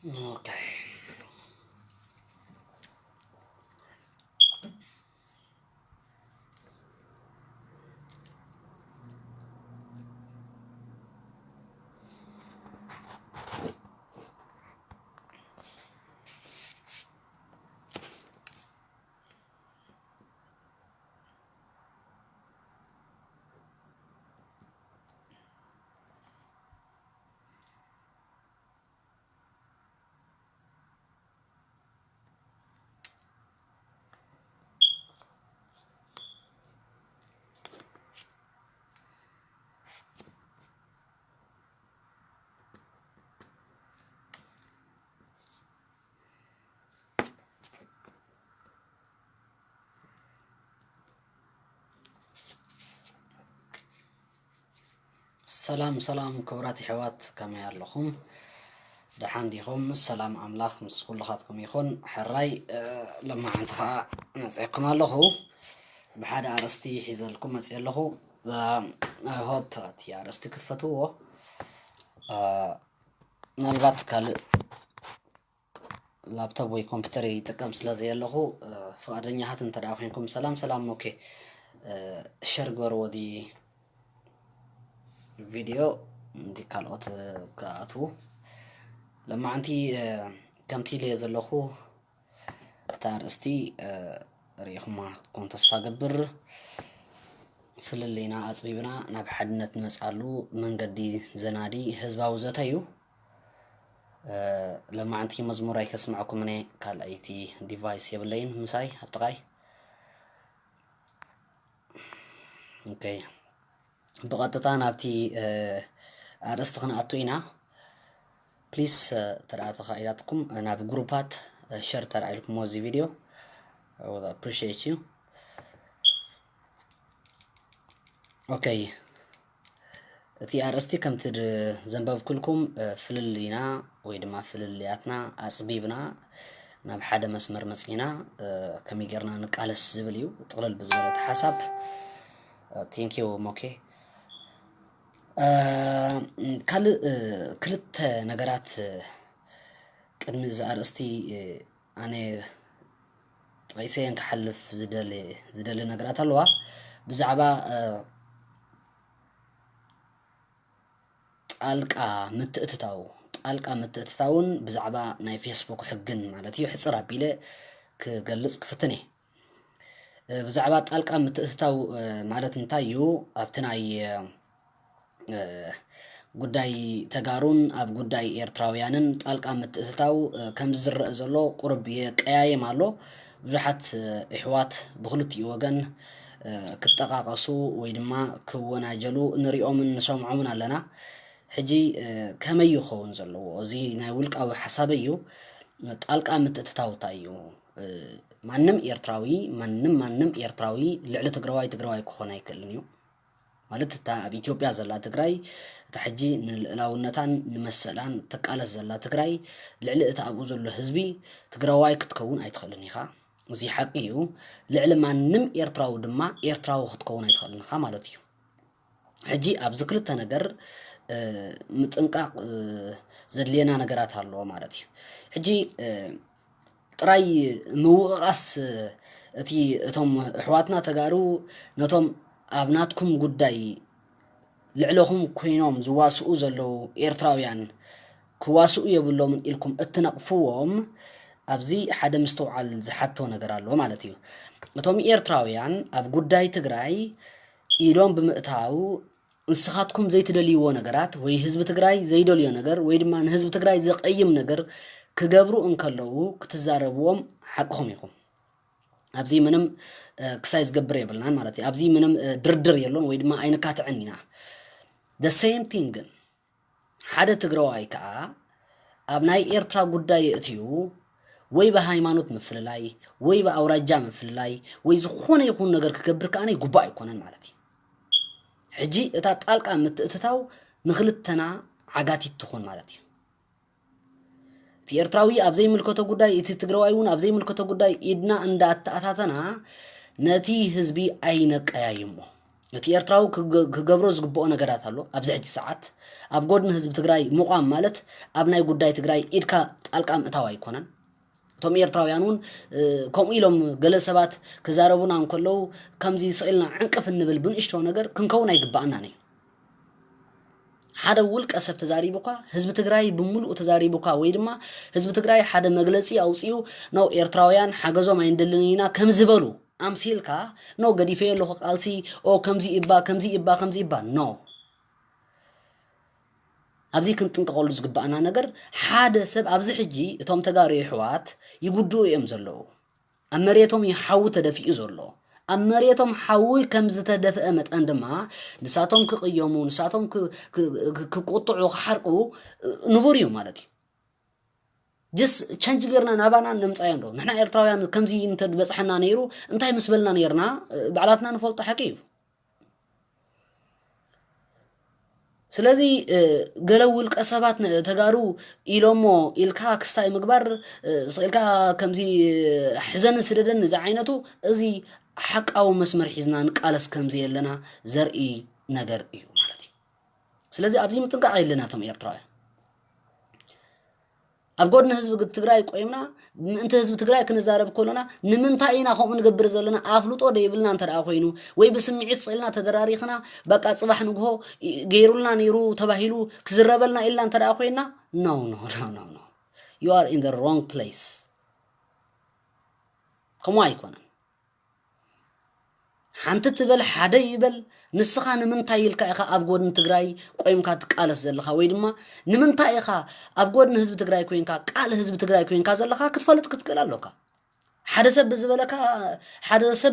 Okay. سلام كبراتي حوات كما ياللخم دحان ديخم السلام أملاخ مس كل خاتكم يخون حراي لما عندها مسعكم اللهو بحد عرستي حيزلكم مسئلهو I hope تي عرستي كتفتوه نالبات كال لابتوب وي كمبيوتر يتقم سلازي اللهو فقدنيا هات انتدعوخينكم سلام اوكي شرقور ودي فيديو دي كالوت كاتو لما انتي كمتي لي زلخو تارستي ريخما كنت تصفى قبر فللينا أصبيبنا نبحدنت مسألو من قدي زنادي هزبا وزتايو لما انتي مزموراي كسمعكم مني قال ايتي ديفايس يبلين مساي هبتغاي اوكي بغطتا نابتي أرستخنا أتوينا بليز ترى تخيلاتكم أنا بجروبات شير ترى لكم موزي فيديو I would appreciate you okay تي أرستي كم تر زنباب كلكم فللينا ويدما فللياتنا أصبيبنا نبحد مسمر مسكينا كم يجرنا نقالس زبليو تغلل بزبلة حساب thank you موكي كلت نجارات قدم زارستي أنا غيسين كحلف زدل نجارات اللوا بزعبا طالقا متأتتاون بزعبا ناي فيسبوك حقن مالتي حصر أبيله كجلس كفتني بزعبا طالقا متأتتاو مالت نتايو أبتناي قداي تجارون أب قداي إيرتراويانن طالقا متأتتاو كم زر زلو قرب يقياي مالو بزحت إحوات بخلتي وجن كتقاقصو ويدما كوناجلو نريهم نسمعون لنا حجي كما يخون زلو زي ناولك أو حسابيو طالقا متأتتاو مانم إيرتراوي لعلة تقرواي كخونا يكلنيو مالت تا بإثيوبيا زلا تقراي تحجي نلاونتان نمسلان تقالس زلا تقراي لعلة أبو زلو حزبي تقرواي كتكون أيتخلنيخا وزي حقيو لعلة مانم إيرتراو دما إيرتراو كتكون أيتخلنيخا مالتيو حجي أبز كلتا نجر متنقاق زدلينا نجرات هالو مالتيو حجي تراي موقاس اتي اتم حواتنا تقارو نتم أبناتكم قداي لعلهم كوينوم زواسو زلو إيرتراويان كواسو يبلو من إلكم اتنقفوهم أبزي حدا مستوعل زحتو نقرالو مالتيو نتوم إيرتراويان أب قداي تقراي إيرون بمقتاو نسخاتكم زي تدليو نقرات وي هزب تقراي زي دليو نقر وي دمان هزب تقراي زي قيم نقر كقبرو انكالو كتزاربوهم حقهم يكم أبزي منم كسايز قبري بلنان مالتي أبزي منم دردر يلون ويدما أين كات عنينا the same thing حدا تقرواي كا أبناي إيرترا قداي اتيو وي بهايمانوت مفللاي وي بأوراجا مفللاي وي زخونا يكون نقر كقبر كأني قبا يكونن مالتي حجي اتا تالقا متأتتاو نخلتنا عقاتي تخون مالتي إيرتراوي أبزي ملكته قداي إتي تقروايون أبزي ملكته قداي إدنا عند أتاتنا نتي هزبي أينك أيامه እቲ ኤርትራዊ ክገብሮ ዝግብኦ ነገራት ኣሎ ኣብዚ ሕጂ ሰዓት ኣብ ጎድኒ ህዝቢ ትግራይ ምቋም ማለት ኣብ ናይ ጉዳይ ትግራይ ኢድካ ጣልቃ ምእታው ኣይኮነን እቶም ኤርትራውያን እውን ከምኡ ኢሎም ገለ ሰባት ክዛረቡና እንከለዉ ከምዚ ስኢልና ዕንቅፍ እንብል ብንእሽቶ ነገር ክንከውን ኣይግባአናን እዩ ሓደ ውልቀ ሰብ ተዛሪቡካ ህዝቢ ትግራይ ብምሉእ ተዛሪቡካ ወይ ድማ ህዝቢ ትግራይ ሓደ መግለጺ ኣውጽኡ ነው ኤርትራውያን ሓገዞም ኣይንደልኒና ከም ዝበሉ ኣምሲልካ ነው ገዲፈ ኣለኹ ቃልሲ ኦ ከምዚ ይባ ኖ ኣብዚ ክንጥንቀቀሉ ዝግባአና ነገር ሓደ ሰብ ኣብዚ ሕጂ እቶም ተጋሩ ሕዋት ይጉድኡ እዮም ዘለዉ ኣብ መሬቶም ይሓው ተደፊኡ ዘሎ ኣብ መሬቶም ሓዊ ከም ዝተደፍአ መጠን ድማ ንሳቶም ክቅየሙ ንሳቶም ክቁጥዑ ክሓርቁ ንቡር እዩ ማለት እዩ ጀስ ቸንጅ ገርና ናባና ንምፃዮም ዶ ንሕና ኤርትራውያን ከምዚ እንተበፅሐና ነይሩ እንታይ መስበልና ነይርና ባዕላትና ንፈልጦ ሓቂ እዩ ስለዚ ገለ ውልቀ ሰባት ተጋሩ ኢሎሞ ኢልካ ክስታይ ምግባር ስኢልካ ከምዚ ሕዘን ስደደን እዚ ዓይነቱ እዚ ሓቃዊ መስመር ሒዝና ንቃለስ ከምዚ የለና ዘርኢ ነገር እዩ ማለት እዩ ስለዚ ኣብዚ ምጥንቃቅ የለና ቶም ኤርትራውያን ኣብ ጎድኒ ህዝቢ ትግራይ ቆይምና ምእንቲ ህዝቢ ትግራይ ክንዛረብ ከለና ንምንታይ ኢና ከምኡ ንገብር ዘለና ኣፍልጦ ደይብልና እንተደኣ ኮይኑ ወይ ብስምዒት ስኢልና ተደራሪኽና በቃ ጽባሕ ንግሆ ገይሩልና ነይሩ ተባሂሉ ክዝረበልና ኢልና እንተደኣ ኮይና no you are in the wrong place ከምኡ ኣይኮነን ሓንቲ ትበል ሓደ ይበል ንስኻ ንምንታይ ኢልካ ኢኻ ኣብ ጎድኒ ትግራይ ቆይምካ ትቃለስ ዘለኻ ወይ ድማ ንምንታይ ኢኻ ኣብ ጎድኒ ህዝቢ ትግራይ ኮይንካ ቃል ህዝቢ ትግራይ ኮይንካ ዘለኻ ክትፈልጥ ክትክእል ኣለካ ሓደ ሰብ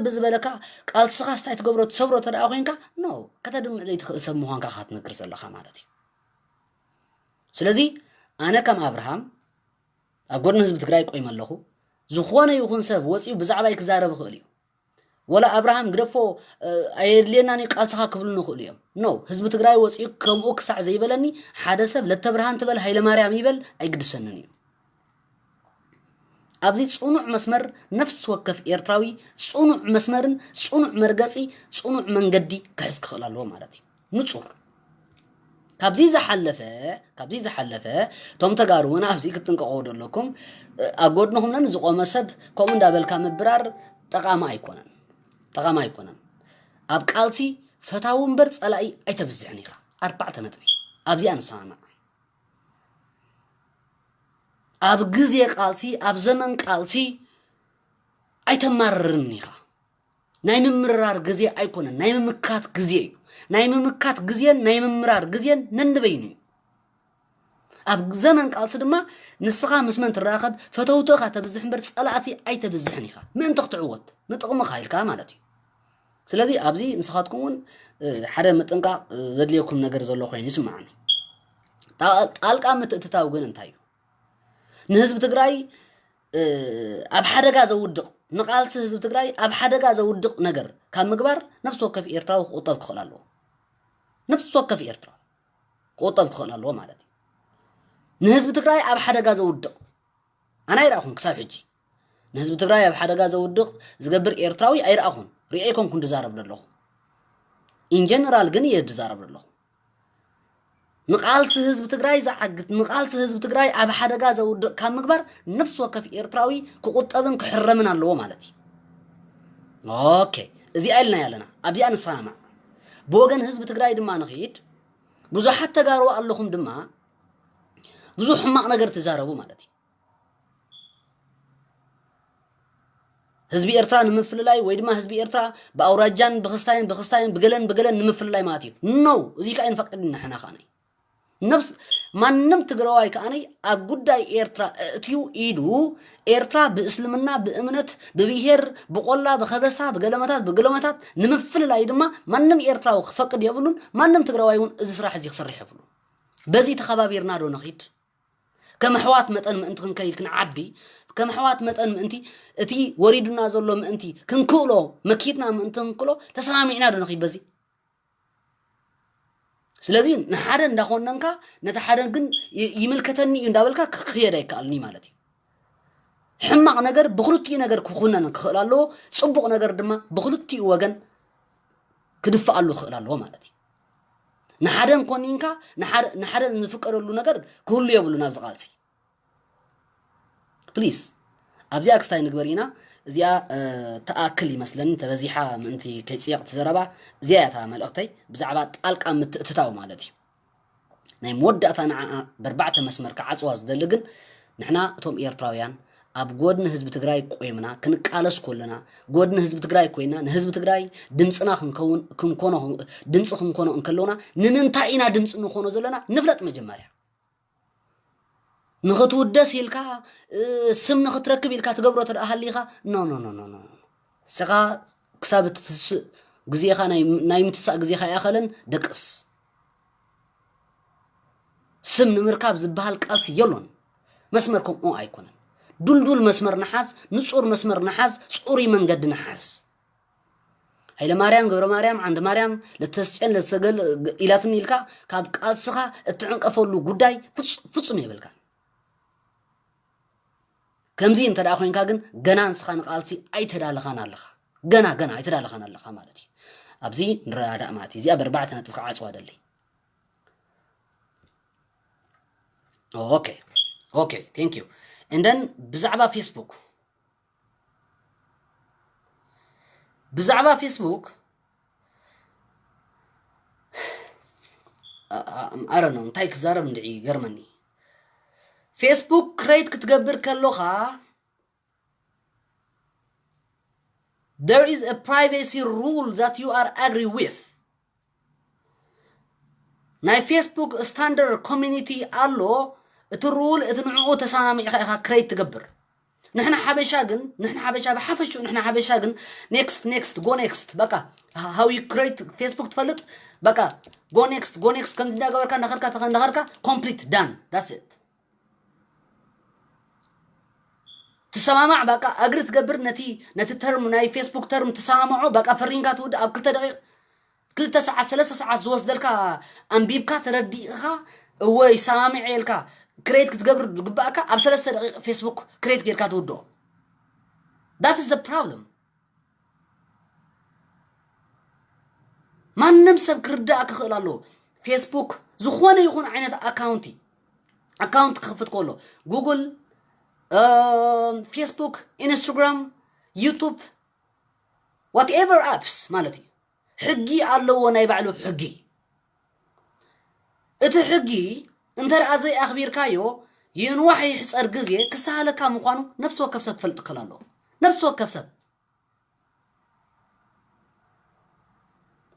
ብዝበለካ ቃልስኻ ስታይ ትገብሮ ትሰብሮ ተደኣ ኮይንካ ኖ ከተድምዕ ዘይትኽእል ሰብ ምዃንካ ካ ትነግር ዘለኻ ማለት እዩ ስለዚ ኣነ ከም ኣብርሃም ኣብ ጎድኒ ህዝቢ ትግራይ ቆይም ኣለኹ ዝኾነ ይኹን ሰብ ወፂኡ ብዛዕባይ ክዛረብ ይኽእል እዩ ولا أبراهام قرفو أيدلينا قال سخا كبلو نخول يوم نو حزب تግራይ ወፂኡ ከምኡ ክሳዕ ዘይበለኒ ሓደ ሰብ ለተብርሃን ትበል ሃይለ ማርያም ይበል ኣይግድሰንን እዩ ኣብዚ ጽኑዕ መስመር ነፍስ ወከፍ ኤርትራዊ ጽኑዕ መስመርን ጽኑዕ መርገጺ ጽኑዕ መንገዲ ክሕዝ ክኽእል ኣለዎ ማለት እዩ ንጹር ካብዚ ዝሓለፈ ቶም ተጋሩና ኣብዚ ክትንቀቆ ደለኩም ኣብ ጎድንኹም ዝቆመ ሰብ ከምኡ እንዳበልካ ምብራር ጠቃማ ኣይኮነን ኣብ ቃልሲ ፈታው እምበር ጸላኢ ኣይተብዝሕን ኢኻ ኣርባዕተ ነጥቢ ኣብዚ ኣንሳማዕ ኣብ ግዜ ቃልሲ ኣብ ዘመን ቃልሲ ኣይተማርርን ኢኻ ናይ ምምራር ግዜ ኣይኮነን ናይ ምምካት ግዜ እዩ ናይ ምምካት ግዜን ናይ ምምራር ግዜን ነንበይን እዩ ኣብ ዘመን ቃልሲ ድማ ንስኻ ምስመን ትራኸብ ፈተውትኻ ተብዝሕ እምበር ጸላእቲ ኣይተብዝሕን ኢኻ ምእንቲ ክትዕወት ንጥቕምኻ ኢልካ ማለት እዩ ስለዚ ኣብዚ ንስኻትኩምን ሓደ መጥንቃቅ ዘድልየኩም ነገር ዘሎ ኮይኑ ይስማዓኒ ጣልቃ ምትእትታው ግን እንታይ እዩ ንህዝቢ ትግራይ ኣብ ሓደጋ ዘውድቕ ንቃልሲ ህዝቢ ትግራይ ኣብ ሓደጋ ዘውድቕ ነገር ካብ ምግባር ነፍሲ ወከፍ ኤርትራዊ ክቁጠብ ክኽእል ኣለዎ ነፍሲ ወከፍ ኤርትራ ክቁጠብ ክኽእል ኣለዎ ማለት እዩ ንህዝቢ ትግራይ ኣብ ሓደጋ ዘውድቕ ኣና ይረኣኹም ክሳብ ሕጂ ንህዝቢ ትግራይ ኣብ ሓደጋ ዘውድቕ ዝገብር ኤርትራዊ ኣይረኣኹን ሪአይኮም ኩን ትዛረብ ዘለኹ ኢን ጀነራል ግን የትዛረብ ዘለኹ ንቃልሲ ህዝቢ ትግራይ ዝዓግት ንቃልሲ ህዝቢ ትግራይ ኣብ ሓደጋ ዘውድቕ ካብ ምግባር ነፍሲ ወከፍ ኤርትራዊ ክቁጠብን ክሕረምን ኣለዎ ማለት እዩ ኦኬ እዚ ኣልና ያለና ኣብዚ ኣንሳማዕ ብወገን ህዝቢ ትግራይ ድማ ንኺድ ብዙሓት ተጋሩ ኣለኹም ድማ ብዙሕ ሕማቕ ነገር ትዛረቡ ማለት እዩ ህዝቢ ኤርትራ ንምፍልላይ ወይ ድማ ህዝቢ ኤርትራ በአውራጃን በኽስታይን በገለን ንምፍልላይ ማለት እዩ ኖ እዚ ካይን ፈቅድና ሕና ኻነይ ነፍስ ማንም ትግራዋይ ከአነይ ኣብ ጉዳይ ኤርትራ እትዩ ኢዱ ኤርትራ በእስልምና በእምነት በብሔር በቆላ በኸበሳ በገለመታት ንምፍልላይ ድማ ማንም ኤርትራው ክፈቅድ የብሉን ማንም ትግራዋይ እውን እዚ ስራሕ እዚ ክሰርሕ የብሉ በዚ ተኸባቢርና ዶ ነኺድ ከመሕዋት መጠን ምእንቲ ክንከይድ ክንዓቢ ከመሕዋት መጠን ምእንቲ እቲ ወሪዱና ዘሎ ምእንቲ ክንክእሎ መኪትና ምእንቲ ክንክእሎ ተሰማሚዕና ዶ ነኺድ በዚ ስለዚህ ንሓደ እንዳኾነንካ ነታ ሓደ ግን ይምልከተኒ እንዳበልካ ክኽየድ ኣይከኣልኒ ማለት እዩ ሕማቕ ነገር ብኽልቲኡ ነገር ክኹነን ክኽእል ኣለዎ ጽቡቕ ነገር ድማ ብኽልቲኡ ወገን ክድፍአሉ ክእል ኣለዎ ማለት እዩ ንሓደን ኮኒንካ ንሓደ ዝፍቀደሉ ነገር ክህሉ የብሉ ናብ ዝቃልሲ ፕሊዝ ኣብዚኣ ክስታይ ንግበር ኢና እዚኣ ተኣክል ይመስለኒ ተበዚሓ ምእንቲ ከይፅየቕ ትዘረባ እዚኣ እታ መልእኽተይ ብዛዕባ ጣልቃ ምትእትታው ማለት እዩ ናይ መወዳእታ ንዓ በርባዕተ መስመር ክዓፅዋ ዝደሊ ግን ንሕና እቶም ኤርትራውያን ኣብ ጎድኒ ህዝቢ ትግራይ ቆይምና ክንቃለስ ኮለና ጎድኒ ህዝቢ ትግራይ ኮይና ንህዝቢ ትግራይ ድምፅና ክንኮኖ ድምፂ ክንኮኖ እንከለውና ንምንታይ ኢና ድምፂ ንኾኖ ዘለና ንፍለጥ መጀመርያ ንኽትውደስ ኢልካ ስም ንኽትረክብ ኢልካ ትገብሮ ተደኣሃሊኻ ኖ ኖ ኖ ኖ ስኻ ክሳብ እትስእ ግዜኻ ናይ ምትሳእ ግዜኻ ያኸለን ደቅስ ስም ንምርካብ ዝበሃል ቃልሲ የሎን መስመር ከምኡ ኣይኮነን ዱልዱል መስመር ነሓዝ ንጹር መስመር ነሓዝ ጽሩይ መንገዲ ነሓዝ ሃይለ ማርያም ገብረ ማርያም ዓንድ ማርያም ለተስጨን ለተሰገል ኢላትን ኢልካ ካብ ቃልስኻ እትዕንቀፈሉ ጉዳይ ፍጹም ይብልካ ከምዚ እንተዳ ኮይንካ ግን ገና ንስኻ ንቃልሲ ኣይተዳለኻን ኣለኻ ገና ኣይተዳለኻን ኣለኻ ማለት እዩ ኣብዚ ንረዳእ ማለት እዩ እዚኣ በርባዕተ ነጥብ ክዓፅዋ ደሊ okay thank you and then بزعبة فيسبوك I don't know تايك زارب ندعي جرماني فيسبوك كريت كتقبر كاللغة there is a privacy rule that you are agree with ناي فيسبوك standard community allo الرول اتنعو تسامع خا كريت تقبر نحن حبشا بحفشو نحن حبشا جن next go next بقى how you create Facebook تفلت بقى go next كم تدا قبر كان دخلك complete done that's it تسامع بقى اقري تقبر نتي ترم ناي فيسبوك ترم تسامعو بقى فرينكا تود اب كل دقيق كل 9 3 ساعات زوسدلكا انبيبكا ترديها هو يسامع يلكا كريت كتقبر قباكا اب 3 دقائق فيسبوك كريت كيركا تودو that is the problem ما نمسب كرداك خلالو فيسبوك زخونه يكون عينت اكاونت خفت كله جوجل فيسبوك انستغرام يوتيوب whatever apps مالتي حقي علو نايبعلو حقي اتحقي انت رأزي أخبير كايو ينوحي يحصر قزيه كسهالة كامخوانو نفس وكف سب فلت قلالو نفس وكف سب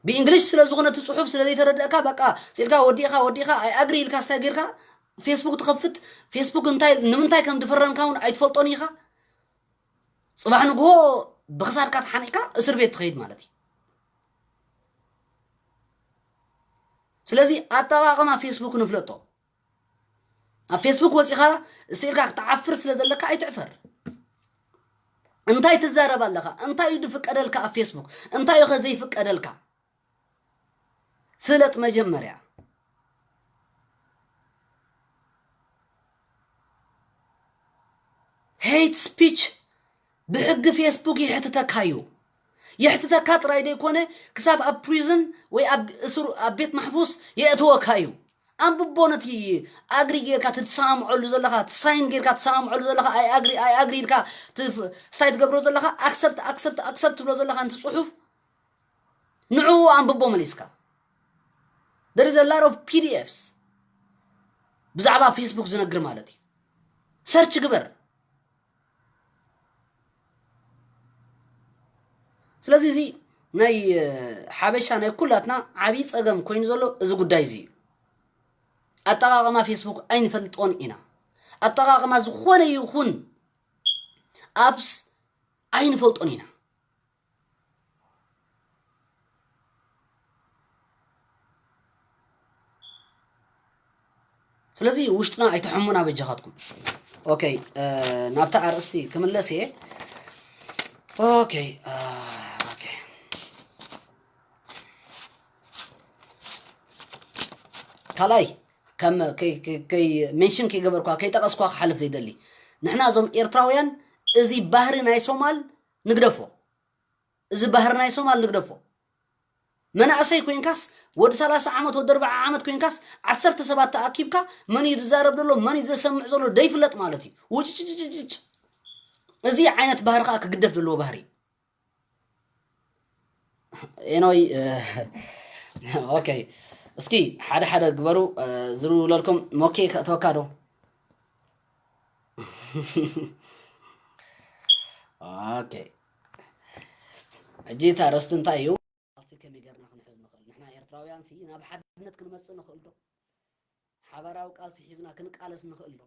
بإنجليش سلازوغنة تصحف سلازي تردأكا بقى سيلكا وديخا اي اقري لكا استاقيركا فيسبوك تخفت فيسبوك نمنتاي كم دفرن كاون اي تفلطونيخا صباح نقو بخسار كات حانيكا اسر بيت تخيد مالتي سلازي أتاقما فيسبوك نفلطو فيسبوك وسيخا سيلكا تعفر سلازلكا اي تعفر انتاي تزارب لك انتاي يدفك ادلكا فيسبوك انتاي يخزي فك ادلكا فلط مجمريا هيت سبيتش بحق فيسبوك يحتتك طراي دي كونه كساب اب بريزن وي اب بيت محبوس ياتوا كايو ام ببونتي اغريغيركا تتسامعلو زلخا تساين غيركا تسامعلو زلخا اي اغري لكا ستايت غبرو زلخا اكسبت بلو زلخا انت صحف نعو ام ببو مليسكا there is a lot of PDFs بزعبا فيسبوك زنقر مالتي سيرش قبر سلازي زي ناي حبشا ناي كلاتنا عبيد صقم كوين زلو ازي قداي زي أتاقما فيسبوك أين فلتون إنا أتاقما زخونة يخون أبس أين فلتون إنا سلازي وشتنا أي تحمونا بجهاتكم أوكي نابتا أرستي كمل لسي أوكي كلاي كم كي منشن كي قبركوا كي تقصكوا حلف زي دلي نحنا زوم إيرتراويان إزي بحر ناي سومال نقدفو إزي بحر ناي سومال نقدفو منأسي كوينكاس ود 30 عامت ود 4 عامت كوينكاس 10 سبات تأكيبكا من يزارب دلو من يسمع زلو ديفلت مالتي وجج ازي عينت بهرقا كقدف دلو بهري انوي اوكي اسكي حدا قبرو زرو لكم موكي توكادو اوكي اجيت ارستن تايو قالسي كم يقرنا خنحز نخل نحنا ايرتراويان سي ناب حدነት كنمص نخل دو حبراو قالسي حزنا كنقالس نخل دو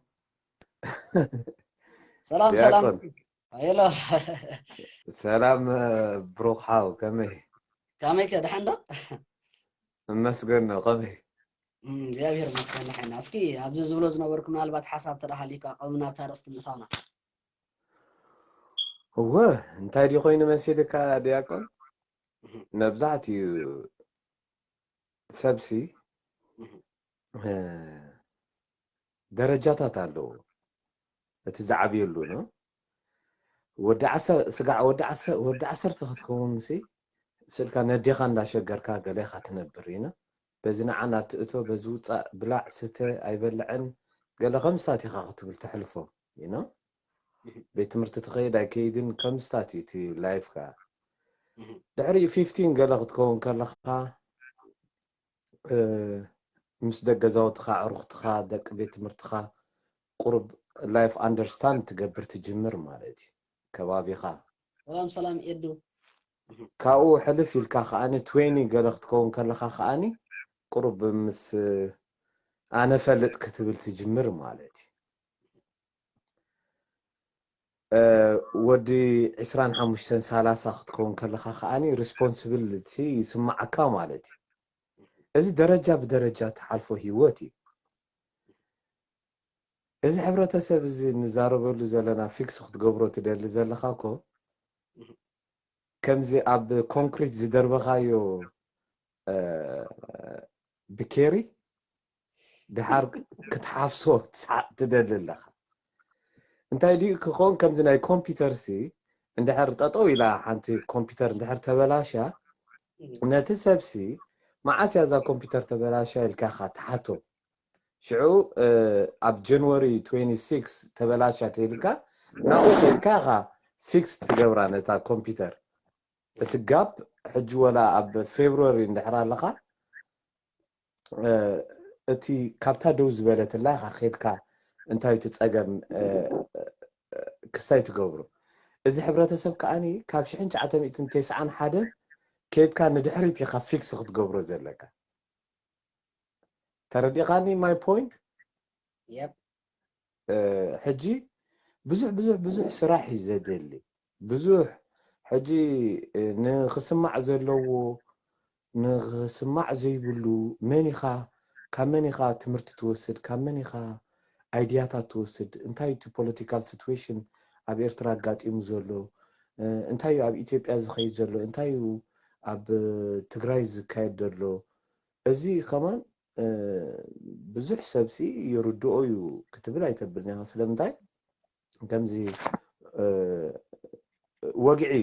سلام سلام دياكون هيلا سلام بروخ حاو كمي كاميك دحندا مسجن قمي እግዚአብሔር ይመስገን ንሕና እስኪ ኣብዚ ዝብሎ ዝነበርኩ ምናልባት ሓሳብ ተዳሃሊካ ቀብና ኣብታ ርእስቲ ምእታውና هو እንታይ ዲ ኮይኑ መሲልካ ዲያቆን መብዛሕትኡ ሰብሲ ደረጃታት ኣለዎ እቲ ዝዓብየሉ ነው ወዲ ዓሰርተ ክትከውን ሲ ስልካ ነዲኻ እንዳሸገርካ ገለኻ ትነብር ኢና በዚ ንዓና ትእቶ በዚ ውፃእ ብላዕ ስተ ኣይበልዕን ገለ ከምስታት ኢኻ ክትብል ተሕልፎ ኢና ቤት ትምህርቲ ትኸይድ ኣይከይድን ከምስታት እዩ እቲ ላይፍካ ድሕሪ 15 ገለ ክትከውን ከለኻ ምስ ደገ ገዛውትኻ ኣዕሩኽትኻ ደቂ ቤት ትምህርትኻ ቁርብ ላይፍ ኣንደርስታንድ ትገብር ትጅምር ማለት እዩ ከባቢኻ ሰላም ሰላም ኤዱ ካብኡ ሕልፍ ኢልካ ከዓኒ 20 ገለ ክትከውን ከለኻ ከዓኒ ቁርብ ምስ ኣነ ፈልጥ ክትብል ትጅምር ማለት እዩ ወዲ 25 30 ክትከውን ከለኻ ከዓኒ ሪስፖንሲቢሊቲ ይስማዓካ ማለት እዩ እዚ ደረጃ ብደረጃ ተሓልፎ ህይወት እዩ እዚ ሕብረተሰብ እዚ ንዛረበሉ ዘለና ፊክስ ክትገብሮ ትደሊ ዘለኻ ኮ ከምዚ ኣብ ኮንክሪት ዝደርበኻዮ ብኬሪ ድሓር ክትሓፍሶ ትደሊ ኣለኻ እንታይ ድዩ ክኸውን ከምዚ ናይ ኮምፒተር ሲ እንድሕር ጠጠው ኢላ ሓንቲ ኮምፒተር እንድሕር ተበላሻ ነቲ ሰብሲ መዓስ እያ እዛ ኮምፒተር ተበላሻ ኢልካ ኢኻ ትሓቶ ሽዑ ኣብ ጃንዋሪ 26 ተበላሻ ተይልካ ናብኡ ከይድካ ኢኻ ፊክስ ትገብራ ነታ ኮምፒተር እቲ ጋፕ ሕጂ ወላ ኣብ ፌብሩዋሪ እንድሕር ኣለኻ እቲ ካብታ ደው ዝበለትላ ኢኻ ከይድካ እንታይ ትፀገም ክስታይ ትገብሮ እዚ ሕብረተሰብ ከዓኒ ካብ 1991 ከይድካ ንድሕሪት ኢኻ ፊክስ ክትገብሮ ዘለካ ተረዲኻኒ ማይ ፖይንት ሕጂ ብዙሕ ስራሕ እዩ ዘድሊ ብዙሕ ሕጂ ንክስማዕ ዘለዎ ንክስማዕ ዘይብሉ መን ኢኻ ካብ መን ኢኻ ትምህርቲ ትወስድ ካብ መን ኢኻ ኣይድያታት ትወስድ እንታይ እቲ ፖለቲካል ሲትዌሽን ኣብ ኤርትራ ኣጋጢሙ ዘሎ እንታይ እዩ ኣብ ኢትዮጵያ ዝኸይድ ዘሎ እንታይ እዩ ኣብ ትግራይ ዝካየድ ዘሎ እዚ ከማን ብዙሕ ሰብሲ ይርድኦ እዩ ክትብል ኣይተብልን ኢኻ ስለምንታይ ከምዚ ወግዒ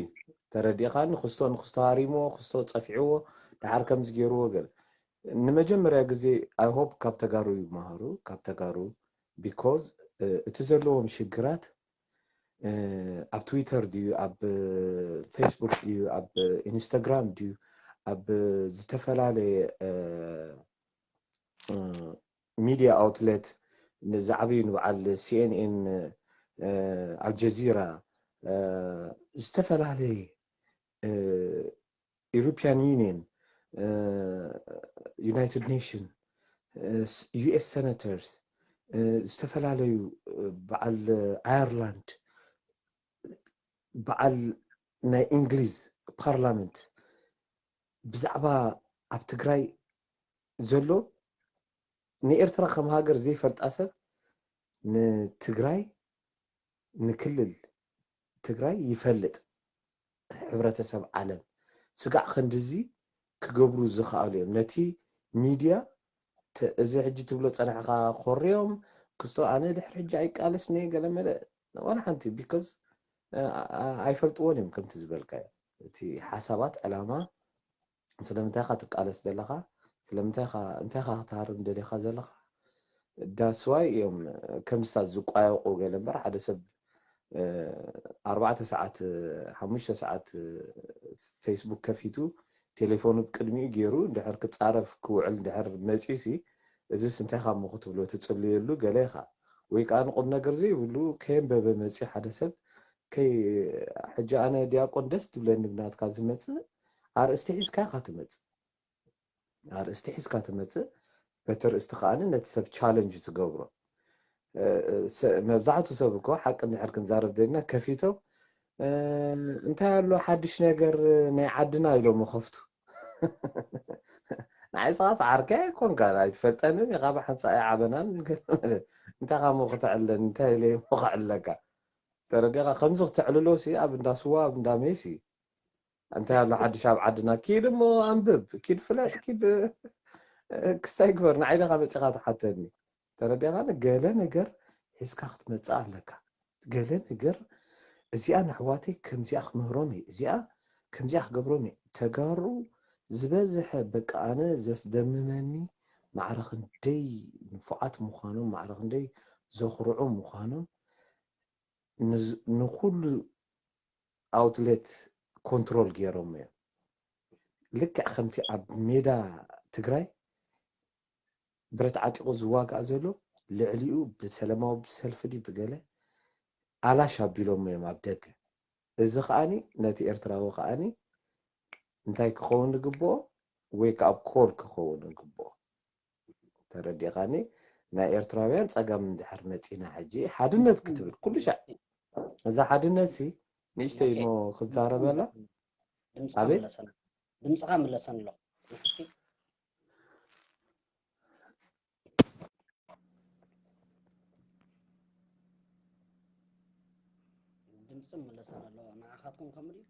ተረዲኻኒ ክስቶ ሃሪሞ ክስቶ ፀፊዕዎ ድሓር ከምዚ ገይርዎ ገለ ንመጀመርያ ግዜ ኣይ ሆፕ ካብ ተጋሩ ይመሃሩ ካብ ተጋሩ ቢኮዝ እቲ ዘለዎም ሽግራት ኣብ ትዊተር ድዩ ኣብ ፌስቡክ ድዩ ኣብ ኢንስታግራም ድዩ ኣብ ዝተፈላለየ ሚድያ ኣውትሌት ንዛዕበዩ ንበዓል ሲኤንኤን ኣልጀዚራ ዝተፈላለየ ኢሮፕያን ዩኒየን ዩናይትድ ኔሽን ዩኤስ ሴኔተርስ ዝተፈላለዩ በዓል ኣየርላንድ በዓል ናይ እንግሊዝ ፓርላመንት ብዛዕባ ኣብ ትግራይ ዘሎ ንኤርትራ ከም ሃገር ዘይፈልጣ ሰብ ንትግራይ ንክልል ትግራይ ይፈልጥ ሕብረተሰብ ዓለም ስጋዕ ክንድዚ ክገብሩ ዝኽኣሉ እዮም ነቲ ሚድያ እዚ ሕጂ ትብሎ ፀኒሕካ ኮርዮም ክስቶ ኣነ ድሕሪ ሕጂ ኣይቃለስኒ ገለመለ ዋላ ሓንቲ ቢኮዝ ኣይፈልጥዎን እዮም ከምቲ ዝበልካዮ እቲ ሓሳባት ዕላማ سلامتها خا تقالس دلخا سلامتها خا انت خا تهرم دليخا زلخا داسواي يوم كم ساعة زقايا وقوغل امبر حدا سب 4 ساعات 5 ساعات فيسبوك كفيتو تليفون بقدمي غيرو اندحر كتصارف كوعل اندحر مصيسي ازس انت خا مخ تبلو تصليلو غليخا وي كان قم نغير زي يبلو كيم ببمصي حدا سب كي حجي انا دياقون دس تبلن بناتكا زمص ارستي حسكا خاتمص ارستي حسكا تمص بتر استخانه نتسب تشالنج تقبرو مبزعتو سبكو حق اندحر كنزارب دينا كفيتو انت له حدش نجر ناي عدنا يلو مخفتو ناي صاص عركه يكون قال يتفتن يغاب حنصاي عبنان انت غا مقتعل انت لي مقعلك ترى دقيقه خمس تعللو سي اب اندا سوا اندا ميسي انت له حدش اب عدنا كيد مو انبب كيد فلات كيد كساي كبر نعيدا غا بصيغه حتني ترى دقيقه قال نجر حسكا ختمص لك قال نجر እዚኣ ንኣሕዋተይ ከምዚኣ ክምህሮም እየ እዚኣ ከምዚኣ ክገብሮም እየ ተጋሩ ዝበዝሐ በቃ ኣነ ዘስደምመኒ ማዕረኽንደይ ንፉዓት ምዃኖም ማዕረኽንደይ ዘኽርዑ ምዃኖም ንኩሉ ኣውትሌት ኮንትሮል ገይሮም እዮም ልክዕ ከምቲ ኣብ ሜዳ ትግራይ ብረት ዓጢቑ ዝዋጋእ ዘሎ ልዕሊኡ ብሰላማዊ ሰልፊ ዲ ብገለ አላሽ አቢሎም እዮም ኣብ ደገ እዚ ኸኣኒ ነቲ ኤርትራዊ ኸኣኒ እንታይ ክኸውን ግብኦ ወይ ከኣብ ኮል ክኸውን ግብኦ ተረዲኻኒ ናይ ኤርትራውያን ፀገም እንድሕር መፂና ሕጂ ሓድነት ክትብል ኩሉ ሻዕ እዛ ሓድነት ሲ ንእሽተይ ሞ ክዛረበላ ኣቤት ድምፅኻ መለሰን ኣሎ ድምፅ መለሰን ኣሎ ንዓኻትኩም ከምኡ ድዩ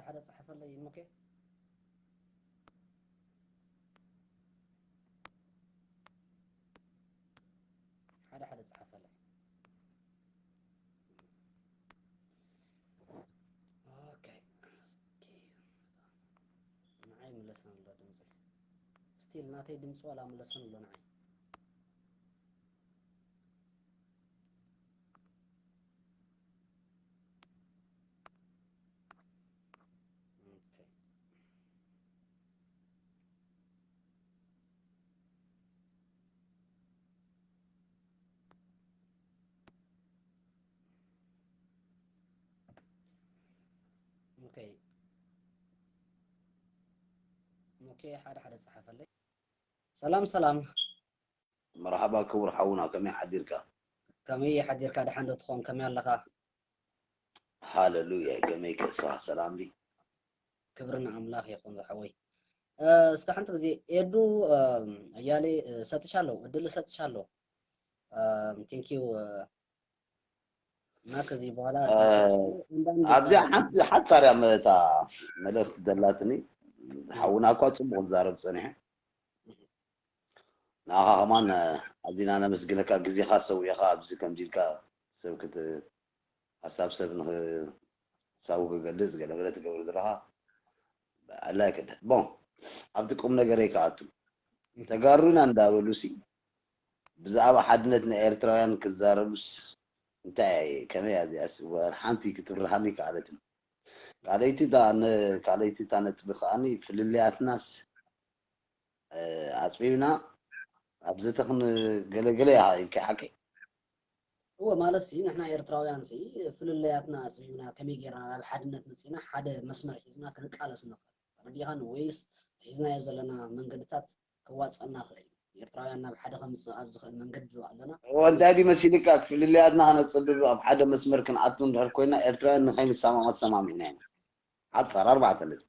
حدا صحف لي يمكن حدا صحف لي اوكي معي ملسن له دمصي ستيل ناتي دمص ولا ملسن له نعي اوكي حدا صحف لي سلام مرحبا كبر حونا كمي حديركا كمي حديركا دحان تخون كمي لخا هاللويا كمي كسا سلام لي كبرنا املاخ يكون زحوي እስከ ሓንቲ ግዜ ኤዱ እያሌ ሰጥቻለሁ እድል ሰጥቻለሁ ቴንክ ዩ እና ከዚህ በኋላ ኣብዚ ሓንቲ ሳርያ መታ መልእክቲ ደላትኒ ሓውና እኳ ፅቡቅ ዝዛረብ ፀኒሐ ንኣኻ ከማን ኣዚና ነመስግነካ ግዜኻ ሰዊዕኻ ኣብዚ ከምዚ ኢልካ ሰብ ሓሳብ ሰብ ንክሳቡ ክገልፅ ገለገለ ትገብር ዘለኻ ኣላይ ክደ ቦን ኣብቲ ቁም ነገር ይከኣቱ ተጋሩና እንዳበሉሲ ብዛዕባ ሓድነት ናይ ኤርትራውያን ክዛረቡስ እንታይ ከመይ ኣዚያስ ሓንቲ ክትብርሃኒ ካለት ካለይቲ ታነጥብ ከዓኒ ፍልልያትናስ ኣፅቢብና ኣብዚ ተኽን ገለገለ ይከሓከ هو مالسي نحن إيرتراويان سي فللياتنا أصبحنا كمي جيرنا بحدنا نسينا حدا مسمر حزنا كنقالس نخل رديهان ويس حزنا يزلنا من قدتات كواس الناخل إيرتراويان بحدا خمس أبزخ من قد لنا وانت هذه مسيلك فللياتنا هنتصبب بحدا مسمر كنعطون دهر كوينا إيرتراويان نخين السماء ما تسمع منين حد صار 4 3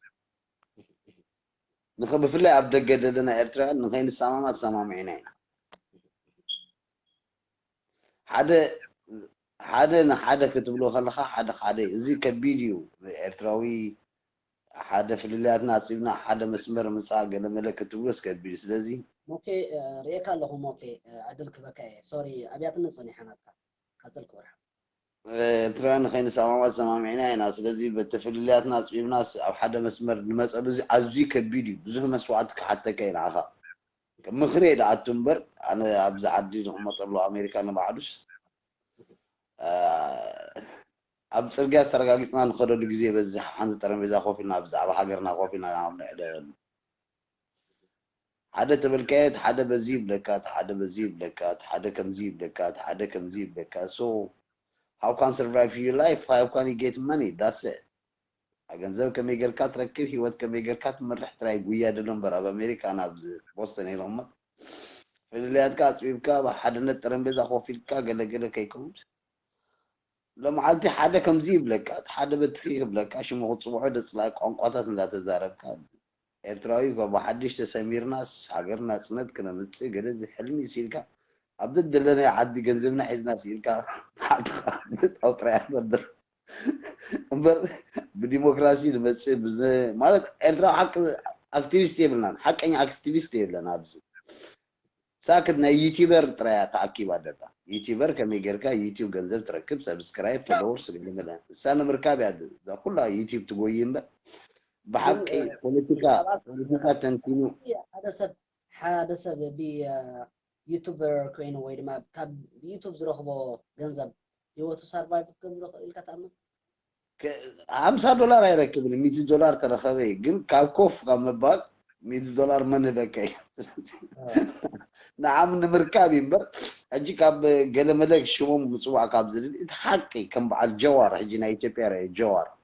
نخبر في الله عبد الجدلنا إرترا نخين السماوات سماعين حدا كتب له خلخا حدا زي كفيديو إرتراوي حدا في الليلات ناس يبنا حدا مسمر مساق لما لا كتب له كفيديو سلازي موكي ريكا لهم موكي عدلك بكاي سوري أبيات نصني حناتك خزلك ورحب إرترا نخين السماوات سماعين ناس سلازي بتفليات ناس يبنا أو حدا مسمر المسألة عزي كفيديو بزوج مسوعاتك حتى كاين عها مخريد عتنبر أنا أبز عدي هم طلعوا أمريكا أنا بعدش أب سرقة سرقة ما نخرج الجزية بس عند ترى خوفنا بزعل حجرنا خوفنا عم نعدل حدا تبلكات حدا بزيب لكات حدا بزيب لكات حدا كم زيب لكات حدا كم زيب لكات so how can survive your life how can you get money that's it أجنزل كم يجر كات ركب هيوت كم يجر كات من رح تراي ويا دلهم برا بأمريكا أنا بز بوسطن يلهم في اللي كات بيبكا حدا نترم بزا خوفيلكا قال كيكون لما عالتي حدا كم زيب لك حدا بتخيب لك عشان ما تصبحوا دسلاك عنقاتات لا تزارب كان إرتراوي فما حدش تسمير ناس حجر ناس ند كنا نتسي قلت زي حلمي يصيرك عبد الدلنا عدي جنزبنا حيز ناس يصيرك حد أو تريح بدر بديمقراطية بس مالت إرتراو حق أكتيفيست يبلنا حق أني أكتيفيست يبلنا أبزي ساكتنا يوتيوبر ترى تعكي بعدها يوتيوبر كم يجركا يوتيوب جنزل تركب سبسكرايب فلورس اللي ملا السنة مركب هذا ده كلها يوتيوب تقويين بقى بحق بوليتيكا تنتينو هذا سبب يوتيوبر كوين ويد ما كاب يوتيوب زرخبو جنزب يوتو سارفايف كم الكتامة $50 يركبني $100 ترى خبي جن كاكوف كم بال $100 من بكاي نعم نمركب ينبر أجي كاب قال ملك شو مصوع كاب زلين تحقي كم بعد الجوار هجينا يتبير الجوار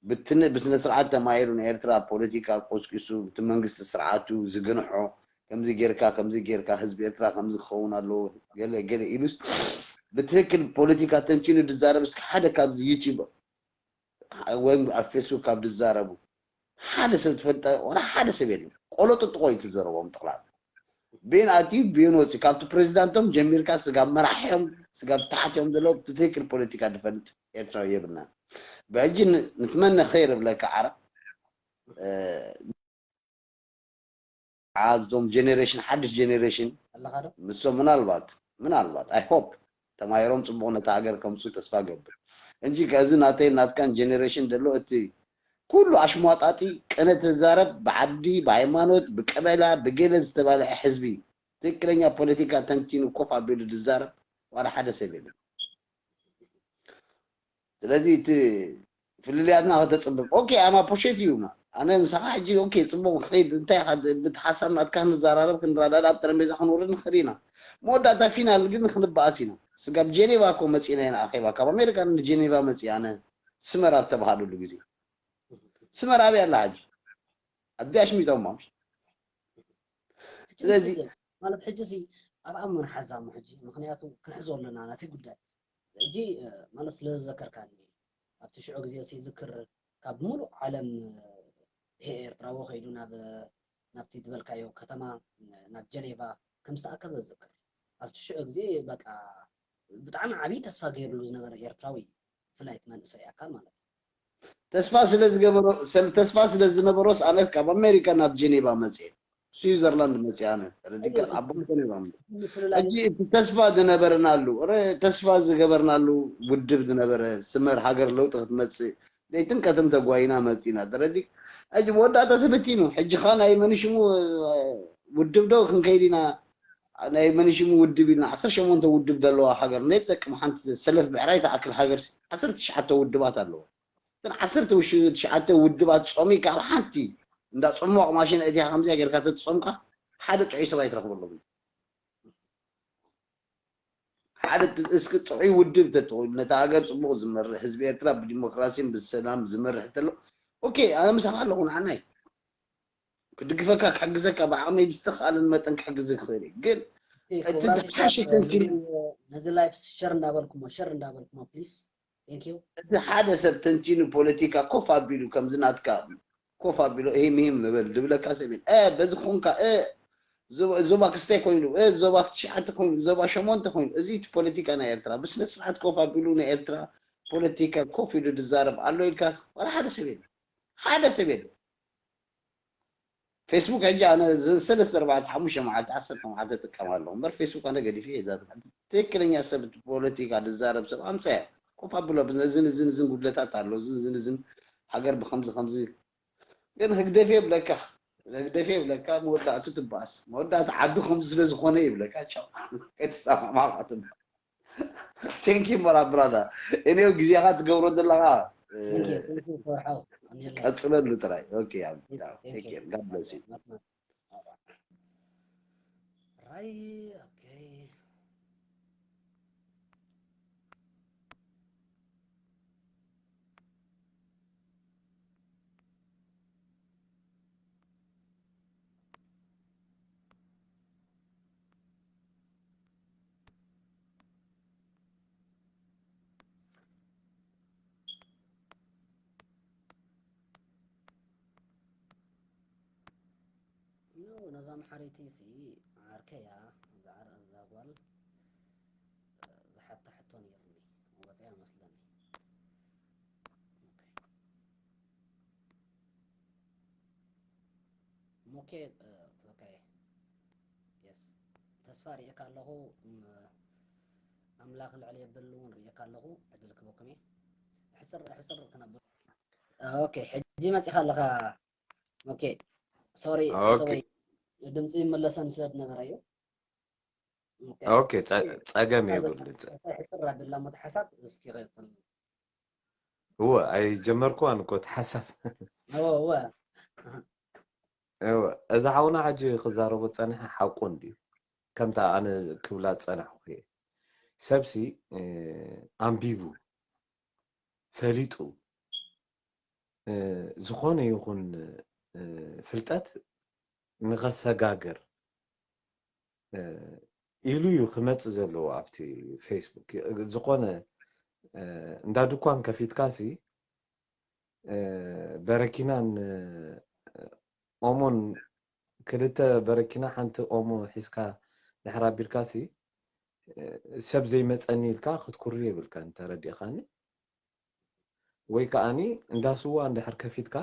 بس نسرعته ما يرون إيرترا بوليتيكا قوسكيسو بتمنجس سرعته زجنحه كم زي جيركا حزب إيرترا كم زي خونا له قال إيلوس بتهكل بوليتيكا تنتينو دزارب بس حدا كاب زي يوتيوب وين على فيسبوك كاب دزاربو حدا سبت ولا حدا سبيله قولوا تطوي تزربهم طلع بين أتي بينو سكابت بريزيدنتهم جميل كاس سكاب مرحهم سكاب تحتهم دلوب تذكر بوليتيكا دفنت إيرترا يبنا بأجي نتمنى خير بلاك عرب عادهم جنريشن حدش جنريشن مسو من البعض I hope تما يروم تبغون تعجر كم سو تسفى قبل انجي كازن أتي ناتكان جنريشن دلو أتي كله عشماتاتي كانت تزارب بعدي بعيمانوت بقبلة بجلس تبع حزبي تكلنيا بوليتيكا تنتين كوفا بيد الزارب ولا حدا سبيل ስለዚህ في اللي عندنا هذا تصبح اوكي انا بوشيت يوما انا مسخ حجي اوكي تصبح خيد انت بتحسن كان زرارب كنراداد اب ترميزه خنورن خرينا موداتا فينال ግን خنباسينا سغاب جينيفا كو مصينا اخيبا كاب امريكا جينيفا مصيانا سمراب تبحالو لغزي سمراب يلا حج اداش ميتوماش ስለዚህ ማለት ሕጂሲ ኣብ ኣመን ሓዛብ ሕጂ ምክንያቱ ክንሕዞ ኣለና ናቲ ጉዳይ እጂ ማለት ስለዘከርካኒ ኣብቲ ሽዑ ግዜ ሲዝክር ካብ ሙሉእ ዓለም ኤርትራዊ ኸይዱ ናብቲ ዝበልካዮ ከተማ ናብ ጀኔቫ ከም ዝተኣከበ ዝዝክር ኣብቲ ሽዑ ግዜ በቃ ብጣዕሚ ዓብዪ ተስፋ ገይሩሉ ዝነበረ ኤርትራዊ ፍላይት መንእሰይ ኣካል ማለት ተስፋ ስለዝነበሮስ ኣነ ካብ ኣሜሪካ ናብ ጀኔቫ መፅአ ስዊዘርላንድ መፅአነ ረዲካል ኣቦንተነ ባም እጂ ተስፋ ዝነበርናሉ ተስፋ ዝገበርናሉ ውድብ ዝነበረ ስመር ሃገር ለውጥ ክትመፅእ ለይትን ከተም ተጓይና መፂና ረዲክ እጂ ወዳእታ ትብቲኑ ሕጂ ኸ ናይ መንሽሙ ውድብ ዶ ክንከይዲና ናይ መንሽሙ ውድብ ኢልና 18 ውድብ ዘለዋ ሃገር ነይጠቅም ሓንቲ ሰለፍ ብዕራይ ተኣክል ሃገር 19 ውድባት ኣለዋ እተን 19 ውድባት ፆሚ ካብ ሓንቲ እንዳ ፅሟቕ ማሽን እቲኻ ከምዚኣ ጌርካ ተፅፆምካ ሓደ ጥዑይ ሰብኣይ ትረኽበሎም ሓደ እስኪ ጥዑይ ውድብ ተጥቕም ነታ ሃገር ፅቡቕ ዝመርሕ ህዝቢ ኤርትራ ብዲሞክራሲን ብሰላም ዝመርሕ ተሎ ኦኬ ኣነ ምሳኻ ኣለኹ ንዓናይ ክድግፈካ ክሕግዘካ ብዓቕመይ ብዝተኸኣለን መጠን ክሕግዝ ክኽእል ግን እቲ ሓሽ ተንቲን ነዚ ላይፍ ሸር እንዳበልኩሞ ፕሊዝ ቴንክ ዩ እቲ ሓደ ሰብ ተንቲኑ ፖለቲካ ኮፍ ኣቢሉ ከምዚ ናትካ كوفا بيلو إيه مهم لبل دبلا كاسبين بس خونكا زوبا كستي كوينو زوبا تشعت كوينو زوبا شمون تكوين زيت بوليتيكا أنا إرترا بس نسمعت كوفا بيلونا إرترا بوليتيكا كوفي دو دزارب الله يكاس ولا حدا سبيل فيسبوك هجي أنا سلسلة 4 5 معاد 10 معاد تكمل لهم بر فيسبوك أنا قدي فيه إذا تكلني سبت بوليتيكا دزارب سب أمسح كوفا بيلو زن قبلتها تعلو زن حجر ب5 5 ግን ህግደፍ የብለካ ህግደፍ የብለካ መወዳእቱ ትባስ መወዳእቱ ዓዱ ከም ስለ ዝኾነ ይብለካ ቻው ከተሰማ ማለት ነው ቴንክ ዩ መራ ብራዳ እኔው ጊዜኻ ትገብሮ ዘለኻ ቀጽለሉ ጥራይ ኦኬ ያ ቴንክ ዩ ጋድ ብለስ ዩ ራይ ኦኬ نظام حريتي سي عركيا زعر الزاغوال حتى حتون يرمي وبصيا مسلمي اوكي اوكي يس تسفاري يكالهو املاخ العلي بلون يكالهو عدلك بكمي حسر كنبر اوكي حجي مسي خلخا اوكي سوري اوكي دمزي ملسن سلد نبرايو اوكي صقم يبل حسر عدل متحسب اسكي غير هو اي جمركو انكو تحسب هو ايوه اذا حاونا حجي خزارو صنح حقون دي كمتا انا كبلات صنح خوي سبسي امبيبو فريطو زخونه يكون ፍልጠት ንኸሰጋግር ኢሉ እዩ ክመጽእ ዘለዎ ኣብቲ ፌስቡክ ዝኾነ እንዳ ድኳን ከፊትካሲ በረኪናን ኦሞን ክልተ በረኪና ሓንቲ ኦሞ ሒዝካ ድሕር ኣቢልካሲ ሰብ ዘይመፀኒ ኢልካ ክትኩሪ የብልካ እንተረዲእኻኒ ወይ ከዓኒ እንዳ ስዋ እንድሕር ከፊትካ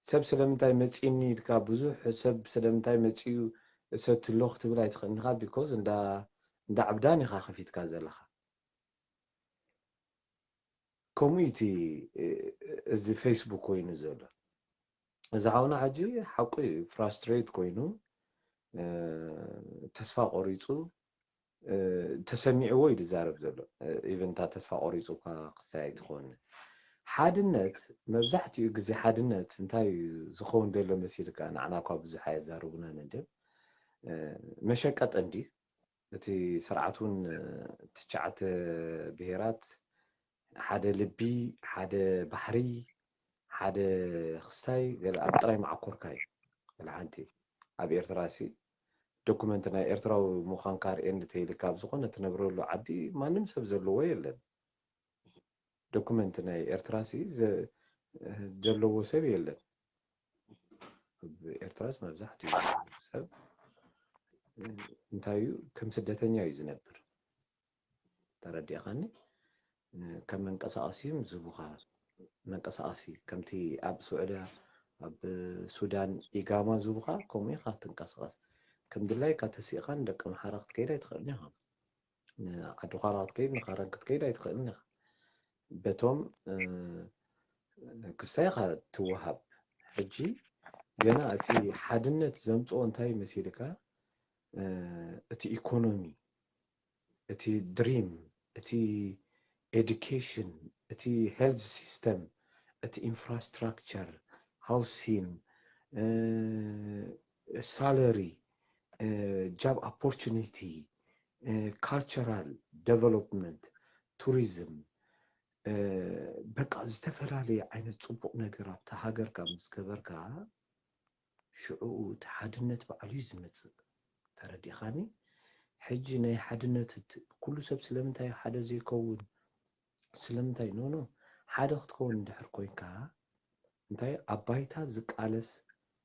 ሰብ ስለምንታይ መጺኒ ኢልካ ብዙሕ ሰብ ስለምንታይ መጺኡ እሰትሎ ክትብል ኣይትኽእልንኻ ቢኮዝ እንዳ ዓብዳን ኢኻ ከፊትካ ዘለኻ ኮሚኒቲ እዚ ፌስቡክ ኮይኑ ዘሎ እዚ ሓውና ሕጂ ሓቂ ፍራስትሬት ኮይኑ ተስፋ ቆሪጹ ተሰሚዕዎ ይዛረብ ዘሎ ኢቨንታ ተስፋ ቆሪጹ ክሳይ ኣይትኾን ሓድነት መብዛሕትኡ ግዜ ሓድነት እንታይ ዝኸውን ዘሎ መሲልካ ንዓና እኳ ብዙሕ ኣየዛርቡና ነድብ መሸቀጥ እንዲ እቲ ስርዓቱን ትሽዓተ ብሄራት ሓደ ልቢ ሓደ ባሕሪ ሓደ ክሳይ ገለ ኣብ ጥራይ ማዕኮርካ እዩ ገለ ሓንቲ ኣብ ኤርትራሲ ዶኩመንት ናይ ኤርትራዊ ምዃንካ ርኤን እንተይልካ ብዝኾነ ትነብረሉ ዓዲ ማንም ሰብ ዘለዎ የለን ዶኩመንት ናይ ኤርትራሲ ዘለዎ ሰብ የለን ኤርትራስ መብዛሕትኡ ሰብ እንታይ እዩ ከም ስደተኛ እዩ ዝነብር ተረዲእኻኒ ከም መንቀሳቐሲ ዝቡኻ መንቀሳቐሲ ከምቲ ኣብ ሱዑድያ ኣብ ሱዳን ኢጋማ ዝቡኻ ከምኡ ኢኻ ትንቀሳቐስ ከም ድላይካ ተሲእኻ ንደቂ ኣምሓራ ክትከይድ ኣይትኽእልን ኢኻ ንዓዲ ዃራ ክትከይድ ንኻረን ክትከይድ ኣይትኽእልን ኢኻ በቶም ክሳይ ኢኻ ትወሃብ ሕጂ ገና እቲ ሓድነት ዘምፅኦ እንታይ መሲልካ እቲ ኢኮኖሚ እቲ ድሪም እቲ ኤዱኬሽን እቲ ሄልዝ ሲስተም እቲ ኢንፍራስትራክቸር ሃውሲንግ ሳለሪ ጃብ ኦፖርቹኒቲ ካልቸራል ዴቨሎፕመንት ቱሪዝም በቃ ዝተፈላለዩ ዓይነት ጽቡቕ ነገር ኣብታ ሃገርካ ምስ ገበርካ ሽዑኡ እቲ ሓድነት በዓሉ ዝመጽእ ተረዲእኻኒ ሕጂ ናይ ሓድነት ኩሉ ሰብ ስለምንታይ ሓደ ዘይከውን ስለምንታይ ኖ ሓደ ክትከውን እንድሕር ኮንካ انتي أبايتا زقالس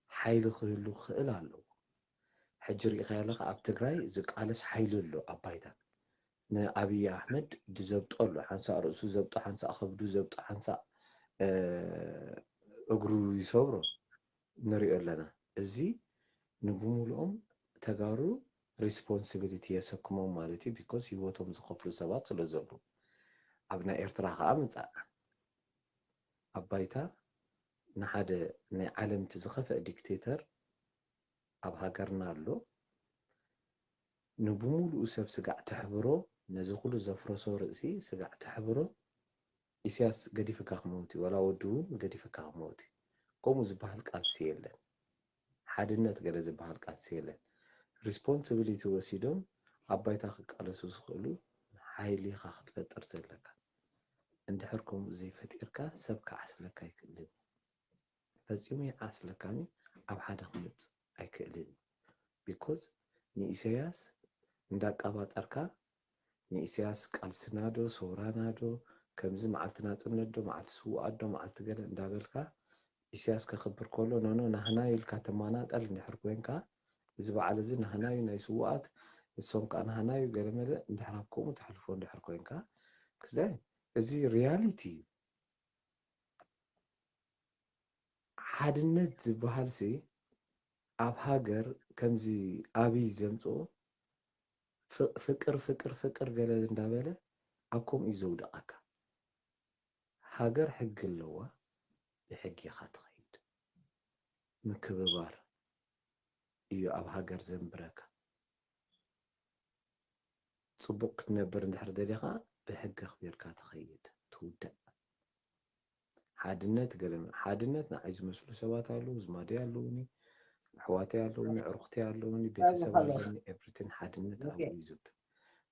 حيل خيلو خيلالو حجر إخيالك أب تجري زقالس حيل له أبايتا نأبي أحمد دزبط الله حنسا رأسو زبط حنسا أخبدو زبط حنسا أجرو يصبرو نري لنا زي نبوملهم تجارو responsibility يسكمون مالتي because يوتهم زخفلو سبات سلزلو أبنا إرتراخ أمتى أبايتا نحد نعلم تزخف ديكتاتور أب هاجرنا له نبومل أسب سجع تحبره نزخلو زفرسو رأسي سجع تحبره إسياس قدي فكاخ موتي ولا ودون قدي فكاخ موتي قومو زبهال قال سيلن حدنت قال زبهال قال سيلن responsibility وسيدهم أبايتا قالسو زخلو حايلي خاخ تفتر زلك عند حركم زي فتيركا سبك عسلك يكلم فزيومي عسلكاني أو حدا خمت أيكلم because نيسياس نداك أبات أركا نيسياس قال سنادو سورانادو كمزي معلتنا تمندو معلت سوء أدو معلت قال اندابلكا إسياس كخبر كله نونو نهناي الكاتمانات قال نحركوينكا إذا على زين نهناي نايسوات الصوم كان هناي قال ماذا نحرككم وتحلفون نحركوينكا كذا زي رياليتي حدنت زبهالسي أب هاجر كمزي أبي زمتو فكر قال اندابله أكم يزود أكا هاجر حق اللوا بحق يخات خيد مكببار إيو أب هاجر زنبركا صبق نبر ندحر دليخا بحق خبيركا تخيد تودع حادنت قلم حادنت نعيز مسؤول سوات علو زمادي علوني حواتي علوني عرختي علوني بيتي سبالوني everything حادنت أبو يزب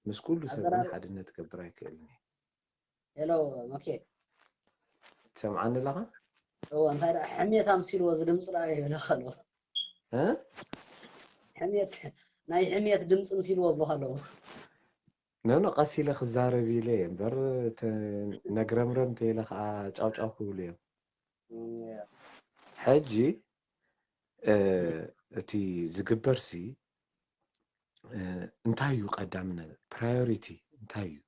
مس كله سبقين حادنت كبراي كلني هلو اوكي سمعني لها هو انت حميت امسيل وزدمص راي ولا خلو ها حميت ناي حميت دمص امسيل والله خلو نانا قاسي لك الزاربي ليه بر نقرمرم تيلك عاو كوليو حجي تي زقبرسي انتايو قدامنا priority انتايو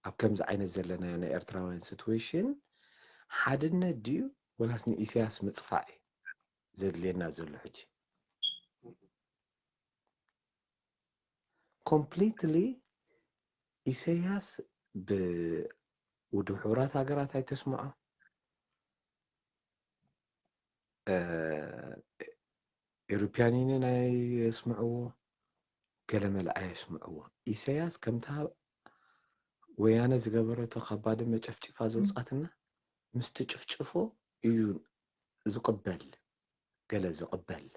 أب كم زعين زلنا أنا إرتراوين situation حدنا ديو ولا سني إسياس متصفعي زد لينا زلو حجي completely إسياس ودحورات هاجرات هاي تسمعه إيروبيانين هاي يسمعوه كلام لا يسمعوه إسياس كم تها ويانا زقبرته خباد ما تشفتي فازوصاتنا مستشفشفو يو زقبل قال زقبل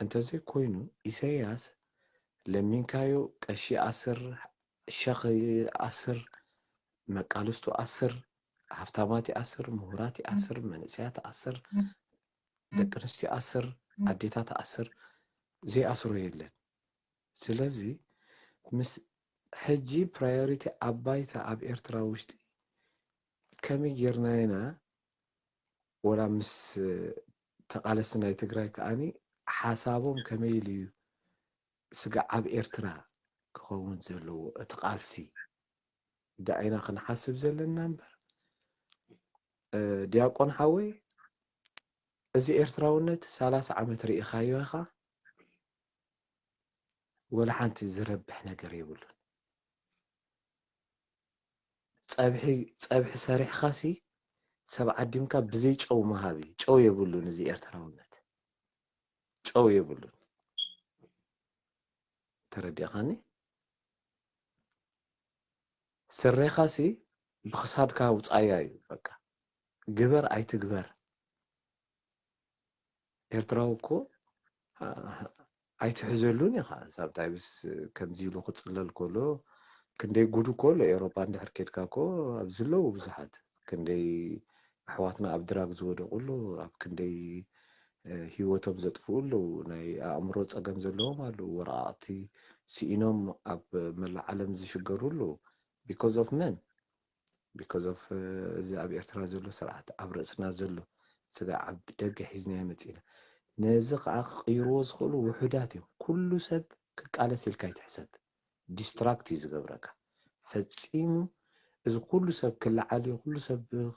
انت زي كوينو إسياس لمين كايو كشي أسر شخي أسر مقالستو أسر هفتاماتي أسر مهوراتي أسر منسيات أسر دقنستي أسر عديتات أسر زي أسرو يلن سلازي مس حجي برايوريتي أبايتا أب إرترا وشتي كمي جيرناينا ولا مس تقالسنا يتقراي كأني حسابهم كمي ليو سقع أب إرترا كخون زلو تقالسي دعينا خنا حاسب زلنا نمبر دياقون حوي ازي إرتراونت 30 عمت رئيخايو إخا ولا حانت زربح نقر يبلون صبحي سريح خاسي 7 ديمكا بزي چو مهابي چو يبلون ازي إرتراونت چو يبلون تردي خاني سري خاسي بخصادكا وصايايو بقى جبر أي تجبر إرتراوكو أي تحزلوني خا سابتاي بس كم زيلو قصلل كله كندي جودو كله أوروبا عند حركت كاكو أبزلو بزحات كندي أحواتنا أبدراك زود كله أب كندي هيوتهم زطفولو ناي أمروت أجمع زلهم على ورقتي سينهم أب من العالم زيشجرولو because of men because of زي أبي إرترا زلو سرعة أبرزنا زلو سجع بدق حزني متينا نزق عقيروز خلو وحداتهم كل سب كقالة سلكاي تحسب ديستراكتيز قبرك فتسيمو إذا كل سب كل عالي كل سب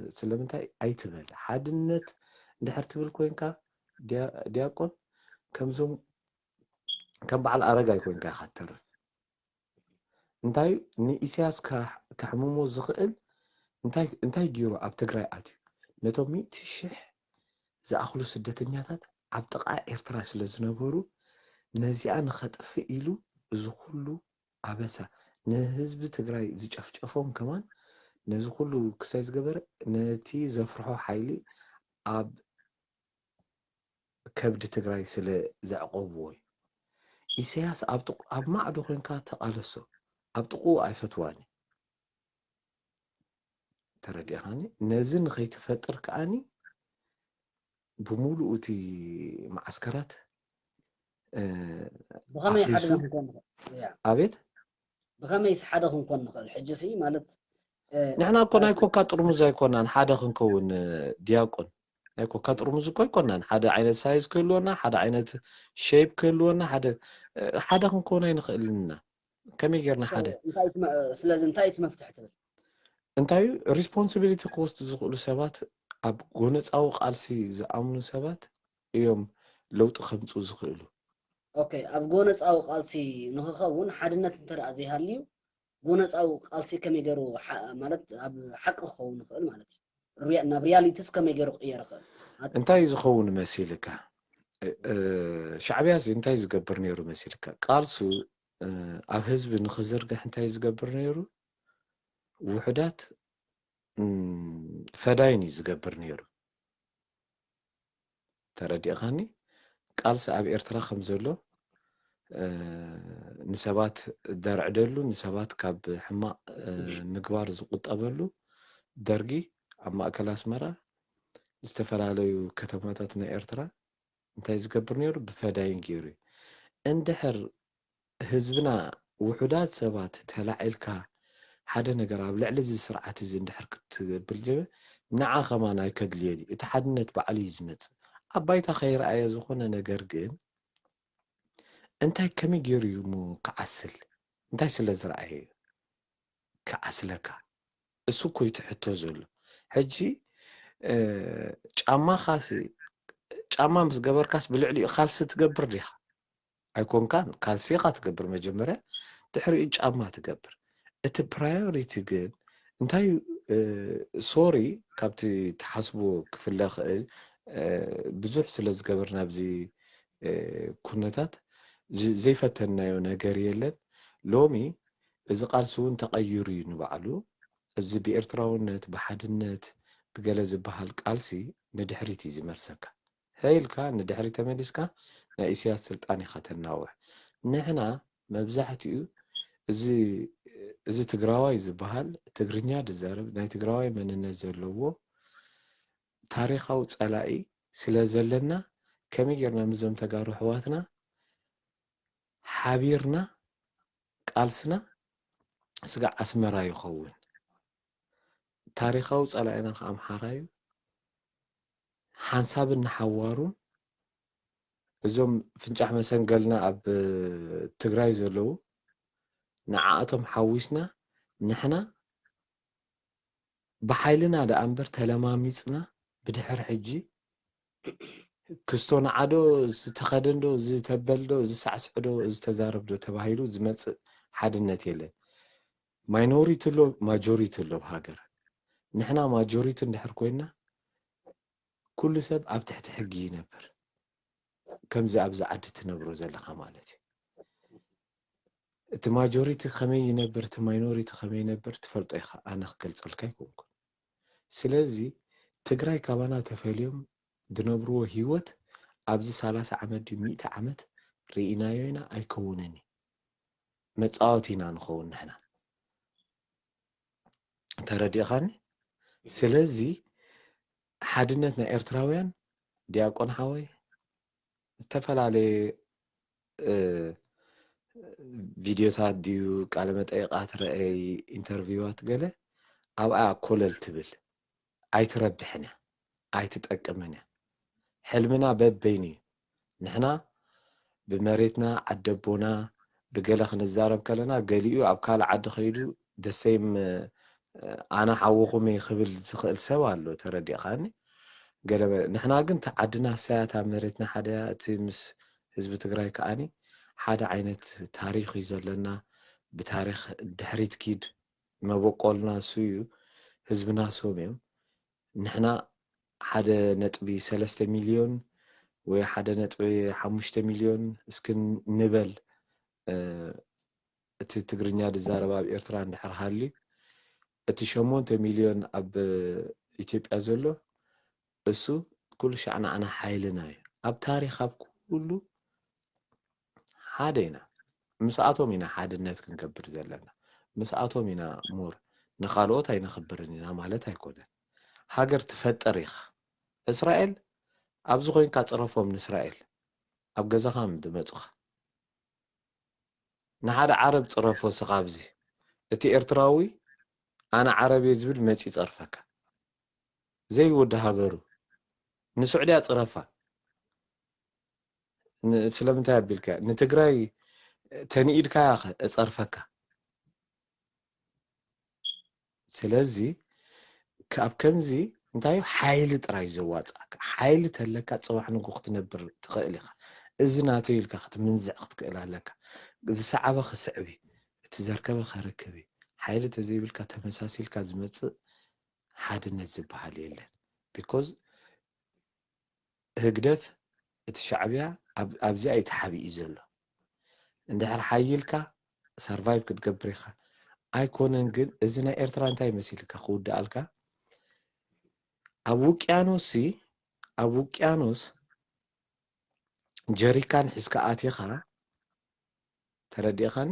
سلمتها أي تبل حادنت دحرت بالكوينكا دياقون كمزوم كم بعل أرجع كوينكا خطر انتاي ني إسياس كحمومو زخئل انتاي جيرو أب تقرأي آتي نتو ميت الشح زأخلو سدتنياتات أب تقع إرتراس لزنبورو نزيئا نخطف إلو زخلو عبسا نهزب تقرأي زي جفجفهم كمان نزخلو كسايز قبر نتي زفرحو حيلي أب كبد تقرأي سلا زعقوبوي إسياس أب ما عدو خينكا تقالسو أب تقو أي فتواني تردي خاني نزن خي تفتر كأني بمولو أوتي معسكرات بغمي حدا أفريسو نكون أبيت بغمي حدا نكون نخل حجسي مالت نحنا كنا يكون كاترمز يكونان حدا خنكون دياقون يكون كاترمز يكونان حدا عينة سايز كلونا حدا عينة شيب كلونا حدا خنكون ينخلنا كم يجرنا حدا سلازم انتايت مفتح تبل انتاي responsibility cost زقلو سبات أب قونت أو قالسي زأمنو سبات يوم لو تخمسو زخلو اوكي اب غونص او قالسي نخخون حدنت انتر ازي هاليو غونص او قالسي كم يجرو مالت اب حق خو نخل مالت رياليتيس كم يجرو قير خل انتاي زخون مسيلك شعبيا انتاي زقبر نيرو مسيلك قالسو أب حزب نخزرق انتاي زقبر نيرو وحدات فدايني زقبر نيرو تردي أخاني قالس أب إرترا خمزلو نسبات درع دلو نسبات كاب حما مقبار زقط أبلو درجي أما أكل أسمرة استفراليو كتماتاتنا إرترا انتاي زقبر نيرو بفداين جيري اندحر هزبنا وحدات سبات تلاعلكا حدا نقرا بلعل زي سرعة زي اندحر بالجبه نعا خمانا يكدليدي اتحدنت بعلي يزمت أبايتا خير آية زخونا نقرقين انتاي كمي جيريو مو كعسل انتاي سلزرعي كعسلكا السوكو يتحطو زلو حجي جاما خاسي جاما مس قبر كاس بالعلي خالص تقبر ليها ايكون كان كالسيقا تقبر مجمرة تحري جاما تقبر ات برايوريتي جن انتاي سوري كابتي تحسبو كفلا خيل بزوح سلز قبرنا بزي كونتات زي فتنايو نجار يلن لومي إذا قال سون تغيري نبعلو إذا بإرتراونت بحدنت بجلز بحال قالسي ندحريتي زي مرسكا هاي الكا ندحريتا مديسكا نا إسياس سلطاني خاتناوح نحنا مبزحتيو إذا تقراواي زي بحال تقرنيا دزارب ناي تقراواي من النزلوو تاريخاو تسألائي سلازلنا كمي جرنا مزوم تقارو حواتنا حبيرنا قالسنا سقع أسمرا يخون تاريخاو صلاينا خام حرايو حنساب النحوارون زوم فنجح مثلا قالنا أب تقراي زلو نعاتهم حويسنا نحنا بحيلنا دا أمبر تلماميسنا بدحر حجي كستون عادو زتخدندو زتبلدو زسعسعدو زتزاربدو تباهيلو زمص حدنت يله ماينوريتي لو ماجوريتي لو بهاجر نحنا ماجوريتي ندحر كوينا كل سب أب تحت حقي نبر كم زي أبز عد تنبرو زلقة مالتي ماجوريتي خمي ينبر ماينوريتي خمي ينبر تفرط إخا أنا خكل صلكا يكونكم سلازي تقراي كابانا تفاليوم دنبرو هيوت أبز 30 عمد 100 عمد رئينا يوينا أيكونني متصاوتينا نخون نحنا تردي خاني سلازي حدنتنا إرتراويان دياقون حاوي استفل على فيديوهات ديو كلمات أي قاتر أي انترفيوات قاله أو كولل تبل أي تربحنا ኣይትጠቅምን እያ ሕልምና በበይኒ ንሕና ብመሬትና ዓደቦና ብገለ ክንዛረብ ከለና ገሊኡ ኣብ ካልእ ዓዲ ኸይዱ ደሰይም ኣነ ሓወኹም ክብል ዝኽእል ሰብ ኣሎ ተረዲእኻኒ ገለ ንሕና ግን ዓድና ሳያታ መሬትና ሓደ እቲ ምስ ህዝቢ ትግራይ ከዓኒ ሓደ ዓይነት ታሪክ እዩ ዘለና ብታሪክ ድሕሪት ኪድ መበቆልና እሱ እዩ ህዝብና ሶም እዮም ንሕና 1.3 ሚልዮን ወይ 1.5 ሚልዮን እስክን ንበል እቲ ትግርኛ ዝዛረብ ኣብ ኤርትራ እንድሕር ሃልዩ እቲ 8 ሚልዮን ኣብ ኢትዮጵያ ዘሎ እሱ ኩሉ ሻዕና ኣና ሓይልና እዩ ኣብ ታሪክ ኣብ ኩሉ ሓደ ኢና ምስኣቶም ኢና ሓድነት ክንገብር ዘለና ምስኣቶም ኢና ሙር ንኻልኦት ኣይንኽብርን ኢና ማለት ኣይኮነን ሃገር ትፈጠር ኢኻ እስራኤል ኣብዚ ኮይንካ ፅረፎም ንእስራኤል ኣብ ገዛኻ ምድመፁኻ ንሓደ ዓረብ ፅረፎ ስኻ ኣብዚ እቲ ኤርትራዊ ኣነ ዓረብ እየ ዝብል መፂ ይፀርፈካ ዘይወዲ ሃገሩ ንስዑድያ ፅረፋ ስለምንታይ ኣቢልካ ንትግራይ ተኒኢድካ እፀርፈካ ስለዚ ካብ ከምዚ እንታይ ሓይሊ ጥራይ ዘዋፅኣካ ሓይሊ ተለካ ፅባሕ ንጉ ክትነብር ትኽእል ኢኻ እዚ ናተይ ኢልካ ክትምንዝዕ ክትክእል ኣለካ ዝሰዓበ ክስዕቢ እቲ ዘርከበ ከረክብ ሓይሊ ተዘይብልካ ተመሳሲልካ ዝመፅእ ሓድነት ዝበሃል የለን ቢኮዝ ህግደፍ እቲ ሻዕብያ ኣብዚ ኣይተሓቢኡ ዘሎ እንድሕር ሓይልካ ሰርቫይቭ ክትገብር ኢኻ ኣይኮነን ግን እዚ ናይ ኤርትራ እንታይ መሲልካ ክውዳእልካ ኣብ ውቅያኖስ ጀሪካን ሒዝካ ኣትኻ ተረዲእኻኒ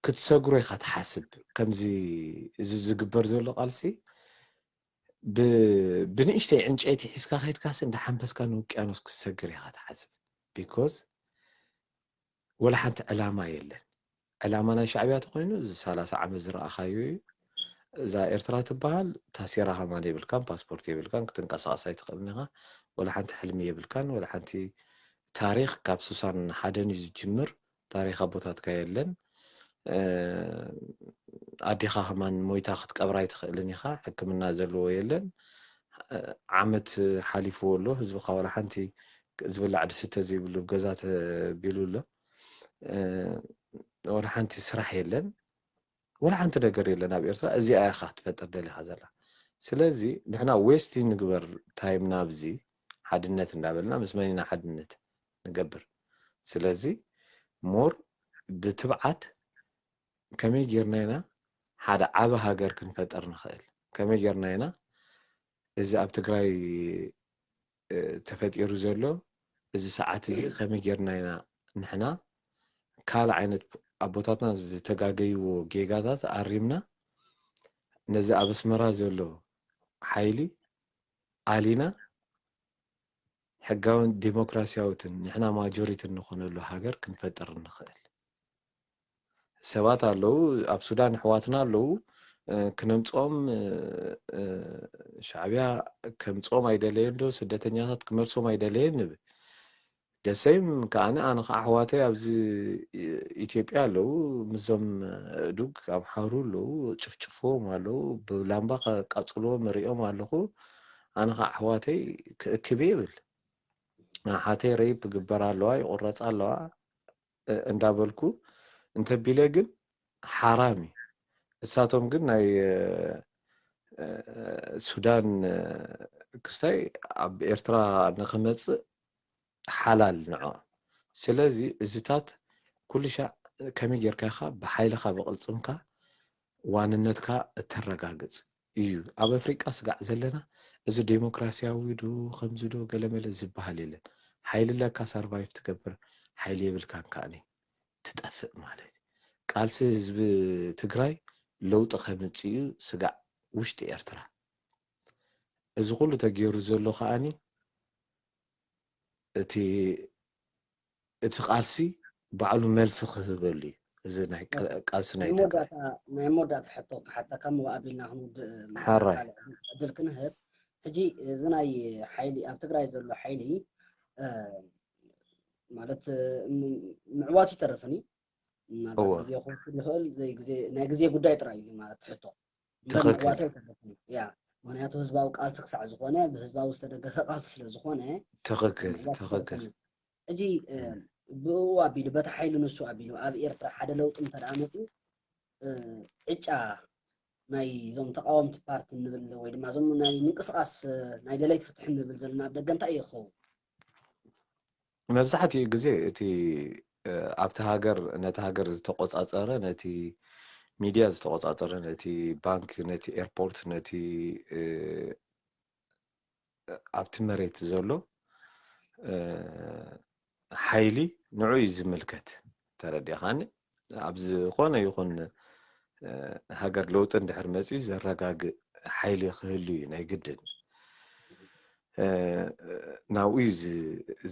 ክትሰግሮ ኢኻ ትሓስብ ከምዚ እዚ ዝግበር ዘሎ ቃልሲ ብንእሽተይ ዕንጨይቲ ሒዝካ ከይድካስ እንዳሓንበስካ ንውቅያኖስ ክትሰግር ኢኻ ትሓስብ ቢኮዝ ወላ ሓንቲ ዕላማ የለን ዕላማ ናይ ሻዕብያ ተኮይኑ 30 ዓመት ዝረኣኻዮ እዩ እዛ ኤርትራ ትበሃል ታሲራ ኸማን የብልካን ፓስፖርት የብልካን ክትንቀሳቀስ ኣይትኽእልን ኢኻ ወላ ሓንቲ ሕልሚ የብልካን ወላ ሓንቲ ታሪክ ካብ 61 እዩ ዝጅምር ታሪክ ኣቦታትካ የለን ኣዲኻ ኸማን ሞይታ ክትቀብራ ኣይትኽእልን ኢኻ ሕክምና ዘለዎ የለን ዓመት ሓሊፍዎ ኣሎ ህዝብኻ ወላ ሓንቲ ዝብላዕ ድስተ ዘይብሉ ገዛ ተቢሉ ኣሎ ወላ ሓንቲ ስራሕ የለን ወላ ሓንቲ ነገር የለን ኣብ ኤርትራ እዚኣ ኢኻ ክትፈጥር ደሊኻ ዘላ ስለዚ ንሕና ዌስቲ ንግበር ታይምና ኣብዚ ሓድነት እንዳበልና ምስ መኒና ሓድነት ንገብር ስለዚ ሞር ብትብዓት ከመይ ጌርና ኢና ሓደ ዓበ ሃገር ክንፈጥር ንኽእል ከመይ ጌርና ኢና እዚ ኣብ ትግራይ ተፈጢሩ ዘሎ እዚ ሰዓት እዚ ከመይ ጌርና ኢና ንሕና ካልእ ዓይነት ኣቦታትና ዝተጋገይዎ ጌጋታት ኣሪምና ነዚ ኣብ ኣስመራ ዘሎ ሓይሊ ኣሊና ሕጋውን ዲሞክራሲያዊትን ንሕና ማጆሪቲ ንኾነሉ ሃገር ክንፈጥር ንኽእል ሰባት ኣለዉ ኣብ ሱዳን ኣሕዋትና ኣለዉ ክነምፆም ሻዕብያ ከምፆም ኣይደለየን ዶ ስደተኛታት ክመልሶም ኣይደለየን ንብል ደሰይም ከዓነ ኣነ ከዓ ኣሕዋተይ ኣብዚ ኢትዮጵያ ኣለዉ ምዞም ዱግ ኣምሓሩ ኣለዉ ጭፍጭፍዎም ኣለዉ ብላምባ ቃፅልዎም ሪኦም ኣለኹ ኣነ ከዓ ኣሕዋተይ ክእክብ ይብል ሓተይ ረይብ ግበር ኣለዋ ይቁረፃ ኣለዋ እንዳበልኩ እንተቢለ ግን ሓራም እዩ እሳቶም ግን ናይ ሱዳን ክስታይ ኣብ ኤርትራ ንኽመፅእ ሓላል ንዖ ስለዚ እዝታት ኩሉ ሻዕ ከመይ ጌርካ ኢኻ ብሓይልኻ ብቕልፅምካ ዋንነትካ እተረጋግፅ እዩ ኣብ ኣፍሪቃ ስጋዕ ዘለና እዚ ዴሞክራሲያዊ ዶ ከምዚ ዶ ገለመለ ዝበሃል የለን ሓይሊ ለካ ሰርቫይቭ ትገብር ሓይሊ የብልካን ከዓኒ ትጠፍእ ማለት ቃልሲ ህዝቢ ትግራይ ለውጢ ከምፅእ እዩ ስጋዕ ውሽጢ ኤርትራ እዚ ኩሉ ተገይሩ ዘሎ ከዓኒ እቲ ቃልሲ ባዕሉ መልሲ ክህበሉ እዩ እዚ ናይ ቃልሲ ናይ ትግራይ ናይ መወዳእታ ሕቶ ክሓተካ መባኣቢልና ክንውድእ ሓራይ ዕድል ክንህብ حجي زناي حيلي أب تقرأي زلوا حيلي مالت معواتي ترفني ምናልባት هو ግዜ ክውስድ ይኽእል ናይ ግዜ ጉዳይ ጥራይ እዩ ማለት ትሕቶ እምበር تخكل ምዕዋተይ ተረፍኒ ያ ምክንያቱ ህዝባዊ ቃልሲ ክሳዕ ዝኾነ ብህዝባዊ ዝተደገፈ ቃልሲ ስለ ዝኾነ ምዕዋት تخكل ተረፍኒ ሕጂ ብኡ ኣቢሉ በቲ ሓይሉ ንሱ ኣቢሉ ኣብ ኤርትራ ሓደ ለውጢ እንተደኣ መፅኡ ዕጫ ናይ እዞም ተቃወምቲ ፓርቲ ንብል ወይ ድማ እዞም ናይ ምንቅስቃስ ናይ ደለይቲ ፍትሒ ንብል ዘለና ኣብ ደገ እንታይ እዩ ክኸውን መብዛሕትኡ ግዜ እቲ ኣብቲ ሃገር ነቲ ሃገር ዝተቆፃፀረ ነቲ ሚድያ ዝተቆፃፀረ ነቲ ባንክ ነቲ ኤርፖርት ነቲ ኣብቲ መሬት ዘሎ ሓይሊ ንዑ እዩ ዝምልከት ተረዲእኻኒ ኣብ ዝኾነ ይኹን ሃገር ለውጢ እንድሕር መፅኡ ዘረጋግእ ሓይሊ ክህሉ እዩ ናይ ግድን ናብኡ እዩ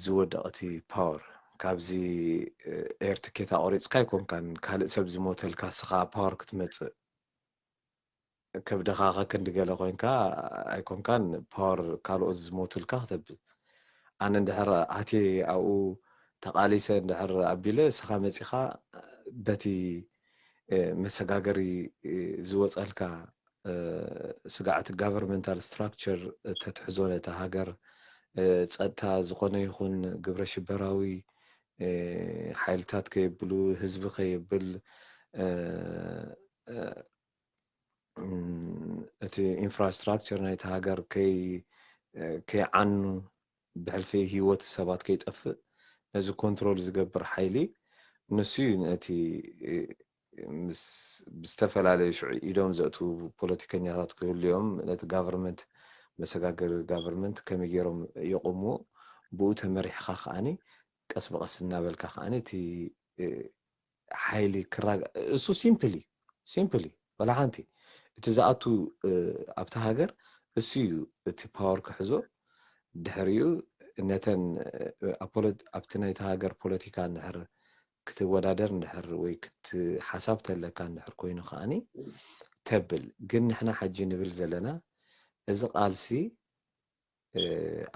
ዝወደቕ እቲ ፓወር ካብዚ ኤርትኬታ ቆሪፅካ ይኮንካን ካልእ ሰብ ዝሞተልካ ስኻ ፓወር ክትመፅእ ከብድኻ ክንዲ ገለ ኮይንካ ኣይኮንካን ፓወር ካልኦት ዝሞቱልካ ክተብል ኣነ እንድሕር ኣትየ ኣብኡ ተቃሊሰ እንድሕር ኣቢለ ስኻ መፂኻ በቲ መሰጋገሪ ዝወፀልካ ስጋዕቲ ጋቨርንመንታል ስትራክቸር ተትሕዞ ነታ ሃገር ፀጥታ ዝኾነ ይኹን ግብረ ሽበራዊ ሓይልታት ከየብሉ ህዝቢ ከየብል እቲ ኢንፍራስትራክቸር ናይቲ ሃገር ከይዓኑ ብሕልፊ ሂወት ሰባት ከይጠፍእ ነዚ ኮንትሮል ዝገብር ሓይሊ ንሱ እዩ ነቲ ብዝተፈላለዩ ሽዑ ኢዶም ዘእትዉ ፖለቲከኛታት ክህልዮም ነቲ ጋቨርንመንት መሰጋገሪ ጋቨርንመንት ከመይ ገይሮም የቆምዎ ብኡ ተመሪሕካ ከዓኒ ቀስ በቀስ እናበልካ ከዓኒ እቲ ሓይሊ ክራጋ እሱ ሲምፕሊ ወላ ሓንቲ እቲ ዝኣቱ ኣብቲ ሃገር እሱ እዩ እቲ ፓወር ክሕዞ ድሕሪኡ ነተን ኣብቲ ናይቲ ሃገር ፖለቲካ እንድሕር ክትወዳደር እንድሕር ወይ ክትሓሳብ ተለካ እንድሕር ኮይኑ ከዓኒ ተብል ግን ንሕና ሕጂ ንብል ዘለና እዚ ቃልሲ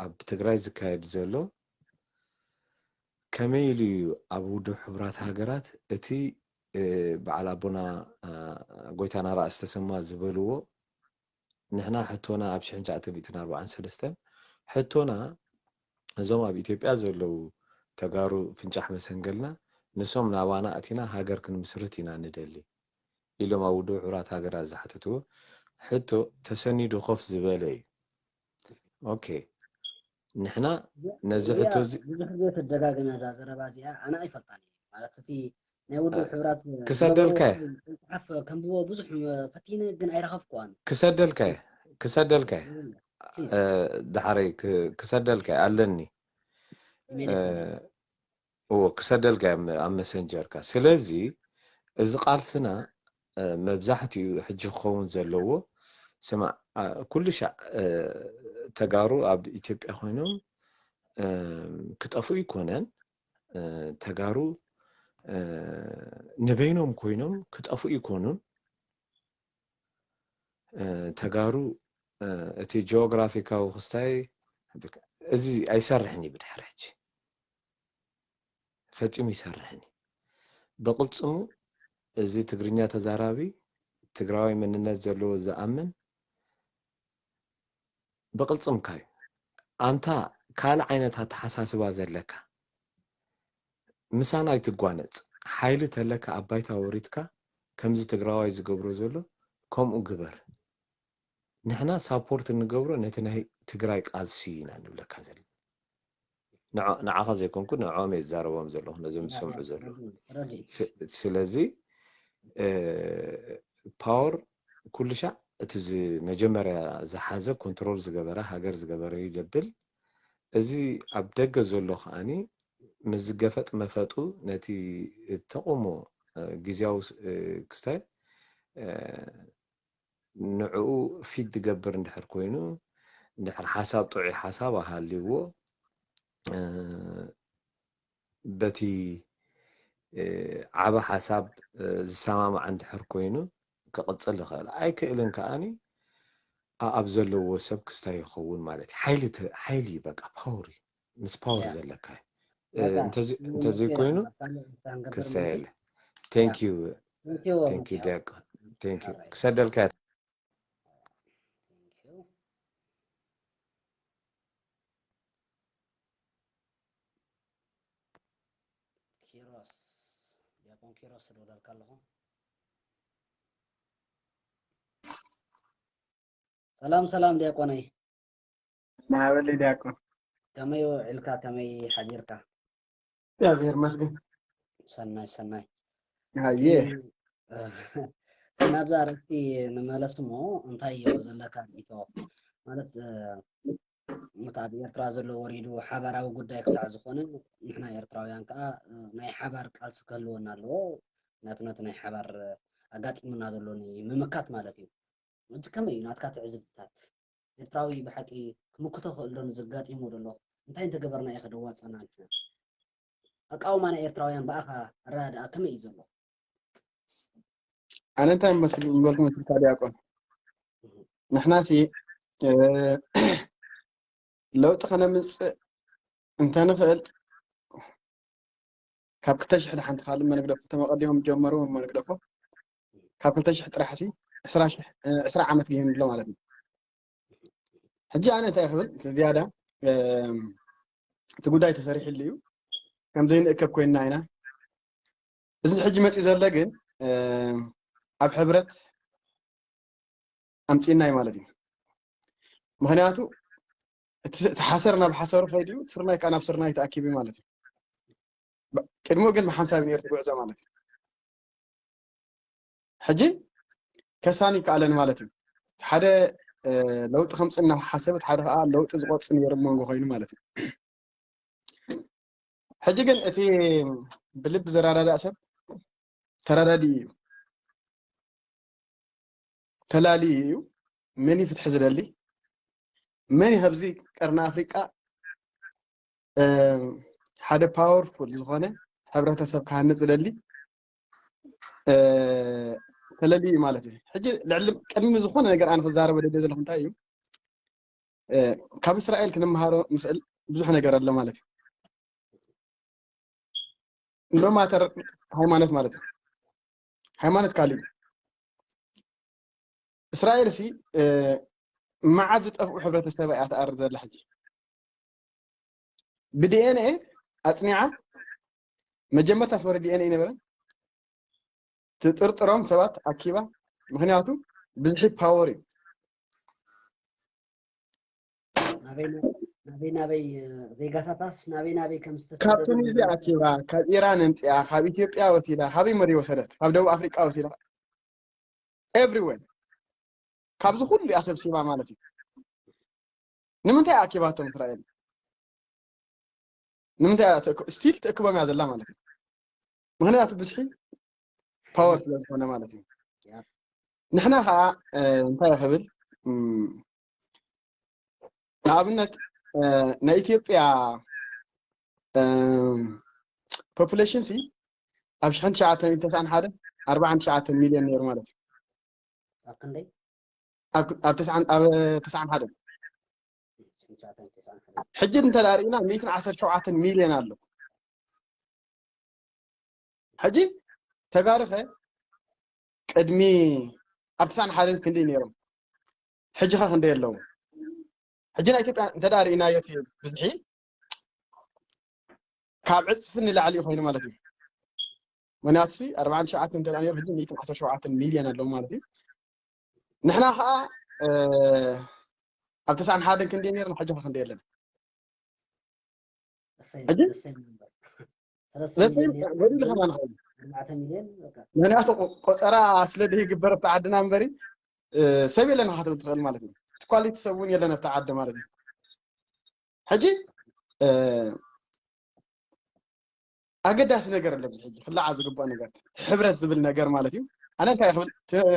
ኣብ ትግራይ ዝካየድ ዘሎ ከመይ ኢሉ እዩ ኣብ ውድብ ሕቡራት ሃገራት እቲ በዓል ኣቦና ጎይታና ራእሲ ተሰማ ዝበልዎ ንሕና ሕቶና ኣብ 1943 ሕቶና እዞም ኣብ ኢትዮጵያ ዘለዉ ተጋሩ ፍንጫሕ መሰንገልና ንሶም ናባና ኣቲና ሃገር ክንምስርት ኢና ንደሊ ኢሎም ኣብ ውድብ ሕቡራት ሃገራት ዝሓተትዎ ሕቶ ተሰኒዱ ኮፍ ዝበለ እዩ ኦኬ ንሕና ነዚ ሕቶ እዚ ብዙሕ ግዜ ተደጋገመ እዛ ዘረባ እዚኣ ኣነ ኣይፈልጣን ማለት እቲ ናይ ውድብ ሕቡራት ክሰደልካየ ከምብዎ ብዙሕ ፈቲነ ግን ኣይረኸብኩዋን ክሰደልካየ ድሓረይ ክሰደልካየ ኣለኒ ክሰደልካየ ኣብ መሰንጀርካ ስለዚ እዚ ቃልስና መብዛሕትኡ ሕጂ ክኸውን ዘለዎ ስማዕ ኩሉ ሻዕ ተጋሩ ኣብ ኢትዮጵያ ኮይኖም ክጠፍኡ ይኮነን ተጋሩ ንበይኖም ኮይኖም ክጠፍኡ ይኮኑን ተጋሩ እቲ ጂኦግራፊካዊ ክስታይ እዚ ኣይሰርሕኒ ብድሕሪ ሕጂ ፈፂሙ ይሰርሕኒ ብቅልፅሙ እዚ ትግርኛ ተዛራቢ ትግራዋይ መንነት ዘለዎ ዝኣምን ብቅልፅምካ እዩ ኣንታ ካልእ ዓይነት ኣተሓሳስባ ዘለካ ምሳና ይትጓነፅ ሓይሊ ተለካ ኣብ ባይታ ወሪድካ ከምዚ ትግራዋይ ዝገብሮ ዘሎ ከምኡ ግበር ንሕና ሳፖርት እንገብሮ ነቲ ናይ ትግራይ ቃልሲ ኢና ንብለካ ዘለና ንዓኻ ዘይኮንኩ ንዕኦም እየ ዝዛረቦም ዘለኹ ነዞም ዝሰምዑ ዘለኹ ስለዚ ፓወር ኩሉ ሻዕ እቲ መጀመርያ ዝሓዘ ኮንትሮል ዝገበረ ሃገር ዝገበረ እዩ ዘብል እዚ ኣብ ደገ ዘሎ ከዓኒ ምዝገፈጥ መፈጡ ነቲ ተቆሞ ግዜያዊ ክስታይ ንዕኡ ፊት ዝገብር እንድሕር ኮይኑ እንድሕር ሓሳብ ጥዑይ ሓሳብ ኣሃልይዎ በቲ ዓበ ሓሳብ ዝሰማማዕ እንድሕር ኮይኑ ክቅፅል ይኽእል ኣይክእልን ከዓኒ أبزلوا وسب كستاي يخون مالتي حيلي بقى باوري مس باور زلكاي انت زي كوينو كستايل thank you داك thank you كسدل كات كيروس دياقون كيروس لو دالكالهم سلام دياقوني نعمل دياكون كمي علكا كمي حجيركا يا غير مسجد سناي هاي سناب زارتي نملسمو እንታይ እዩ ዘለካ ኢቶ ማለት ምታብ ኤርትራ ዘሎ ወሪዱ ሓበራዊ ጉዳይ ክሳዕ ዝኾነ ንሕና ኤርትራውያን ከዓ ናይ ሓባር ቃልሲ ክህልወና ኣለዎ ናትነት ናይ ሓባር ኣጋጢሙና ዘሎ ምምካት ማለት እዩ እዚ ከመይ ናትካ ትዕዝብታት ኤርትራዊ ብሓቂ ክምክቶ ክእል ዶ ዝጋጢሙ ዘሎ እንታይ እንተገበርና ኢኸ ደዋፀና ንሕና ኣቃውማ ናይ ኤርትራውያን በኣኻ ኣረዳድኣ ከመይ እዩ ዘሎ أنا أنت مسؤول نقولكم في التاريخ نحن سي لو تخنا مس أنت نفعل كاب كتشح لحن تخالف ما نقدر تما قديهم جمروا ما نقدر كاب كتشح ترحسي أسرع عمت جيهم لو على حجي أنا تأخذ زيادة تقول داي تصريح اللي كم زين كاب كوين ناينا بس حجي ما تزال لكن أب حبرت أمتينا مالتي مهنياتو تحسرنا بحسر خيديو صرنا كأنا بصرنا يتأكيبي مالتي كدمو قل محن سابين يرتبع زي مالتي حجي كساني كألن مالتي حدا لو تخمسنا حسبت حدا لو تزغط سن يرمون غوين مالتي حجي قل أتي بلب زرارة أسب ترادي تلالي مني فتح زلالي مني هبزي قرن أفريقيا حدا باورفول زغانة حبرتها كان زلالي تلالي مالتي حجي العلم كلمة زغانة نقر أنا في الزارة بدي دزل لهم تايو كاب إسرائيل كنا مهارو مسأل بزح نقر الله مالتي لو ما تر هيمانة مالتي هيمانة كالي إسرائيل سي ما عادت أفو حبرة السبع أرض الحجي بدي أنا أصنعه مجمع تصور دي أنا نبرة تطرم سبات أكيبا مخنياتو بزحي باوري نبي زي قطاطاس نبي كم استسدد كابتن زي أكيبا كإيران أنتيا خاب إثيوبيا وسيلة خابي مري وسدت خاب دو أفريقيا وسيلة everywhere كابز كل أسب سيما مالتي نمتى أكيباتهم إسرائيل نمتى ستيل تأكبا مع زلا مالتي مهنياتو بزحي باور سلسلة مالتي نحنا ها انتا يا خبر نعبنت نا إثيوبيا population سي أبشحن شعاتن تسعن حدا 4 مليون نير مالتي أكندي أب تسعن حدا حجر انت لارينا 117 مليون ألو حجي تقارخه قدمي أبتسان حالين كندي نيرم حجي خا خندي اللو حجينا إثيوبيا انت دارينا يتي بزحي كاب عصفن لعلي خوين مالتي منافسي 4 ساعات انت لانير حجي 117 مليون اللو مالتي نحنا خا أبتسان حالين كندي نيرم حجي خا خندي لنا لسه غادي لخنا نخل 4 مليون مناطق قصرا سلده يقبر بتاعدنا منبري سبي لنا حتى تخيل مالتي كواليتي سوون يلنا بتاعد مالتي حجي أقداس نجار اللي بزحجي خلا عايز قبوا نجار حبرت زبل نجار مالتي أنا أنت يا أخوان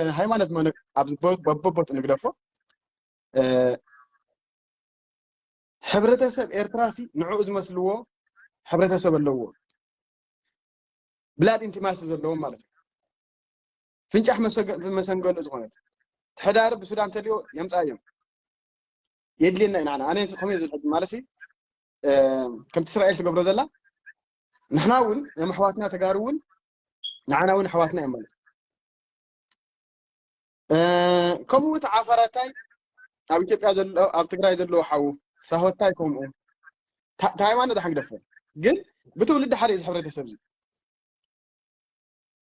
هاي ما نتمنى أبز ببوت نقرفه حبرتها سب إيرتراسي نعوز مسلوه حبرتها سب اللوه بلاد انت ما سزلهم مالتي فينجح مسنقول زغنت تحدار بسودان تليو يمصايم يدلينا انا خميس الحج مالسي كم اسرائيل تقبروا زلا نحنا ون يوم حواتنا تقارون نحنا ون حواتنا يمال كمو تعافرتاي اب ኢትዮጵያ ዘሎ اب ትግራይ ዘሎ ሓው ሳሆታይ ከምኡ ታይዋን ده حق ግን بتولد حري ሕብረተሰብ እዚ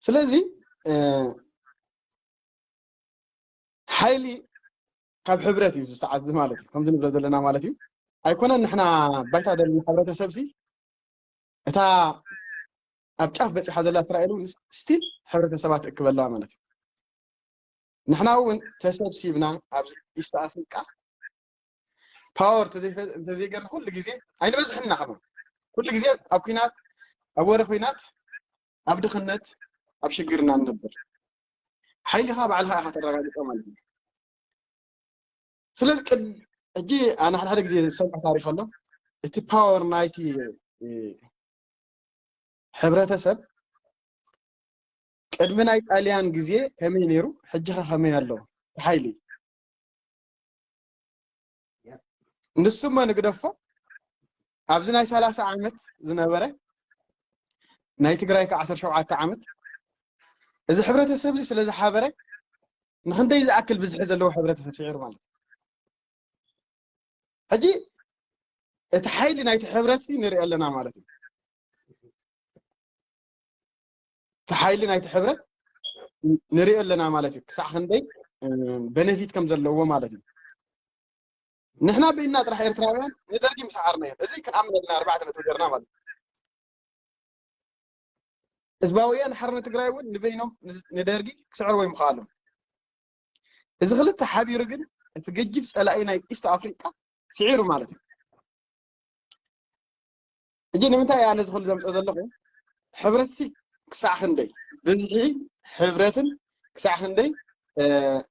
ስለዚ حيلي ካብ ሕብረት እዩ ዝተዓዝ ማለት እዩ ከምዚ ንብለ ዘለና ማለት እዩ ኣይኮነን ንሕና ባይታ ደል ሕብረተሰብ እዚ እታ ኣብ ጫፍ በፂሓ ዘላ እስራኤል ስቲል ሕብረተሰባት እክበላ ማለት እዩ نحنا ون تسبسيبنا أبز إستأفريقيا باور تزي قرن كل جزء أين بس حنا خبر كل جزء أبكينات أبور خينات أبد خنات أبشجرنا النبر حيل خاب علىها خاطر رجال كمالتي سلسلة أجي أنا هذا جزء سبع تاريخ الله إتي باور نايتي حبرته سب قدمنا إيطاليان جزء كمين يرو حجها خمين الله حيلي نسمع ما نقدفه أبزنا 3 عامت زنبرة نايت جرايك 17 عامت إذا حبرته سبزي سلزة حبرة نخندي إذا أكل بزحز اللي هو حبرته سبزي عير ماله هجي تحيلي نايت حبرتي نري لنا مالتي تحيلي نايت حبرت نري لنا مالتي ساعة خندي بنفيت كم زلوا مالتي نحنا بينا راح يرتراويان ندرجي مسعرنا إذا كان عملنا 4 تجرنا مالتي إزباويان حرنا تجرايون نبينهم ندرجي سعر وين مخالم إذا خلت حبي رجل تجيب سألعينا إست أفريقيا سعره مالتي جينا متى يعني ندخل زم أذلقه حبرتي كساع خندي بزحي حبرتن كساع خندي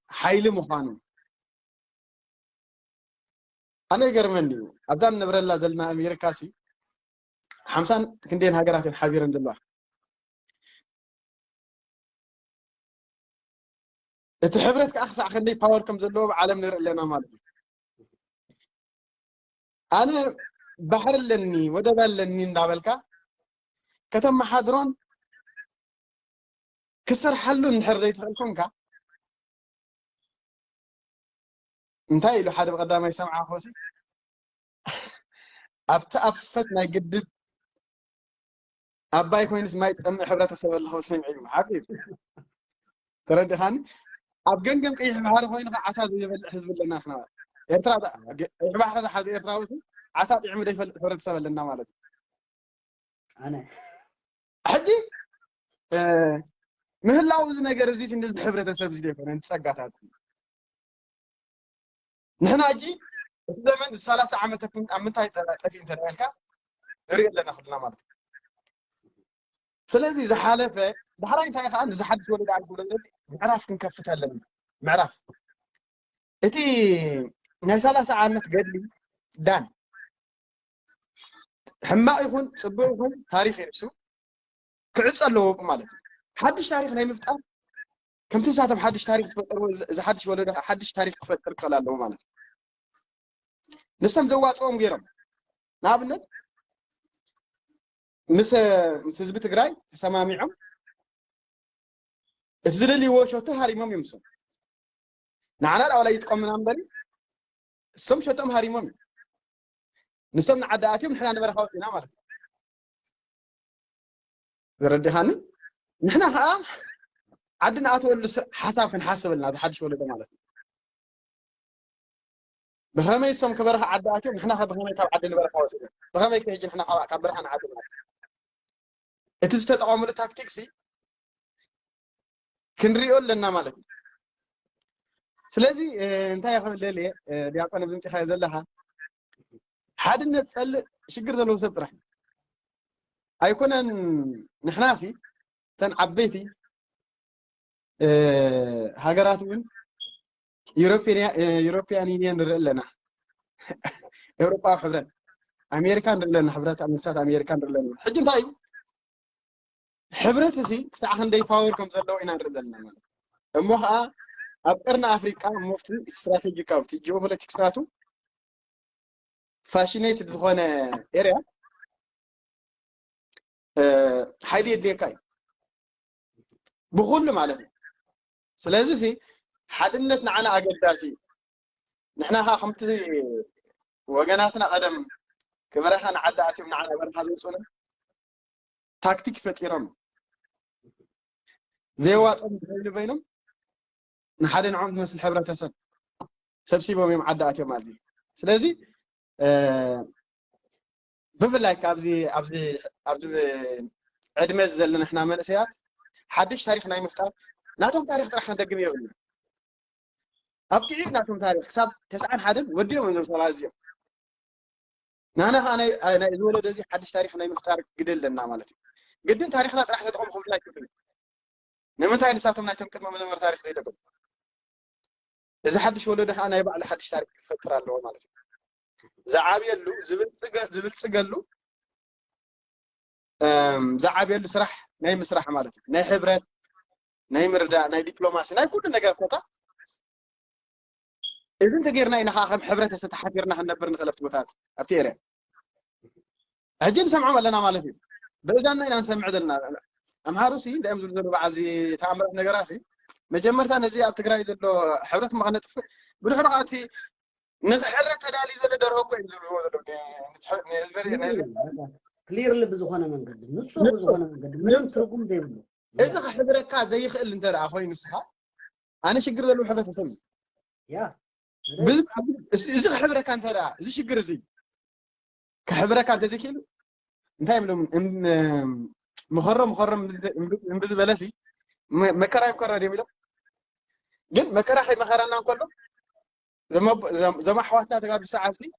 حيل مخانم أنا جرمني أبدأ نبرة الله زلنا أمريكا سي 50 كندين هاجرات الحبيرن زلوا الحبرت كأخسع خندي باور كم زلوا بعالم نرى لنا مالتي أنا بحر لني ودبل لني ندابلكا كتم حاضرون كسر حلو نحر زي تخلكم كا انتهي له حدا بقدام يسمع خوسي أبتأفتنا جدد أباي كوينس ما يتسمع حبرات السبب الله سمعي حبيب تردي خاني أبجنجم كي بحر خوين عساد يبل حزب لنا إحنا يرترى بحر هذا حزب يرترى وسي عساد يعمل يفل حبرات السبب لنا مالتي أنا حجي مهلا وز ነገር እዚ እንደዚህ ህብረተሰብ እዚ ደፈን እንተሰጋታት نحن اجي زمن 30 عام امنتاي طفين تنالك دري لنا خدنا مالك ስለዚህ زحالفه بحراي انت خان زحدث ولد على البلد معرف كنكفتለን معرف اتي ናይ 30 ዓመት ገድሊ ዳን حماق يكون صبو يكون تاريخ يرسو كعص الله ማለት ነው حدش تاريخ ናይ مفتاح كم تساتم حدش تاريخ تفطر اذا حدش ولد حدش تاريخ تفطر كلاله ማለት ነው نستم زواصوم غيرم نابنت مس حزب ትግራይ ተሰማሚዖም እዝለሊ ወሾተ ሃሪሞም ይምሰል نعنا ولا يتقمنا مبري سم شتم هاريمم نسم عداتهم نحنا نبرخوتنا ማለት يردخاني نحنا ها عدنا اتول حساب نحسبلنا هذا حدش ولده ማለት بخمي سم كبرخ عداتهم نحنا بخمي تاع عدنا برخوتنا بخمي كيجي نحنا كبرخنا عدنا اتستطعموا التاكتيكسي كنريو لنا ማለት ስለዚህ እንታይ ይኸብል ለለ ዲያቆን ብዝምጽ ኸ ዘለኻ ሓድነት ጸልእ ሽግር ዘለዎ ሰብ ጥራሕ ኣይኮነን ንሕናሲ ተን ዓበይቲ ሃገራት እውን ዩሮፒያን ዩኒየን ንርኢ ኣለና ኤውሮጳ ሕብረት ኣሜሪካ ንርኢ ኣለና ሕብረት ኣምሳት ኣሜሪካ ንርኢ ኣለና ሕጂ እንታይ እዩ ሕብረት እዚ ክሳዕ ክንደይ ፓወር ከም ዘለዎ ኢና ንርኢ ዘለና ማለት እሞ ከዓ أبقرنا أفريقيا مفتي استراتيجية وفتي جيوبوليتكس ناتو فاشينيتد زخونة إيريا حيلي يديكاي بخل معناته سلازي سي حدنتنا عنا أقداسي نحنا ها خمتي وجناتنا قدم كبرها نعدى أتينا عنا برها زوجنا تاكتيك فتيرم زي واطن بين بينهم نحد نعم مثل حبرة تسد سبسيبهم يوم عدى أتيهم مالدي سلازي بفلاي أبزي عدم زلنا إحنا من سيات حدش تاريخنا يمفتر ناتهم تاريخ راح ندقم يومنا أبكي ناتهم تاريخ حساب 9 حدن وديهم من سلازيهم أنا إذا ولد زي حدش تاريخنا يمفتر قدل لنا مالتي قدين تاريخنا راح تدعم خم لا كذي نمن تاني ساتهم ناتهم كلمة من مر تاريخ ذي إذا حدش ولد أنا يبقى لحدش تاريخ فترة اللي هو مالتي زعابي اللو زبل سجلو زعابي اللو سرح ناي مسرح مالتي ناي حبرات ناي مرداء ناي دبلوماسي ناي كل نجار فتا إذا أنت غيرنا إن خاخم حبرات ستحفرنا هنبر نخلف توثات أبتيره هجين سمعوا لنا مالتي بإذن إن نسمع ذلنا أم هاروسي دائما زلزال بعضي تعمل نجاراسي مجمرت أنا زي أبتقرأ ذلو حبرات مغنى بنحرقاتي نزحرت تدالي زل درهوك كلير اللي بزخانة من قدم نتصور بزخانة من قدم من ترقم ديبلو إذا حبرك زي خيل أنت أخوي نسخة أنا شجر ذلو حبرت أسوي يا إذا حبرك أنت لا إذا شجر زي كحبرك أنت زي كيلو أنت يعملوا مخرم من بز بلاسي مكرا يميلو جن مكرا حي مخرنا كله زما حواتنا تقعد بساعة سي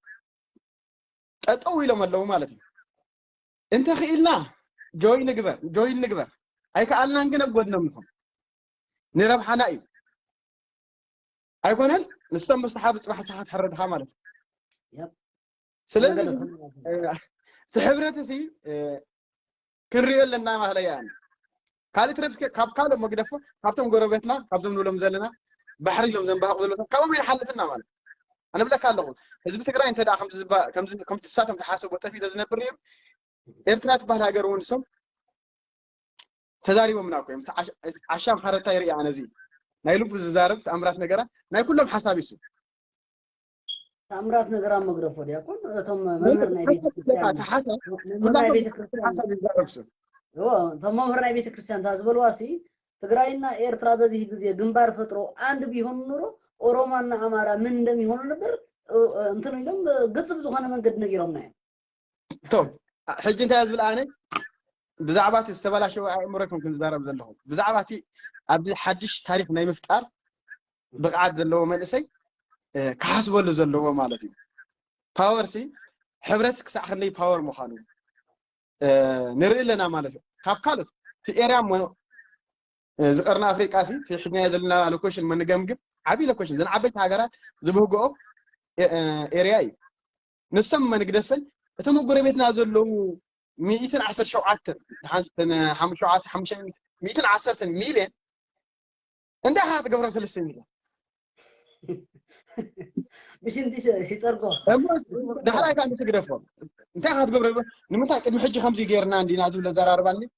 أطوي لهم اللو مالتي أنت خيلنا جوي نقبر هاي كألنا نجنا بودنا منهم نرب حنايم هاي كونن نسمى مستحاب تروح ساعات حردها مالتي يب سلازي تحبرت سي كريال لنا ما هلا يعني كالي ترفك كاب مقدفه كابتم قربتنا كابتم نولم زلنا بحري لهم زنبها قدلنا كم من حلتنا مال أنا بدك أقول حزب تقرأ أنت دا كم تساتم تحاسب وتفيد زنا بريم إرترات بهلا جرون سم تداري ومناكم عشان حرتها يري أنا زي نايلوب الزارب تأمرات نجرة ناي كلهم حسابي سو تأمرات نجرة مقرفة دي أكون ثم مهرنا بيت تحاسب مهرنا بيت حساب الزارب سو ثم مهرنا بيت كريستيان تازبل واسي تقرأينا إيرترا بزيه جزية جنبار فترة عند بيهون نورو أورومان أمارا من دم يهون نبر أنتم يوم قد سبزوخنا من قد نجيرهم نايم طب حج أنت يازبل أنا بزعباتي استبلا شو عمركم كنت دارب زلهم بزعباتي أبدي حدش تاريخ نايم فتار بقعد زلوا ملسي كحسب ولا زلوا مالتي باور سي حبرتك سأخلي باور مخانو نري لنا مالتي كاب كالت في إيران ذكرنا أفريقيا سي في حين نزلنا لوكيشن من نجمجم عبي لوكيشن زين عبيت هاجرات زبوجو إيرياي نسمى نقدفل تمو قريبتنا زلوا 110 شوعات حنشتنا حمشوعات 110 مليون عندها هذا قبل 3 سنين مش انت شي صرقو دحرا كان تقدفوا انت هذا قبل نمتا قد حجي 5 غيرنا عندنا زول زرارباني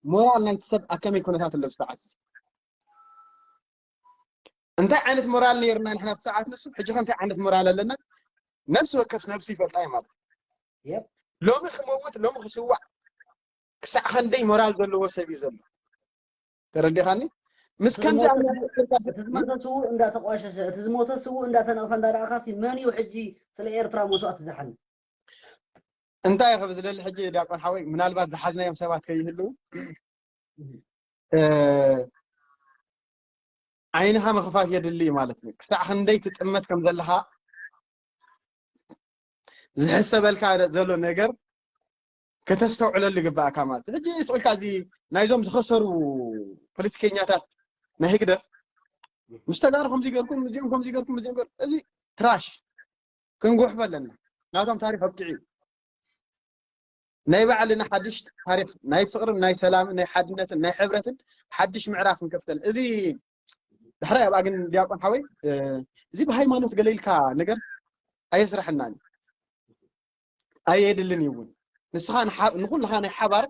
مورال نايت سب اكمي كونتات اللبس ساعات انت عندك مورال نيرنا نحن في ساعات نص حجي انت عندك مورال لنا نفس وكف نفسي فلطاي مالت يب لو مخموت لو مخسوع كسع خندي مورال زلو سبي زلو ترديخاني مسكن جاء تزموت سو اندا تقواشش تزموت سو اندا تنقفن دار خاصي ماني وحجي سلا ايرترا مسوات زحل انت يا خبز للحجي داكون حوي منالبات زحزنا يوم سبات كيهلو عينها مخفاف يدلي مالتني كسع خندي تتأمت كم ذلها زحسبلك زلو نجر كتستوعب اللي قبل كامات هجي يسأل كذي نايزهم خسروا بوليتيكينياتات ما هيك ده مستقاركم زيقركم مزيمكم زيقركم مزيمكم هذه تراش كنقوح بلنا ناتهم تاريخ أبتعي ناي بعلنا حدش تاريخ ناي فقر ناي سلام ناي حدنة ناي حبرة حدش معراف مكفتل هذه دحرا يبقى جن دياقون حوي زي بهايمانوت قليلكا نجر أي سرحنا أي يدلني يقول نسخان نقول لها حبر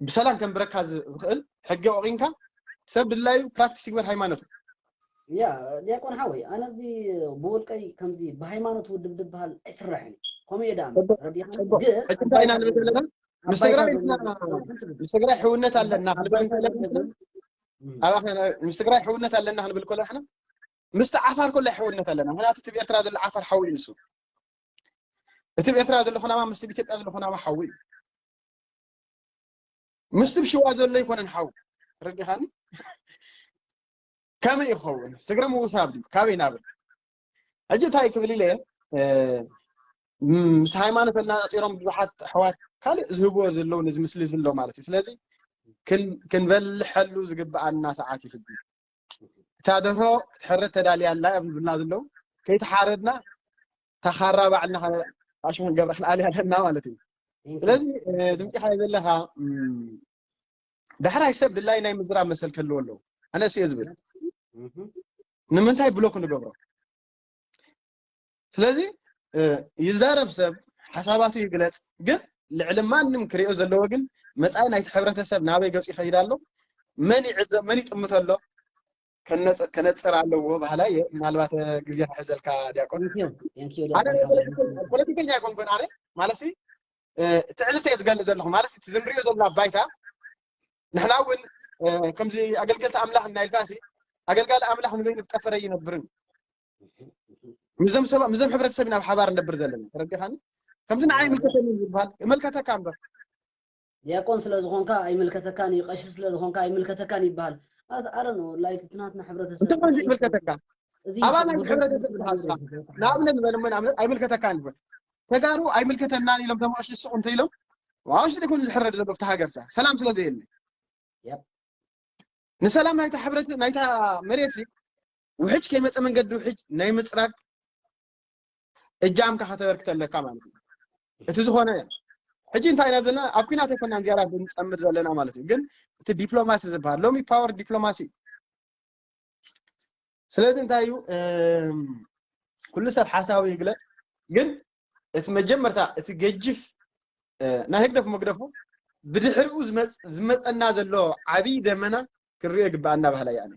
بسلام كان بركز زخل حق وقينكا سبب الله براكتس يقول هايمانوت يا دياقون حوي أنا بقول كي كمزي بهايمانوت ودب بهال إسرحني كم يدام ربي خان حتى أنا نقول مستقرأ حونت على الناس مستقرأ حونت على الناس بالكل إحنا مستعفر كل حونت على الناس هنا تبي اعتراض العفر حوي نسو تبي اعتراض اللي خنا ما مستبي تبي اللي خنا ما حوي مستبي شو هذا اللي يكون نحوي رجع خاني كم يخون استقرأ مو سابدي كابي نابل أجت هاي كبلي ليه مس هايمانوت الناس يروم بحث حوات كان زهبوا زلوا نز مثل زلوا مالتي سلازي كن بل حلو زقب عنا ساعات يفدي تادرو تحرت تدالي لا ابن بنا زلوا كي تحاردنا تخرب عنا عشان قبل احنا عليها لنا مالتي سلازي زمتي حاجه زلها دحرا يسب الله يناي مزرع مسل كله له انا سيزبل نمنتاي بلوك نقبره سلازي يزارب سب حساباته يقلص ግን لعلم ማንም ክሪኦ ዘለዎ ግን መጻኢ ናይቲ ሕብረተሰብ ናበይ ገጽ ይኸይድ ኣሎ መን ይጥምተሎ ከነጽር ኣለዎ ባህላየ ምናልባት ግዜ ተሕዘልካ ዲያቆን ኣነ ፖለቲከኛ ኮንኩን ኣነ ማለሲ ትዕልተ ዝገልጽ ዘለኹ ማለሲ ትዝምሪዮ ዘላ ባይታ ንሕና እውን ከምዚ ኣገልገልቲ ኣምላኽ እናይልካሲ ኣገልጋሊ ኣምላኽ ንበይን ብጠፈረ ይነብርን مزم حبرت سبنا بحبار ندبر زلنا ترجع خان كم زين عاي ملكته من زبال ملكته كام بر يكون سلازخون كا أي ملكته كان يقش سلازخون كا أي ملكته كان يبال هذا أرنو لايك تناتنا حبرت أنت ما عندك ملكته كان أبانا حبرت سبنا هذا نعمل من عمل أي ملكته كان بر تجارو أي ملكته الناني لم تموش السوق أنت يلو وعاش يكون الحرر زب فتح جرسة سلام سلازيلني يب نسلام نايت حبرت نايتها مريتي وحج كيمة من قد وحج نايمت راك الجام كحتبركت لك كمان اتزخونه حجي انت اينا بلنا ابكينا تكون انجارات بنصمد زلنا مالتي ግን እቲ ዲፕሎማሲ ዝባል ሎሚ ፓወር ዲፕሎማሲ ስለዚህ እንታዩ ኩሉ ሰብ ሓሳቡ ይግለጽ ግን እቲ መጀመርታ እቲ ገጅፍ ናይ ህግደፍ መግደፉ ብድሕሪኡ ዝመፀና ዘሎ ዓቢ ደመና ክሪኦ ይግባአና ባህላ ያኔ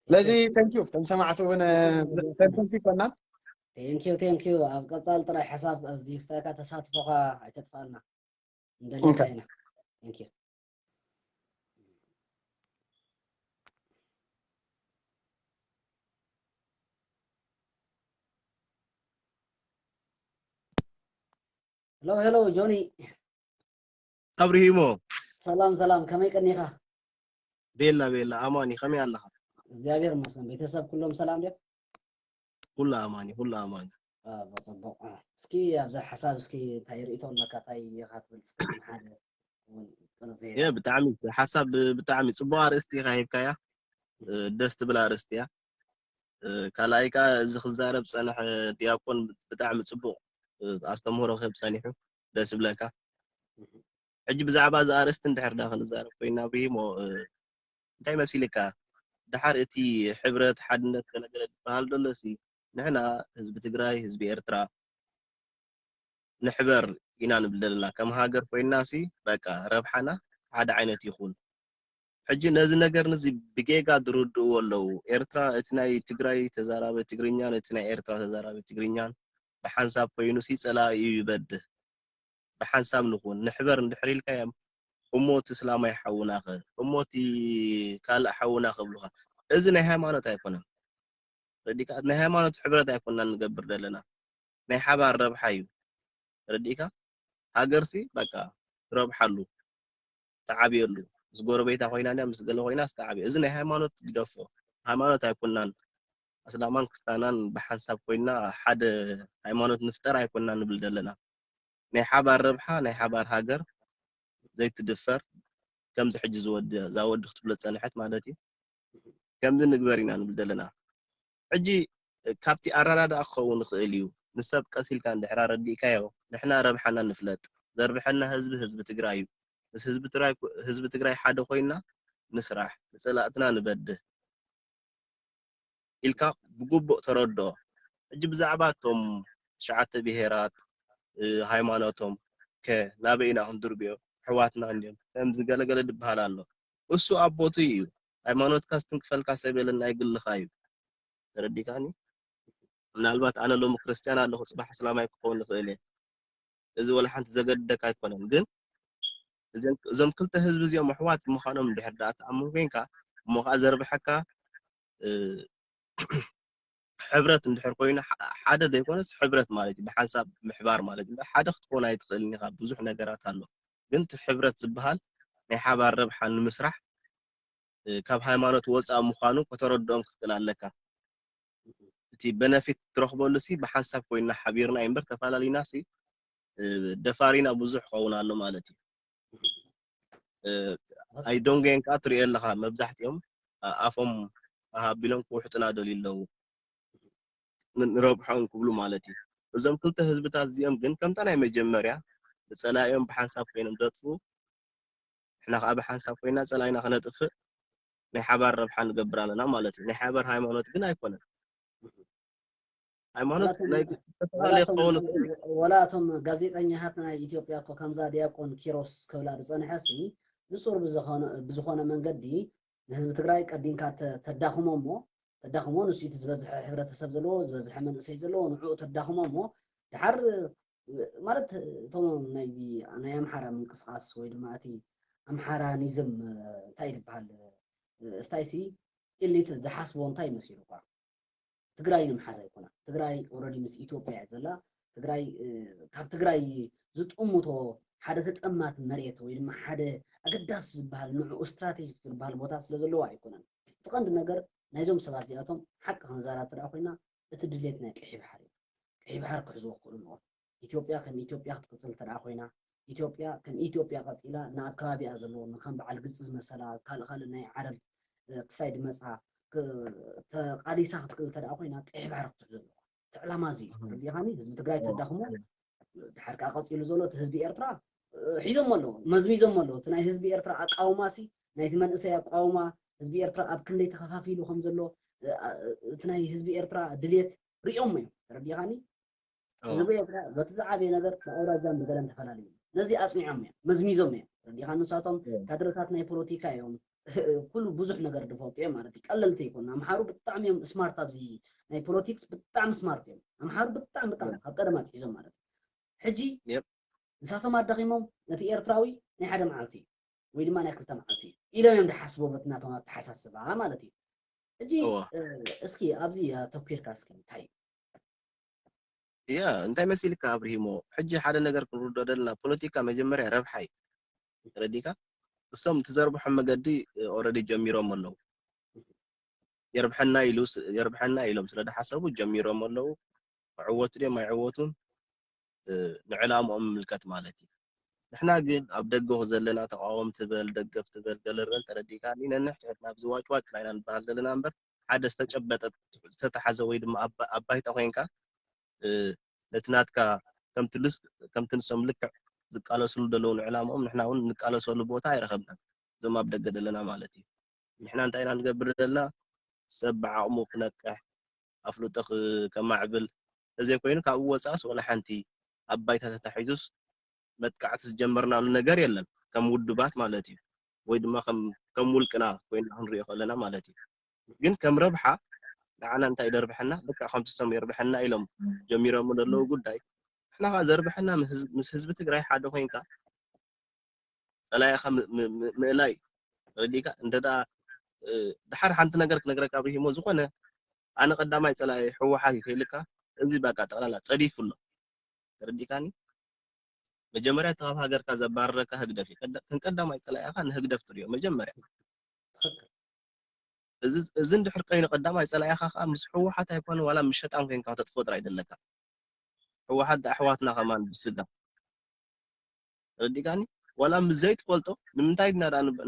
ስለዚህ ታንኪዩ ተምሰማዕቱን ተንተንሲ ኮና ቴንክ ዩ ኣብ ቀጻል ጥራይ ሓሳብ እዚ ስታካ ተሳትፎኻ ኣይተጥፋልና እንደለካይና ቴንክ ዩ ሄሎ ጆኒ أبراهيمو ሰላም ከመይ ቀኒኻ بيلا أماني خمي الله እግዚአብሔር ይመስገን ቤተሰብ ሁሉም ሰላም ደ كل أماني بصبق እስኪ ኣብዛ ሓሳብ እስኪ እንታይ ርእቶ ኣለካ እንታይ ይኻትብል ሓደ يا بتعمي حسب بتعمي صبوا أرستي خايبكايا دست بلا أرستيا كلايكا إذا خزارب صالح دياقون بتعمي صبوا أستمر خيب صالحه دست بلاكا أجيب زعبا زارست اندحر داخل الزارب فينا بيمو انتي مسيلكا دحر اتي حبرت حدنت كنقلت بهال دلسي نحنا حزب تግራይ حزب ኤርትራ نحبر ኢና ንብለልና ከም ሃገር ኮይናሲ በቃ ረብሓና ሓደ ዓይነት ይኹን ሕጂ ነዚ ነገር ነዚ ብጌጋ ድርድኡ ኣለው ኤርትራ እቲ ናይ ትግራይ ተዛራበ ትግርኛን እቲ ናይ ኤርትራ ተዛራበ ትግርኛን ብሓንሳብ ኮይኑ ሲጸላኢ ይበድህ ብሓንሳብ ንኹን ንሕበር እንድሕሪልካ እሞት እስላማይ ሓውናኸ እሞት ካልእ ሓውናኸ ብሉኻ እዚ ናይ ሃይማኖት ኣይኮነን رديك نهاية ما نتحبرت يكون نقبر لنا نهاية بعرب حيو رديك هاجرسي بقى رب حلو تعبي له زجور بيت أخوينا نعم زجل أخوينا استعبي إذن نهاية ما نتجدفه هاي ما نتيكون أصلا ما نكستانان بحسب كوينا حد هاي ما نتنفتر يكون نبلد لنا نهاية بعرب حا نهاية بعر هاجر زي تدفر كم زحج زود اختبلت سنحت مالتي كم ذي نقبرين نبلد لنا حجي كابتي أرادا أخوون خيليو نسب كاسيل كان دحرار ديكايو نحنا ربحنا نفلت ذربحنا حزب تግራይ بس حزب تግራይ حدا خوينا نسرح نسلاتنا نبده إلكا بجوب تردو أجيب زعباتهم شعات بهيرات ሃይማኖቶም ከናበይና ክንድርብዮ ሕዋትና እንዲም ከምዚ ገለገለ ድብሃል ኣሎ እሱ ኣቦቱ እዩ ሃይማኖትካ ስትንክፈልካ ሰበለና ይግልኻ እዩ ተረዲካኒ ምናልባት ኣነ ሎም ክርስቲያን ኣለኹ ጽባሕ እስላማይ ክኾን ይኽእል እዚ ወላ ሓንቲ ዘገደካ ኣይኮነን ግን እዞም ክልተ ህዝቢ እዚኦም ኣሕዋት ምዃኖም ድሕር ዳኣ ተኣምኑ ኮንካ እሞ ከዓ ዘርብሐካ ሕብረት እንድሕር ኮይኑ ሓደ ዘይኮነስ ሕብረት ማለት ብሓሳብ ምሕባር ማለት ሓደ ክትኮን ኣይትኽእልኒ ካብ ብዙሕ ነገራት ኣሎ ግን እቲ ሕብረት ዝበሃል ናይ ሓባር ረብሓ ንምስራሕ ካብ ሃይማኖት ወፃእ ምዃኑ ከተረድኦም ክትክእል ኣለካ እቲ በነፊት ትረኽበሉ ሲ ብሓሳብ ኮይና ሓቢርና እምበር ተፈላለዩና ሲ ደፋሪና ብዙሕ ኸውን ኣሎ ማለት እዩ ኣይ ዶንት ጌን ካ ትሪኦ ኣለኻ መብዛሕትኦም ኣፎም ኣሃቢሎም ክውሕጡና ደልዩ ንረብሖም ክብሉ ማለት እዩ እዞም ክልተ ህዝብታት እዚኦም ግን ከምታ ናይ መጀመርያ ንጸላዮም ብሓንሳብ ኮይኖም ደጥፉ እሕና ከዓ ብሓንሳብ ኮይና ጸላይና ክነጥፍእ ናይ ሓባር ረብሓ ንገብር ኣለና ማለት እዩ ናይ ሓባር ሃይማኖት ግን ኣይኮነን ሃይማኖት ናይ ወላቶም ጋዜጠኛታት ናይ ኢትዮጵያ እኮ ከምዛ ዲያቆን ኪሮስ ክብላ ዝጸንሐሲ ንጹር ብዝኾነ መንገዲ ንህዝቢ ትግራይ ቀዲምካ ተዳኽሞ እሞ ተዳኽሞ ንሱ ዝበዝሐ ሕብረተሰብ ዘለዎ ዝበዝሐ መንእሰይ ዘለዎ ንዕኡ ተዳኽሞ እሞ ድሓር ማለት እቶም ናይዚ ናይ ኣምሓራ ምንቅስቃስ ወይ ድማ እቲ ኣምሓራኒዝም እንታይ ይበሃል እስታይሲ ኢሊት ዝሓስቦ እንታይ መሲሉ እኳ ትግራይ ንምሓዝ ኣይኮና ትግራይ ኦልሬዲ ምስ ኢትዮጵያ እያ ዘላ ትግራይ ካብ ትግራይ ዝጥምቶ ሓደ ተጠማት መሬት ወይ ድማ ሓደ ኣገዳሲ ዝበሃል ንዕኡ ስትራቴጂክ ዝበሃል ቦታ ስለ ዘለዎ ኣይኮነን ትቐንዲ ነገር ናይዞም ሰባት እዚኣቶም ሓቂ ክንዛረብ ትረኣ ኮይና እቲ ድሌት ናይ ቀይሕ ባሕር እዩ ቀይሕ ባሕር ክሕዝዎ ክኽእሉ ኣለዎም ኢትዮጵያ ከም ኢትዮጵያ ክትቅፅል ትረኣ ኮይና ኢትዮጵያ ከም ኢትዮጵያ ቀፂላ ናብ ከባቢኣ ዘለዎ ከም በዓል ግብፂ ዝመሰላ ካልእ ናይ ዓረብ ክሳይ ድመፃ ተቃሊሳ ክትክእል ትረኣ ኮይና ቀይሕ ባሕር ክትሕዞ ኣለዋ እቲ ዕላማ እዚ ረዲኻኒ ህዝቢ ትግራይ ተዳኽሞ ድሓር ከዓ ቀፂሉ ዘሎ እቲ ህዝቢ ኤርትራ ሒዞም ኣለዎ መዝሚዞም ኣለዎ እቲ ናይ ህዝቢ ኤርትራ ኣቃውማሲ ናይቲ መንእሰይ ኣቃውማ ህዝቢ ኤርትራ ኣብ ክንደይ ተኸፋፊሉ ከም ዘሎ እቲ ናይ ህዝቢ ኤርትራ ድሌት ሪኦም እዮም ረዲኻኒ ህዝቢ ኤርትራ በቲ ዝዓበየ ነገር ብኣውራጃን ብገለን ተፈላለዩ ነዚ ኣፅኒዖም እዮም መዝሚዞም እዮም ረዲኻኒ ንሳቶም ካድረታት ናይ ፖለቲካ እዮም ኩሉ ብዙሕ ነገር ድፈልጡ እዮም ማለት እዩ ቀለልቲ ይኮኑ ኣምሓሩ ብጣዕሚ እዮም ስማርት ኣብዚ ናይ ፖለቲክስ ብጣዕሚ ስማርት እዮም ኣምሓሩ ብጣዕሚ ካብ ቀደማ ትሒዞም ማለት እዩ ሕጂ ንሳቶም ኣዳኺሞም ነቲ ኤርትራዊ ናይ ሓደ መዓልቲ እዩ ወይ ድማ ናይ ክልተ መዓልቲ እዩ ኢሎም እዮም ድሓስቦ በቲ ናቶም ኣተሓሳስባ ማለት እዩ ሕጂ እስኪ ኣብዚ ተኪርካ እስኪ እንታይ ያ እንታይ መሲልካ ኣብርሂሞ ሕጂ ሓደ ነገር ክንርዶ ደልና ፖለቲካ መጀመርያ ረብሓ እዩ ረዲካ እሶም ትዘርብሖም መገዲ ኦልሬዲ ጀሚሮም ኣለዉ የርብሐና ኢሎም ስለ ድሓሰቡ ጀሚሮም ኣለዉ ዕወቱ ድዮም ኣይዕወቱን ንዕላምኦም ምልከት ማለት እዩ ንሕና ግን ኣብ ደገ ዘለና ተቃወም ትበል ደገፍ ትበል ገለረን ተረዲካኒ ነንሕ ትሕትና ብዝዋጭዋጭ ናይና ንበሃል ዘለና እምበር ሓደ ዝተጨበጠ ዝተተሓዘ ወይ ድማ ኣባይታ ኮይንካ ነቲ ናትካ ከምቲ ንሶም ልክዕ ዝቃለስሉ ዘለዉ ንዕላምኦም ንሕና እውን ንቃለሰሉ ቦታ ኣይረኸብናን እዞም ኣብ ደገ ዘለና ማለት እዩ ንሕና እንታይ ኢና ንገብር ዘለና ሰብ ብዓቕሙ ክነቅሕ ኣፍሉጦ ከማዕብል እዘይ ኮይኑ ካብኡ ወፃእስ ወላ ሓንቲ ኣባይታ ተታሒዙስ መጥቃዕቲ ዝጀመርናሉ ነገር የለን ከም ውድባት ማለት እዩ ወይ ድማ ከም ውልቅና ኮይና ክንሪኦ ከለና ማለት እዩ ግን ከም ረብሓ ንዓና እንታይ ደርብሐና በቃ ከምትሰሙ የርብሐና ኢሎም ጀሚሮም ዘለዉ ጉዳይ ንሕና ከዓ ዘርብሐና ምስ ህዝቢ ትግራይ ሓደ ኮይንካ ጸላይኻ ምእላይ ረዲካ እንደዳ ድሓር ሓንቲ ነገር ክነግረካ ብሂሞ ዝኾነ ኣነ ቀዳማይ ጸላይ ሕወሓት ይፈልካ እዚ በቃ ጠቕላላ ጸዲፉሎ ተረዲካኒ መጀመርያ ተኻብ ሃገርካ ዘባረረካ ህግደፍ ክንቀዳማይ ጸላይኻ ንህግደፍ ትሪዮ መጀመርያ እዚ እንድሕር ኮይኑ ቀዳማይ ጸላይኻ ከዓ ምስ ሕወሓት ኣይኮነ ዋላ ምስ ሸጣን ኮይንካ ተጥፎጥራ ኣይደለካ ሕወሓት ኣሕዋትና ከማን ብስጋ ረዲካኒ ዋላ ምዘይት ፈልጦ ንምንታይ ግና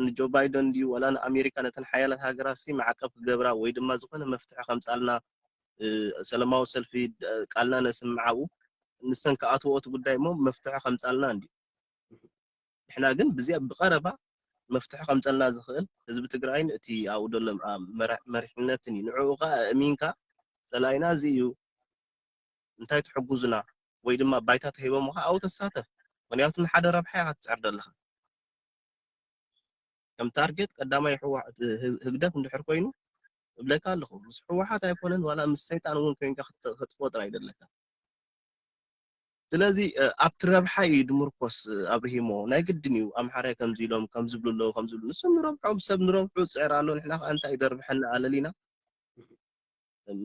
ንጆ ባይደን ድዩ ዋላ ንኣሜሪካ ነተን ሓያላት ሃገራት ሲ ማዕቀብ ክገብራ ወይ ድማ ዝኾነ መፍትሒ ከምፃልና ሰላማዊ ሰልፊ ቃልና ነስምዓው ንሰን ከኣትዎት ጉዳይ ሞ መፍትሒ ከምፃልና እንዲ ንሕና ግን ብቀረባ مفتح قمصلنا زخل حزب تግራይን እቲ ኣብኡ ደሎ መሪሕነትን ንዕኡኻ እሚንካ ፀላይና እዚዩ እንታይ ትሕጉዝና ወይ ድማ ባይታ ተሂቦምካ ኣብኡ ተሳተፍ ምክንያቱ ንሓደ ረብሓ ኢኻ ትፅዕር ዘለኻ ከም ታርጌት ቀዳማይ ህግደፍ እንድሕር ኮይኑ እብለካ ኣለኹ ምስ ሕወሓት ኣይኮነን ዋላ ምስ ሰይጣን እውን ኮይንካ ክትፈጥር ኣይደለካ ስለዚ ኣብቲ ረብሓ እዩ ድምርኮስ ኣብርሂሞ ናይ ግድን እዩ ኣምሓራይ ከምዚ ኢሎም ከም ዝብሉ ንስም ንረብሖም ሰብ ንረብሑ ፅዕር ኣሎ ንሕና ከዓ እንታይ ይደርብሐና ኣለሊና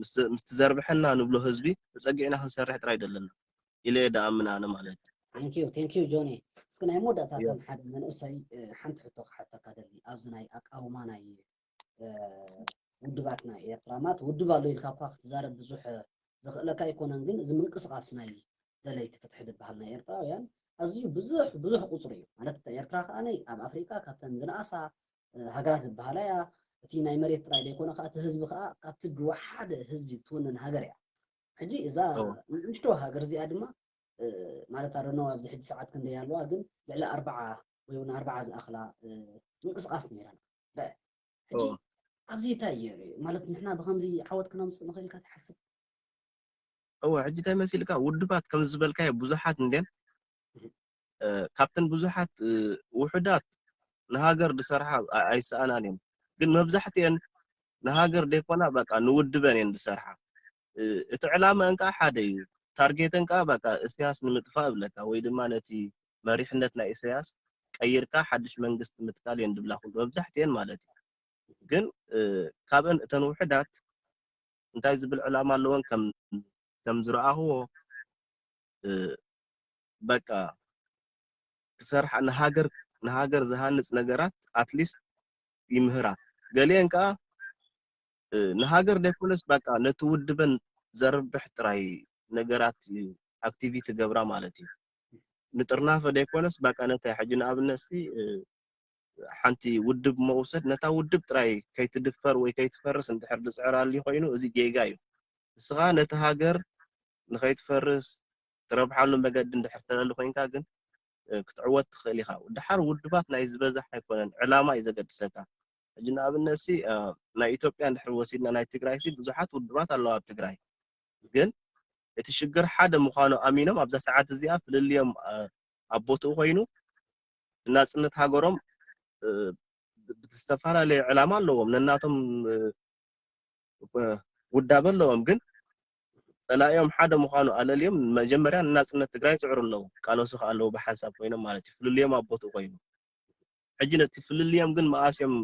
ምስ ትዘርብሐና ንብሎ ህዝቢ ተፀጊዕና ክንሰርሕ ጥራይ ዘለና ኢለ ደኣምን ኣነ ማለት ቴንክ ዩ ጆኒ እስኪ ናይ መወዳእታ ከም ሓደ መንእሰይ ሓንቲ ሕቶ ክሓተካ ደሊ ኣብዚ ናይ ኣቃውማ ናይ ውድባት ናይ ኤርትራ ማለት ውድብ ኣሎ ኢልካ እኳ ክትዛረብ ብዙሕ ዘኽእለካ ኣይኮነን ግን እዚ ምንቅስቓስ ናይ ደለይቲ ፍትሒ ዝበሃል ናይ ኤርትራውያን ኣዝዩ ብዙሕ ቁፅሪ እዩ ማለት ኤርትራ ከዓ ኣብ ኣፍሪቃ ካብተን ዝነኣሳ ሃገራት ዝበሃላ እያ እቲ ናይ መሬት ጥራይ ዘይኮነ ከዓ እቲ ህዝቢ ከዓ ካብቲ ብወሓደ ህዝቢ ትውንን ሃገር እያ ሕጂ እዛ ንእሽቶ ሃገር እዚኣ ድማ ማለት ኣረኖ ኣብዚ ሕጂ ሰዓት ክንደይ ኣለዋ ግን ልዕሊ 40 ወይ እውን 40 ዝኣኽላ ምንቅስቓስ ነይረና ሕጂ ኣብዚ እንታይ ማለት ንሕና ብከምዚ ዓወት ክነምፅእ ንኽእል ኢልካ ትሓስብ ሕጂ እንታይ መሲልካ ውድባት ከም ዝበልካዮ ብዙሓት እንደን ካብተን ብዙሓት ውሕዳት ንሃገር ዝሰርሓ ኣይሰኣናን እዮም ግን መብዛሕትአን ንሃገር ደይኮና በቃ ንውድበን እየን ዝሰርሓ እቲ ዕላመአን ከዓ ሓደ እዩ ታርጌተን ከዓ በቃ እስያስ ንምጥፋእ ብለካ ወይ ድማ ነቲ መሪሕነት ናይ እስያስ ቀይርካ ሓድሽ መንግስቲ ምትካል እየን ድብላ ኩሉ መብዛሕትአን ማለት እዩ ግን ካብአን እተን ውሕዳት እንታይ ዝብል ዕላማ ኣለወን ከም ዝረኣኽዎ በቃ ክሰርሓ ንሃገር ዝሃንፅ ነገራት ኣትሊስት ይምህራ ገሊአን ከዓ ንሃገር ደይኮነስ በቃ ነቲ ውድበን ዘርብሕ ጥራይ ነገራት ኣክቲቪቲ ገብራ ማለት እዩ ንጥርናፈ ደይኮነስ በቃ ነታይ ሕጂ ንኣብነት ሓንቲ ውድብ መውሰድ ነታ ውድብ ጥራይ ከይትድፈር ወይ ከይትፈርስ እንድሕር ዝፅዕራሉ ኮይኑ እዚ ጌጋ እዩ እስኻ ነቲ ሃገር ንከይትፈርስ ትረብሓሉ መገዲ እንድሕር ተለሊ ኮይንካ ግን ክትዕወት ትኽእል ኢኻ ድሓር ውድባት ናይ ዝበዛሕ ኣይኮነን ዕላማ እዩ ዘገድሰካ ሕጂ ንኣብነት ናይ ኢትዮጵያ እንድሕር ወሲድና ናይ ትግራይ ብዙሓት ውድባት ኣለዋ ኣብ ትግራይ ግን እቲ ሽግር ሓደ ምዃኑ ኣሚኖም ኣብዛ ሰዓት እዚኣ ፍልልዮም ኣቦትኡ ኮይኑ ናፅነት ሃገሮም ብዝተፈላለየ ዕላማ ኣለዎም ነናቶም ውዳብ ኣለዎም ግን ፀላእዮም ሓደ ምዃኑ ኣለልዮም መጀመርያ ናፅነት ትግራይ ፅዕሩ ኣለዉ ቃለሱ ከዓ ኣለዉ ብሓንሳብ ኮይኖም ማለት እዩ ፍልልዮም ኣቦትኡ ኮይኑ ሕጂ ነቲ ፍልልዮም ግን መኣስዮም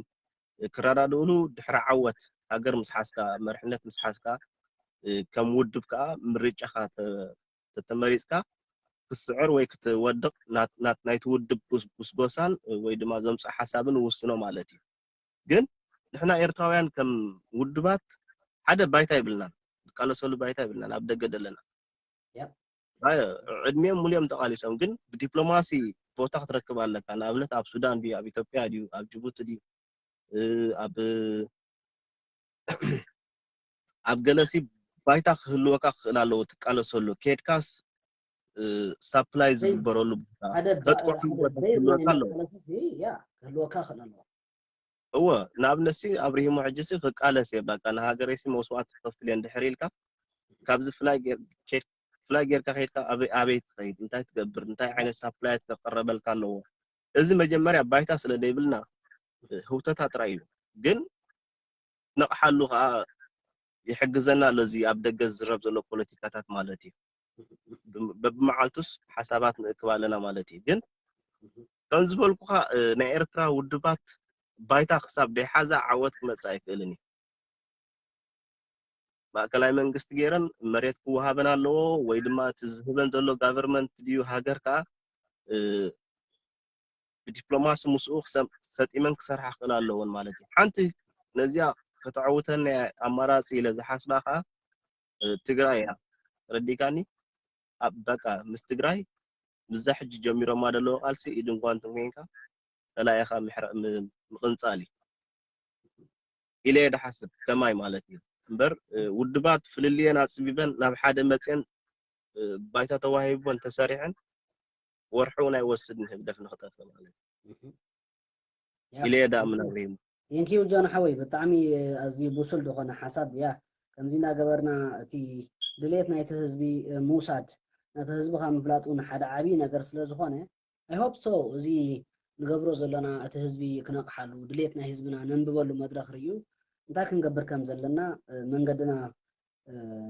ክረዳድእሉ ድሕሪ ዓወት ሃገር ምስ ሓስካ መርሕነት ምስ ሓስካ ከም ውድብ ከዓ ምርጫኻ ተተመሪፅካ ክስዕር ወይ ክትወድቕ ናይቲ ውድብ ጉስጎሳን ወይ ድማ ዘምፅእ ሓሳብን ውስኖ ማለት እዩ ግን ንሕና ኤርትራውያን ከም ውድባት ሓደ ባይታ ይብልናን ቃለሰሉ ባይታ ይብልናን ኣብ ደገ ደለና ዕድሜኦም ሙልዮም ተቃሊሶም ግን ብዲፕሎማሲ ቦታ ክትረክብ ኣለካ ንኣብነት ኣብ ሱዳን ድዩ ኣብ ኢትዮጵያ ድዩ ኣብ ጅቡቲ ድዩ ኣብ ገለሲ ባይታ ክህልወካ ክኽእል ኣለዎ ትቃለሰሉ ኬድካስ ሳፕላይ ዝግበረሉ ተጥቆዕሉ ክህልወካ ኣለዎ ክህልወካ ክኽእል ኣለዎ እወ ንኣብነት ኣብርሂሞ ሕጂ ክቃለስ እየ በቃ ንሃገረይ መስዋዕት ክከፍል እየ እንድሕር ኢልካ ካብዚ ፍላይ ጌርካ ከይድካ ኣበይ ትኸይድ እንታይ ትገብር እንታይ ዓይነት ሳፕላያት ከቀረበልካ ኣለዎ እዚ መጀመርያ ባይታ ስለ ደይብልና ህውተታ ጥራይ እዩ ግን ነቕሓሉ ከዓ ይሕግዘና ኣሎ እዚ ኣብ ደገ ዝረብ ዘሎ ፖለቲካታት ማለት እዩ በብመዓልቱስ ሓሳባት ንእክብ ኣለና ማለት እዩ ግን ከም ዝበልኩኻ ናይ ኤርትራ ውድባት ባይታ ክሳብ ደይሓዛ ዓወት ክመፅእ ኣይክእልን እዩ ማእከላይ መንግስቲ ገይረን መሬት ክወሃበን ኣለዎ ወይ ድማ እቲ ዝህበን ዘሎ ጋቨርመንት ድዩ ሃገር ከዓ ብዲፕሎማሲ ምስኡ ሰጢመን ክሰርሓ ክእል ኣለዎን ማለት እዩ ሓንቲ ነዚኣ ከተዓውተን ኣማራፂ ኢለ ዝሓስባ ከዓ ትግራይ እያ ረዲካኒ ኣብ በቃ ምስ ትግራይ ምዛ ሕጂ ጀሚሮማ ዘለዎ ቃልሲ ኢድንኳን ትንኮንካ ተላኢኻ ምቕንፃል ኢለ ድሓስብ ከማይ ማለት እዩ እምበር ውድባት ፍልልየን ኣፅቢበን ናብ ሓደ መፅአን ባይታ ተዋሂቦን ተሰሪሐን ወርሑ ናይ ወስድን ህግደፍ ንኽጠፍእ ማለት እዩ إلى دا من أبريم ينكيو جون حوي بطعمي أزي بوصل دخنا حسب يا كمزينا جبرنا تي دليتنا يتهزبي موساد نتهزبها مفلاتون حدا عبي نقر سلازخونه I hope so زي نقبرو زلنا أتهزبي كنقحلو دليتنا هزبنا ننببلو مدرخ ريو انتا كنقبر كم زلنا من قدنا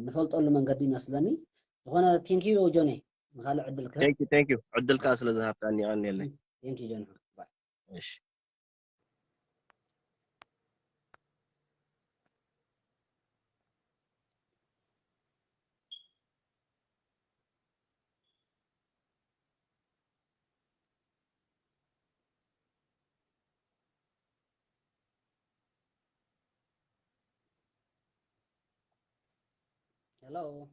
نفلط أولو من قدي مسلني دخنا تينكيو جوني نخالي عدلك thank you عدل كاس لذهب تاني أني اللي تينكيو جوني باي إيش Hello.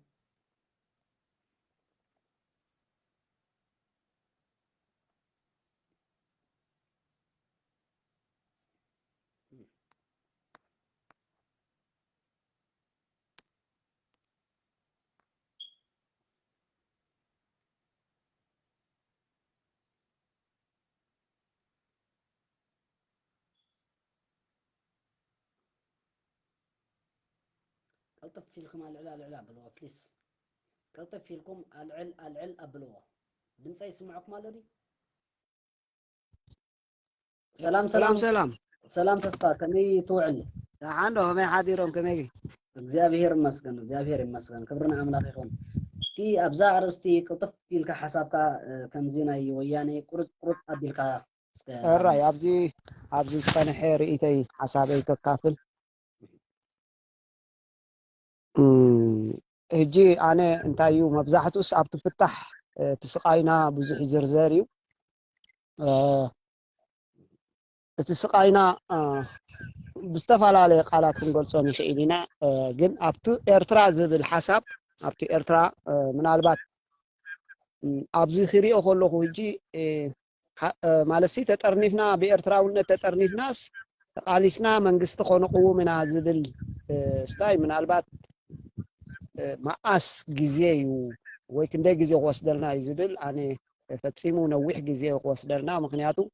قلطف فيكم العلا بلوه بليز قلطف فيكم العل أبلوه دمسا يسمعكم مالودي سلام تسقى كمي توعل عنده ما حاديرهم كمي እግዚአብሔር ይመስገን ክብርና አምላክ ይሁን እስቲ አብዛ አርስቲ ቅልጥፍ ቢልካ ሐሳብካ ከምዚና ወያኔ ቁርጥ አቢልካ الرأي أبزي صنح رئيتي حسابي ككافل هجي أنا انتايو مبزحتوس أبتفتح تسقاينا بزح زرزاريو تسقاينا بستفعل قالات كنقولصون يخيلنا جن أبتو إرترا زبل حساب أبتو إرترا من البات أبزي خيري أخلو هجي مالسي تترنيفنا بإرتراولنا تترنيفناس قاليسنا منقست خونقو من زبل ستاي من البات مقاس جزيو ويكندا جزي وصدلنا يزبل أنا فتسيمو نوح جزي وصدلنا مخنياتو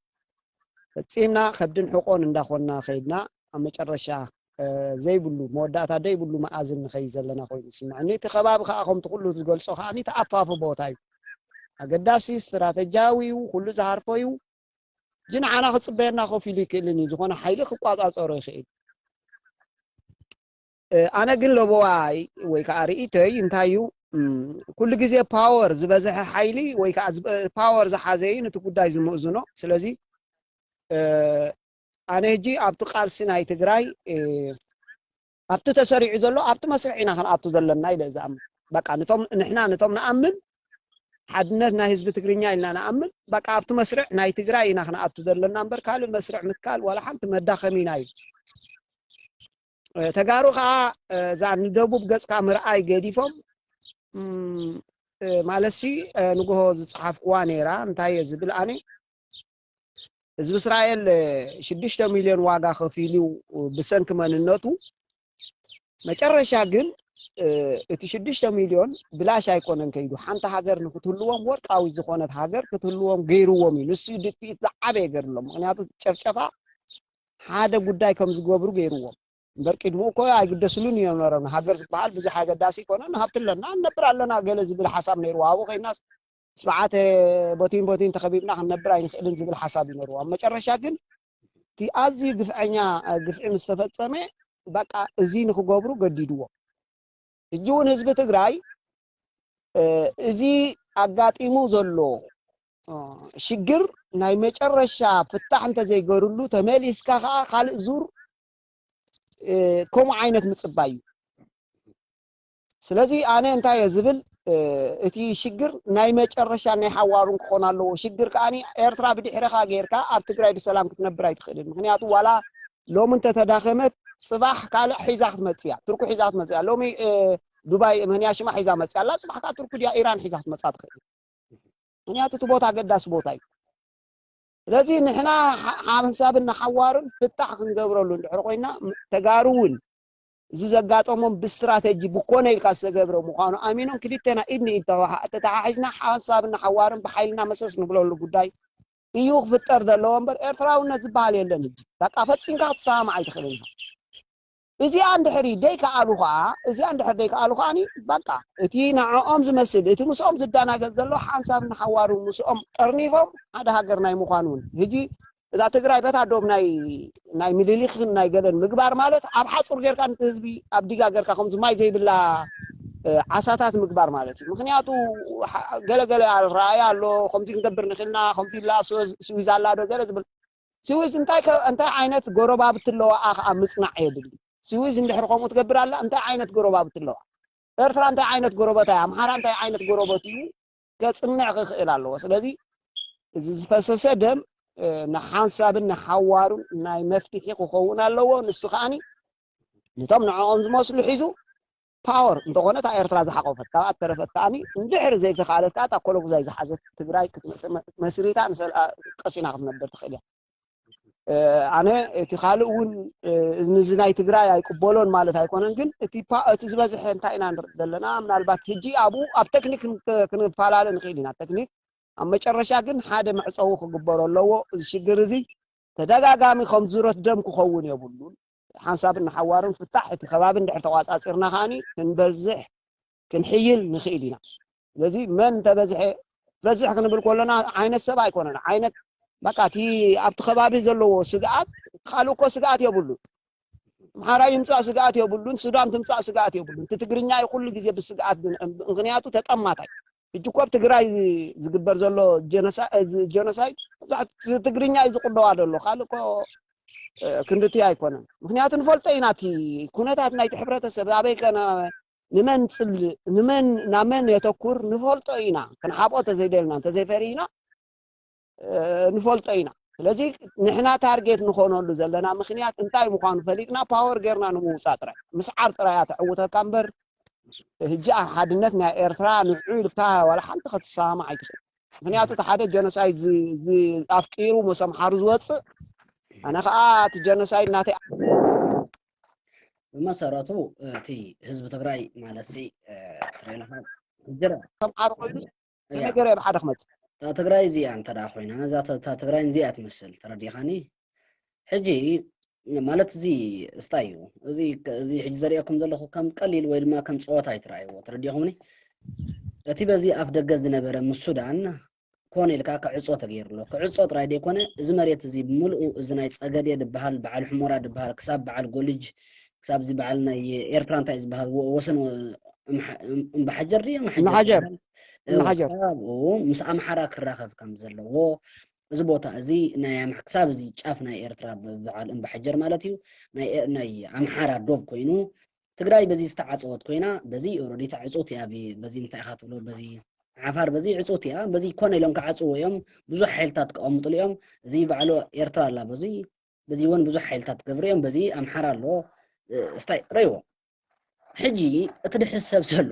فتسيمنا خبدن حقون ندخلنا خيدنا أما ترشا زي بلو موداتا داي بلو مأذن خيزلنا خوي سمعني تخباب خاهم تقولوا تقول صخاني تأفاف بوتاي أقداسي استراتيجياوي وكل زهرفيو جن عنا خصبينا خو في ليك اللي زخنا حيل خقاص أصوري خيل أنا قل له بواي ويكاريتي انتايو كل جزء باور زبزح حيلي ويكاز باور زحازين تقداي زمؤذنو سلازي أنا هجي أبتو قالسين هاي تجراي أبتو تسريع زلو أبتو مسرعينا خن أبتو زلنا إلى زعم بقى نحنا نأمن حدنا حزب تجرينيا إلنا نأمن بقى أبتو مسرع ناي تجراي نحن أبتو زلنا نمبر كال المسرع متكال ولا حمت مداخمين هاي تجارو خا زان ندبو بجس كاميرا أي جديفهم مالسي نقول صحاف قوانيرا انتهي زبل أني حزب إسرائيل 6 مليون واقع خفيليو بسنك مننتو مجرشا ግን እቲ 6 ሚሊዮን ብላሽ ኣይኮነን ከይዱ ሓንቲ ሃገር ንክትህልዎም ወርቃዊ ዝኾነት ሃገር ክትህልዎም ገይርዎም እዩ ንሱ ድፊት ዝዓበየ ገይሩሎም ምክንያቱ ጨፍጨፋ ሓደ ጉዳይ ከም ዝገብሩ ገይርዎም እምበር ቅድሙ እኮ ኣይግደስሉን እዮም ነሮም ሃገር ዝበሃል ብዙሕ ኣገዳሲ ይኮነን ሃብትለና ነብር ኣለና ገለ ዝብል ሓሳብ ነይሩ ኣብኡ ከይናስ سبعات بوتين تخبيبنا خنبر عين خلين زبل حساب ينروا أما شرشا جن تي أزي قفعنا قفع مستفاد سمع بقى زين خجابرو جديدوا الجون حزب تجراي زي أقات إيمو زلوا شجر نايمة شرشا فتح أنت زي جورلو تمالي إسكاخا خالق زور كم عينة متصباي سلازي أنا أنت يا زبل أتي شجر نايمة شرشة نحوارون خنالو شجر كأني إيرترا بدي حركة غيرك أبتكري بسلام كتنا برايت خلين مخنياتو ولا لو من تتداخمت صباح قال حيزات متسيا تركوا حيزات متسيا لو مي دبي مهنياش ما حيزات متسيا لا صباح قال تركوا ديا إيران حيزات متسات خلين مخنياتو تبوت عقداس بوتاي لذي نحنا حسابنا حوارن فتح نجبرلو نحرقينا تجارون زقاتهم باستراتيجي بكون الكاس تجبروا مخانو امينون كليتنا ابني انت تتعايزنا حسابنا حوارن بحيلنا مسس نقولوا له قداي እዩ ክፍጠር ዘለዎ እምበር ኤርትራውነት ዝበሃል የለን ሕጂ በቃ ፈፂምካ ክትሰማዕ ኣይትኽእልን ኢኻ እዚኣ እንድሕሪ ደይከኣሉ ከዓ እዚኣ እንድሕሪ ደይከኣሉ ከዓኒ በቃ እቲ ንዕኦም ዝመስል እቲ ምስኦም ዝደናገፅ ዘሎ ሓንሳብ ንሓዋሩ ምስኦም ጠርኒፎም ሓደ ሃገር ናይ ምዃኑ እውን ሕጂ እዛ ትግራይ በታ ዶብ ናይ ምልሊኽን ናይ ገለን ምግባር ማለት ኣብ ሓፁር ጌርካ ነቲ ህዝቢ ኣብ ዲጋ ጌርካ ከምዚ ማይ ዘይብላ ዓሳታት ምግባር ማለት እዩ ምክንያቱ ገለገለ ረኣያ ኣሎ ከምዚ ክንገብር ንኽእልና ከምዚ ኢላ ስዊዝ ኣላ ዶ ገለ ዝብል ስዊዝ እንታይ ዓይነት ጎረባብት ኣለዋ ከዓ ምፅናዕ የድሊ ስዊዝ እንድሕር ከምኡ ትገብር ኣላ እንታይ ዓይነት ጎረባብት ኣለዋ ኤርትራ እንታይ ዓይነት ጎረበት እያ ኣምሓራ እንታይ ዓይነት ጎረበት እዩ ከፅንዕ ክኽእል ኣለዎ ስለዚ እዚ ዝፈሰሰ ደም ንሓንሳብን ንሓዋሩን ናይ መፍትሒ ክኸውን ኣለዎ ንሱ ከዓኒ ነቶም ንዕኦም ዝመስሉ ሒዙ ፓወር እንተኾነ እታ ኤርትራ ዝሓቆፈታ ኣተረፈት ከዓኒ እንድሕር ዘይተኻእለት እታ ኮሎጉዛይ ዝሓዘት ትግራይ መስሪታ ቀሲና ክትነብር ትኽእል እያ ኣነ እቲ ካልእ እውን ንዚ ናይ ትግራይ ኣይቅበሎን ማለት ኣይኮነን ግን እቲ ዝበዝሐ እንታይ ኢና ንርኢ ዘለና ምናልባት ሕጂ ኣብ ቴክኒክ ክንፈላለ ንኽእል ኢና ቴክኒክ ኣብ መጨረሻ ግን ሓደ መዕፀዊ ክግበሮ ኣለዎ እዚ ሽግር እዚ ተደጋጋሚ ከም ዙረት ደም ክኸውን የብሉን ሓንሳብን ሓዋርን ፍታሕ እቲ ከባቢ እንድሕር ተቋፃፂርና ከዓኒ ክንበዝሕ ክንሕይል ንኽእል ኢና ስለዚ መን ተበዝሐ በዝሕ ክንብል ከለና ዓይነት ሰብ ኣይኮነን ዓይነት በቃ እቲ ኣብቲ ከባቢ ዘለዎ ስግኣት ካልእ እኮ ስግኣት የብሉን ኣምሓራ ይምፃእ ስግኣት የብሉን ሱዳን ትምፃእ ስግኣት የብሉን እቲ ትግርኛ ኩሉ ግዜ ብስግኣት ምክንያቱ ተጠማታይ ሕጂ እኮ ኣብ ትግራይ ዝግበር ዘሎ ጀኖሳይድ ትግርኛ እዩ ዝቕለዋ ዘሎ ካልእ እኮ ክንድቲ ኣይኮነን ምክንያቱ ንፈልጦ ኢና እቲ ኩነታት ናይቲ ሕብረተሰብ ኣበይ ከነ ንመን ናብ መን የተኩር ንፈልጦ ኢና ክንሓብኦ ተዘይደልና እንተዘይፈሪና ንፈልጦ ኢና ስለዚ ንሕና ታርጌት ንኾነሉ ዘለና ምክንያት እንታይ ምዃኑ ፈሊጥና ፓወር ጌርና ንምውፃእ ጥራይ ምስዓር ጥራይ ተዕውተካ እምበር ሕጂ ሓድነት ናይ ኤርትራ ንዑ ኢልካ ዋላ ሓንቲ ክትሰማዕ ኣይትኽእል ምክንያቱ እቲ ሓደ ጀኖሳይድ ኣፍቂሩ ምስ ኣምሓሩ ዝወፅእ ኣነ ከዓ እቲ ጀኖሳይድ ናተይ ብመሰረቱ እቲ ህዝቢ ትግራይ ማለት ሲ ትሬለኻ ጅራ ኣምሓሩ ኮይኑ ነገረ ብሓደ ክመፅእ ትግራይ እዚኣ እንተዳ ኮይና እዛ ትግራይ እዚኣ ትመስል ተረዲኻኒ ሕጂ ማለት እዚ እስታይ እዩ እዚ ሕጂ ዘሪአኩም ዘለኹ ከም ቀሊል ወይ ድማ ከም ፀወታ ይትረኣይዎ ተረዲኹምኒ እቲ በዚ ኣፍ ደገ ዝነበረ ምስ ሱዳን ኮነ ኢልካ ክዕፆ ተገይሩሎ ክዕፆ ጥራይ ደይኮነ እዚ መሬት እዚ ብምልኡ እዚ ናይ ፀገዴ ድበሃል በዓል ሕሞራ ድበሃል ክሳብ በዓል ጎልጅ ክሳብ እዚ በዓል ናይ ኤርትራ እንታይ ዝበሃል ወሰን እምባሓጀር ድዩ ማሓጀር ምስ ኣምሓራ ክራኸብ ከም ዘለዎ እዚ ቦታ እዚ ናይ ክሳብ እዚ ጫፍ ናይ ኤርትራ በዓል እምባሓጀር ማለት እዩ ናይ ኣምሓራ ዶብ ኮይኑ ትግራይ በዚ ዝተዓፀወት ኮይና በዚ ኦልሬዲ ተዓፀወት እያ በዚ እንታይ ኢኻ ትብሎ በዚ ዓፋር በዚ ዕፆት እያ በዚ ኮነ ኢሎም ክዓፅዎ እዮም ብዙሕ ሓይልታት ክቐምጡሉ እዮም እዚ በዓሉ ኤርትራ ኣላ በዚ እውን ብዙሕ ሓይልታት ክገብሩ እዮም በዚ ኣምሓራ ኣሎ እስታይ ረይዎ ሕጂ እቲ ድሕሰብ ዘሎ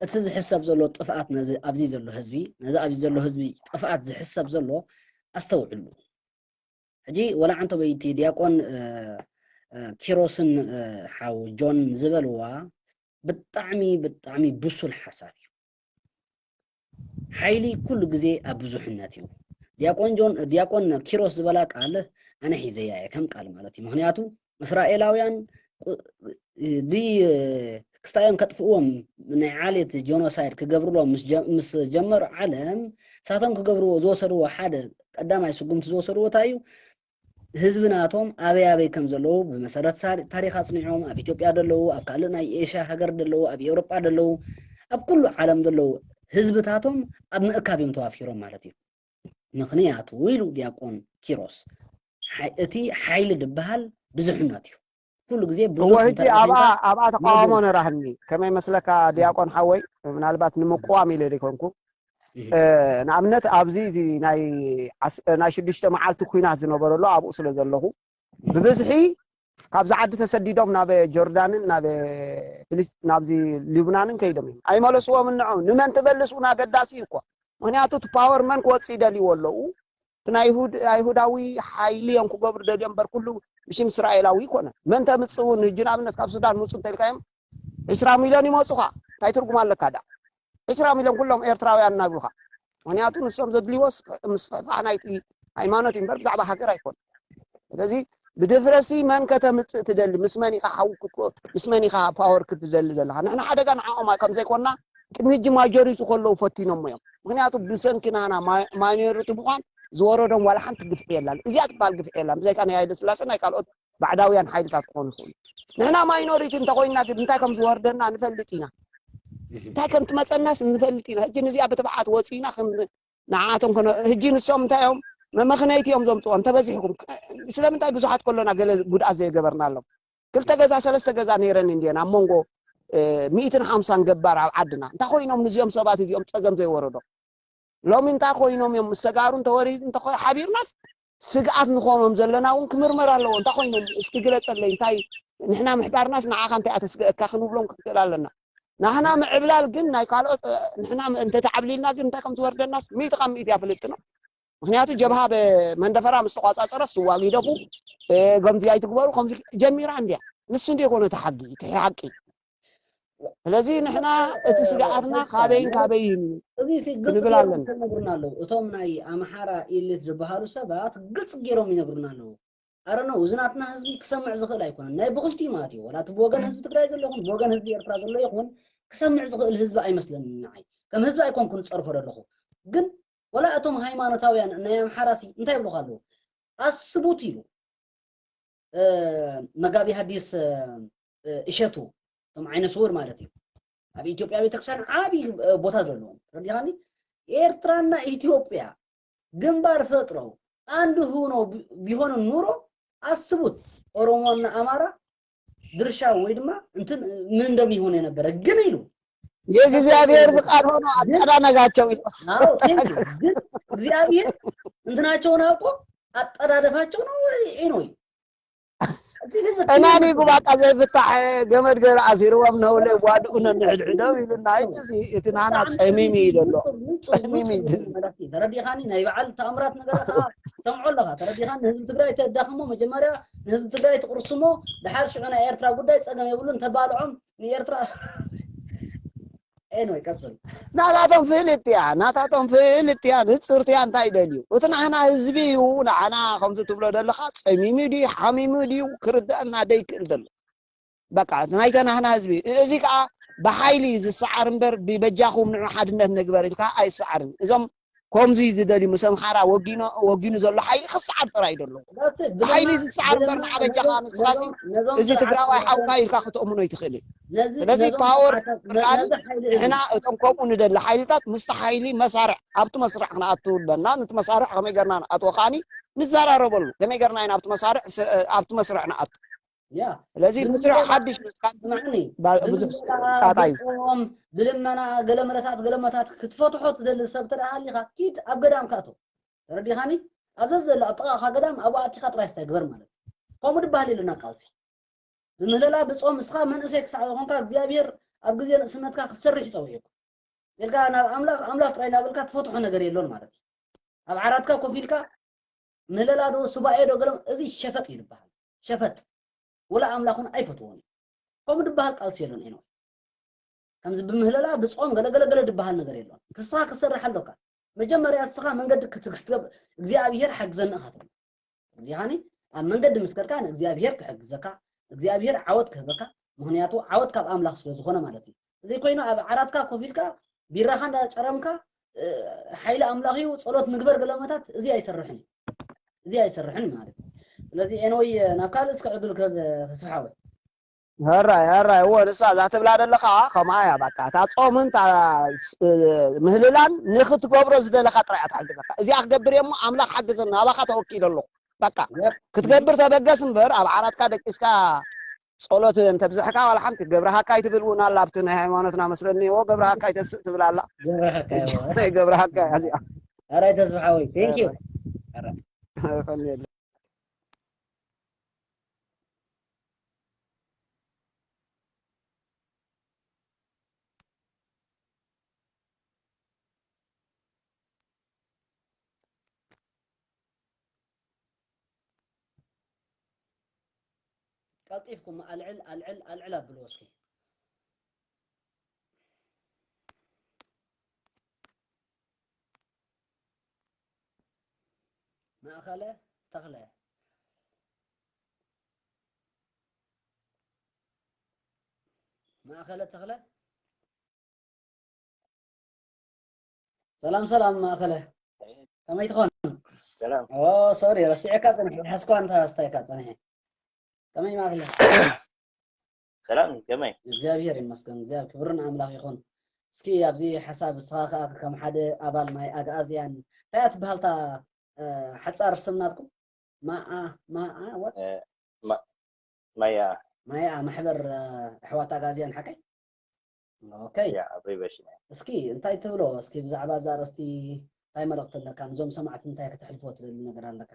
እቲ ዝሕሰብ ዘሎ ጥፍኣት ነዚ ኣብዚ ዘሎ ህዝቢ ነዚ ኣብዚ ዘሎ ህዝቢ ጥፍኣት ዝሕሰብ ዘሎ ኣስተውዕሉ ሕጂ ወላ ዓንቶ በይቲ ዲያቆን ኪሮስን ሓው ጆን ዝበልዋ ብጣዕሚ ብሱል ሓሳብ እዩ ሓይሊ ኩሉ ግዜ ኣብ ብዙሕነት እዩ ዲያቆን ኪሮስ ዝበላ ቃል ኣነ ሒዘያ ከም ቃል ማለት እዩ ምክንያቱ እስራኤላውያን ክስታዮም ከጥፍእዎም ናይ ዓሌት ጀኖሳይድ ክገብርሎም ምስ ጀመሩ ዓለም ሳቶም ክገብርዎ ዝወሰድዎ ሓደ ቀዳማይ ስጉምቲ ዝወሰድዎ እንታይ እዩ ህዝብናቶም ኣበይ ከም ዘለዉ ብመሰረት ታሪክ ኣፅኒዖም ኣብ ኢትዮጵያ ደለዉ ኣብ ካልእ ናይ ኤሽያ ሃገር ደለዉ ኣብ ኤውሮጳ ደለዉ ኣብ ኩሉ ዓለም ደለዉ ህዝብታቶም ኣብ ምእካብ እዮም ተዋፊሮም ማለት እዩ ምክንያቱ ኢሉ ዲያቆን ኪሮስ እቲ ሓይሊ ድበሃል ብዙሕነት እዩ ኩሉ ግዜ ብዙሕ ኣብኣ ተቃውሞ ነራህኒ ከመይ መስለካ ዲያቆን ሓወይ ምናልባት ንምቁዋም ኢለ ዘይኮንኩ ንኣብነት ኣብዚ ናይ 6 መዓልቲ ኩናት ዝነበረሎ ኣብኡ ስለ ዘለኹ ብብዝሒ ካብዚ ዓዲ ተሰዲዶም ናብ ጆርዳንን ናብ ፍልስጢን ናብዚ ሊብናንን ከይዶም እዮም ኣይመለስዎም ንዑ ንመን ትበልስኡን ኣገዳሲ እኳ ምክንያቱ እቲ ፓወር መን ክወፅእ ይደልይዎ ኣለዉ እቲ ናይ ኣይሁዳዊ ሓይሊ እዮም ክገብሩ ደልዮም እምበር ኩሉ ብሽም እስራኤላዊ ይኮነ መን ተምፅእ እውን ሕጂ ንኣብነት ካብ ሱዳን ምፁ እንተኢልካዮም 20 ሚልዮን ይመፁኻ እንታይ ትርጉም ኣለካ ዳ 20 ሚልዮን ኩሎም ኤርትራውያን እናብሉኻ ምክንያቱ ንሶም ዘድልይዎስ ምስ ፈፋሕ ናይቲ ሃይማኖት ይምበር ብዛዕባ ሃገር ኣይኮን ስለዚ ብድፍረሲ መን ከተምፅእ ትደሊ ምስ መን ኢኻ ሓዊ ምስ መን ኢኻ ፓወር ክትደሊ ዘለኻ ንሕና ሓደጋ ንዓኦም ከም ዘይኮንና ቅድሚ ሕጂ ማጆሪቲ ከለዉ ፈቲኖም እዮም ምክንያቱ ብሰንኪ ናና ማይኖሪቲ ምኳን ዝወረዶም ዋላ ሓንቲ ግፍዒ የላን እዚኣ ትበሃል ግፍዒ የላ ብዘይካ ናይ ሃይለ ስላሴ ናይ ካልኦት ባዕዳውያን ሓይልታት ክኾኑ ይኽእሉ ንሕና ማይኖሪቲ እንተኮይንና ግን እንታይ ከም ዝወርደና ንፈልጥ ኢና እንታይ ከም ትመፀናስ ንፈልጥ ኢና ሕጂ ነዚኣ ብትብዓት ወፂና ንዓቶም ሕጂ ንሶም እንታይ እዮም መመኽነይቲ እዮም ዘምፅዎ እንተበዚሕኩም ስለምንታይ ብዙሓት ከሎና ገለ ጉድኣት ዘይገበርና ኣሎም ክልተ ገዛ ሰለስተ ገዛ ነይረኒ እንድየን ኣብ መንጎ 150 ገባር ኣብ ዓድና እንታይ ኮይኖም ንዚኦም ሰባት እዚኦም ፀገም ዘይወረዶ ሎሚ እንታይ ኮይኖም እዮም ምስ ተጋሩ እንተወሪድ እንተኮይ ሓቢርናስ ስግኣት ንኾኖም ዘለና እውን ክምርመር ኣለዎ እንታይ ኮይኖም እስኪ ግለፀለይ እንታይ ንሕና ምሕባርናስ ንዓኻ እንታይ ኣተስግአካ ክንብሎም ክክእል ኣለና ንሕና ምዕብላል ግን ናይ ካልኦት ንሕና እንተተዓብሊልና ግን እንታይ ከም ዝወርደናስ 100% ያፍልጥና ምክንያቱ ጀብሃ በመንደፈራ ምስ ተቋፃፀረ ስዋግ ይደፉ ከምዚ ኣይትግበሩ ከምዚ ጀሚራ እንድያ ንሱ እንደ ኮነ ተሓጊ ተሓቂ ስለዚ ንሕና እቲ ስግኣትና ካበይን ካበይን እዚ ክንብል ኣለና ይነግሩና ኣለዉ እቶም ናይ ኣምሓራ ኢሊት ዝበሃሉ ሰባት ግልፅ ገይሮም ይነግሩና ኣለዉ ኣረኖ ውዝናትና ህዝቢ ክሰምዕ ዝኽእል ኣይኮነን ናይ ብክልቲ ማለት እዩ ወላ እቲ ብወገን ህዝቢ ትግራይ ዘሎ ይኹን ብወገን ህዝቢ ኤርትራ ዘሎ ይኹን ክሰምዕ ዝኽእል ህዝቢ ኣይመስለኒ ንዓይ ከም ህዝቢ ኣይኮንኩን ዝፀርፎ ዘለኹ ግን ወላ እቶም ሃይማኖታውያን ናይ ኣምሓራ እንታይ ይብልኹ ኣለዉ ኣስቡት ኢሉ መጋቢ ሐዲስ እሸቱ እቶም ዓይነ ስውር ማለት እዩ ኣብ ኢትዮጵያ ቤተክርስቲያን ዓብይ ቦታ ዘለዎም ረዲኻኒ ኤርትራና ኢትዮጵያ ግንባር ፈጥረው አንድ ሆኖ ቢሆን ኑሮ አስቡት ኦሮሞና አማራ ድርሻ ወይ ድማ እንትን ምን እንደሚሆን የነበረ ግን ይሉ የእግዚአብሔር ፍቃድ ሆኖ አጠዳነጋቸው አዎ ግን እግዚአብሔር እንትናቸውን አውቆ አጠዳደፋቸው ነው ነው أنا نيجو بقى زي فتح جمد جرا عسيرهم نقول وادقنا نحدحنا ويلنا هيجي إتنانا سميمي دلو سميمي ترى دي خاني نيبعل تأمرات نجارها سمعوا لها ترى دي خاني نزل تقرأ تدخمو مجمرة نزل تقرأ تقرصمو لحال شغنا إيرترا قداي تسألهم يقولون تبالعهم إيرترا anyway كسر ناتاتهم فيليبيا نتصرتيان تايدليو وتنحنا حزبيو نحنا خمسة تبلو دلخات سميمي دي حميمي دي وكردنا ديك دل بقى نايتنا حنا حزبي ازي كا بحايلي زي سعر مبر بيبجاخو من حدነት نغبر لك اي سعرن اذا كومزي زدلي مسم حرا وغينو زلو حايل خصعر طراي دلو حايلي زي سعر مبر نعبجاخا نسخاسي ازي تግራዋይ حوكا يلكا خطأمنو يتخلي ስለዚህ ፓወር هنا እቶም ندل حايلታት مستحيلي مسارع ኣብቱ መስርዕ ክናኣቱ ለና ነቲ መስርዕ ከመይ ገርና ኣትወኻኒ ንዘራረበሉ ከመይ ገርና ኢና ኣብቱ መስርዕ ንኣቱ ያ ስለዚህ መስርዕ ሓድሽ ስማዕኒ ብዙሕ ጣጣዩ ብልመና ገለመታት ክትፈትሖ ትደሊ ሰብ ተዳሃሊኻ ኪድ ኣብ ገዳም ካቶ ተረዲኻኒ ኣብዚ ዘሎ ኣብ ጥቓኻ ገዳም ኣብ ኣቲኻ ጥራይ ስታይግበር ማለት ከምኡ ድባህል ኢሉና ቃልሲ ብምህለላ ብጾም እስኻ መንእሰይ ክሳዕ ዝኾንካ እግዚኣብሔር ኣብ ግዜ ንእስነትካ ክትሰርሕ ይፀውዒካ ኢልካ ናብ ኣምላኽ ጥራይ ናብልካ ትፈትሖ ነገር የሎን ማለት እዩ ኣብ ዓራትካ ኮፍ ኢልካ ምህለላ ዶ ሱባኤ ዶ ገለም እዚ ሸፈጥ ይልበሃል ሸፈጥ ولا أملاكون أي فتواني قوم دبها القالس يلون إنه كم زب مهللا بصوم قلا دبها النجار يلون كساك السر حلوكا مجمع رياض سخا من قد كتكستب إجزاء حق زن خاطر يعني من قد مسكر كان إجزاء حق زكاة إجزاء عود كذكا مهنياتو عود كاب أملاك سلوز خنا مالتي زي كوينو عراتكا كوفيلكا بيرخان شرمكا حيل أملاكي وصلت مقبر قلمتات زي يسرحني مالتي الذي انوي نقالس كعبل كسحاوي هراي هو لسا ذات بلاد لخا خمايا بقى تصومن تا مهللان نخت غبر زدلخا طريات حقك ازي اخغبر يمو املاك حقزنا اباخا توكيل له بقى كتغبر تبغس امبر اب عراتكا دقسكا صلوت انت بزحكا ولا حنت غبرها كاي تبلونا لابتنا هيمانتنا مسلني و غبرها كاي تس تبلالا غبرها كاي ازي هراي تصبحوي ثانك يو قطيفكم العل بالوسكي ማእኸለ ተኽለ ማእኸለ ተኽለ ሰላም ማእኸለ ከመይ ትኾን? سلام ሶሪ ረሲዕካ ፀኒሐ ሓስኳ እንታ ኣስታይካ ፀኒሐ ከመይ ማእኸለ سلام كمي እግዚአብሔር ይመስገን እግዚአብሔር ክብርን ኣምላኽ ይኹን እስኪ ኣብዚ ሓሳብ እስኻ ከዓ ከም ሓደ ኣባል ናይ ኣግኣዝያን እንታይ ትበሃልታ ሓፃር ስምናትኩም ማኣ ወት مايا ማያ ማሕበር ኣሕዋት ኣጋዝያን ሓቀይ ኦኬይ يا أبري بشنا እስኪ እንታይ ትብሎ እስኪ ብዛዕባ እዛ ኣርእስቲ እንታይ መልእኽቲ ኣለካ ንዞም ሰማዕቲ እንታይ ከተሕልፎ ትደሊ ነገር ኣለካ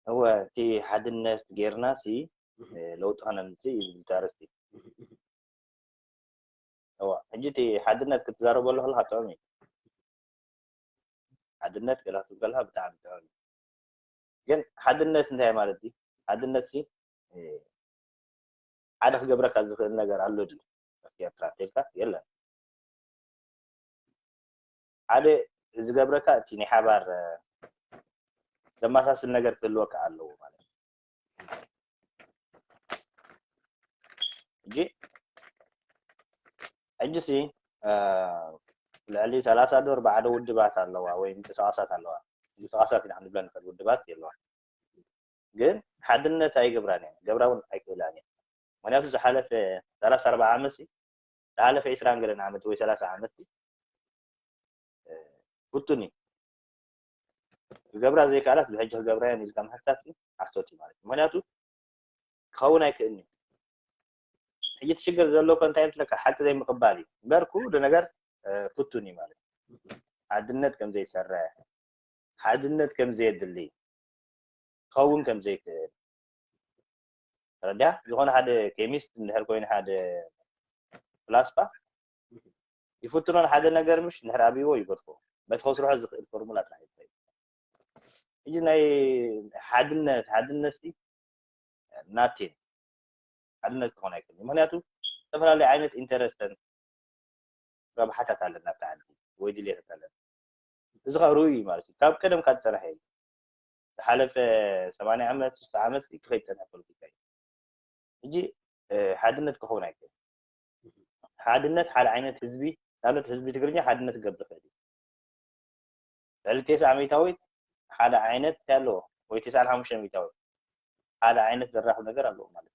هو تي حد الناس غيرنا سي لو أنا نسي تارستي هو أجيتي حد الناس كتزارب ولا هلا تعمي حد الناس قالها تقولها بتعب تعمي جن حد الناس انتهى مالتي حد الناس سي عاد خبرك أزخ النجار على لودي يا تراتيلك يلا عاد إذا خبرك تيني حبار لما أساس النجار كله كعلو مالك جي أجلسي لعلي 3 دور بعد ودبات اللوا وين 9 ساعات اللوا 9 ساعات يعني بلان في ودبات يلوا جن حدنا تاي جبراني جبراون أي كلاني من يفوز حالة في 3-4 عامسي حالة في إسرائيل قلنا عمت وي 3 عامسي قلتني الجبرة زي كالك بحج الجبراني إذا كان حساتي حسوتي مالك من يفوز خونا كأني هي تشجر زلو كان تايم لك حتى زي مقبالي باركو لنجر فتوني مالك عدنت كم زي سراح عدنت كم زي دلي خون كم زي رجع يكون هذا كيميست نهر كوين هذا فلاسفة يفوتون هذا نجر مش نهر أبي هو يبرفو بتخوص روح الفورمولا تاعي يجي ناي حدنا سي ناتين عدنت كونك مهنياتو تفعل عينة انترستن ربحتها لنا بتاعتي ويدي لي تتعلم إذا روي مالتي كاب كلام كات سرحي حلف 8 عامات 9 عامات كيف سنة كل كي يجي حدنت كهوناك حدنت حال عينة حزبي قالت حزبي تقرني حدنت قبل فادي قال 9 ميتاوي حال عينة تالو وي 9 5 ميتاوي حال عينة زراح ونقر الله مالك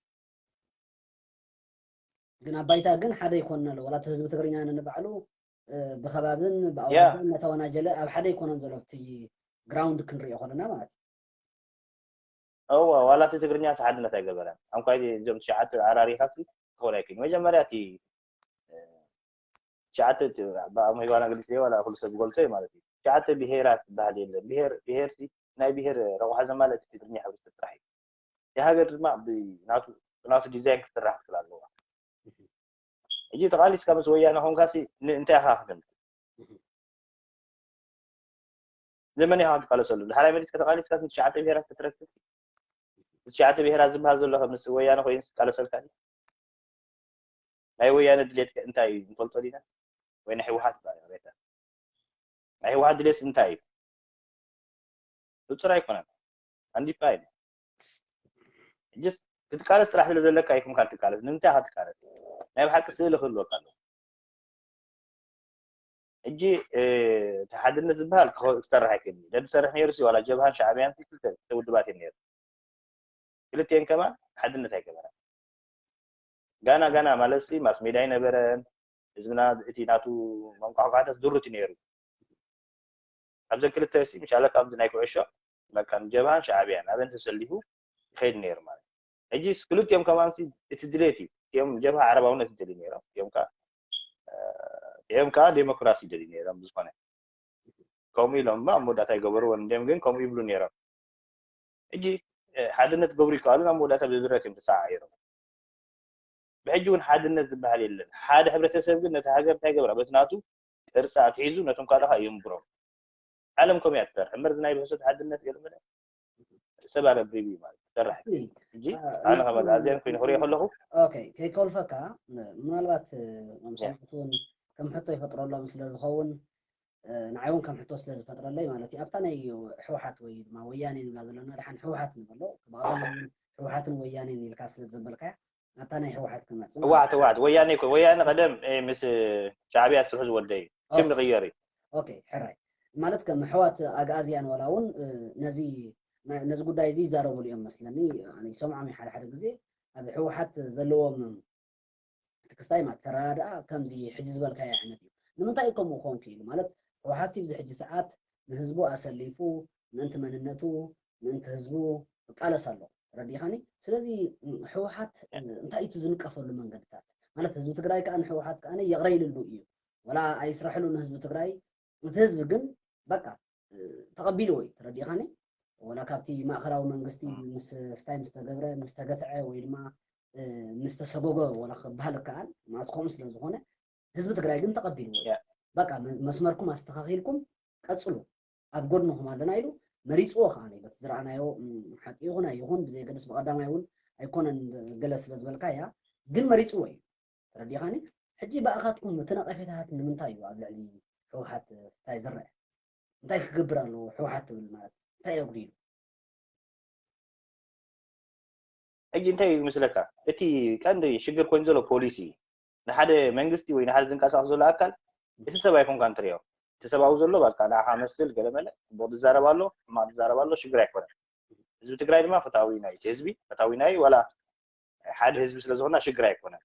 ግን ኣባይታ ግን ሓደ ይኮነን ኣሎ ወላ ህዝቢ ትግርኛ ንባዕሉ ብኸባብን ብኣዋጅን እናተወናጀለ ኣብ ሓደ ይኮነን ዘሎ እቲ ግራውንድ ክንሪኦ ከለና ማለት هو ولا تقرني حدنا تجبرا أم كاي جم شعات عراري خفي ولكن مجمرة تي شعات ما يوانا قلت لي ولا كل سبب قلت مالتي شعات بهيرات بعدين بهير تي ناي بهير روح زمالة تقرني حبس تطرحي يا هذا ما ناتو ديزاين تطرح كلا اللغة يجي تقالي سكاب سويا أنا هم كاسي انتهى هاخدم زمني هاد قالوا سلو الحالة مريت كتقالي سكاب شعات بهيرات تتركب شعات بهيرات زبها زلو خمس سويا أنا خوين قالوا سلكاني أي ويا ندليت انتاي نقولت لينا وين حي واحد بقى يا ريتا أي واحد ليس انتاي ترى يكون عندي فايد جس تتكالس راح لك أيكم كانت تتكالس نمتى هتكالس نايم حق سيل خلوا كانوا اجي تحدنا زبال استرح كني لا تسرح نيرسي ولا جبهان شعبيان في كل تودبات النير كلتين كمان حدنا تاي كمان غانا مالسي ماس ميداي نبرن ازمنا اتيناتو منقعقات دورتي نيرو ابزن كلتسي مش على كاب نايكو عشا لكن جبهان شعبيان ابن تسليهو خير نير مال اجي كلتين كمان سي تدريتي يوم جبهة عرباونا تدري نيرا يوم كا ديمقراطي تدري نيرا بزمانه كومي لما موداتا يغبرو وندم ግን كومي يبلو نيرا اجي حدنت غبري قالنا موداتا بزرات تسعير بحجون حدنت زبال يلن حد حبرتسب ግን ነታ ሃገር ታይ ገብራ በትናቱ እርሳት ሒዙ ነቶም ካለኻ ይምብሮ ዓለምኩም ያትፈር ሕምርት ናይ ብህሰት ሓድነት ገለመለ ሰባረ ብሪቢ ማለት ተራሕ እንጂ ኣነ ከመዝ ኣዝያን ኮይኑ ክሪኦ ከለኹ ኦኬ ከይከልፈካ ምናልባት መምሰልቱን ከም ሕቶ ይፈጥረሎም ስለ ዝኸውን ንዓይውን ከም ሕቶ ስለ ዝፈጥረለይ ማለት እዩ ኣብታ ናይ ሕወሓት ወይ ድማ ወያኔ ንብላ ዘለና ድሓን ሕወሓት ንበሎ ብቐዳም ሕወሓትን ወያኔን ኢልካ ስለ ዝዘበልካያ ኣብታ ናይ ሕወሓት ክመፅእ واحد وياني يكون ويانا قدم مس شعبية تروح ودي كم غيري اوكي حراي ማለት ከም ሕወሓት ኣጋዝያን ወላ እውን ነዚ ጉዳይ እዚ ይዛረብሉ እዮም መስለኒ ኣነ ሰምዖም ሓደ ሓደ ግዜ ኣብ ሕወሓት ዘለዎም ትክስታይ ማተራዳኣ ከምዚ ሕጂ ዝበልካዮ ዓይነት እዩ ንምንታይ ከምኡ ኮንኩ ኢሉ ማለት ሕወሓት ብዚ ሕጂ ሰዓት ንህዝቡ ኣሰሊፉ ምእንቲ መንነቱ ምእንቲ ህዝቡ ቃለስ ኣሎ ረዲኻኒ ስለዚ ሕወሓት እንታይ እዩ ዝንቀፈሉ መንገድታት ማለት ህዝቢ ትግራይ ከዓ ንሕወሓት ከዓ የቕረይልሉ እዩ ወላ ኣይስራሕሉ ንህዝቢ ትግራይ እቲ ህዝቢ ግን በቃ ተቐቢሉ ወይ ረዲኻኒ ወላ ካብቲ ማእኸላዊ መንግስቲ ምስ ስታይ ምስ ተገብረ ምስ ተገፍዐ ወይ ድማ ምስ ተሰጎጎ ወላ ክበሃል ከኣል ማስቆም ስለ ዝኾነ ህዝቢ ትግራይ ግን ተቐቢሉ ወይ በቃ መስመርኩም ኣስተኻኺልኩም ቀፅሉ ኣብ ጎድንኹም ኣለና ኢሉ መሪፅዎ ከዓ በቲ ዝረኣናዮ ሓቂ ይኹን ኣይኹን ብዘይገድስ ብቐዳማይ እውን ኣይኮነን ገለ ስለ ዝበልካ እያ ግን መሪፅዎ እዩ ተረዲኻኒ ሕጂ በኣኻትኩም እቲ ነቐፌታት ንምንታይ እዩ ኣብ ልዕሊ ሕወሓት እንታይ ዝርአ እንታይ ክገብር ኣለዎ ሕወሓት ትብል ማለት እንታይ የጉዲሉ ሕጂ እንታይ ይመስለካ እቲ ቀንዲ ሽግር ኮይኑ ዘሎ ፖሊሲ ንሓደ መንግስቲ ወይ ንሓደ ዝንቀሳቐስ ዘሎ ኣካል እቲ ሰብ ኣይኮንካን ትሪኦ እቲ ሰብኣዊ ዘሎ በቃ ንዓኻ መስል ገለመለ ቦ ዝዛረብ ኣሎ ሕማቕ ዝዛረብ ኣሎ ሽግር ኣይኮነን ህዝቢ ትግራይ ድማ ፍትሃዊ ናይ ህዝቢ ፍትሃዊ ናይ ወላ ሓደ ህዝቢ ስለ ዝኾና ሽግር ኣይኮነን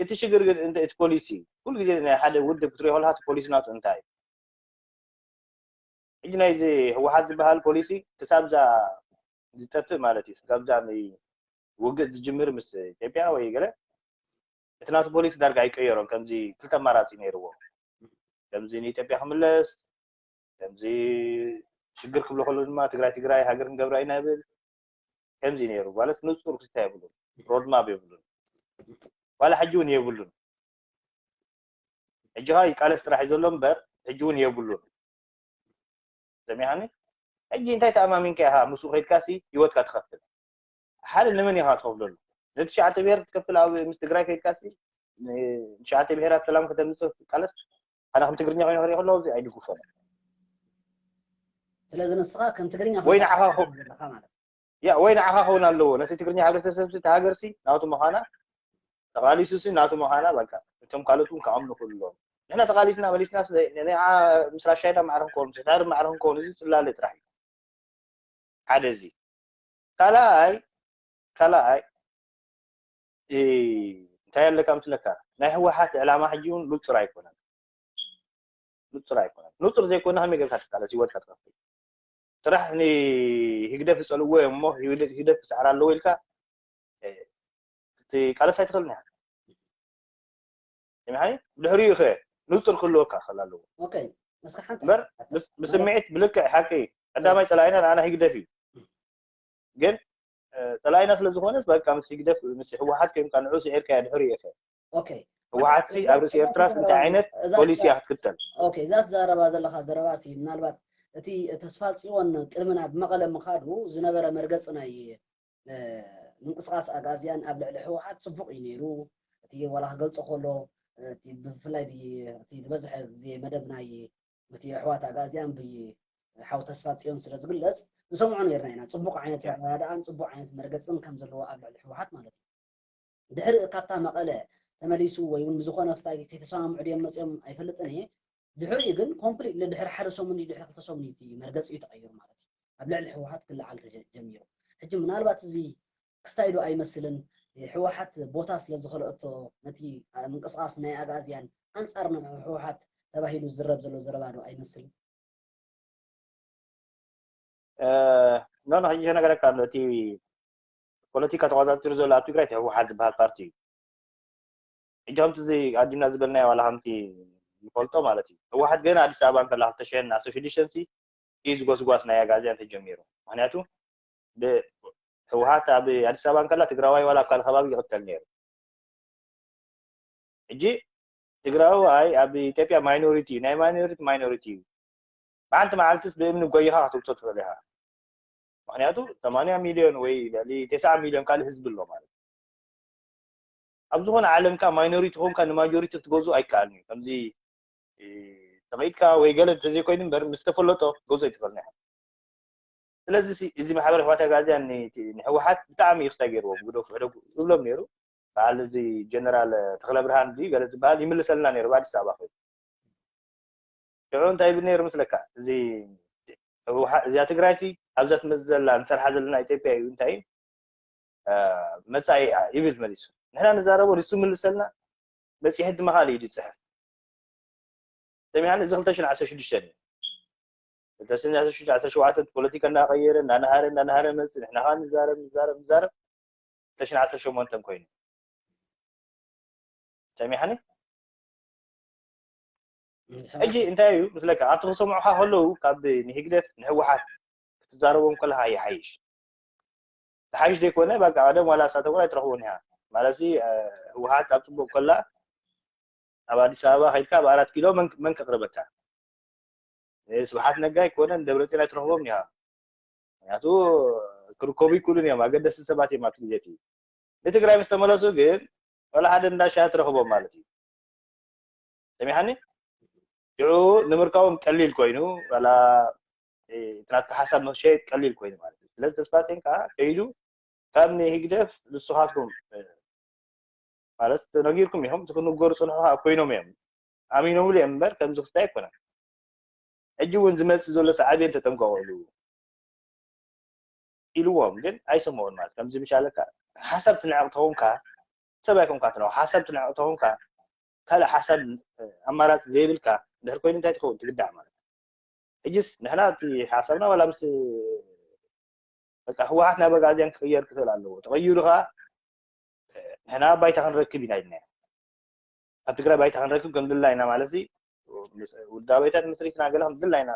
እቲ ሽግር ግን እቲ ፖሊሲ ኩሉ ግዜ ናይ ሓደ ውድብ ክትሪኦ ከለካ እቲ ፖሊሲ ናቱ እንታይ ሕጂ ናይዚ ህወሓት ዝበሃል ፖሊሲ ክሳብ ዛ ዝጠፍእ ማለት እዩ ክሳብ ዛ ውግእ ዝጅምር ምስ ኢትዮጵያ ወይ ገለ እቲ ናቱ ፖሊሲ ዳርጋ ኣይቀየሮም ከምዚ ክልተ ኣማራፂ ነይርዎ ከምዚ ንኢትዮጵያ ክምለስ ከምዚ ሽግር ክብሎ ከሎ ድማ ትግራይ ሃገር ክንገብራ ኢና ይብል ከምዚ ነይሩ ማለት ንፁር ክስታ የብሉን ሮድማፕ የብሉን ዋላ ሕጂ እውን የብሉን ሕጂ ኸ ቃለስ ጥራሕ እዩ ዘሎ እምበር ሕጂ እውን የብሉን ሰሚዓኒ ሕጂ እንታይ ተኣማሚንካ ኢኻ ምስኡ ከይድካሲ ሂወትካ ትኸፍል ሓደ ንመን ኢኻ ትኸፍለሉ ነቲ ሸዓተ ብሄር ትከፍል ኣብ ምስ ትግራይ ከይድካሲ ንሸዓተ ብሄራት ሰላም ከተምፅእ ቃለስ ኣነ ከም ትግርኛ ኮይኑ ክሪኦ ከለኹ እዚ ኣይድግፎን ስለዚ ንስኻ ከም ትግርኛ ወይ ንዓኻ ወይ ንዓኻ ክኸውን ኣለዎ ነቲ ትግርኛ ሕብረተሰብ ተሃገርሲ ናቱ ምዃና ተቃሊሱሲ ናቱ ምዃና በቃ እቶም ካልኦት እውን ክኣምኑ ክህልዎም ንሕና ተቃሊስና መሊስና ንዓ ምስ ራሻይና ማዕረፍ ክኾኑ ምስ ሕዳር ማዕረፍ ክኾኑ እዚ ፅላለ ጥራሕ እዩ ሓደ እዚ ካልኣይ እንታይ ኣለካ ምትለካ ናይ ህወሓት ዕላማ ሕጂ እውን ንፁር ኣይኮነን ንፁር ዘይኮነ ከመይ ጌርካ ትቃለስ ሂወትካ ትኸፍል ጥራሕ ንህግደፍ ዝፀልዎ እዮም እሞ ህግደፍ ክሰዕር ኣለዎ ኢልካ እቲ ቃለስ ኣይትኽእልን ኢኻ سمعني دحري خي نصر كله كخل له اوكي بس حتى بر بسمعت بلك حكي قدام يطلعنا انا هيك دفي جن طلعنا سلا زخونس بقى مس يقدف مس واحد كيم كان عوس ايركا دحري خي اوكي واحد سي ابرس ايرتراس انت عينت بوليسي هتكتل اوكي ذات زربا زلخا زرباسي منالبات እቲ ተስፋ ጽዮን ቅድምና ብመቐለ ምኻዱ ዝነበረ መርገጽና ምንቅስቃስ ኣጋዝያን ኣብ ልዕሊ ሕወሓት ጽቡቕ እዩ ነይሩ እቲ ወላ ክገልጾ ከሎ እቲ ብፍላይ እቲ ዝበዝሐ ግዜ መደብ ናይ እቲ ሕወሓት ኣጋዝያን ብሓው ተስፋ ጽዮን ስለ ዝግለጽ ንሰምዖ ነርና ኢና ጽቡቕ ዓይነት ረዳእን ጽቡቕ ዓይነት መርገጽን ከም ዘለዎ ኣብ ልዕሊ ሕወሓት ማለት እዩ ድሕሪ ካብታ መቐለ ተመሊሱ ወይ እውን ብዝኾነ ስታይ ከይተሰማምዑ ድዮም መፅኦም ኣይፈልጥን እየ ድሕሪኡ ግን ኮምፕሊት ለድሕሪ ሓደ ሰሙን ድሕሪ ክልተ ሰሙን እቲ መርገፂ እዩ ተቐይሩ ማለት እዩ ኣብ ልዕሊ ሕወሓት ክለዓል ተጀሚሩ ሕጂ ምናልባት እዚ ክስታይዶ ኣይመስልን ሕወሓት ቦታ ስለ ዝኸለአቶ ነቲ ምንቅስቃስ ናይ ኣጋዝያን ኣንጻር ሕወሓት ተባሂሉ ዝረብ ዘሎ ዘረባ ዶ ኣይመስልን ኖ ሕጂ ነገረካ ኣሎ እቲ ፖለቲካ ተቆፃፂሩ ዘሎ ኣብ ትግራይ ሕወሓት ዝበሃል ፓርቲ እዩ ሕጂ ከምቲ እዚ ኣዲምና ዝበልናዮ ዋላ ከምቲ ይፈልጦ ማለት እዩ ሕወሓት ገና ኣዲስ ኣበባ እንከላ 2016 እዩ ዝጎስጓስ ናይ ኣጋዝያን ተጀሚሩ ምክንያቱ ሕወሓት ኣብ ኣዲስ ኣበባ እንከላ ትግራዋይ ዋላ ኣብ ካልእ ከባቢ ይቕተል ነይሩ ሕጂ ትግራዋይ ኣብ ኢትዮጵያ ማይኖሪቲ ናይ ማይኖሪቲ እዩ በዓንቲ መዓልትስ ብእምኒ ጎይኻ ክትውፅኦ ትኽእል ኢኻ ምክንያቱ 80 ሚልዮን ወይ ልዕሊ 9 ሚልዮን ካልእ ህዝቢ ኣሎ ማለት ኣብ ዝኾነ ዓለምካ ማይኖሪቲ ኾንካ ንማጆሪቲ ክትገዝኡ ኣይከኣልን እዩ ከምዚ تغيدك ويقال تزي كوين بر مستفلطو جزء تقلنا ስለዚህ እዚ ማሕበር ህዋት ጋዚያ ንህወሓት ብጣዕሚ ይስተገይርዎ ጉዶ ፍሕዶ ዝብሎም ነይሩ በዓል እዚ ጀነራል ተክለ ብርሃን ዲ ገለ ዝበሃል ይምልሰልና ነይሩ በአዲስ አበባ ኮይኑ ሽዑ እንታይ ብል ነይሩ ምስለካ እዚ እዚኣ ትግራይ ሲ ኣብዛ ትመፅእ ዘላ ንሰርሓ ዘለና ኢትዮጵያ እዩ እንታይ መፃኢ ይብል መሊሱ ንሕና ንዛረቦ ንሱ ምልሰልና መፅሒ ድማ ካሊእ እዩ ዝፅሕፍ ሰሚዓኒ እዚ 2016 ተሰኛ 2017 ፖለቲካ እናቀየረ እናነሃረ መፅእ ንሕና ኸ ንዛረብ 2018 ኮይኑ ሰሚዓኒ ሕጂ እንታይ እዩ ምስለካ ኣብቲ ክሰምዑካ ከለዉ ካብ ንህግደፍ ንህወሓት ክትዛረቦም ከለካ ይሓይሽ ተሓይሽ ዘይኮነ በቃ ቀደም ዋላ እሳተ ጎራ ይትረኽቡን ኢኻ ማለት ህወሓት ኣብ ፅቡቅ ከላ ኣብ ኣዲስ ኣበባ ከይድካ ኣብ 4 ኪሎ መን ከቅርበካ ስብሓት ነጋ ይኮነን ደብረፅዮን ኣይትረኽቦም ኢኻ ምክንያቱ ክርከቡ ይክእሉን እዮም ኣገደስቲ ሰባት እዮም ኣብቲ ግዜ እቲ ንትግራይ ምስ ተመለሱ ግን ወላ ሓደ እንዳሻ ትረኽቦም ማለት እዩ ሰሚዓኒ ሽዑ ንምርካቦም ቀሊል ኮይኑ ወላ ትናትካ ሓሳብ ንክሸይጥ ቀሊል ኮይኑ ማለት እዩ ስለዚ ተስፋፅን ከዓ ከይዱ ካብ ንህግደፍ ንስኻትኩም ማለት ተነጊርኩም ኢኹም ትክንገሩ ፅንሑ ኮይኖም እዮም ኣሚኖምሉ እዮም እምበር ከምዚ ክስታይ ኣይኮነን ሕጂ እውን ዝመፅእ ዘሎ ሰዓብየን ተጠንቀቑሉ ኢልዎም ግን ኣይሰምዑን ማለት ከምዚ ምሻለካ ሓሳብ ትንዕቕ ተኾንካ ሰብ ኣይኮንካ ትነው ሓሳብ ትንዕቕ ተኾንካ ካልእ ሓሳብ ኣማራፂ ዘይብልካ ድሕር ኮይኑ እንታይ ትኸውን ትግዳዕ ማለት ሕጂስ ንሕና እቲ ሓሳብና ዋላ ምስ በቃ ህወሓት ናብ ኣጋዝያን ክቅየር ክኽእል ኣለዎ ተቐይሩ ከዓ ንሕና ባይታ ክንረክብ ኢና ኢልና ኣብ ትግራይ ባይታ ክንረክብ ከም ድላይና ማለት ውዳበይታት ምስሪትና ገለ ከም ድላይና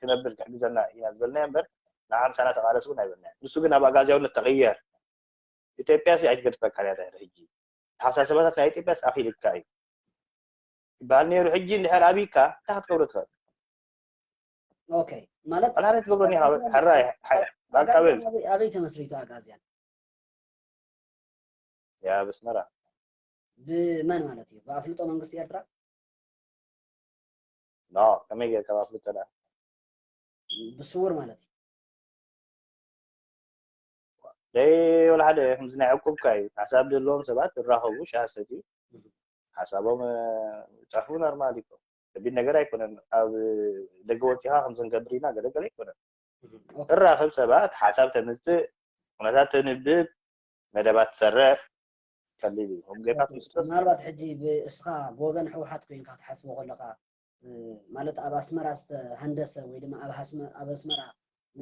ክነብር ክሕግዘና ኢና ዝበልና እምበር ናብ 50 ተቃለስ እውን ኣይበልና ንሱ ግን ኣብ ኣጋዝያውነት ተቐየር ኢትዮጵያሲ ኣይትገድፈካን እያ ሕጂ ተሓሳስባታት ናይ ኢትዮጵያስ ኣኺልካ እዩ ይበሃል ነይሩ ሕጂ እንድሕር ኣብይካ እንታይ ክትገብሮ ትኽእል ኦኬ ማለት ኣላለ ትገብሮኒ ሓራይ ባቃበል ኣበይ ተመስሪቱ ኣጋዝያን ያ በስመራ ብመን ማለት እዩ ብኣፍልጦ መንግስቲ ኤርትራ ኖ ከመይ ጌርካ ባፍልጦ ብስውር ማለት እዩ ወላ ሓደ ከምዚ ናይ ዕቁብካ እዩ ሓሳብ ዘለዎም ሰባት ዝራኸቡ ሻሃሰት እዩ ሓሳቦም ፀርፉ ኖርማል እዩ ከቢድ ነገር ኣይኮነን ኣብ ደገ ወፂኻ ከምዚ ንገብር ኢና ገለገለ ኣይኮነን እራኸብ ሰባት ሓሳብ ተምፅእ ኩነታት ተንብብ መደባት ትሰርሕ ቀሊል እዩ ከም ጌርካ ትምስጠት ምናልባት ሕጂ ብእስኻ ብወገን ሕወሓት ኮይንካ ትሓስቦ ከለካ ማለት ኣብ ኣስመራ ዝተሃንደሰ ወይ ድማ ኣብ ኣስመራ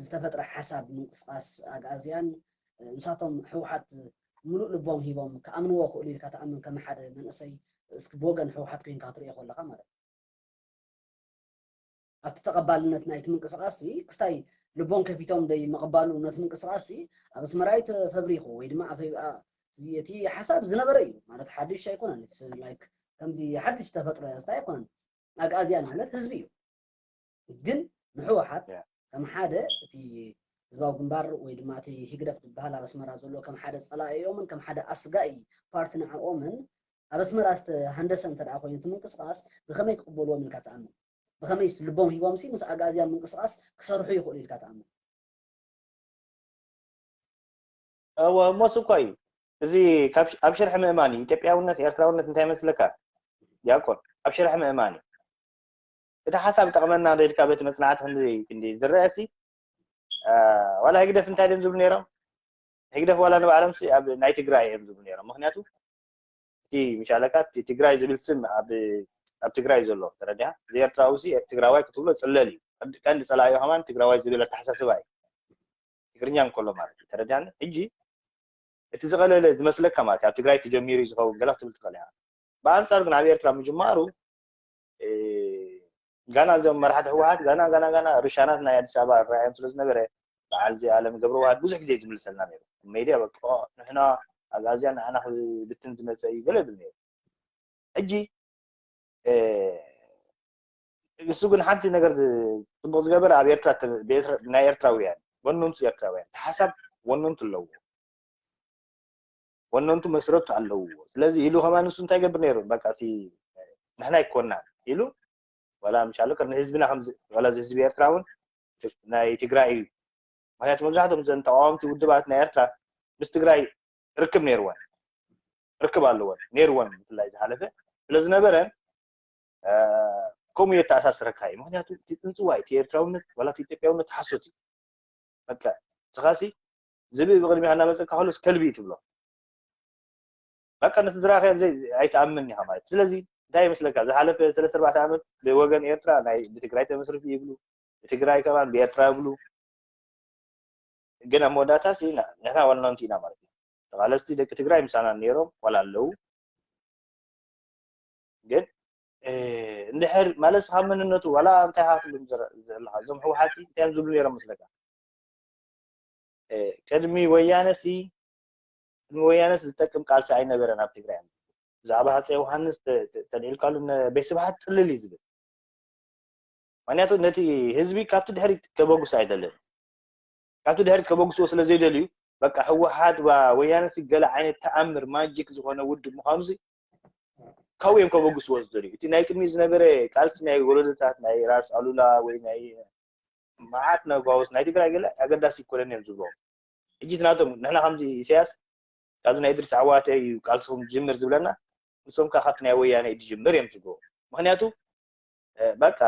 ዝተፈጥረ ሓሳብ ምንቅስቃስ ኣጋዝያን ንሳቶም ሕወሓት ሙሉእ ልቦም ሂቦም ከኣምንዎ ክእሉ ኢልካ ተኣምን ከም ሓደ መንእሰይ እስኪ ብወገን ሕወሓት ኮይንካ ክትሪኦ ከለካ ማለት ኣብቲ ተቐባልነት ናይቲ ምንቅስቃስ ክስታይ ልቦም ከፊቶም ደይ መቕባሉ ነቲ ምንቅስቃስ ኣብ ኣስመራይ ተፈብሪኹ ወይ ድማ እቲ ሓሳብ ዝነበረ እዩ ማለት ሓድሽ ኣይኮነን ላይክ ከምዚ ሓድሽ ተፈጥሮ ስታይ ኣይኮነን ኣጋዝያን ማለት ህዝቢ እዩ ግን ንሕወሓት ከም ሓደ እቲ ህዝባዊ ግንባር ወይ ድማ እቲ ህግደፍ ዝበሃል ኣብ ኣስመራ ዘሎ ከም ሓደ ፀላእዮምን ከም ሓደ ኣስጋኢ ፓርቲ ንዕኦምን ኣብ ኣስመራ ዝተሃንደሰ እንተደኣ ኮይኑ እቲ ምንቅስቃስ ብኸመይ ክቕበልዎም ኢልካ ተኣምን ብኸመይ ልቦም ሂቦም ምስ ኣጋዝያን ምንቅስቃስ ክሰርሑ ይኽእሉ ኢልካ ተኣምን ሞስ እኳ እዩ እዚ ኣብ ሽርሒ ምእማን ኢትዮጵያውነት ኤርትራውነት እንታይ መስለካ ዲያቆን ኣብ ሽርሒ ምእማን እቲ ሓሳብ ጠቕመና ደልካ ቤት መፅናዕቲ ክንዲ ዝረአሲ ዋላ ህግደፍ እንታይ ደም ዝብሉ ነይሮም ህግደፍ ዋላ ንባዕሎም ኣብ ናይ ትግራይ እዮም ዝብሉ ነይሮም ምክንያቱ እቲ ምሻለካ እቲ ትግራይ ዝብል ስም ኣብ ትግራይ ዘሎ ተረዲያ ዘኤርትራዊ ትግራዋይ ክትብሎ ፅለል እዩ ቀንዲ ፀላእዮ ከማን ትግራዋይ ዝብል ኣተሓሳስባ እዩ ትግርኛ እንከሎ ማለት እዩ ተረዲያኒ ሕጂ እቲ ዝቐለለ ዝመስለካ ማለት ኣብ ትግራይ ተጀሚሩ ዝኸውን ገለ ክትብል ትኽእል ኢኻ ብኣንፃር ግን ኣብ ኤርትራ ምጅማሩ ጋና እዞም መራሕቲ ሕወሓት ጋና ርሻናት ናይ ኣዲስ ኣበባ ራእዮም ስለ ዝነበረ በዓል ኣለም ገብረ ዋህድ ብዙሕ ግዜ ዝምልሰልና ነይሩ ሜድያ በቃ ንሕና ኣጋዝያን ንዓና ብትን ዝመፀ እዩ ገለ ይብል ነይሩ ሕጂ እሱ ግን ሓንቲ ነገር ፅቡቅ ዝገበረ ኣብ ኤርትራ ናይ ኤርትራውያን ወነንቱ ኤርትራውያን ሓሳብ ወነንቱ ኣለዎ ወነንቱ መስረቱ ኣለዎ ስለዚ ኢሉ ከማን ንሱ እንታይ ገብር ነይሩ በቃ እቲ نحن يكوننا إلو ولا مش على كنا حزبنا خمس ولا حزب إيرتراون ناي تجرائي ما هي تمزحتهم زين تقام تودبات نيرترا بس تجرائي ركب نيروان ركب على نيروان مثل إذا حلفه لازم نبرن كم يتأسس ركاي ما هي تنسوا تيرتراون ولا تيتبيون تحسوتي بكا سخاسي زبي بغير مهنا مثل كهولس كلبي تبلو بكا نتدرا خير زي أي تأمني هما سلزي داي مثلك إذا حلفه 3-4 عام بوجن إيرترا ناي بتجرائي تمسرف يبلو بتجرائي كمان بإيرترا يبلو جنا موداتا سينا نحن ولا نتينا مالتي غالستي دك تجرائي مسانا نيرو ولا لو جن نحر مالس خامن النتو ولا أنت هات زم هو حاسي تام زبل نيرو مثلك كدمي ويانسي ويانس تتكم قال ساعي نبرنا بتجرائي زعبها سي وهنس تدعيل قالوا بيسبحت تللي زبل معناته نتي حزبي كابت دحري كبوغس አይደለም كابت دحري كبوغس ስለዚህ ደልዩ በቃ ህወሓት ወያነስ ገለ አይነት ተአምር ማጂክ ዝሆነ ውድ ምዃኑዚ ካውየም ከበጉስ ወስደሪ እቲ ናይ ቅድሚ ዝነበረ ቃልስ ናይ ወለደታት ናይ ራስ አሉላ ወይ ናይ ማዓት ነጋውስ ናይ ትግራይ ገለ አገዳሲ ኮለን ዝብሎ እጂት ናቶም ንሕና ከምዚ ሲያስ ካብዚ ናይ ድርስ ዓዋተ ቃልስኩም ጅምር ዝብለና ንሶም ካኻት ናይ ወያነ ጅምር እዮም ዝብሎ ምክንያቱ በቃ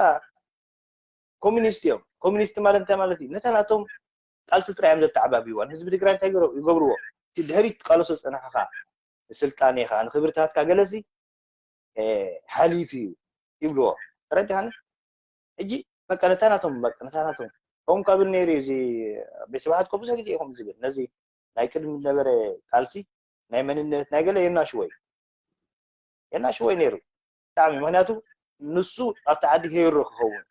ኮሚኒስት ማለት እንታይ ማለት እዩ ነታናቶም ቃልሲ ጥራዮም ዘተዓባቢዋን ህዝቢ ትግራይ እንታይ ይገብርዎ እቲ ድሕሪት ቃለሶ ፀናሕኻ ስልጣን ኢኻ ንክብርታትካ ገለሲ ሓሊፍ እዩ ይብልዎ ተረዲኻኒ እጂ በቃ ነታናቶም ከምኡ ካብል ነይሩ እዚ ቤተሰባትኮ ብዙሕ ግዜ ኢኹም ዝብል ነዚ ናይ ቅድሚ ዝነበረ ቃልሲ ናይ መንነት ናይ ገለ የናሽወይ ነይሩ ብጣዕሚ ምክንያቱ ንሱ ኣብቲ ዓዲ ሄሮ ክኸውን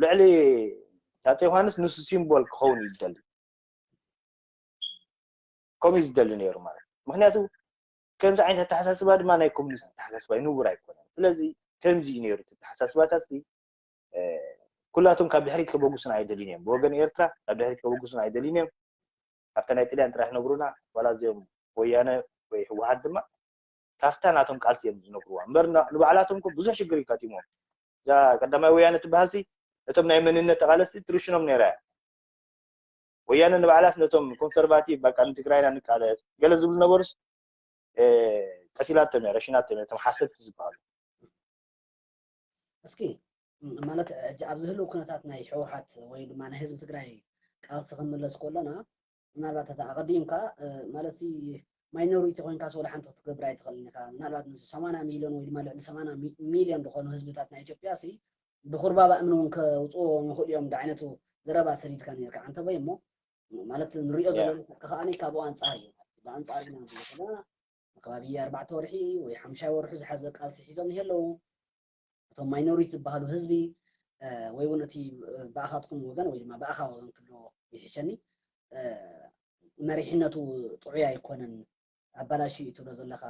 ልዕሊ ታਤੇ ዮሃንስ ንሱ ሲምቦል ክኸውን ይደሊ ኮሚኒስት ይደሊ ነይሩ ማለት ምክንያቱ ከምዚ ዓይነት ኣተሓሳስባ ድማ ናይ ኮሚኒስት ኣተሓሳስባ ይንቡር ኣይኮነን ስለዚ ከምዚ ነይሩ ኣተሓሳስባታት ኩላቶም ካብ ድሕሪት ከበጉስና ኣይደልን እዮም ብወገን ኤርትራ ካብ ድሕሪት ከበጉስና ኣይደልን እዮም ካብታ ናይ ጥልያን ጥራሕ ነግሩና ዋላ እዚኦም ወያነ ወይ ህወሓት ድማ ካፍታ ናቶም ቃልሲ እዮም ዝነግርዋ እምበር ንባዕላቶም ብዙሕ ሽግር ይካቲሞም እዛ ቀዳማይ ወያነ ትበሃልሲ ነቶም ናይ መንነት ተቃለስቲ ትርሽኖም ነይራ ወያነ ንባዕላት ነቶም ኮንሰርቫቲቭ በቃ ንትግራይና ንቃለስ ገለ ዝብሉ ነበሩስ ቀቲላቶም ረሽናቶም ነቶም ሓሰብቲ ዝበሃሉ እስኪ ማለት ኣብዚ ህልው ኩነታት ናይ ሕወሓት ወይ ድማ ናይ ህዝቢ ትግራይ ቃልሲ ክንምለስ ከለና ምናልባት ኣቀዲምካ ማለት ማይኖሪቲ ኮይንካስ ወላ ሓንቲ ክትገብር ኣይትኽእልን ኢኻ ምናልባት 80 ሚልዮን ወይ ድማ ልዕሊ 80 ሚልዮን ዝኾኑ ህዝብታት ናይ ኢትዮጵያ ሲ ብኹርባ ባእምኑ እውን ከውፅኦ ይኽእሉ እዮም እንደ ዓይነቱ ዘረባ ሰሪድካ ነርካ አንተ ወይ እሞ ማለት ንሪኦ ዘለና ከዓኒ ካብኡ አንጻር እዩ ብኣንጻር ኢና ዘለና ከባቢ 4 ወርሒ ወይ 5 ወርሒ ዝሓዘ ቃልሲ ሒዞም ይሄለው እቶም ማይኖሪቲ ዝበሃሉ ህዝቢ ወይ እውን እቲ ብኣኻትኩም ወገን ወይ ድማ ብኣኻ ወገን ክብሎ ይሕሸኒ መሪሕነቱ ጥዑይ ኣይኮነን ኣባላሽ እዩ ትብሎ ዘለካ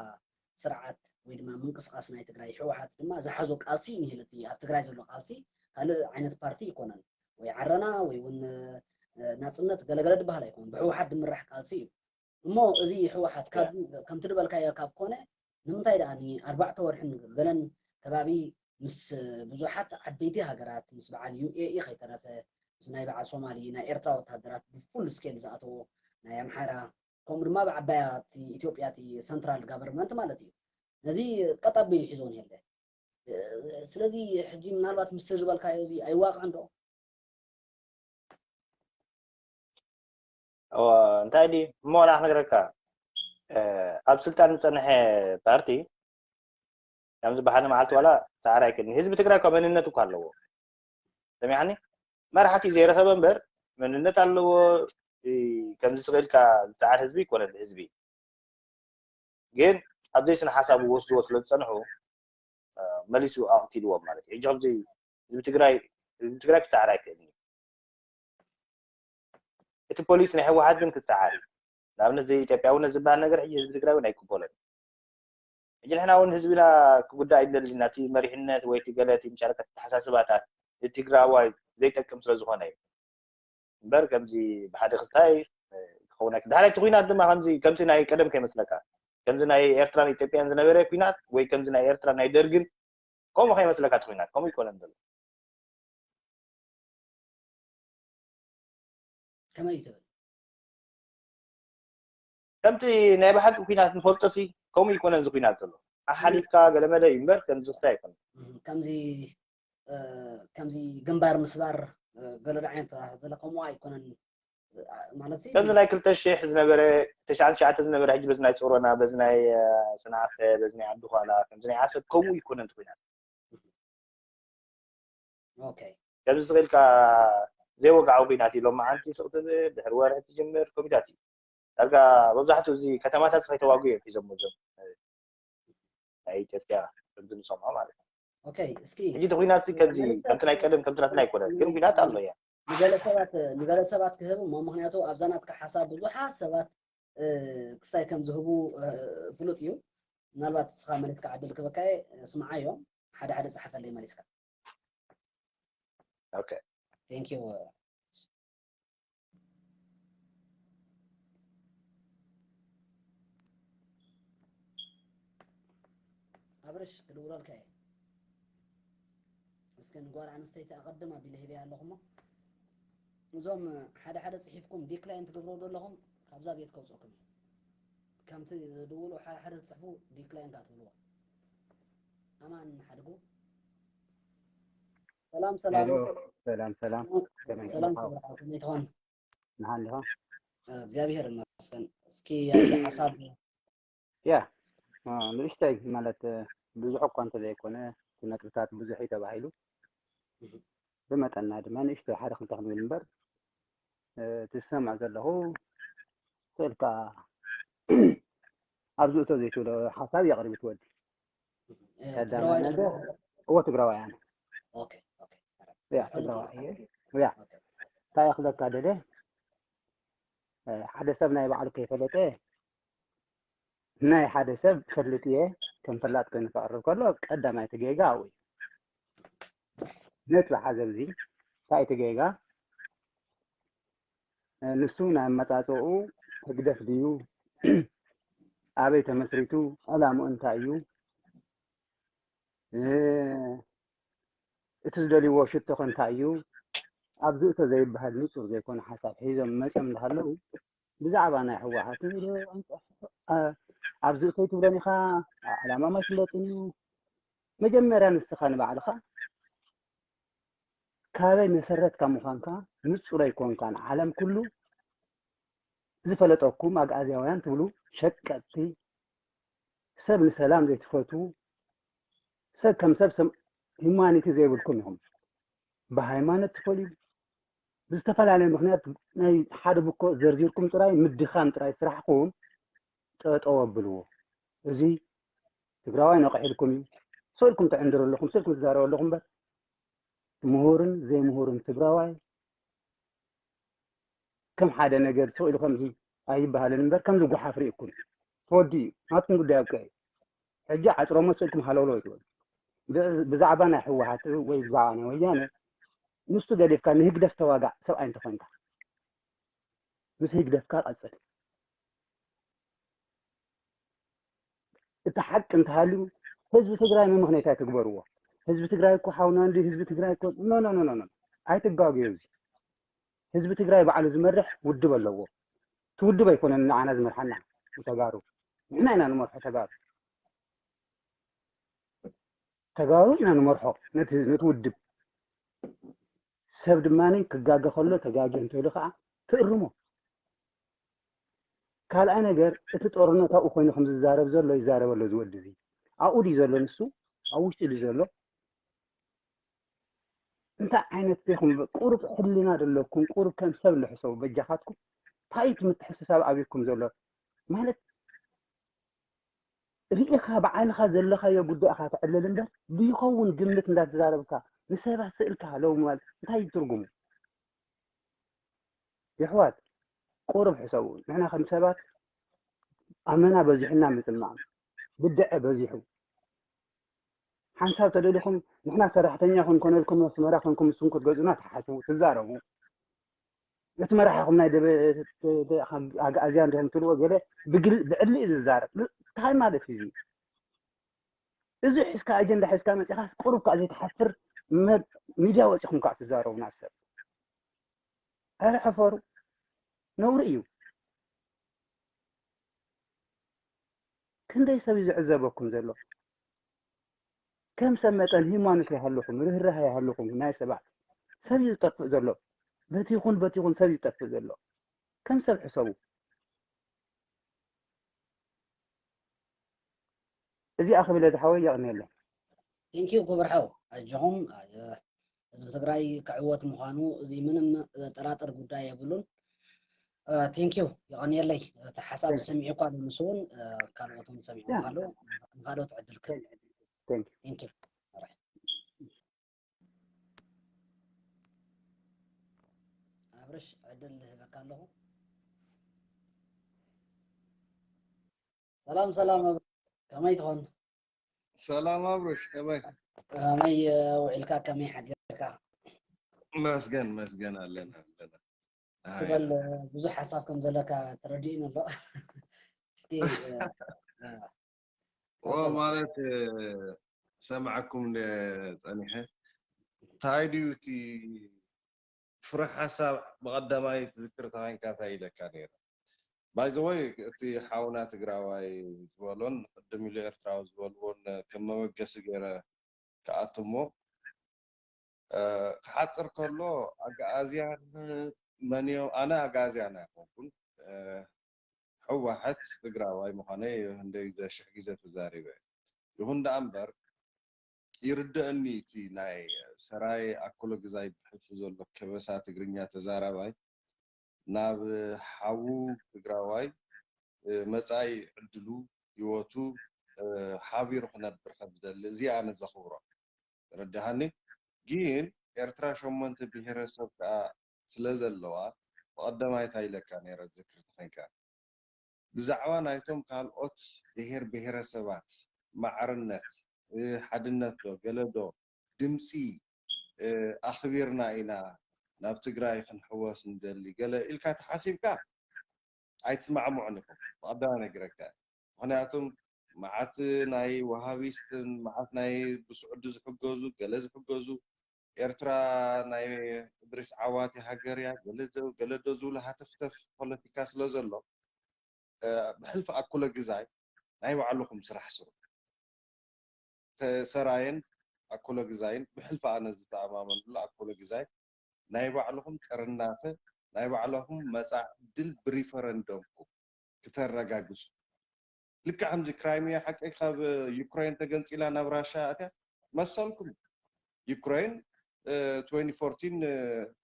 ስርዓት ወይ ድማ ምንቅስቃስ ናይ ትግራይ ሕወሓት ድማ ዝሓዞ ቃልሲ ንሄለቲ ኣብ ትግራይ ዘሎ ቃልሲ ካልእ ዓይነት ፓርቲ ይኮነን ወይ ዓረና ወይ እውን ናፅነት ገለገለ ድበሃል ኣይኮነን ብሕወሓት ድምራሕ ቃልሲ እዩ እሞ እዚ ሕወሓት ከምቲ ድበልካዮ ካብ ኮነ ንምንታይ ደኣኒ 4 ወርሕን ገለን ከባቢ ምስ ብዙሓት ዓበይቲ ሃገራት ምስ በዓል ዩኤኢ ከይተረፈ ምስ ናይ በዓል ሶማሊ ናይ ኤርትራ ወታደራት ብፉል ስኬል ዝኣተዎ ናይ ኣምሓራ ከምኡ ድማ ብዓባያት ኢትዮጵያቲ ሰንትራል ጋቨርንመንት ማለት እዩ ነዚ ቀጣቢሉ ሒዞ ነይሩ ስለዚ ሕጂ ምናልባት ምስ ዝበልካዮ እዚ ኣይዋቅዕን ዶ እንታይ ዲ ሞላ ነገርካ ኣብ ስልጣን ዝፀንሐ ፓርቲ ከምዚ ባህነ መዓልቲ ዋላ ፃዕራ ኣይክድኒ ህዝቢ ትግራይ እኳ መንነት እኳ ኣለዎ ሰሚዓኒ መራሕቲ ዘይረኸበ እምበር መንነት ኣለዎ ከምዚ ስቕልካ ዝፀዓር ህዝቢ ይኮነን ህዝቢ ግን ኣብ ዘይስነ ሓሳቡ ወስድዎ ስለ ዝፀንሑ መሊሱ ኣቕቲልዎም ማለት እዩ ሕጂ ከምዚ ህዝቢ ትግራይ ክፀዓር ኣይክእልኒ እቲ ፖሊስ ናይ ሕወሓት ግን ክፀዓር እዩ ንኣብነት ኢትዮጵያውነት ዝበሃል ነገር ሕጂ ህዝቢ ትግራይ እውን ኣይቅበሎን ሕጂ ንሕና እውን ህዝቢና ክጉዳእ ይደልና እቲ መሪሕነት ወይ እቲ ገለ እቲ መሻርከት ተሓሳስባታት ንትግራዋይ ዘይጠቅም ስለ ዝኾነ እዩ እምበር ከምዚ ብሓደ ክስታይ ክኸውን ኣይክእል ዳሕራይ እቲ ኩናት ድማ ከምዚ ናይ ቀደም ከይመስለካ ከምዚ ናይ ኤርትራን ኢትዮጵያን ዝነበረ ኩናት ወይ ከምዚ ናይ ኤርትራ ናይ ደርግን كم خي مثلك أتخينا كم يكون عندنا كما يتبل كم تي نبي حق كوينات نفلتسي كم يكون عندنا كوينات له أحد كا قال ما ده يمبر كم زستايكن كمزي جنبار مسبار قالوا عين تلقوا ما يكون مالتي كم زنا كل تشيء حزنا برا تشعل شعت حزنا برا حج بزنا تصورنا بزنا سنعرف بزنا عبد خالا كم زنا عسب كم يكون عندنا كوينات اوكي كم زغيل كا زي وقعوا بيناتي لو ما عندي صوت بحر وارد تجمر كوميداتي تلقى بوزحتو زي كتمات تصحي تواقيه في زمزم أي تفيا بدون سمع مالك اوكي اسكي يجي تخوينات سي كم زي كم تناي كلم كم تناي كوره كم فينات الله يعني نقال سبات كذبوا ما مهنياتو أبزانات كحساب بلوحة سبات كستاي كم ذهبوا فلوتيو نالبات سخا ماليسكا عدل كبكاي اسمعايو حدا صحفة اللي ماليسكا اوكي ثانك يو أبرش كدورة الكاي بس كان نقول عن استيت أقدم أبي اللي هي اللهم نزوم حدا صحيفكم ديكلاين تقبلوا لهم كابزا بيتكم صوكم كم تدولوا حدا تصحفوا ديكلاين كاتبوا أمان حدقوا سلام سلام سلام كم يتهون نحن لها እግዚአብሔር ይመስገን እስኪ ያለ ሐሳብ ያ ንእሽተይ ማለት ብዙሕ እኳ እንተዘይኮነ ነጥብታት ብዙሕ ተባሂሉ ብመጠና ድማ ንእሽተይ ሓደ ክልተ ክንብል እምበር ትሰምዕ ዘለኹ ስእልካ ኣብዚ እቶ ዘይትብሎ ሓሳብ የቕርብ ትወዲ ቀዳማይ ነገር እዎ ትግራዋይ ኣነ ኦኬ ያ ትግራዋይ እየ ያ እንታይ ክብለካ ደለ ሓደ ሰብ ናይ ባዕሉ ከይፈለጠ ናይ ሓደ ሰብ ፈልጥ እየ ከም ፈላጥ ኮይኑ ክቐርብ ከሎ ቀዳማይ እቲ ጌጋ ኣብኡ እዩ ነጥቢ ሓዘብ እዚ እንታይ እቲ ጌጋ ንሱ ናይ መፃፅኡ ህግደፍ ድዩ ኣበይ ተመስሪቱ ዕላምኡ እንታይ እዩ እቲ ዝደልይዎ ሽቶ ኸ እንታይ እዩ ኣብዚ እቶ ዘይበሃል ንፁር ዘይኮነ ሓሳብ ሒዞም መፅኦም እንዳሃለዉ ብዛዕባ ናይ ሕወሓት ኣብዚ እቶ ትብሎን ኢኻ ዕላማ መፍለጥን እዩ መጀመርያ ንስኻ ንባዕልኻ ካበይ መሰረትካ ምዃንካ ንፁር ኣይኮንካን ዓለም ኩሉ ዝፈለጠኩም ኣግኣዝያውያን ትብሉ ሸቀጥቲ ሰብ ንሰላም ዘይትፈትዉ ሰብ ከም ሰብ ሂማኒቲ ዘይብልኩም ኢኹም ብሃይማኖት ትፈልዩ ብዝተፈላለየ ምክንያት ናይ ሓደ ብኮ ዘርዚርኩም ጥራይ ምድኻም ጥራይ ስራሕኩም ጠጠው ኣብልዎ እዚ ትግራዋይ ነቕሒልኩም እዩ ስእልኩም ትዕንድሩ ኣለኹም ስእልኩም ትዛረቡ ኣለኹም እምበር ምሁርን ዘይምሁርን ትግራዋይ ከም ሓደ ነገር ስእሉ ከምዚ ኣይበሃልን እምበር ከምዚ ጓሓፍ ርኢኩም ተወዲ እዩ ናትኩም ጉዳይ ኣብቀ ሕጂ ዓፅሮሞ ስእልኩም ሃለውሎ ይትበሉ ብዛዕባ ናይ ሕወሓት ወይ ብዛዕባ ናይ ወያነ ንሱ ገዲፍካ ንህግደፍ ተዋጋዕ ሰብኣይ እንተኮንካ ምስ ህግደፍካ ቀፅል እቲ ሓቂ እንተሃልዩ ህዝቢ ትግራይ ምምክንያት ትግበርዎ ህዝቢ ትግራይ እኮ ሓውና እንዲ ህዝቢ ትግራይ እኮ ኖ ኣይትጋግዩ እዚ ህዝቢ ትግራይ ባዕሉ ዝመርሕ ውድብ ኣለዎ እቲ ውድብ ኣይኮነን ንዓና ዝመርሐና ተጋሩ ንሕና ኢና ንመርሖ ተጋሩ ኢና ንመርሖ ነቲ ውድብ ሰብ ድማኒ ክጋገ ከሎ ተጋገ እንትብሉ ከዓ ትእርሞ ካልኣይ ነገር እቲ ጦርነት ኣብኡ ኮይኑ ከም ዝዛረብ ዘሎ ይዛረብ ኣሎ ዝወዲ እዚ ኣብኡ ድዩ ዘሎ ንሱ ኣብ ውሽጢ ድዩ ዘሎ እንታይ ዓይነት ዘይኹም ቁሩብ ሕሊና ዘለኩም ቁሩብ ከም ሰብ ልሕሰቡ በጃኻትኩም እንታይ እቲ ምትሕስሳብ ኣብኩም ዘሎ ማለት ርኢኻ በዓልኻ ዘለኻዮ ጉዳይኻ ትዕልል እምበር ብይኸውን ግምት እንዳተዛረብካ ንሰባት ስእልካ ለው ማለት እንታይ ትርጉሙ ይሕዋት ቁሩብ ሕሰቡ ንሕና ከም ሰባት ኣመና በዚሕና ምፅማዕ ብድዐ በዚሑ ሓንሳብ ተደሊኹም ንሕና ሰራሕተኛ ክንኮነልኩም መስመራ ክንኩም ንስኩም ክትገዙና ተሓስቡ ትዛረቡ እቲ መራሕኹም ናይ ኣግኣዝያ እንድሕር ትብልዎ ገለ ብዕሊ እዩ ዝዛረብ እንታይ ማለት እዩ إذا حسك أجندة حسك مثلا خلاص قرب كأزي تحفر ميديا وتخم كعت زارو ناس هذا حفر نوريو كن يسوي زعزبكم زلوا كم سمت الهيمانك يحلكم رهرها يحلكم ناس بعد سبي تطفئ زلوا بتيخون سبي تطفئ زلوا كم سب حسابه إذا أخذ بلاد حوالي يغني له ቴንኪው ክብርሓው ኣጅኹም ህዝቢ ትግራይ ክዕወት ምዃኑ እዚ ምንም ጥራጥር ጉዳይ የብሉን ቴንኪው ይቐኒየለይ እቲ ሓሳብ ሰሚዑ እኳ ንሱ እውን ካልኦቶም ሰሚዑ ካሎ ንካልኦት ዕድል ቴንኪው አብረሽ ዕድል ህበካ ኣለኹ ሰላም ከመይ ትኾን سلام أبرش كمان መይ ውዒልካ ከመይ ሓዲርካ مسجن علينا استقبل ብዙሕ ሓሳብ ከም ዘለካ ተረዲእን ኣሎ እስቲ ومالت سمعكم لصنيحه تايديوتي فرح حساب بقدماي تذكر تاين كاتاي لك كانيرا باي ذا واي تي حاونا تግራዋይ ዝበሎን ቅድም ኢሉ ኤርትራዊ ዝበልዎን ከም መበገሲ ገይረ ከኣትሞ ክሓፅር ከሎ ኣጋዝያን መንዮ ኣነ ኣጋዝያን ኣይኮንኩን ሕወሓት ትግራዋይ ምዃነይ እንደይ ዘሽሕ ግዜ ተዛሪበ ይኹን ዳ እምበር ይርድአኒ እቲ ናይ ሰራይ ኣኩሎ ግዛይ ብሕልፉ ዘሎ ከበሳ ትግርኛ ተዛራባይ ናብ ሓዉ ትግራዋይ መጻይ ዕድሉ ይወቱ ሓቢሩ ክነብር ከብደል እዚ ኣነ ዘኽብሮ ረዳሃኒ ግን ኤርትራ ሸሞንተ ብሄረሰብ ከዓ ስለ ዘለዋ ብቐዳማይ ታይለካ ነይረ ዝክር ተኸንካ ብዛዕባ ናይቶም ካልኦት ብሄረሰባት ማዕርነት ሓድነት ዶ ገለዶ ድምፂ ኣኽቢርና ኢና ናብ ትግራይ ክንሕወስ እንደሊ ገለ ኢልካ ተሓሲብካ ኣይትስማዕምዑን ኢኹም ብቐዳማይ ነግረካ ምክንያቱም መዓት ናይ ወሃቢስትን መዓት ናይ ብስዑዲ ዝሕገዙ ገለ ዝሕገዙ ኤርትራ ናይ እድሪስ ዓዋት ሃገር እያ ገለዶ ዝብሉ ሃተፍተፍ ፖለቲካ ስለ ዘሎ ብሕልፊ ኣኩለ ግዛይ ናይ ባዕልኹም ስራሕ ስሩ ሰራየን ኣኩለ ግዛይን ብሕልፊ ኣነ ዝተኣማመንሉ ኣኩለ ግዛይ ናይ ባዕልኹም ጥርናፈ ናይ ባዕልኹም መጻዕ ድል ብሪፈረንደምኩም ክተረጋግጹ ልክ ከምዚ ክራይሚያ ሓቂ ካብ ዩክሬን ተገንፂላ ናብ ራሻ ኣትያ መሰልኩም ዩክሬን 2014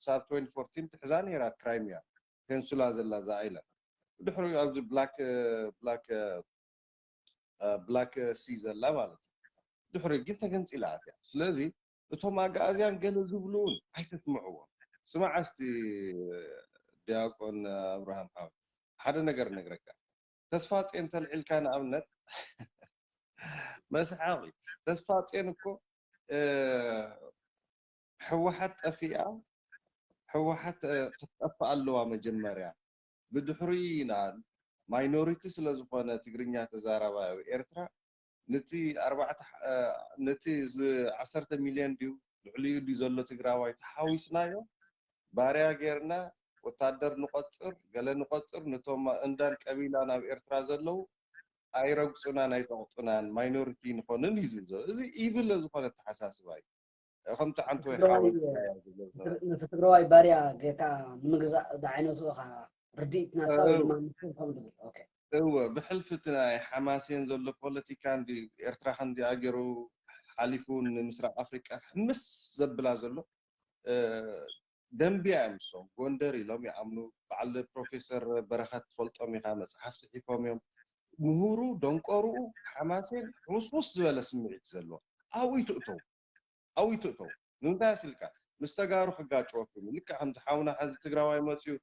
ሳብ 2014 ትሕዛ ነይራ ክራይሚያ ፔንሱላ ዘላ ዛኢላ ድሕሪ ኣብዚ ብላክ ሲ ዘላ ማለት ድሕሪ ግን ተገንፂላ ኣትያ ስለዚ እቶም ኣጋዝያን ገለ ዝብሉን ኣይተስምዕዎም ስማዕ እስቲ ዲያቆን አብርሃም ሓው ሓደ ነገር ነግረካ ተስፋ ጽዮን ተልዒልካ ንኣብነት መስሓቂ ተስፋ ጽዮን እኮ ሕወሓት ጠፊኣ ሕወሓት ክትጠፍእ ኣለዋ መጀመርያ ብድሕሪና ማይኖሪቲ ስለ ዝኾነ ትግርኛ ተዛራባዊ ኤርትራ ነቲ 10 ሚልዮን ድዩ ልዕልዩ ድዩ ዘሎ ትግራዋይ ተሓዊስናዮ ባርያ ጌርና ወታደር ንቆፅር ገለ ንቆፅር ነቶም እንዳን ቀቢላ ናብ ኤርትራ ዘለው ኣይረግፁናን ኣይጠቕጡናን ማይኖሪቲ ንኾንን እዩ ዝብል እዚ ኢቭል ዝኾነ ተሓሳስባ እዩ ከምቲ ዓንቶ ነቲ ትግራዋይ ባርያ ጌርካ ንምግዛእ ብዓይነቱ ኢኻ ርዲኢት ናትካ ወይ ድማ ንስኩም ድብል ኦኬ እወ ብሕልፊ እቲ ናይ ሓማስን ዘሎ ፖለቲካ እንዲ ኤርትራ ክንዲ ኣገይሩ ሓሊፉ ንምስራቅ ኣፍሪቃ ሕምስ ዘብላ ዘሎ ደንቢያ እምሶም ጎንደር ኢሎም ይኣምኑ በዓል ፕሮፌሰር በረኸት ትፈልጦም ኢኻ መፅሓፍ ፅሒፎም እዮም ምሁሩ ደንቆርኡ ሓማሴን ሕውስውስ ዝበለ ስምዒት ዘለዎ ኣብኡ ትእተው ንምንታይ ሲልካ ምስ ተጋሩ ክጋጭወኩም ልክዕ ከምቲ ሓውና ሕዚ ትግራዋይ መፅዩ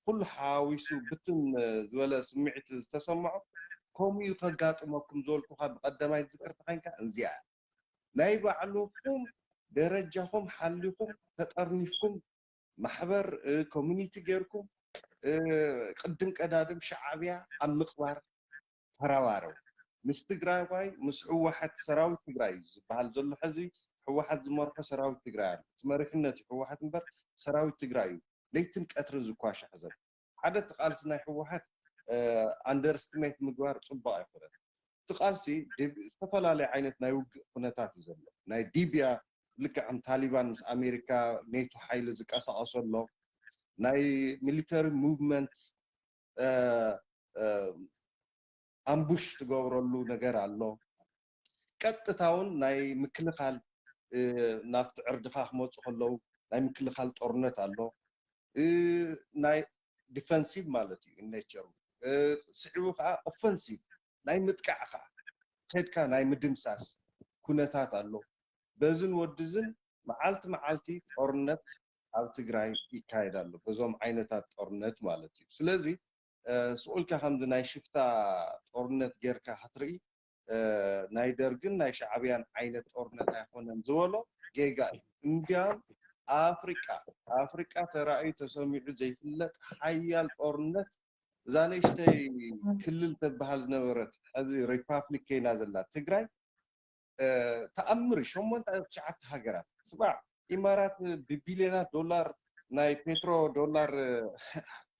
ኩሉ ሓዊሱ ብትን ዝበለ ስምዒት ዝተሰምዖ ከምኡ ከጋጥመኩም ዝበልኩካ ብቐዳማይ ዝዝክር ተኸንካ እንዚኣ ናይ ባዕልኩም ደረጃኹም ሓሊኹም ተጠርኒፍኩም ማሕበር ኮሚኒቲ ጌርኩም ቅድም ቀዳድም ሸዓብያ ኣብ ምቕባር ተረባረቡ ምስ ትግራይ ዋይ ምስ ሕወሓት ሰራዊት ትግራይ ዝበሃል ዘሎ ሕዚ ሕወሓት ዝመርሖ ሰራዊት ትግራይ ኣሎ ትመሪሕነት ሕወሓት እምበር ሰራዊት ትግራይ እዩ ለይትን ቀትርን ዝኳሻሕ ዘሎ ሓደ ተቃልሲ ናይ ሕወሓት ኣንደርስቲሜት ምግባር ፅቡቅ ኣይኮነን ተቃልሲ ዝተፈላለዩ ዓይነት ናይ ውግእ ኩነታት እዩ ዘሎ ናይ ዲብያ ልክዕም ታሊባን ምስ ኣሜሪካ ኔቶ ሓይሊ ዝቀሳቀሰሎ ናይ ሚሊተሪ ሙቭመንት ኣምቡሽ ትገብረሉ ነገር ኣሎ ቀጥታውን ናይ ምክልኻል ናፍቲ ዕርድኻ ክመፁ ከለው ናይ ምክልኻል ጦርነት ኣሎ ናይ ዲፌንሲቭ ማለት እዩ ኔቸሩ ስዒቡ ከዓ ኦፌንሲቭ ናይ ምጥቃዕ ከዓ ከድካ ናይ ምድምሳስ ኩነታት ኣሎ በዝን ወድዝን መዓልቲ መዓልቲ ጦርነት ኣብ ትግራይ ይካየድ ኣሎ በዞም ዓይነታት ጦርነት ማለት እዩ ስለዚ ስኡልካ ከምዚ ናይ ሽፍታ ጦርነት ጌርካ ክትርኢ ናይ ደርግን ናይ ሻዕብያን ዓይነት ጦርነት ኣይኮነን ዝበሎ ጌጋ እዩ እንዲያም ኣፍሪቃ ተራእዩ ተሰሚዑ ዘይፍለጥ ሓያል ጦርነት እዛ ንእሽተይ ክልል ተበሃል ዝነበረት ሕዚ ሪፓብሊክ ኮይና ዘላ ትግራይ ተኣምር 8-9 ሃገራት ስማዕ ኢማራት ብቢልዮናት ዶላር ናይ ፔትሮ ዶላር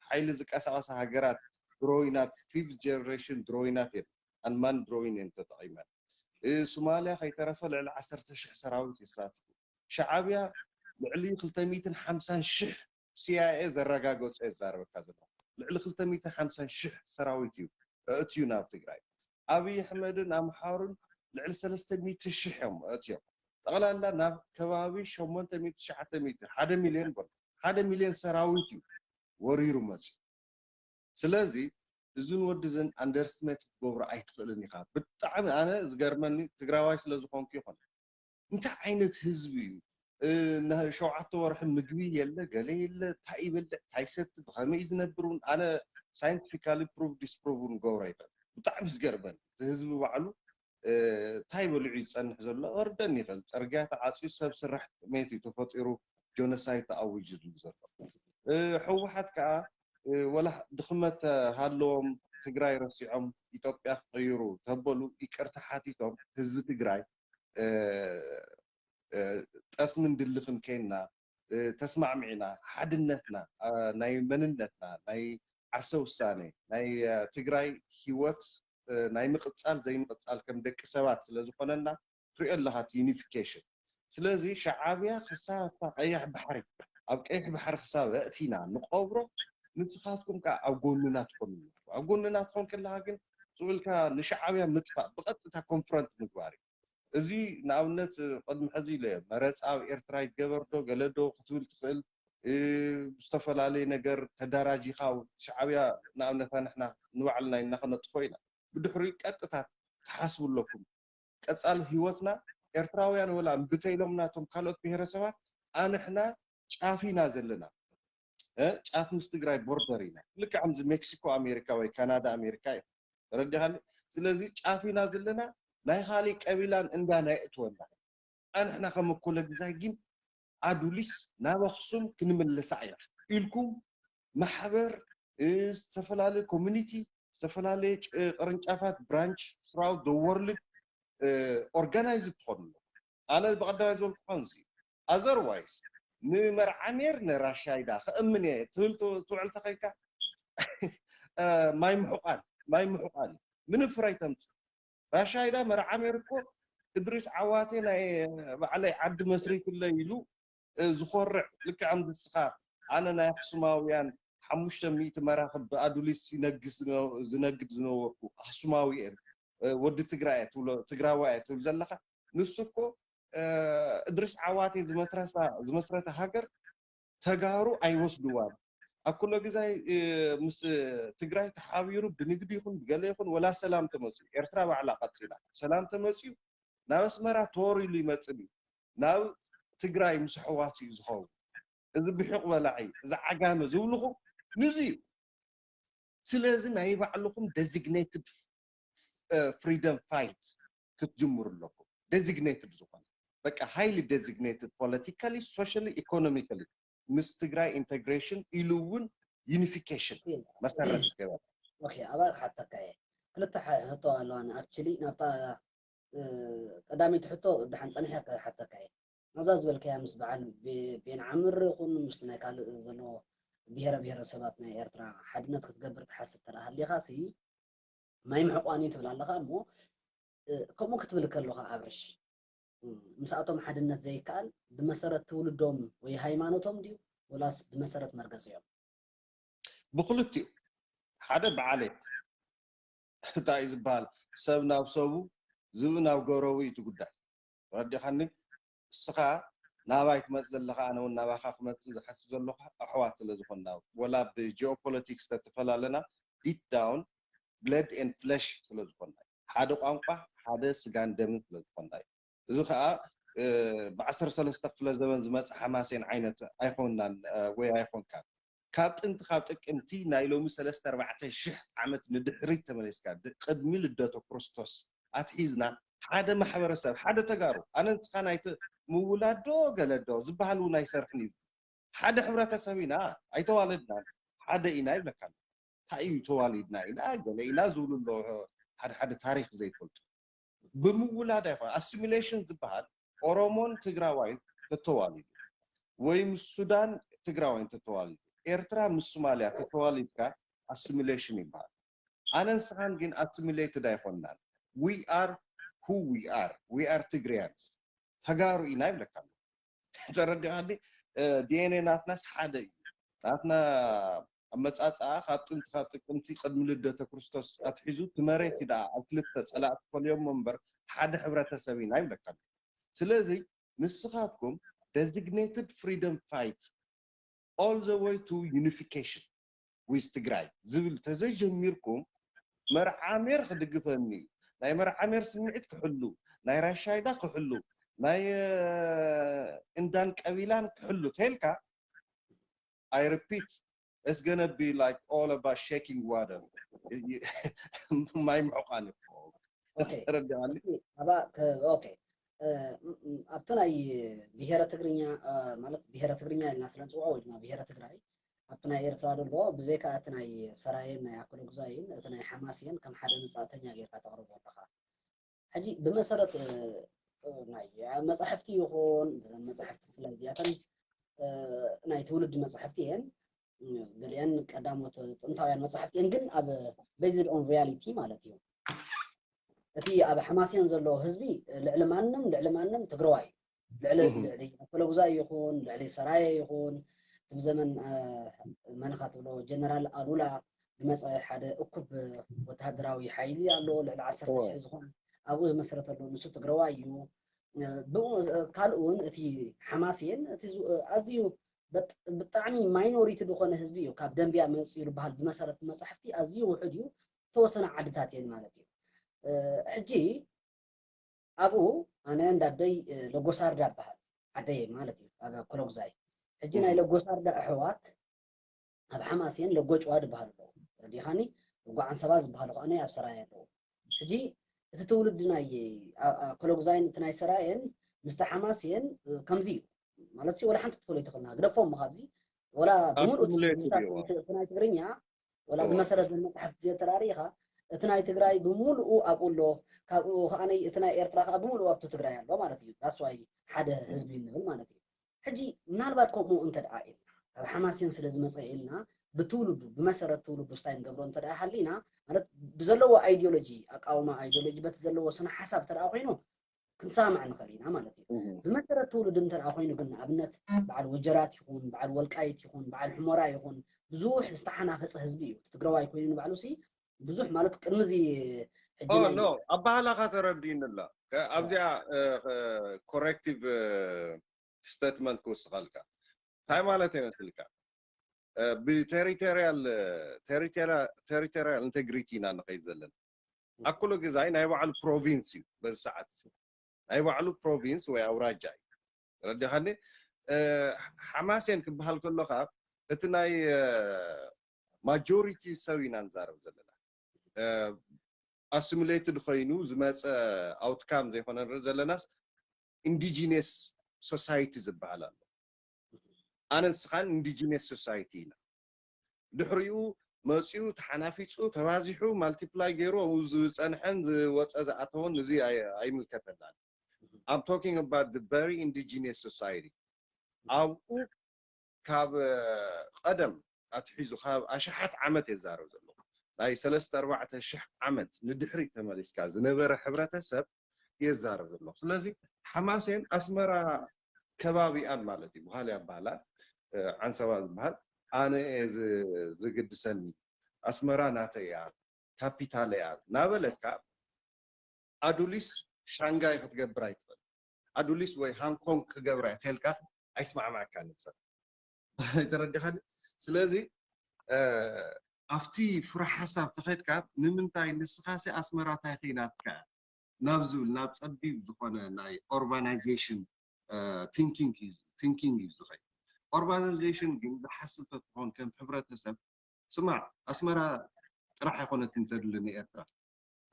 ሓይሊ ዝቀሳቀሳ ሃገራት ድሮይናት ፊፍት ጀነሬሽን ድሮይናት እየን ኣንማን ድሮይን እየን ተጠቂመን ሶማልያ ከይተረፈ ልዕሊ 10,000 ሰራዊት ይሳትፉ ሻዕብያ ልዕሊ 250,000 CIA ዘረጋገፀ የዛረበካ ዘሎ ልዕሊ 250,000 ሰራዊት እዩ እትዩ ናብ ትግራይ ኣብይ ኣሕመድን ኣምሓሩን ልዕሊ 300,000 እዮም እትዮም ጠቅላላ ናብ ከባቢ 800,000 1 ሚልዮን 1 ሚልዮን ሰራዊት እዩ ወሪሩ መፅ ስለዚ እዙን ወድዝን ኣንደርስቲሜት ክገብሮ ኣይትኽእልን ኢኻ ብጣዕሚ ኣነ ዝገርመኒ ትግራዋይ ስለዝኾንኩ ይኾን እንታይ ዓይነት ህዝቢ እዩ ሸውዓተ ወርሒ ምግቢ የለ ገለ የለ እንታይ ይበልዕ እንታይ ይሰቲ ብኸመይ ዝነብሩን ኣነ ሳይንቲፊካሊ ፕሩቭ ዲስፕሩቭን ገብሮ ኣይኽእል ብጣዕሚ ዝገርመኒ እቲ ህዝቢ ባዕሉ እንታይ በልዑ ይፀንሕ ዘሎ ወርደን ይኽእል ፅርግያ ተዓፅዩ ሰብ ስራሕ ጥሜት እዩ ተፈጢሩ ጆኖሳይድ ተኣውጅ ዘሎ ሕወሓት ከዓ ወላ ድኽመት ሃለዎም ትግራይ ረሲዖም ኢትዮጵያ ክቅይሩ ተበሉ ይቅርታ ሓቲቶም ህዝቢ ትግራይ ጠስምን ድልኽን ከይና ተስማዕሚዕና ሓድነትና ናይ መንነትና ናይ ዓርሰ ውሳኔ ናይ ትግራይ ሂወት ናይ ምቅፃል ዘይምቅፃል ከም ደቂ ሰባት ስለዝኾነና ትሪኦ ኣለኻ ዩኒፊኬሽን ስለዚ ሻዕብያ ክሳብ ቀይሕ ባሕሪ ኣብ ቀይሕ ባሕሪ ክሳብ ኣእቲና ንቀብሮ ንስኻትኩም ከዓ ኣብ ጎንና ትኾኑ ኣብ ጎንና ትኾን ከለካ ግን ዝብልካ ንሻዕብያ ምጥፋእ ብቐጥታ ኮንፍረንት ምግባር እዩ እዚ ንኣብነት ቅድሚ ሕዚ ኢለ መረፃ ኣብ ኤርትራ ይገበር ዶ ገለ ዶ ክትብል ትኽእል ዝተፈላለዩ ነገር ተደራጂኻ ሻዕብያ ንኣብነት ንሕና ንባዕልና እናኸነጥፎ ኢና ብድሕሪኡ ቀጥታ ተሓስብለኩም ቀፃሊ ሂወትና ኤርትራውያን ወላ እምብተኢሎም ናቶም ካልኦት ብሄረሰባት ኣንሕና ጫፊና ዘለና ጫፍ ምስ ትግራይ ቦርደር ኢና ልክዕ ከምዚ ሜክሲኮ ኣሜሪካ ወይ ካናዳ ኣሜሪካ እዩ ረዲኻኒ ስለዚ ጫፊና ዘለና ናይ ካሊእ ቀቢላን እንዳናይ እትወና ኣንሕና ከም እኩለ ግዛይ ግን ኣዱሊስ ናብ ኣክሱም ክንምለሳ ኢና ኢልኩም ማሕበር ዝተፈላለዩ ኮሚኒቲ ዝተፈላለዩ ቅርንጫፋት ብራንች ስራውት ደ ወርልድ ኦርጋናይዝ ትኾኑ ኣነ ብቐዳማይ ዝበልኩ ከምዚ ኣዘርዋይስ ንመርዓሜር ንራሻይዳ ክእምን እየ ትብል ትውዕል ተኸይካ ማይ ምሑቃን ምንም ፍራይ ተምፅእ ራሻይዳ መርዓሜር እኮ እድሪስ ዓዋቴ ናይ ባዕለይ ዓዲ መስሪትለ ኢሉ ዝኮርዕ ልክዕ ምስኻ ኣነ ናይ ኣክሱማውያን 500 መራኽብ ብኣዱሊስ ዝነግድ ዝነበርኩ ኣክሱማዊ እየ ወዲ ትግራዋይ ትብል ዘለካ ንሱ እኮ እድሪስ ዓዋቴ ዝመስረተ ሃገር ተጋሩ ኣይወስድዋን ኣኩሎ ግዛይ ምስ ትግራይ ተሓቢሩ ብንግዲ ይኹን ብገለ ይኹን ወላ ሰላም ተመፅኡ ኤርትራ ባዕላ ቀፂላ ሰላም ተመፅኡ ናብ ኣስመራ ተወሪሉ ይመፅእ እዩ ናብ ትግራይ ምስ ሕዋት እዩ ዝኸውን እዚ ብሕቕ በላዒ እዚ ዓጋመ ዝብልኹም ንዙ እዩ ስለዚ ናይ ባዕልኹም ዴዚግኔትድ ፍሪደም ፋይት ክትጅምሩ ኣለኩም ዴዚግኔትድ ዝኾነ በቃ ሃይሊ ዴዚግኔትድ ፖለቲካሊ ሶሻሊ ኢኮኖሚካሊ ምስ ትግራይ ኢንቴግሬሽን ኢሉ እውን ዩኒፊኬሽን መሰረት ዝገበረ ኦኬ ኣባል ሓተካ እየ كلتا حتى لو أنا أكشلي نبتا قدامي تحطه دحين صنيحة حتى كاي نزاز بالكيامس بعد بين عمر يكون مستنى قال زلو بهرة سباتنا إيرترا حدنا تقبر تحسب ترى هاللي خاصي ما يمحقواني تبلا لها مو كم كتب لك اللغة أبرش مساعتهم حدنا زي قال بمسارة تولدهم وهي هايمانوتهم ديو ولاس بمسارة مركزيهم بخلتي حدا بعليك تايز بال سبنا بسبو زبنا بقروي تقول ردي خني السخاء نابايت مزل لها أنا والناباخ مزل حسب زلوا أحوات اللي زخنا ولا بجيوبوليتكس تتفلا لنا deep down blood and flesh اللي زخنا حدا قانقة حدا سجان دم اللي زخنا زخاء بعصر سلسلة فلا زمن زمان حماسين عينة أيقوننا ويأيقون كان كابت انت خابتك امتي نايلو مسلسة 14 عمت ندحريت تمليس كان قدمي للدوتو كروستوس أتحيزنا حدا محبرسة حدا تجارب أنا انتخانايت مولادو قلدو زبالو ناي سرحني حدا حبرات سوينا أي توالدنا حدا إناي بكان تايو توالدنا إنا قال إنا زولو له حدا تاريخ زي قلت بمولادا يفعل assimilation زبال أورومون تجراوين تتوالد ويم السودان تجراوين تتوالد إيرترا من الصوماليا تتوالد كا assimilation يبال أنا إنسان جن assimilated يفعلنا we are who we are Tigrayans تجارو إناي بلكان ترى يعني DNA ناتناس حدا ناتنا أما تسأل خاطر كنتي قد ملدة كريستوس أتحيزو تماريت دا أكلت سألت كل يوم منبر حدا حبرة سوين أي بلكان سلازي نسخاتكم designated freedom fight all the way to unification with Tigray زبل تزوج ميركم مرعامير خدق فهمني ناي مرعامير سمعت كحلو ناي راشايدا كحلو ناي اندان قبيلان كحلو تلكا I repeat it's gonna be like all about shaking water ما يمحقاني اوكي أبا اوكي أبتناي بهرة تجرينيا مالت بهرة تجرينيا الناس لنسوعه وجمع بهرة تجري أبتناي إرفاد الله بزيك أتناي سراين يأكلوا جزاين أتناي حماسيا كم حدا نسأتني غير كتغرب وطخا حجي بمسارة ناي مصحفتي يخون مصحفتي فلازياتا ناي تولد مصحفتين قليان قدامت انتاويان مصحفتين جن أب based on reality مالتيو أتي أب حماسيا زلو هزبي لعلمانم تقرواي لعلي أكلوا جزاي يخون لعلي سرايا يخون في زمن ما نخاطب له جنرال أرولا بمسألة حدا أكب وتهدراوي حيلي قالوا للعصر تسعيزهم أبوز مسرة له نسوت قروايو قالون أتي حماسين أتي أزيو بالطعمي ماينوريتي دخون هزبيو كاب دنبيا مصير بهال بمسألة مصحفتي أزيو وحديو توصنا عدتاتين مالتي حجي أبو أنا عند عدي لقصار دابها عدي مالتي أبا كلو زاي حجينا لقصار دا أحوات أبا حماسين لقوش واد بهالو ردي خاني وقع عن سباز بهالو أنا أبسرايا له حجي تتولدنا كلو زاين تناي سراين مست حماسين كم زيو مالتي ولا حنت تدخل يدخلنا قدفهم مخابزي ولا بمول تناي تغرينيا ولا بمسألة المتحف زي تراريخا تناي تغراي بمول أقول له كابو أنا تناي إرتراخ بمول أبتو تغراي له مالتي that's why حدا حزبي النبل مالتي حجي نالباتكم مو أنت دعائل حماسين سلز مسائلنا بتولدوا بمسارة تولدوا ستاين قبل أنت دعا حلينا أنا بزلوا أيديولوجي أقاوما أيديولوجي بتزلوا سنة حسب ترى أخوينه كنت سامع عن خلينا مالتي بمسارة تولد أنت أخوينه قلنا أبنت بعد وجرات يكون بعد والكايت يكون بعد حمراء يكون بزوح استحنا فص حزبي تتقروا يكونوا بعلوسي بزوح مالت كرمزي حجنا نو أبها خاطر الدين الله أبدأ corrective statement كوس خالك هاي مالتي مسلكا بتريتوريال انتجريتي نان قيزلن أكلو جزاين هاي وعلى بروفينسي بس ساعات هاي وعلى بروفينس وأوراجاي ردي خاني حماسين كبهال كله خاب اتناي majority سوينا نزارب زلنا assimilated خينو زماس outcome زي خنا زلناس indigenous society زبالة أنا سخان indigenous society دحريو መፅኡ ተሓናፊፁ ተባዚሑ ማልቲፕላይ ገይሩ ዝፀንሐን ዝወፀ ዝኣተወን እዚ ኣይምልከተናን I'm talking about the very indigenous society ኣብኡ ካብ ቀደም ኣትሒዙ ካብ ኣሽሓት ዓመት የዛረብ ዘሎ ናይ 3-4,000 ዓመት ንድሕሪ ተመሊስካ ዝነበረ ሕብረተሰብ የዛረብ ዘሎ ስለዚ ሓማሴን ኣስመራ ከባቢኣን ማለት እዩ በኋላ ያባላ ዓንሰባ ዝበሃል ኣነ ዝግድሰኒ ኣስመራ ናተያ ካፒታል እያ ናበለካ ኣዱሊስ ሻንጋይ ክትገብር ኣይትኽእል ኣዱሊስ ወይ ሃንኮንግ ክገብራ እትልካ ኣይስማዕማዕካ ንብሰብ ይተረዲኻኒ ስለዚ ኣብቲ ፍረ ሓሳብ ተኸድካ ንምንታይ ንስኻሲ ኣስመራታይ ኺናትካ ናብ ዝብል ናብ ፀቢብ ዝኾነ ናይ ኦርባናይዜሽን ቲንኪንግ እዩ ዝኸይድ ኦርባናይዜሽን ግን ዝሓስብ ተትኾን ከም ሕብረተሰብ ስማዕ ኣስመራ ጥራሕ ኣይኮነት እንተድልኒ ኤርትራ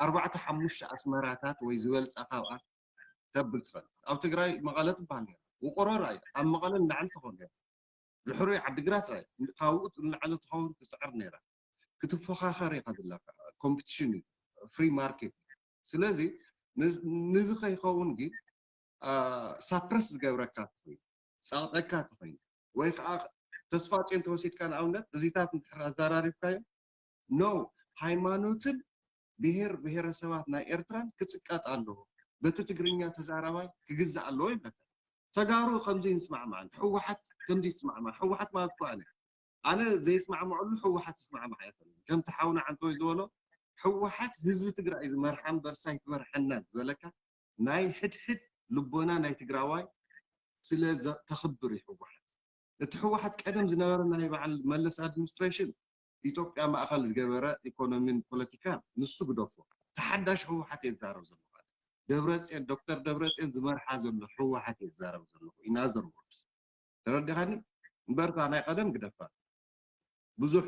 4-5 ኣስመራታት ወይ ዝበልፃ ካብኣ ተብል ትኽእል ኣብ ትግራይ መቐለ ትበሃል ነራ ውቅሮ ራእዩ ኣብ መቐለ ንላዕሊ ትኾን ነራ ድሕሪ ዓዲግራት ራእዩ ካብኡ ንላዕሊ ትኸውን ትስዕር ነራ ክትፎኻኸር ኢኻ ዘለካ ኮምፒቲሽን እዩ ፍሪ ማርኬት ስለዚ ንዚ ከይኸውን ግን ሳፕረስ ዝገብረካ ትኾይኑ ፀቕጠካ ትኾይኑ ወይ ከዓ ተስፋ ጭን ተወሲድካ ንኣብነት እዚታት እንድሕር ኣዘራሪብካዮ ኖ ሃይማኖትን ብሄር ብሄረሰባት ናይ ኤርትራን ክፅቀጥ ኣለዎ በቲ ትግርኛ ተዛራባይ ክግዛእ ኣለዎ ይብለካ ተጋሩ ከምዚ ንስማዕማዕ ሕወሓት ከምዚ ይስማዕማዕ ሕወሓት ማለት እኮ ኣነ ዘይስማዕምዐሉ ሕወሓት ይስማዕማዕ ኣይፈልም ከምቲ ሓውና ዓንተወይ ዝበሎ ሕወሓት ህዝቢ ትግራይ ዝመርሓን በርሳይ ትመርሐናን ዝበለካ ናይ ሕድሕድ ልቦና ናይ ትግራዋይ ስለ ተኽብር እዩ ሕወሓት እቲ ሕወሓት ቀደም ዝነበረ ናይ በዓል መለስ ኣድሚኒስትሬሽን ኢትዮጵያ ማእኸል ዝገበረ ኢኮኖሚን ፖለቲካን ንሱ ግደፎ ተሓዳሽ ሕወሓት የዛረብ ዘሎ ደብረፅዮን ዶክተር ደብረፅዮን ዝመርሓ ዘሎ ሕወሓት የዛረብ ዘሎ ኢና ዘርቦስ ተረዲኻኒ እምበርታ ናይ ቀደም ግደፋ ብዙሕ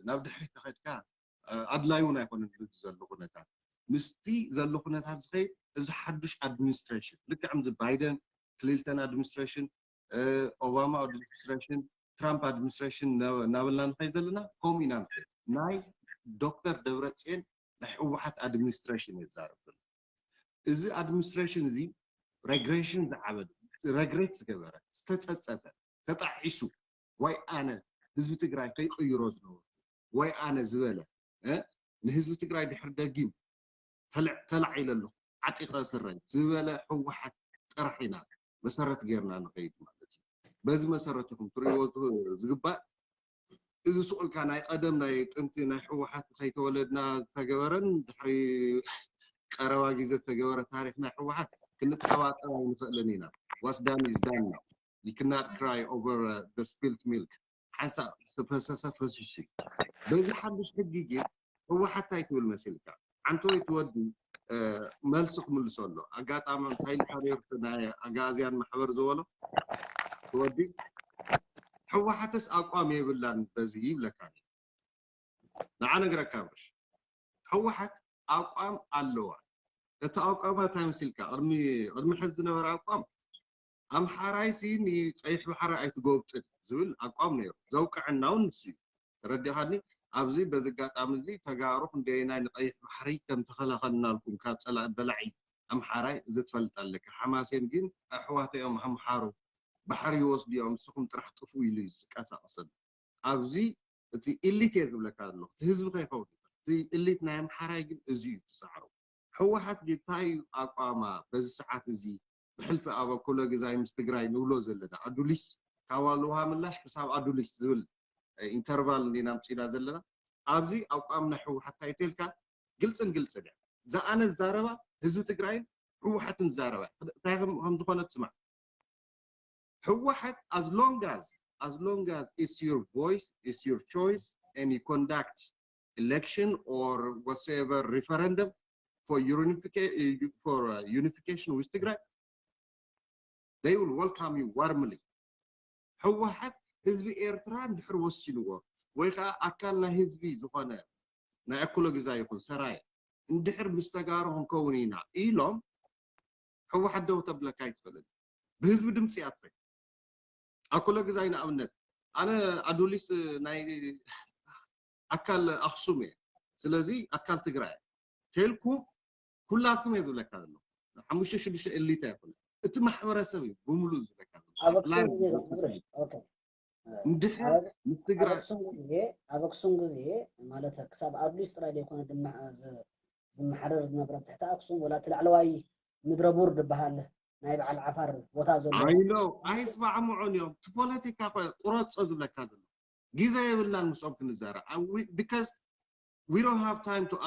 ናብ ድሕሪት ተኸድካ ኣድላይ እውን ኣይኮነን ዘሎ ኩነታት ምስቲ ዘሎ ኩነታት ዝኸይድ እዚ ሓዱሽ ኣድሚኒስትሬሽን ልክዕ ምዚ ባይደን ክሊንተን ኣድሚኒስትሬሽን ኦባማ ኣድሚኒስትሬሽን ትራምፕ ኣድሚኒስትሬሽን ናበልና ንኸይድ ዘለና ከምኡ ኢና ንኸይድ ናይ ዶክተር ደብረፅዮን ናይ ሕወሓት ኣድሚኒስትሬሽን የዛረብ ዘሎ እዚ ኣድሚኒስትሬሽን እዚ ሬግሬሽን ዝዓበደ ሬግሬት ዝገበረ ዝተፀፀተ ተጣዒሱ ወይ ኣነ ህዝቢ ትግራይ ከይቅይሮ ዝነበሩ ወይ ኣነ ዝበለ ንህዝቢ ትግራይ ድሕሪ ደጊም ተላዒለ ኣለኹ ዓጢቐ ስረይ ዝበለ ሕወሓት ጥራሕ ኢና መሰረት ጌርና ንኸይድ ማለት እዩ በዚ መሰረትኩም ትሪእዎ ዝግባእ እዚ ስቁልካ ናይ ቀደም ናይ ጥንቲ ናይ ሕወሓት ከይተወለድና ዝተገበረን ድሕሪ ቀረባ ግዜ ዝተገበረ ታሪክ ናይ ሕወሓት ክንፀባፀባ ንኽእልን ኢና ዋስዳን ይዝዳን ነው you cannot cry over the spilt milk ሓንሳብ ዝተፈሰሰ ፈሲሱ በዚ ሓዱሽ ሕጊ ግን ሕወሓት እንታይ ትብል መሲልካ ዓንተወይ ትወዲ መልሲ ክምልሶ ኣሎ ኣጋጣሚ እንታይ ልካሪርት ናይ ኣጋዝያን ማሕበር ዝበሎ ትወዲ ሕወሓትስ ኣቋም የብላን በዚ ይብለካ ንዓነ ግረካ ብሽ ሕወሓት ኣቋም ኣለዋ እቲ ኣቋም እንታይ መሲልካ ቅድሚ ሕዚ ዝነበረ ኣቋም ኣምሓራይ ሲኒ ቀይሕ ባሕሪ ኣይትጎብጥን ዝብል ኣቋም ነይሩ ዘውቅዕና እውን ንሱ እዩ ተረዲኻኒ ኣብዚ በዚ ኣጋጣሚ እዚ ተጋሩ ክንደየናይ ንቀይሕ ባሕሪ ከም ተኸላኸልናልኩም ካብ ፀላእ በላዒ ኣምሓራይ እዚ ትፈልጥ ኣለካ ሓማሴን ግን ኣሕዋት እዮም ኣምሓሩ ባሕሪ ይወስዱ እዮም ንስኹም ጥራሕ ጥፉ ኢሉ ዝቀሳቀሰሉ ኣብዚ እቲ ኢሊት እየ ዝብለካ ኣለኹ እቲ ህዝቢ ከይኸውን እቲ ኢሊት ናይ ኣምሓራይ ግን እዚ እዩ ትሰዕሩ ሕወሓት ግን እንታይ ኣቋማ በዚ ሰዓት እዚ ብሕልፊ ኣብ ኣኮሎ ግዛይ ምስ ትግራይ ንብሎ ዘለና ኣዱሊስ ካብ ኣልውሃ ምላሽ ክሳብ ኣዱሊስ ዝብል ኢንተርቫል እንዲና ምፅኢና ዘለና ኣብዚ ኣቋምና ሕወሓት እንታይ ትልካ ግልፅን ግልፅን እያ እዛ ኣነ ዝዛረባ ህዝቢ ትግራይን ሕወሓትን ዝዛረባ እንታይ ከም ዝኾነ ትስማዕ ሕወሓት as long as it's your voice it's your choice and you conduct election or whatsoever referendum for unification with Tigray they will welcome you warmly ሕወሓት ህዝቢ ኤርትራ እንድሕር ወሲንዎ ወይ ከዓ ኣካል ናይ ህዝቢ ዝኾነ ናይ ኣኩሎ ግዛ ይኹን ሰራይ እንድሕር ምስ ተጋሩ ክንከውን ኢና ኢሎም ሕወሓት ደው ተብለካ ይትኽእልን ብህዝቢ ድምፂ ኣትፈይ ኣኩሎ ግዛይ ንኣብነት ኣነ ኣዱሊስ ናይ أكل أخصومي سلازي أكل تجري تلكم كلاتكم يزولك هذا حموش شدش اللي تاكل اتمحور سوي بملو زولك هذا اوكي ندحر متجرى أبغى ጊዜ ማለት ክሳብ ኣብ ሊስትራ ይኮነ ድማ ዝመሓረር ዝነበረ ትሕቲ ኣክሱም ወላ ትላዕለዋይ ምድረ ቡርድ በሃል ናይ በዓል ዓፋር ቦታ ዘሎ አይኖ አይስማዕምዑን እዮም ቲ ፖለቲካ ቁረፆ ዝብለካ ዘሎ ግዜ የብልናን ምስኦም ክንዛራ because we don't have time to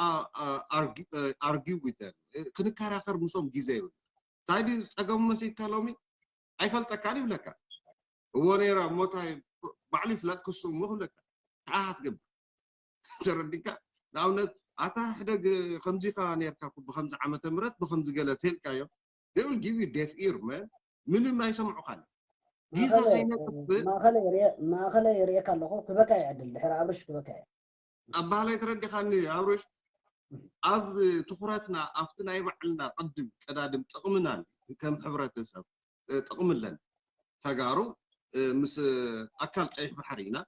argue with them ክንከራከር ምስኦም ግዜ የብል ታዲ ፀገሙ መሲልካ ሎሚ ኣይፈልጠካን ይብለካ እዎ ነይራ ሞታይ ባዕሉ ይፍለጥ ክሱ እሞ ክብለካ ከዓ ክትገብር ተረዲካ ንኣብነት ኣታ ሕደግ ከምዚኻ ነርካ ብከምዚ ዓመተ ምህረት ብከምዚ ገለ ትልካዮ they will give you deaf ear man ምንም ኣይሰምዑካን ግዜ ከይነጥፍ ማእኸለ የርእየካ ኣለኹ ክበካ ይዕድል ድሕሪ ኣብርሽ ክበካ ኣባህላይ ተረዲኻኒ ኣብርሽ ኣብ ትኩረትና ኣብቲ ናይ ባዕልና ቅድም ቀዳድም ጥቕምና ከም ሕብረተሰብ ጥቕምለን ተጋሩ ምስ ኣካል ቀይሕ ባሕሪ ኢና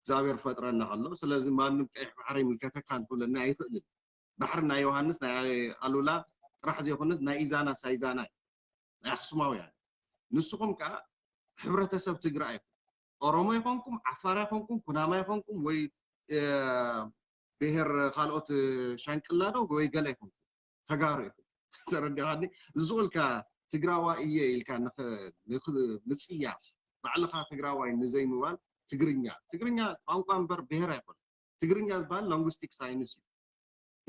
እግዚአብሔር ፈጥረና ከሎ ስለዚ ማንም ቀይሕ ባሕሪ ምልከተካ እንትብለና ኣይኽእልን ባሕሪ ናይ ዮሃንስ ናይ ኣሉላ ጥራሕ ዘይኮነስ ናይ ኢዛና ሳይዛና ናይ ኣክሱማውያን ንስኹም ከዓ ሕብረተሰብ ትግራይ ኦሮሞ ይኾንኩም ዓፋር ይኾንኩም ኩናማ ይኾንኩም ወይ ብሄር ካልኦት ሻንቅላዶ ወይ ገለ ይኾንኩም ተጋሩ ይኹም ተረዲኻኒ ዝኽእልካ ትግራዋይ እየ ኢልካ ንፅያፍ ባዕልኻ ትግራዋይ ንዘይምባል ትግርኛ ቋንቋ እምበር ብሄር ኣይኮነ ትግርኛ ዝበሃል ላንጉስቲክ ሳይንስ እዩ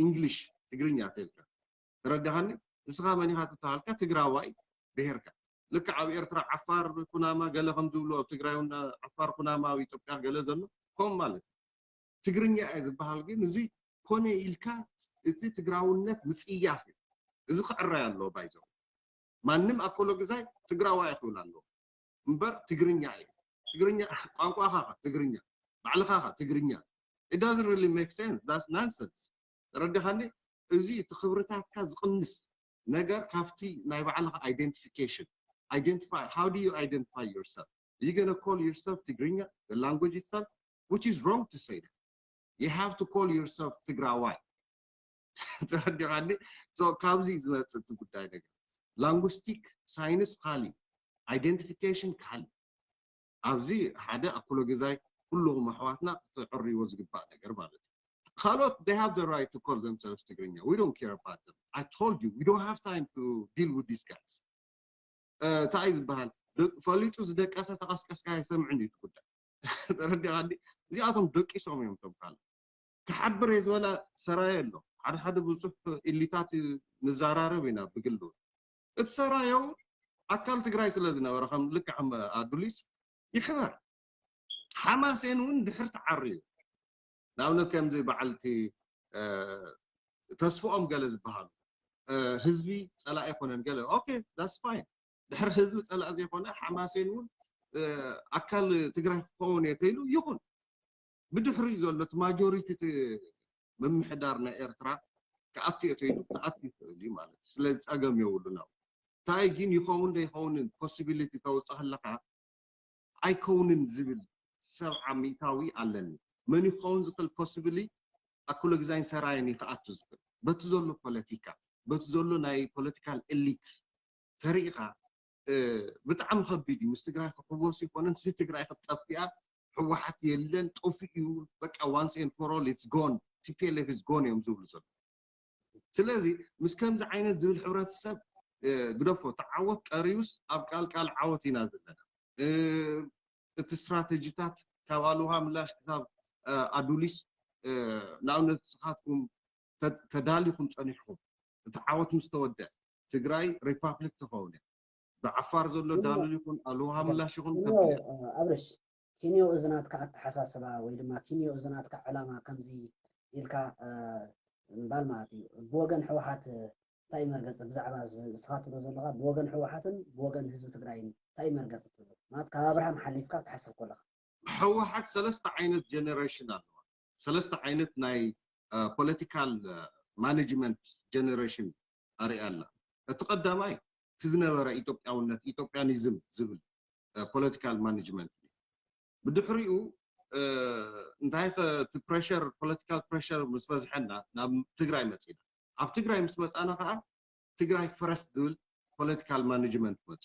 እንግሊሽ ትግርኛ ተልካ ተረዲኻኒ ንስኻ መን ኢኻ ትተባሃልካ ትግራዋይ ብሄርካ ልክ ኣብ ኤርትራ ዓፋር ኩናማ ገለ ከም ዝብሎ ኣብ ትግራይና ዓፋር ኩናማ ኣብ ኢትዮጵያ ገለ ዘሎ ከም ማለት ትግርኛ እዩ ዝበሃል ግን እዚ ኮነ ኢልካ እቲ ትግራውነት ምፅያፍ እዩ እዚ ክዕረይ ኣለዎ ባይዞ ማንም ኣኮሎ ግዛይ ትግራዋይ ይኽብል ኣለዎ እምበር ትግርኛ እዩ ትግርኛ ቋንቋኻ ትግርኛ ባዕልኻ ትግርኛ it doesn't really make sense that's nonsense ተረዲኻኒ እዚ እቲ ክብርታትካ ዝቕንስ ነገር ካብቲ ናይ ባዕልኻ identify how do you identify yourself are you going to call yourself Tigrinya the language itself which is wrong to say that you have to call yourself Tigrawai so ካብዚ ዝመፅእ ጉዳይ ነገር linguistic science ካሊ identification ካሊ ኣብዚ ሓደ ኣኩሎ ግዛይ ኩሉም ኣሕዋትና ክዕርይዎ ዝግባእ ነገር ማለት እዩ ካልኦት they have the right to call themselves Tigrinya we don't care about them I told you we don't have time to deal with these guys እንታይ ዝበሃል ፈሊጡ ዝደቀሰ ተቀስቀስካ ይሰምዕን እዩ ጉዳይ ተረዲኻኒ እዚኣቶም ደቂሶም እዮም ተባሃሉ ክሓብር የዝበላ ሰራይ ኣሎ ሓደ ብዙሕ ኢሊታት ንዘራረብ ኢና ብግሉ እቲ ሰራዮ ኣካል ትግራይ ስለ ዝነበረ ከም ልክዕ ኣዱሊስ ይሕበር ሓማሴን እውን ድሕር ተዓርዩ ንኣብነት ከምዚ በዓልቲ ተስፍኦም ገለ ዝበሃሉ ህዝቢ ፀላእ ኣይኮነን ገለ ኦኬ ዳትስ ፋይን ድሕሪ ህዝቢ ፀላእ ዘይኮነ ሓማሴን እውን ኣካል ትግራይ ክኸውን የተይሉ ይኹን ብድሕሪ ዘሎ እቲ ማጆሪቲ ምምሕዳር ናይ ኤርትራ ከኣቱ የተይሉ ከኣቱ ይኽእል እዩ ማለት እዩ ስለዚ ፀገም የብሉና እንታይ ግን ይኸውን ደይኸውንን ፖሲቢሊቲ ተውፅእ ከለካ ኣይከውንን ዝብል ሰብዓ ሚእታዊ ኣለኒ መን ይኸውን ዝኽእል ፖሲብሊ ኣኩሎ ግዛይን ሰራይን ይከኣቱ ዝኽእል በቲ ዘሎ ፖለቲካ በቲ ዘሎ ናይ ፖለቲካል ኤሊት ተሪኢኻ ብጣዕሚ ከቢድ እዩ ምስ ትግራይ ክሕወስ ይኮነን ሲ ትግራይ ክትጠፍያ ሕወሓት የለን ጠፊኡ እዩ በቃ once and for all it's gone TPLF is gone እዮም ዝብሉ ዘሎ ስለዚ ምስ ከምዚ ዓይነት ዝብል ሕብረተሰብ ግደፎ ተዓወት ቀሪዩስ ኣብ ቃልቃል ዓወት ኢና ዘለና እቲ ስትራቴጂታት ካብ ኣልውሃ ምላሽ ክሳብ ኣዱሊስ ንኣብነት ንስኻትኩም ተዳሊኹም ፀኒሕኩም እቲ ዓወት ምስ ተወድአ ትግራይ ሪፓብሊክ ትኸውን እያ ብዓፋር ዘሎ ዳልል ይኹን ኣልውሃ ምላሽ ይኹን ኣብርሽ ኪንዮ እዝናትካ ኣተሓሳስባ ወይ ድማ ኪንዮ እዝናትካ ዕላማ ከምዚ ኢልካ ምባል ማለት እዩ ብወገን ሕወሓት እንታይ መርገፅ ብዛዕባ ንስኻትብሎ ዘለካ ብወገን ሕወሓትን ብወገን ህዝቢ ትግራይን እንታይ መርገፅ ትብሎ ማለት ካብ ኣብርሃም ሓሊፍካ ክትሓስብ ከለካ ሕወሓት ሰለስተ ዓይነት ጀነሬሽን ኣለዋ ሰለስተ ዓይነት ናይ ፖለቲካል ማኔጅመንት ጀነሬሽን ኣርእያ ኣላ እቲ ቀዳማይ እቲ ዝነበረ ኢትዮጵያውነት ኢትዮጵያኒዝም ዝብል ፖለቲካል ማኔጅመንት እዩ ብድሕሪኡ እንታይ ፕሬሸር ፖለቲካል ፕሬሸር ምስ በዝሐና ናብ ትግራይ መፂና ኣብ ትግራይ ምስ መፃና ከዓ ትግራይ ፈረስት ዝብል ፖለቲካል ማኔጅመንት መፂ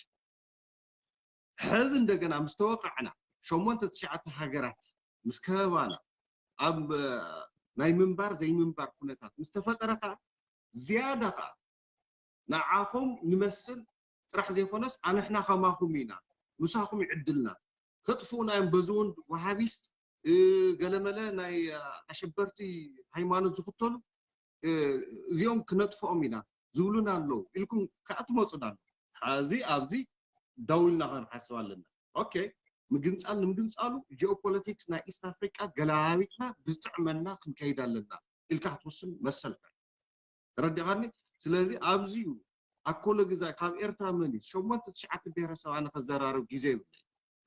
ሕዚ እንደገና ምስ ተወቃዕና 8-9 ሃገራት ምስ ከበባና ኣብ ናይ ምንባር ዘይምንባር ኩነታት ምስ ተፈጠረ ከዓ ዝያዳ ከዓ ንዓኹም ንመስል ጥራሕ ዘይኮነስ ኣንሕና ከማኹም ኢና ምሳኹም ይዕድልና ከጥፉና እዮም በዝውን ወሃቢስት ገለመለ ናይ ኣሸበርቲ ሃይማኖት ዝኽተሉ እዚኦም ክነጥፍኦም ኢና ዝብሉና ኣለዉ ኢልኩም ከዓ ትመፁና ኣሎ ሓዚ ኣብዚ ደው ኢልና ክንሓስብ ኣለና ኦኬ ምግንፃል ንምግንፃሉ ጂኦፖለቲክስ ናይ ኢስት ኣፍሪካ ገላቢጥና ብዝጥዕመና ክንከይድ ኣለና ኢልካ ክትውስን መሰልካ ተረዲኻኒ ስለዚ ኣብዚዩ ኣኮሎ ግዜ ካብ ኤርትራ መኒስ 8-9 ብሄረሰብ ኣነ ከዘራርብ ግዜ ይብለ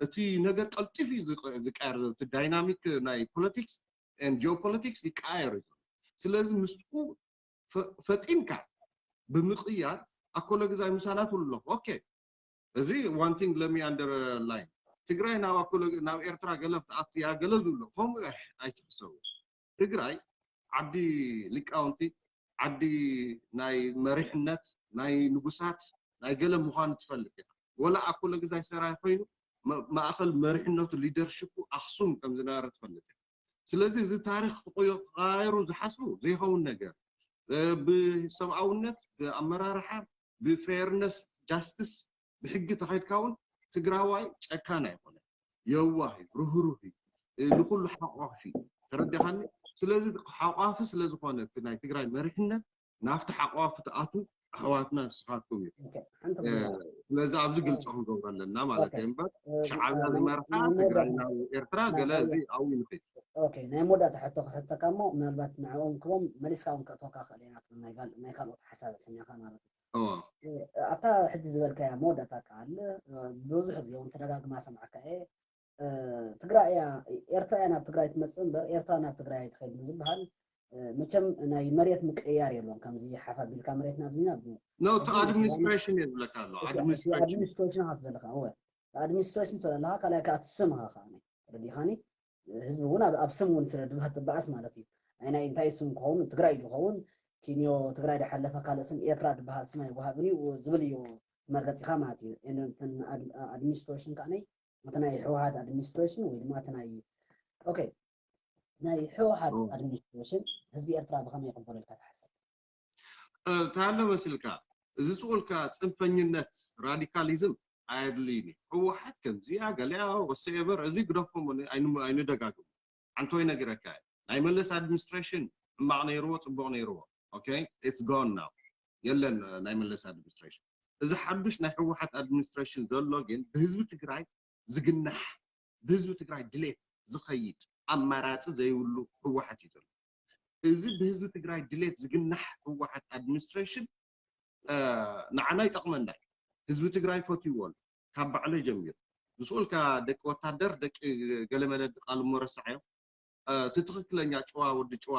እቲ ነገር ቀልጢፍ ዝቃየር እቲ ዳይናሚክ ናይ ፖለቲክስ ኤንድ ጂኦፖለቲክስ ይቃየር እዩ ስለዚ ምስኡ ፈጢንካ ብምቕያር ኣኮሎ ግዜ ምሳናት ሁሉ ኦኬ እዚ ዋን ቲንግ ለሚ አንደርላይን ትግራይ ናብ ኣኮሎ ናብ ኤርትራ ገለፍት ኣት ያገለዙሎ ከምኡ ኣይትሕሰቡ ትግራይ ዓዲ ሊቃውንቲ ዓዲ ናይ መሪሕነት ናይ ንጉሳት ናይ ገለ ምዃኑ ትፈልጥ ኢኻ ወላ ኣኮሎ ግዜ ሰራይ ኮይኑ ማእኸል መሪሕነቱ ሊደርሽፑ ኣኽሱም ከም ዝነበረ ትፈልጥ ኢኻ ስለዚ እዚ ታሪክ ክቀይሩ ዝሓስቡ ዘይኸውን ነገር ብሰብኣውነት ብኣመራርሓ ብፌርነስ ጃስቲስ ብሕጊ ተኸይድካ እውን ትግራዋይ ጨካና ይኮነ የዋህ ርህሩህ ንኩሉ ሓቋፊ ተረዲኻኒ ስለዚ ሓቋፊ ስለዝኾነ እቲ ናይ ትግራይ መሪሕነት ናብቲ ሓቋፊ ተኣቱ ኣሕዋትና ንስኻትኩም እዩ ስለዚ ኣብዚ ግልፂ ክንገብሮ ኣለና ማለት እዩ እምበር ሻዕብያ ዝመርሓ ትግራይ ናብ ኤርትራ ገለ እዚ ኣብኡ ንኽእል ኦኬ ናይ መወዳእታ ሕቶ ክሕተካ እሞ ምናልባት ንዕኦም ክቦም መሊስካ እውን ከእትወካ ክእል ኢና ናይ ካልኦት ሓሳብ ሰሚዕካ ማለት እዩ ኣብታ ሕጂ ዝበልካያ መወዳእታ ካል ብዙሕ ግዜ እውን ተደጋግማ ሰምዓካ እየ ትግራይ ኤርትራ ናብ ትግራይ ትመፅእ እምበር ኤርትራ ናብ ትግራይ ትኸይድ ዝብሃል መቸም ናይ መሬት ምቅያር የለዎም ከምዚ ሓፋቢልካ መሬት ናብዚ ናብዚ ኖ ኣድሚኒስትሬሽን የብለካ ኣሎ ኣድሚኒስትሬሽን ክትበልካ እወ ኣድሚኒስትሬሽን ትበለካ ካልኣይ ከዓ ትስምኻ ከዓ ረዲኻኒ ህዝቢ እውን ኣብ ስም እውን ስለ ትበኣስ ማለት እዩ ናይ እንታይ ስም ክኸውን ትግራይ ዝኸውን ኬንዮ ትግራይ ድሓለፈ ካልእ ስም ኤርትራ ዝበሃል ስም ኣይወሃብን እዩ ዝብል እዩ መርገፂኻ ማለት እዩ እንትን ኣድሚኒስትሬሽን ከዓ እቲ ናይ ሕወሓት ኣድሚኒስትሬሽን ወይ ድማ እቲ ናይ ኦኬ ናይ ሕወሓት ኣድሚኒስትሬሽን ህዝቢ ኤርትራ ብኸመይ ይቕበሎ ኢልካ ትሓስብ ታሎ መስልካ እዚ ስኡልካ ፅንፈኝነት ራዲካሊዝም ኣየድልይኒ ሕወሓት ከምዚኣ ገሊኣ ወሰኤቨር እዚ ግደፎም ኣይንደጋግሙ ሓንቲ ወይ ነገረካ ናይ መለስ ኣድሚኒስትሬሽን ሕማቕ ነይርዎ ፅቡቕ ነይርዎ ኦኬ ኢትስ ጎን ናው የለን ናይ መለስ ኣድሚኒስትሬሽን እዚ ሓዱሽ ናይ ሕወሓት ኣድሚኒስትሬሽን ዘሎ ግን ብህዝቢ ትግራይ ዝግናሕ ብህዝቢ ትግራይ ድሌት ዝኸይድ ኣማራፂ ዘይብሉ ሕወሓት እዩ ዘሎ እዚ ብህዝቢ ትግራይ ድሌት ዝግናሕ ሕወሓት ኣድሚኒስትሬሽን ንዓና ይጠቕመና እዩ ህዝቢ ትግራይ ፈትይዎ ካብ ባዕለይ ጀሚሩ ዝስኡልካ ደቂ ወታደር ደቂ ገለመለ ቃል መረሳዕዮም እቲ ትኽክለኛ ጨዋ ወዲ ጨዋ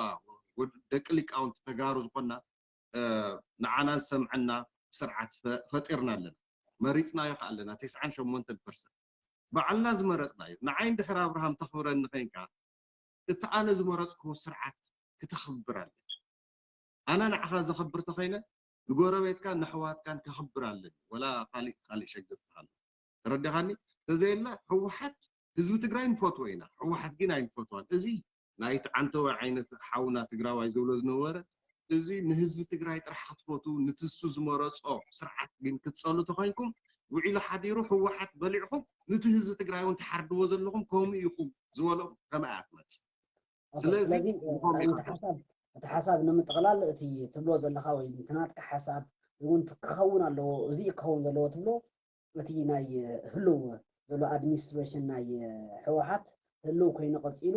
ደቂ ሊቃውንቲ ተጋሩ ዝኾና ንዓና ዝሰምዐና ስርዓት ፈጢርና ኣለና መሪፅናዮ ከዓ ኣለና 98% ባዕልና ዝመረፅናዮ ንዓይ እንድሕር ኣብርሃም ተኽብረኒ ኸይንካ እቲ ኣነ ዝመረፅክዎ ስርዓት ክትኽብር ኣለኒ ኣነ ንዓኻ ዘኽብር ተኸይነ ንጎረቤትካ ንኣሕዋትካን ከኽብር ኣለኒ ወላ ካሊእ ሸግር ትኻለ ተረዲኻኒ ተዘየልና ሕወሓት ህዝቢ ትግራይ ንፈትዎ ኢና ሕወሓት ግን ኣይንፈትዋን እዚ ናይቲ ዓንተወይ ዓይነት ሓውና ትግራዋይ ዝብሎ ዝነበረ እዚ ንህዝቢ ትግራይ ጥራሕ ክትፈትው ንትሱ ዝመረፆ ስርዓት ግን ክትፀሉ ተኾይንኩም ውዒሉ ሓዲሩ ሕወሓት በሊዕኹም ነቲ ህዝቢ ትግራይ እውን ተሓርድዎ ዘለኹም ከምኡ ኢኹም ዝበሎም ከመይ ኣትመፅእ ስለዚ እቲ ሓሳብ ንምጥቕላል እቲ ትብሎ ዘለካ ወይ እንትናትካ ሓሳብ እውን ክኸውን ኣለዎ እዚ ክኸውን ዘለዎ ትብሎ እቲ ናይ ህልው ዘሎ ኣድሚኒስትሬሽን ናይ ሕወሓት ህልው ኮይኑ ቀፂሉ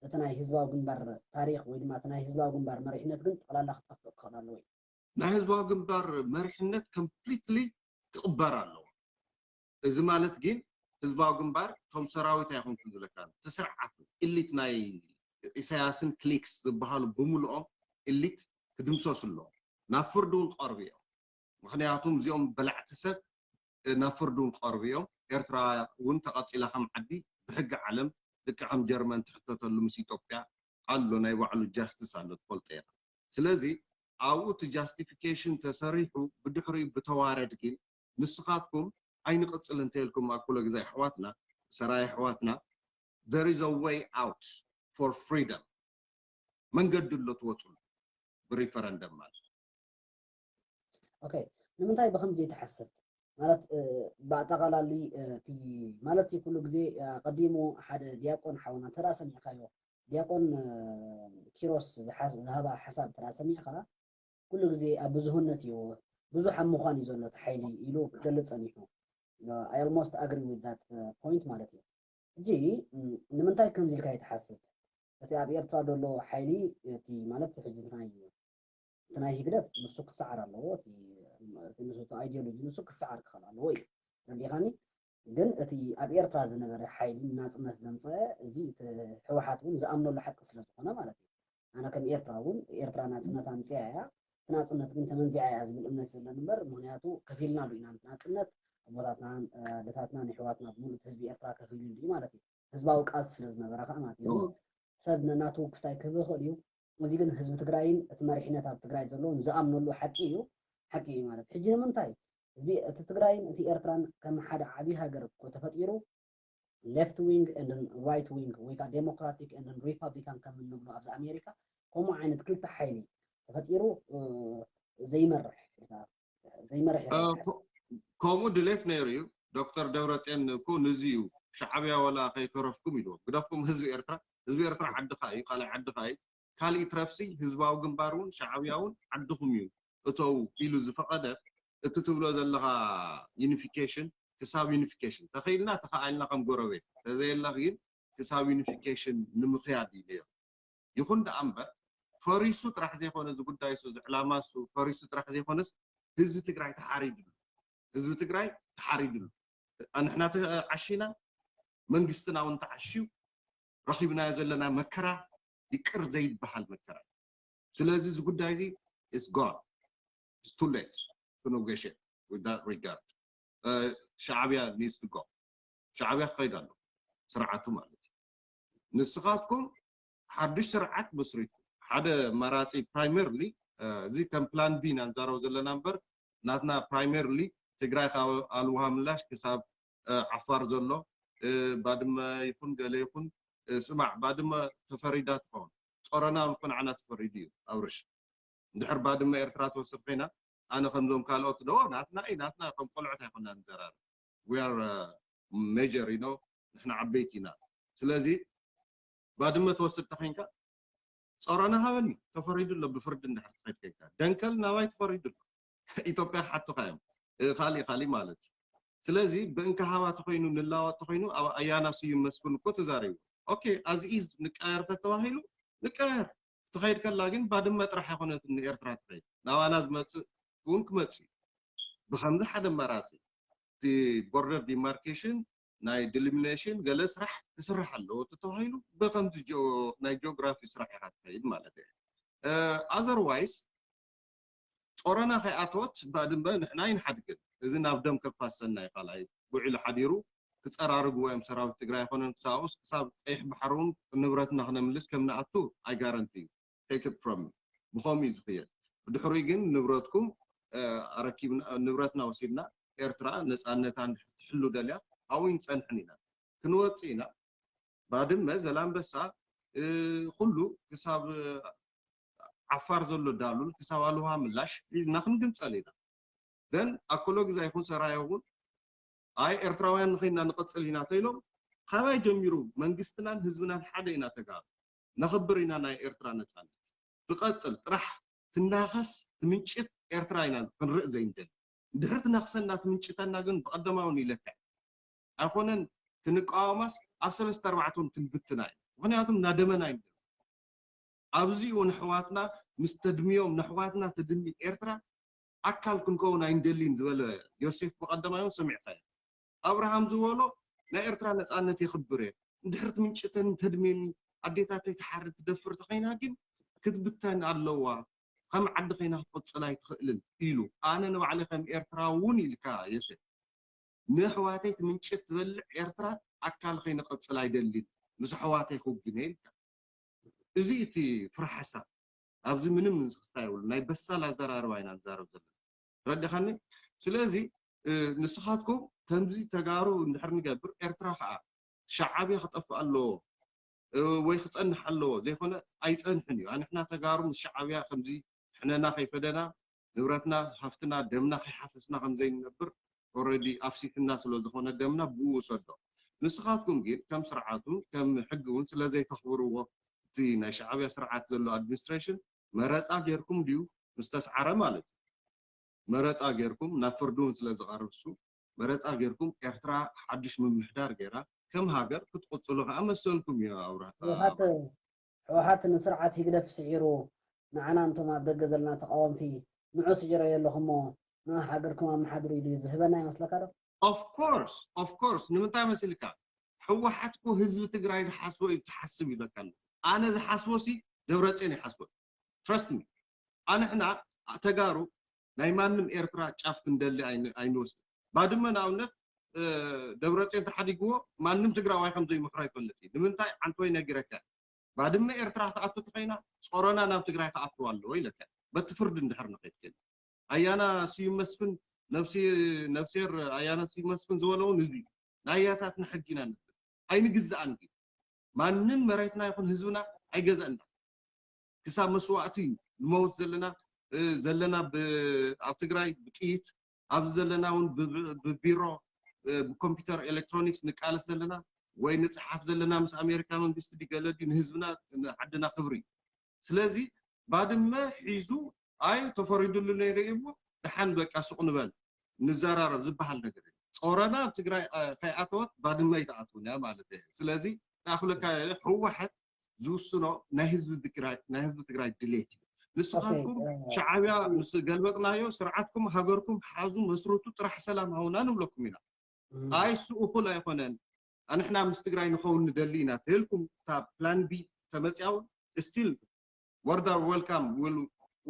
እቲ ናይ ህዝባዊ ግንባር ታሪክ ወይ ድማ እቲ ናይ ህዝባዊ ግንባር መሪሕነት ግን ጠቕላላ ክጠፍእ ክኽእል ኣለዎ ናይ ህዝባዊ ግንባር መሪሕነት ኮምፕሊትሊ ክቕበር ኣለዎ እዚ ማለት ግን ህዝባዊ ግንባር ቶም ሰራዊት ኣይኹም ክብለካ ትስርዓቱ ኢሊት ናይ ኢሳያስን ክሊክስ ዝበሃሉ ብምልኦም ኢሊት ክድምሰሱ ኣለዎም ናብ ፍርዲ እውን ክቐርቡ እዮም ምክንያቱም እዚኦም በላዕቲ ሰብ ናብ ፍርዲ እውን ክቐርቡ እዮም ኤርትራ እውን ተቐፂላ ከም ዓዲ ብሕጊ ዓለም ልክዓም ጀርመን ትሕተተሉ ምስ ኢትዮጵያ ኣሎ ናይ ባዕሉ ጃስቲስ ኣሎ ትፈልጦ ኢኻ ስለዚ ኣብኡ እቲ ጃስቲፊኬሽን ተሰሪሑ ብድሕሪኡ ብተዋረድ ግን ንስኻትኩም ኣይንቕፅል እንተኢልኩም ኣኩሎ ግዜ ኣሕዋትና ሰራይ ኣሕዋትና there is a way out for freedom መንገዲ ኣሎ ትወፅሉ ብሪፈረንደም ማለት ኦኬ ንምንታይ በከምዚ የተሓሰብ ማለት ባጠቃላሊ እቲ ማለት ኩሉ ግዜ ቀዲሙ ሓደ ዲያቆን ሓውና ተራ ሰሚዕካዮ ዲያቆን ኪሮስ ዝሃባ ሓሳብ ተራ ሰሚዕካ ኩሉ ግዜ ኣብ ብዙህነት እዩ ብዙሕ ኣብ ምዃን እዩ ዘሎ እቲ ሓይሊ ኢሉ ክገልፅ ፀኒሑ I almost agree with that point ማለት እዩ እጂ ንምንታይ ከምዚ ኢልካ የተሓስብ እቲ ኣብ ኤርትራ ዘሎ ሓይሊ እቲ ማለት ሕጂ ናይ ህግደት ንሱ ክሰዓር ኣለዎ እቲ ንሱ ኣይዲዮሎጂ ንሱ ክሰዓር ክኽእል ኣለዎ እዩ ረዲኻኒ ግን እቲ ኣብ ኤርትራ ዝነበረ ሓይሊ ናፅነት ዘምፅአ እዚ እቲ ሕወሓት እውን ዝኣምነሉ ሓቂ ስለ ዝኾነ ማለት እዩ ኣነ ከም ኤርትራ እውን ኤርትራ ናፅነት ኣምፅያ እያ እቲ ናፅነት ግን ተመንዚዓ እያ ዝብል እምነት ዘለና እምበር ምክንያቱ ከፊልና ኣሎ ኢና ናፅነት ኣቦታትናን ኣዴታትናን ሕወሓትና ብምሉእ ህዝቢ ኤርትራ ከፊሉ እዩ ማለት እዩ ህዝባዊ ቃልሲ ስለ ዝነበረ ከዓ ማለት እዩ ሰብ ነናቱ ክስታይ ክህብ ይኽእል እዩ እዚ ግን ህዝቢ ትግራይን እቲ መሪሕነት ኣብ ትግራይ ዘለዎን ዝኣምነሉ ሓቂ እዩ ማለት ሕጂ ንምንታይ ህዝቢ እቲ ትግራይን እቲ ኤርትራን ከም ሓደ ዓብይ ሃገር እኮ ተፈጢሩ ሌፍት ዊንግ and right wing ወይ ከዓ ዴሞክራቲክ and ሪፐብሊካን ከም እንብሎ ኣብዚ ኣሜሪካ ከምኡ ዓይነት ክልተ ሓይሊ ተፈጢሩ ዘይመርሕ ከምኡ ድሌት ነይሩ እዩ ዶክተር ደብረፅዮን እኮ ነዚ እዩ ሻዕብያ ወላ ከይተረፍኩም ኢሉ ግደፍኩም ህዝቢ ኤርትራ ዓድኻ እዩ ካልኣይ ዓድኻ እዩ ካልእ ትረፍሲ ህዝባዊ ግንባር እውን ሻዕብያ እውን ዓድኹም እዩ እተው ኢሉ ዝፈቐደ እቲ ትብሎ ዘለኻ ዩኒፊኬሽን ክሳብ ዩኒፊኬሽን ተኸኢልና ተኸኣልና ከም ጎረቤት ተዘየላ ግን ክሳብ ዩኒፊኬሽን ንምኽያድ እዩ ነይሩ ይኹን ደኣ እምበር ፈሪሱ ጥራሕ ዘይኮነ እዚ ጉዳይ እሱ ዝዕላማ እሱ ፈሪሱ ጥራሕ ዘይኮነስ ህዝቢ ትግራይ ተሓሪድሉ ንሕና ተዓሺና መንግስትና እውን ተዓሽዩ ረኺብናዮ ዘለና መከራ ይቅር ዘይበሃል መከራ ስለዚ እዚ ጉዳይ እዚ is gone it's too late to negotiate with that regard ሻዕብያ needs to go ሻዕብያ ክኸይድ ኣሎ ስርዓቱ ማለት እዩ ንስኻትኩም ሓድሽ ስርዓት መስሪቱ ሓደ መራፂ ፕራይመርሊ እዚ ከም ፕላን ቢ ናንዛረብ ዘለና እምበር ናትና ፕራይመርሊ ትግራይ ካብ ኣልውሃ ምላሽ ክሳብ ዓፋር ዘሎ ባድመ ይኹን ገለ ይኹን ስማዕ ባድመ ተፈሪዳ ትኸውን ጾረና ንኩን ዓና ተፈሪዱ እዩ ኣውርሽ እንድሕር ባድመ ኤርትራ ትወስድ ኮይና ኣነ ከምዞም ካልኦት ዶ ናትና ከም ቆልዑት ኣይኮንና ንዘራርብ we are major you know ንሕና ዓበይቲ ኢና ስለዚ ባድመ ተወስድ ተኸይንካ ጾረና ሃበኒ ተፈሪዱ ኣሎ ብፍርዲ እንድሕር ትኸይድ ከይካ ደንከል ናባይ ተፈሪዱ ኣሎ ኢትዮጵያ ሓትኻ እዮም ካሊእ ማለት ስለዚ ብእንካ ሃባ ተኾይኑ ንላዋጥ ተኾይኑ ኣብ ኣያና ስዩም መስፍን እኮ ተዛሪቡ ኦኬ as is ንቀየር ተባሂሉ ንቀየር ትኸይድ ከላ ግን ባድመ ጥራሕ ኣይኮነት ንኤርትራ ትኸይድ ናባና ዝመፅእ እውን ክመፅእ ብከምዚ ሓደ መራፂ እቲ ቦርደር ዲማርኬሽን ናይ ዲሊሚኔሽን ገለ ስራሕ ክስራሕ ኣለዎ ተባሂሉ ብከምዚ ናይ ጂኦግራፊ ስራሕ ኢኻ ትኸይድ ማለት እዩ otherwise ጾረና ከይኣትወት ባድመ ንሕና ይንሓድግን እዚ ናብ ደም ከፋሰና ይኻልኣይ ውዒሉ ሓዲሩ ክፀራርግዎ እዮም ሰራዊት ትግራይ ይኮነን ክሳብኡስ ክሳብ ቀይሕ ባሕሪ እውን ንብረትና ክነምልስ ከም ንኣቱ ኣይ ጋረንቲ take it from me ብኸምኡ እዩ ዝኽየድ ብድሕሪኡ ግን ንብረትኩም ኣረኪብና ንብረትና ወሲድና ኤርትራ ነፃነታ ትሕሉ ደልያ ኣብኡ ይንፀንሕን ኢና ክንወፅእ ኢና ባድመ ዘላንበሳ ኩሉ ክሳብ ዓፋር ዘሎ ዳሉል ክሳብ ኣልውሃ ምላሽ ሒዝና ክንግንፀል ኢና ደን ኣኩሎ ግዜ ይኹን ሰራይ እውን ኣይ ኤርትራውያን ንኸይና ንቕፅል ኢና ተኢሎም ካባይ ጀሚሩ መንግስትናን ህዝብናን ሓደ ኢና ተጋሩ ነኽብር ኢና ናይ ኤርትራ ነፃነት ትቐፅል ጥራሕ ትናኸስ ትምንጭት ኤርትራ ኢና ክንርኢ ዘይንደል ድሕሪ ትናኽሰና ትምንጭተና ግን ብቐዳማውን ይለክዕ ኣይኮነን ክንቃወማስ ኣብ 3-4 ክንብትና ኢና ምክንያቱም ናደመና ይንደል ኣብዚኡ ንሕዋትና ምስ ተድሚዮም ንሕዋትና ተድሚ ኤርትራ ኣካል ክንከውን ኣይንደሊን ዝበለ ዮሴፍ ብቐዳማውን ሰሚዕካዮ ኣብርሃም ዝበሎ ናይ ኤርትራ ነፃነት ይኽብር እየ እንድሕር ትምንጭተን ተድሜኒ ኣዴታተይ ተሓርድ ትደፍር ተኸይና ግን ክትብተን ኣለዋ ከም ዓዲ ኸይና ክትቕፅል ኣይትኽእልን ኢሉ ኣነ ንባዕለ ከም ኤርትራ እውን ኢልካ ዮሴፍ ንሕዋተይ ትምንጭት ትበልዕ ኤርትራ ኣካል ኸይንቐፅል ኣይደሊን ምስ ኣሕዋተይ ክውግነ ኢልካ እዚ እቲ ፍራሕ ሓሳብ ኣብዚ ምንም ንስክስታ ይብሉ ናይ በሳል ኣዘራርባ ኢና ንዛረብ ዘለና ረዲኻኒ ስለዚ ንስኻትኩም ከምዚ ተጋሩ እንድሕር ንገብር ኤርትራ ከዓ ሻዕብያ ክጠፍእ ኣለዎ ወይ ክፀንሕ ኣለዎ ዘይኮነ ኣይፀንሕን እዩ ኣንሕና ተጋሩ ምስ ሻዕብያ ከምዚ ሕነና ከይፈደና ንብረትና ሃፍትና ደምና ከይሓፈስና ከምዘይንነብር ኦልሬዲ ኣፍሲፍና ስለ ዝኾነ ደምና ብኡ ወሰዶ ንስኻትኩም ግን ከም ስርዓቱን ከም ሕጊ እውን ስለዘይተኽብርዎ እቲ ናይ ሻዕብያ ስርዓት ዘሎ ኣድሚኒስትሬሽን መረፃ ጌርኩም ድዩ ምስተስዓረ ማለት እዩ መረፃ ጌርኩም ናብ ፍርዲ እውን ስለዝቐርብ እሱ መረፃ ጌርኩም ኤርትራ ሓድሽ ምምሕዳር ገይራ ከም ሃገር ክትቅፅሉ ከዓ መሰልኩም እዩ ሕወሓት ንስርዓት ይግደፍ ስዒሩ ንዓና እንቶም ኣብ ደገ ዘለና ተቃወምቲ ንዑ ስዒሮ የለኹሞ ንሃገርኩም ኣመሓድሩ ኢሉ ዝህበና ይመስለካ ዶ ኦፍ ኮርስ ንምንታይ መስልካ ሕወሓት እኮ ህዝቢ ትግራይ ዝሓስቦ እዩ ትሓስብ ይለካ ኣሎ ኣነ ዝሓስቦ ሲ ደብረፅዮን ይሓስቦ ትረስት ሚ ኣንሕና ተጋሩ ናይ ማንም ኤርትራ ጫፍ ክንደሊ ኣይንወስድ ባድመ ንኣብነት ደብረፅዮን ተሓዲግዎ ማንም ትግራዋይ ከምዘይምክራ ይፈልጥ እዩ ንምንታይ ዓንቶይ ነጊረካ ባድመ ኤርትራ ተኣቱ ተኸይና ጾረና ናብ ትግራይ ተኣትው ኣለዎ ኢለካ በቲ ፍርዲ እንድሕር ንኸይድ ኣያና ስዩም መስፍን ነፍሴር ኣያና ስዩም መስፍን ዝበለውን እዚ ናያታት ንሕጊና ንብል ኣይንግዛእን ግን ማንም መሬትና ይኹን ህዝብና ኣይገዛእና ክሳብ መስዋዕቲ ንመውት ዘለና ኣብ ትግራይ ብጥይት ኣብዚ ዘለና እውን ብቢሮ ብኮምፒተር ኤሌክትሮኒክስ ንቃለስ ዘለና ወይ ንፅሓፍ ዘለና ምስ ኣሜሪካ መንግስቲ ዲገለዲ ንህዝብና ዓድና ክብሪ ስለዚ ባድመ ሒዙ ኣይ ተፈሪዱሉ ነይሩ እሞ ድሓን በቃ ሱቕ ንበል ንዘራረብ ዝበሃል ነገር ጾረና ኣብ ትግራይ ከይኣተወት ባድመ ይተኣትውና ማለት እዩ ስለዚ ንኣኽለካ ሕወሓት ዝውስኖ ናይ ህዝቢ ትግራይ ድሌት እዩ ንስኻትኩም ሻዕብያ ምስ ገልበጥናዮ ስርዓትኩም ሃገርኩም ሓዙ መስረቱ ጥራሕ ሰላም ሃውና ንብለኩም ኢና ኣይ ስኡ ኩል ኣይኮነን ኣንሕና ምስ ትግራይ ንኸውን ንደሊ ኢና ትህልኩም እታ ፕላን ቢ ተመፅያውን ስቲል ወርዳ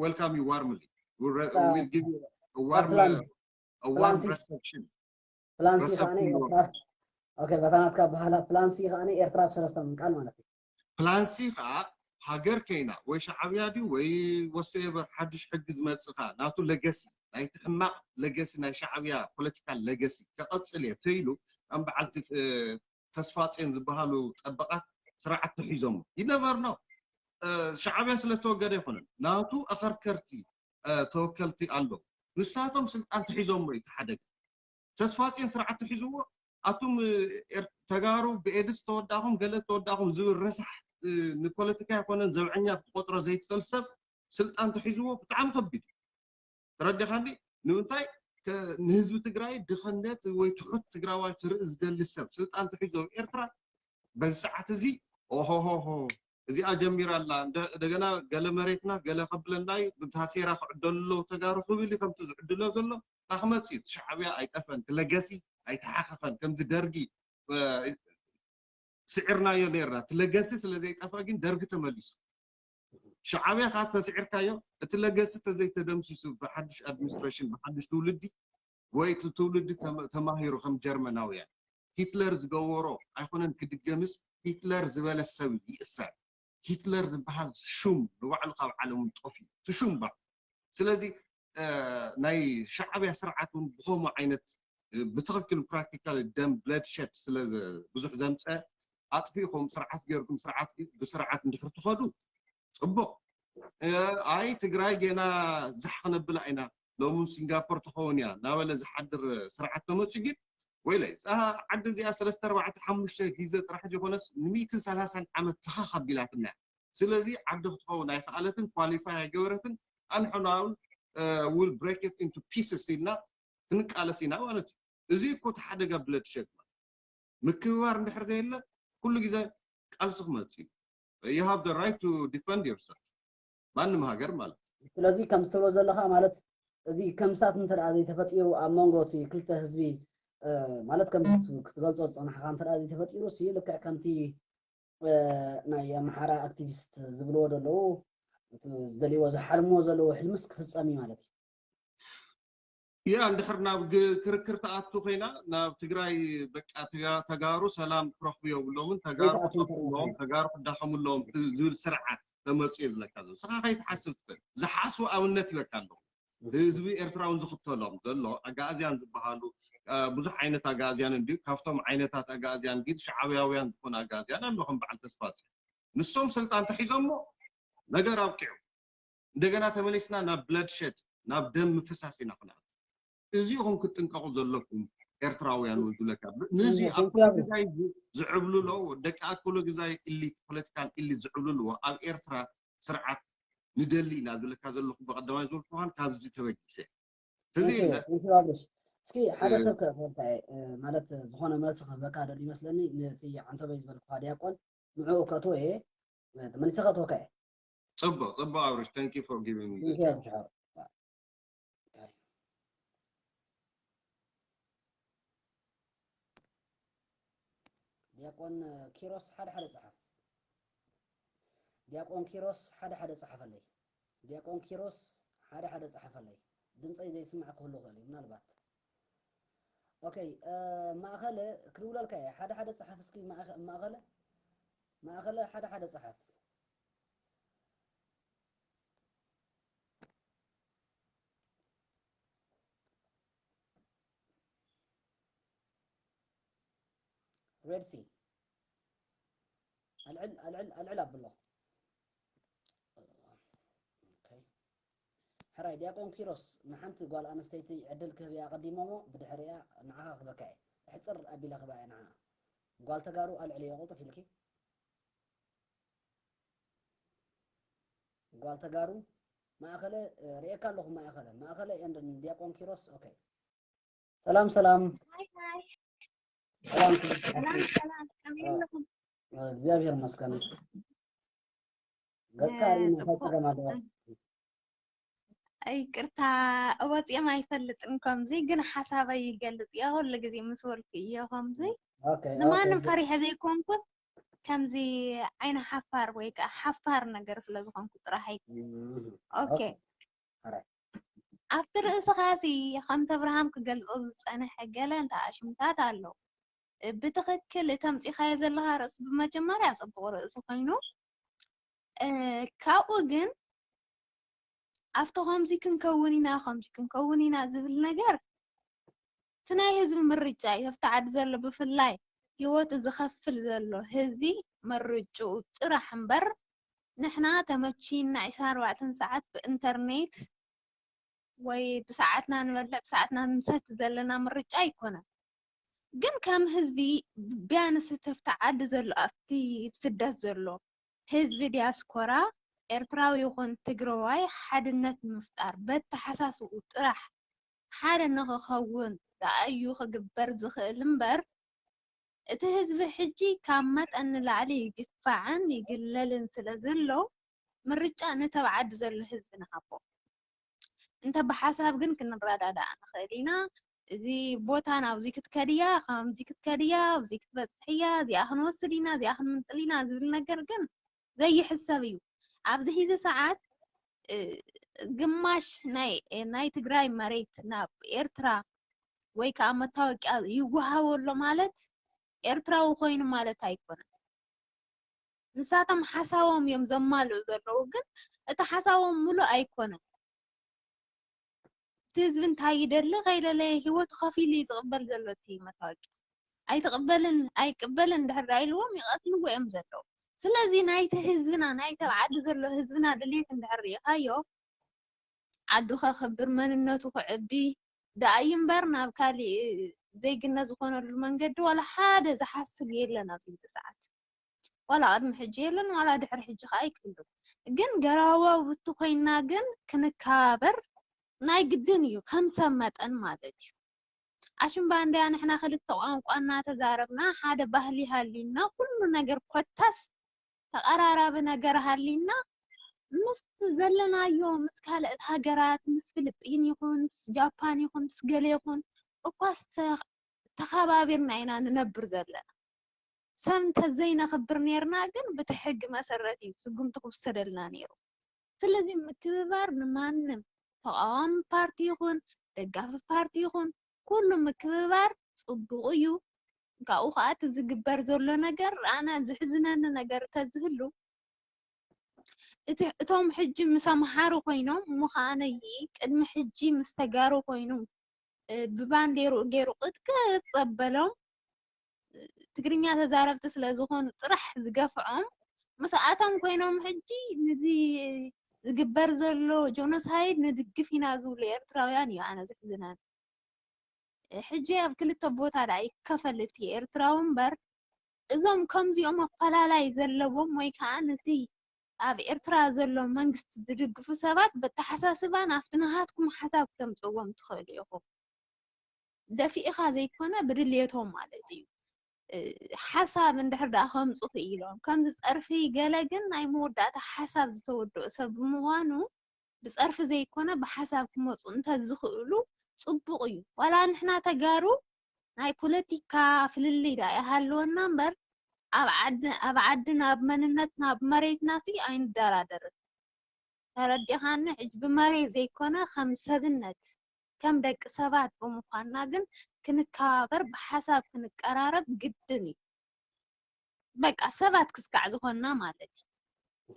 welcome you warmly we'll give you a warm reception ፕላን ሲ ኸኣነ ኤርትራ ኦኬ በታናትካ በኋላ ፕላን ሲ ኸኣነ ኤርትራ ብሰለስተ ምንቃል ማለት እዩ ፕላን ሲ ከዓ ሃገር ከይና ወይ ሻዕብያ ድዩ ወይ ወሰኤቨር ሓድሽ ሕጊ ዝመፅኻ ናቱ ለገሲ ናይቲ ሕማቕ ለገሲ ናይ ሻዕብያ ፖለቲካል ለገሲ ክቐፅል እየ ተኢሉ ከም በዓልቲ ተስፋፅዮን ዝበሃሉ ጠበቓት ስርዓት ተሒዞም ይነበርኖ ሻዕብያ ስለዝተወገደ ይኮነን ናቱ ኣኸርከርቲ ተወከልቲ ኣሎ ንሳቶም ስልጣን ተሒዞም እዩ ተሓደገ ተስፋፅዮን ስርዓት ተሒዝዎ ኣቶም ተጋሩ ብኤድስ ተወዳኹም ገለ ተወዳኹም ዝብል ረሳሕ ንፖለቲካ ይኮነን ዘብዐኛ ክትቆጥሮ ዘይትኽእል ሰብ ስልጣን ተሒዝዎ ብጣዕሚ ከቢድ ተረዲኻኒ ንምንታይ ንህዝቢ ትግራይ ድኽነት ወይ ትሑት ትግራዋይ ትርኢ ዝደሊ ሰብ ስልጣን ተሒዞ ኤርትራ በዚ ሰዓት እዚ ኦሆሆሆ እዚኣ ጀሚራ ኣላ እንደገና ገለ መሬትና ገለ ከብለናይ ብታሴራ ክዕደሎ ተጋሩ ክብል ከምቲ ዝዕድሎ ዘሎ ታክመፅእ እዩ ሻዕብያ ኣይጠፈን ትለገሲ ኣይተሓኸፈን ከምቲ ደርጊ ስዒርናዮ ነርና ትለገሲ ስለዘይጠፍአ ግን ደርጊ ተመሊሱ ሻዕብያ ከዓ ተስዒርካዮ እቲ ለገሲ ተዘይተደምሲሱ ብሓድሽ ኣድሚኒስትሬሽን ብሓድሽ ትውልዲ ወይ እቲ ትውልዲ ተማሂሩ ከም ጀርመናውያን ሂትለር ዝገበሮ ኣይኮነን ክድገምስ ሂትለር ዝበለ ሰብ ይእሰር ሂትለር ዝበሃል ሹም ንባዕሉ ካብ ዓለም ጠፍዩ ትሹም ባ ስለዚ ናይ ሻዕብያ ስርዓት እውን ብኸምኡ ዓይነት ብትኽክል ፕራክቲካል ደም ብለድሸት ስለ ብዙሕ ዘምፀ ኣጥፊኢኹም ስርዓት ጌርኩም ብስርዓት እንድሕር ትኸዱ ፅቡቕ ኣይ ትግራይ ገና ዛሕ ክነብላ ኢና ሎሙን ሲንጋፖር ትኸውን እያ ናበለ ዝሓድር ስርዓት ተመፁ ግን ወይለይ ዓዲ እዚኣ 3-4-5 ግዜ ጥራሕ ዝኾነስ ን130 ዓመት ትኸኽ ኣቢላትና ስለዚ ዓዲ ክትኸውን ኣይከኣለትን ኳሊፋይ ኣይገበረትን ኣንሕና እውን will break it into pieces ኢልና ክንቃለስ ኢና ማለት እዩ እዚ እኮ ተሓደጋ ብለድሸት ምክብባር እንድሕር ዘየለ ኩሉ ግዜ ቃልሲ ክመፅእ እዩ you have the right to defend yourself ማንም ሃገር ማለት ስለዚ ከም ዝትብሎ ዘለኻ ማለት እዚ ከምሳት እንተደኣ ዘይተፈጢሩ ኣብ መንጎ እቲ ክልተ ህዝቢ ማለት ከም ክትገልጾ ዝፀናሕካ እንተደኣ ዘይተፈጢሩ ሲ ልክዕ ከምቲ ናይ ኣምሓራ ኣክቲቪስት ዝብልዎ ዘለዉ ዝደልይዎ ዝሓልምዎ ዘለዉ ሕልምስ ክፍፀም እዩ ማለት እዩ يا اندحرنا كركر تاعتو فينا نا تግራይ በቃ ተጋሩ ሰላም ክረኽቡ የብሎምን ተጋሩ ክጠፍሎም ተጋሩ ክዳኸምሎም ዝብል ስርዓት ተመጽኡ ይብለካ ዘሎ ስኻ ከይተሓስብ ትኽእል ዝሓስቡ ኣብነት ይበካሎ ህዝቢ ኤርትራውን ዝኽተሎም ዘሎ ኣጋዝያን ዝበሃሉ ብዙሕ ዓይነት ኣጋዝያን እንዲ ካብቶም ዓይነታት ኣጋዝያን ግን ሻዕብያውያን ዝኾኑ ኣጋዝያን ኣለኹም በዓል ተስፋጽ ንሶም ስልጣን ተሒዞሞ ነገር ኣብቂዑ እንደገና ተመሊስና ናብ ብለድሸድ ናብ ደም ምፍሳስ ኢና ኹና እዚኦም ክትንቀቑ ዘለኩም ኤርትራውያን ወንዙለካ ነዚ ኣኩሎ ግዛይ ዝዕብሉሎ ደቂ ኣኩሎ ግዛይ ኢሊት ፖለቲካል ኢሊት ዝዕብሉሎ ኣብ ኤርትራ ስርዓት ንደሊ ኢና ዝብለካ ዘለኹ በቀዳማይ ዝብልኩን ካብዚ ተበጊሰ እዚ እስኪ ሓደ ሰብ ከፈታይ ማለት ዝኾነ መልስ ክበካ ደል ይመስለኒ ነቲ ዓንተበይ ዝበልኩ ዲያቆን ምዑ ከቶየ ተመሊሰ ከቶከ ጽቡቅ አብረሽ thank you for giving me ዲያቆን ኪሮስ ሓደ ጽሓፍ ዲያቆን ኪሮስ ሓደ ጽሓፍ ኣለይ ዲያቆን ኪሮስ ሓደ ጽሓፍ ኣለይ ድምፀይ ዘይስማዕ ክህሉ ኸሊ ምናልባት ኦኬ ማእኸለ ክልውለልካ ሓደ ጽሓፍ እስኪ ማእኸለ ሓደ ጽሓፍ Red Sea. العلب بالله. Okay. حراي دياقون كيروس نحنت قال أنا استيتي عدل كبيا قديمه بدحريا معها خبكاي. حصر أبي لا خبايا معها. قال تجارو العلي غلطة في الكي. قال تجارو ما أخله ريك الله ما أخله ما أخله عند دياقون كيروس. أوكي. سلام. سلام እግዚአብሔር ይመስገን ገስካሪ ነው ተገማደ አይ ቅርታ ወጽየም አይፈልጥን ከምዚ ግን ሐሳበይ ይገልጽ ያ ሁሉ ጊዜ መስወልክ ያ ከምዚ ለማንም ፈሪሕ ዘይኮንኩስ ከምዚ አይነ ሐፋር ወይ ሐፋር ነገር ስለዝኾንኩ ጥራይ ኦኬ አፍተር እስኻሲ ከምተ ብርሃም ክገልጾ ዝጸነሐ ገለ እንታ አሽምታት አለው بتخكل تمسي خاي زلها رأس بمجمرة صبور سخينو كاوجن أفتهم زي كنكونينا زبل نجار تناي هزب مرجعي تفتعد زل بفلاي يوت زخفل زلو هزبي مرجو راح نبر نحنا تمشين عشان وقتن ساعات بإنترنت وبساعتنا نبلع بساعتنا نسات زلنا مرجعي كنا ግን ከም ህዝቢ ቢያንስ ተፍተዓድ ዘሎ ኣፍቲ ስደት ዘሎ ህዝቢ ዲያስፖራ ኤርትራዊ ይኹን ትግራዋይ ሓድነት ምፍጣር በተሓሳስኡ ጥራሕ ሓደ ንኽኸውን ዳኣዩ ክግበር ዝኽእል እምበር እቲ ህዝቢ ሕጂ ካብ መጠን ንላዕሊ ይግፋዕን ይግለልን ስለ ዘሎ ምርጫ ንተብዓድ ዘሎ ህዝቢ ንሃቦ እንተ ብሓሳብ ግን ክንረዳዳእ ንኽእል ኢና زي بوتان أو زي كتكاديا خام زي كتكاديا أو زي كتفتحيا زي آخر وصلينا زي آخر منطلينا زي النجرجن زي حسابيو عبز هذه ساعات قماش ناي تجراي مريت ناب إيرترا ويك عم تاوك يوها ولا مالت إيرترا وخوين مالت هيكون نساتم حساوم يوم زمالو زروجن اتحساوم ملو أيكونه تزبن تايدل غير له هو تخافي يتقبل زلوتي متاك اي قبلن دحر ايلوم يقتلوا ويم زلو سلازي نايت حزبنا نايت عاد زلو حزبنا دليت اندحر يخايو عدو خبر مننتو كعبي دايم برنا بكالي زي قلنا زكونو المنقد ولا حاجه زحسب يلنا في ساعات ولا ادم حجيلن ولا دحر حج خاي كله جن قراوه وتخينا جن كنكابر ناي قدنيو كم سمت أن ماتتيو عشان باندي أنا إحنا خلت توام قانا تزاربنا حدا بهلي هالينا كل نجر قطس تقرر بنجر هالينا مس زلنا يوم مس كالت هجرات مس فلبين يكون مس جابان يكون مس جلي يكون وقاس تخابرنا إنا ننبر زلنا سمت زينا خبرني رناجن بتحق مسرتي سقوم تقصر لنا نيرو سلزم متذبر نمانم تقام بارتي يكون ደጋፊ ፓርቲ ይኹን ኩሉ ምክብባር ጽቡቕ እዩ ካብኡ ከዓ እቲ ዝግበር ዘሎ ነገር ኣነ ዝሕዝነኒ ነገር ተዝህሉ እቶም ሕጂ ምስ ኣምሓሩ ኮይኖም እሞ ከዓ ነይ ቅድሚ ሕጂ ምስ ተጋሩ ኮይኑ ብባንዴሩ ገይሩ ቅጥቅጥ ፀበሎም ትግርኛ ተዛረብቲ ስለ ዝኾኑ ጥራሕ ዝገፍዖም ምስኣቶም ኮይኖም ሕጂ ነዚ ዝግበር ዘሎ ጆኖሳይድ ንድግፍ ኢና ዝብሉ ኤርትራውያን እዩ ኣነ ዝሕዝነኒ ሕጂ ኣብ ክልተ ቦታ ዳ ይከፈል እቲ ኤርትራዊ እምበር እዞም ከምዚኦም ኣፈላላይ ዘለዎም ወይ ከዓ ነቲ ኣብ ኤርትራ ዘሎ መንግስቲ ዝድግፉ ሰባት በተሓሳስባ ናብቲ ናሃትኩም ሓሳብ ክተምፅዎም ትኽእሉ ኢኹም ደፊእኻ ዘይኮነ ብድልየቶም ማለት እዩ ሓሳብ እንድሕር ዳ ከምፁ ኢሎም ከምዚ ፀርፊ ገለ ግን ናይ መወዳእታ ሓሳብ ዝተወድኡ ሰብ ብምዃኑ ብፀርፊ ዘይኮነ ብሓሳብ ክመፁ እንተዝኽእሉ ጽቡቕ እዩ ዋላ ንሕና ተጋሩ ናይ ፖለቲካ ፍልልይ ዳ ይሃለወና እምበር ኣብ ዓድና ኣብ መንነትና ኣብ መሬትና ሲ ኣይንደራደርን ተረዲኻኒ ሕጂ ብመሬት ዘይኮነ ከም ሰብነት ከም ደቂ ሰባት ብምዃንና ግን ክንከባበር ብሓሳብ ክንቀራረብ ግድን እዩ በቃ ሰባት ክስካዕ ዝኾንና ማለት እዩ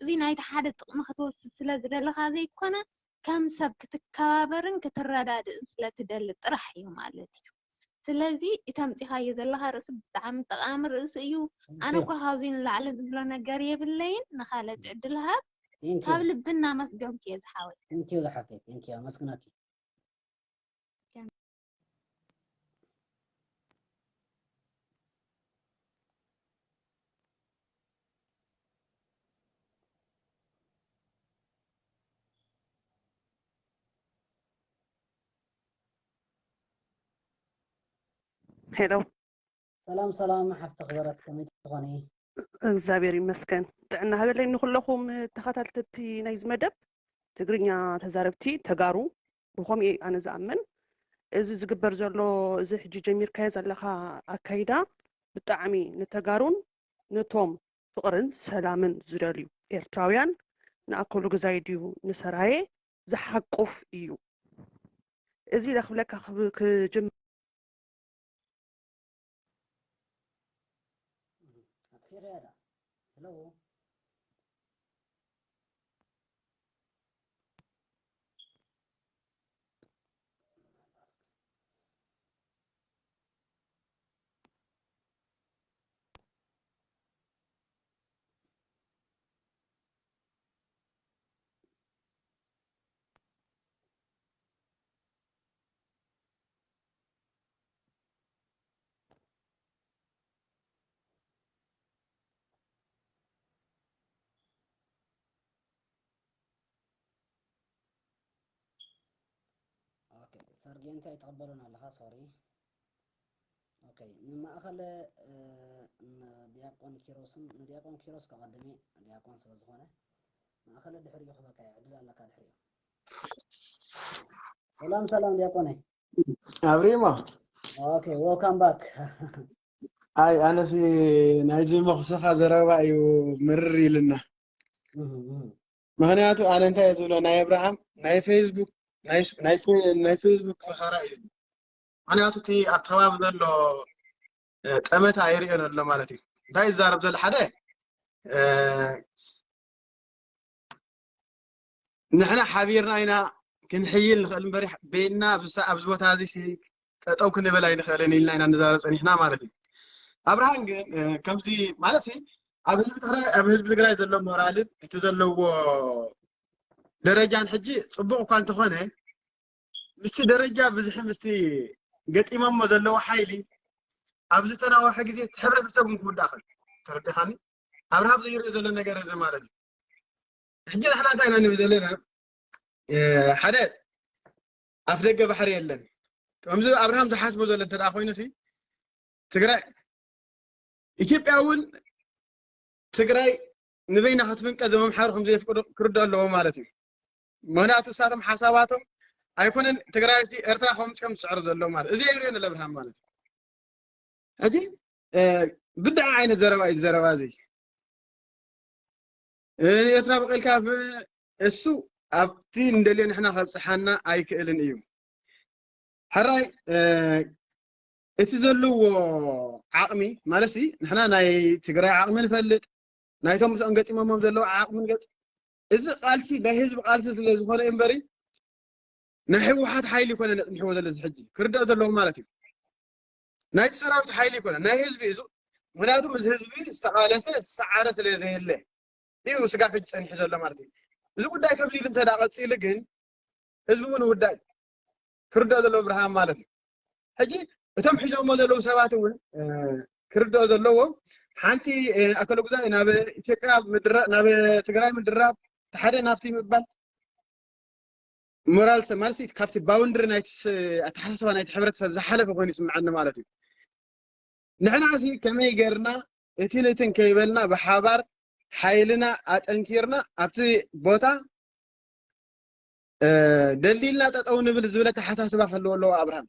እዚ ናይቲ ሓደ ጥቕሚ ክትወስድ ስለ ዝደለኻ ዘይኮነ ከም ሰብ ክትከባበርን ክትረዳድእን ስለ ትደሊ ጥራሕ እዩ ማለት እዩ ስለዚ እተምፂኻዮ ዘለኻ ርእሲ ብጣዕሚ ጠቓሚ ርእሲ እዩ ኣነ እኳ ካብዚ ንላዕሊ ዝብሎ ነገር የብለይን ንኻልኦት ዕድል ሃብ ካብ ልብና መስገንኪ እየ ዝሓወት ቴንኪዩ ዝሓፍተይ ቴንኪዩ ኣመስግናኪ ሄሎ ሰላም ሓፍቲ ክበረት ከመይ ትኾኒ እግዚአብሔር ይመስገን ጥዕና ሃበለይ ንኩለኹም ተኸታተልቲ ናይዚ መደብ ትግርኛ ተዛረብቲ ተጋሩ ብኸምኡ ኣነ ዝኣምን እዚ ዝግበር ዘሎ እዚ ሕጂ ጀሚርካዮ ዘለኻ ኣካይዳ ብጣዕሚ ንተጋሩን ነቶም ፍቕርን ሰላምን ዝደልዩ ኤርትራውያን ንኣከሉ ገዛይ ድዩ ንሰራየ ዝሓቁፍ እዩ እዚ ለኽብለካ ክጅምር Hello. اوكي سرجنت يتقبلون الله سوري اوكي مما اخل دياقون كيروس كقدمي دياقون سبزخونه ما اخل الدحري يخبك يعدل لك الدحري سلام دياقوني أبريما اوكي ويلكم باك اي انا سي نايجي مخصوصا زرابا يو مري لنا مغنياتو انا انت يزولو ناي ابراهام ناي فيسبوك ناي فيسبوك بخارا ايز مغنياتو تي ارتواب ذلو طمتا يريئن له مالتي داي زارب زل حدا نحنا حبيرنا اينا كنحيل نخل مبرح بيننا بسا ابزبوت هذه سي تطو كنبلاي نخلني لنا اينا نزارب صنيحنا مالتي ابراهام كمزي مالتي اب حزب تግራይ ዘሎ ሞራል እቲ ዘለዎ ደረጃን ሕጂ ጽቡቕ እኳ እንተኾነ ምስቲ ደረጃ ብዙሕ ምስቲ ገጢሞሞ ዘለዎ ሓይሊ ኣብ ዝተናወሐ ግዜ ሕብረተሰቡን ክውዳእኽል ተረዲኻኒ ኣብርሃም ዘይርኢ ዘሎ ነገር እዚ ማለት እዩ ሕጂ ንሕና እንታይ ኢና ንብል ዘለና ሓደ ኣፍ ደገ ባሕሪ የለን ከምዚ ኣብርሃም ዝሓስቦ ዘሎ እንተደኣ ኮይኑሲ ትግራይ ኢትዮጵያ እውን ትግራይ ንበይና ክትፍንቀ ዘመምሓሩ ከም ዘይፍቅዱ ክርድኡ ኣለዎ ማለት እዩ ምክንያቱ እሳቶም ሓሳባቶም ኣይኮነን ትግራይ ኤርትራ ከምፅኦም ዝስዕሩ ዘለዉ ማለት እዚ የርእየና ለኣብርሃም ማለት እዩ ሕጂ ብድዓ ዓይነት ዘረባ እዩ ዘረባ እዚ ኤርትራ በቂልካ እሱ ኣብቲ እንደልዮ ንሕና ከብፅሓና ኣይክእልን እዩ حراي اتزلوا عقمي مالسي نحنا ناي تجري عقم نفلت نايتهم سانقتي مامم زلوا عقم نقط إذا قالسي بهزب قالسي سلازم هلا إمبري نحو واحد حيلي كنا نحو ذا الحجي كردا زلوا مالتي نايت سراوت حيلي كنا نايز بيزو منادم هزبي استقالته السعارة سلازم الله ديو سقاف جسن حزب مالتي إذا قد داي كبلي انت داقت سيلقين هزبي من وداي كردا زلوا إبراهيم مالتي حجي بتم حجوا ما زلوا سباتون كردا زلوا حانتي أكلوا جزء نابي تكاب مدرب نابي تجري مدرب تحدي نافتي مبان مورال سمالسي كافت باوندر نايتس أتحسب نايت حبرت زحلة فكون يسمعنا مالتي نحن عزي كم يجرنا اتيلتن كيبلنا بحبر حيلنا أتنكرنا أبتي بوتا دليلنا تتأون بالزبلة تحسب فلو الله أبراهيم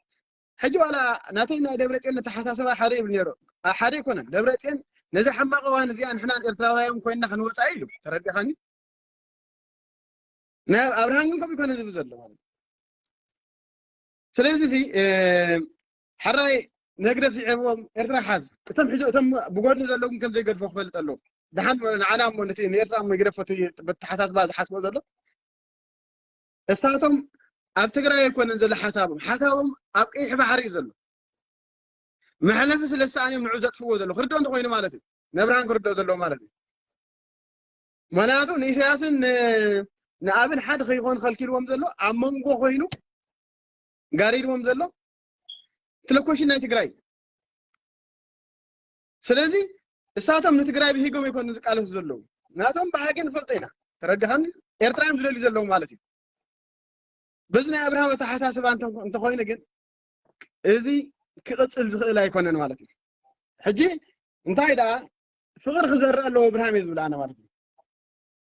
حجوا على ناتينا دبرتين تحسب حريب نيرو حريب كنا دبرتين نزح ما قوان زيان حنا إرتراويهم كنا خنوص عيلو تردي خاني نا أبراهيم كم يكون زبزل له سلازي حراي نقدر سيعمهم إرترا حاز تم حجوا تم بقول نزلهم كم زي قد فوق بلت له دحين أنا مونتين إرترا ما يقدر فتي بتحساس بعض حسب زلوا استاتهم أبتقرأ يكون نزل حسابهم أبقي بحري زلوا محلفس لساني من عزت فوق زلوا خردون تقوين مالتي نبران خردون زلوا مالتي مناتو نيساسن نقابل حد خيخون خلكي الوم زلوا عممقو خوينو قاري الوم زلوا تلقوش إنها تقرأي سلازي استاتهم نتقرأي بهيقوم يكون نزقالس زلوا ناتهم بحاقين فلطينا تردهن إرترام زلوا زلوا مالتي بزنا إبراهيم تحساسب أنت خوينة جد إذي كقصل لا يكونن مالتي حجي أنت هيدا فقر خزر له إبراهيم يزول أنا مالتي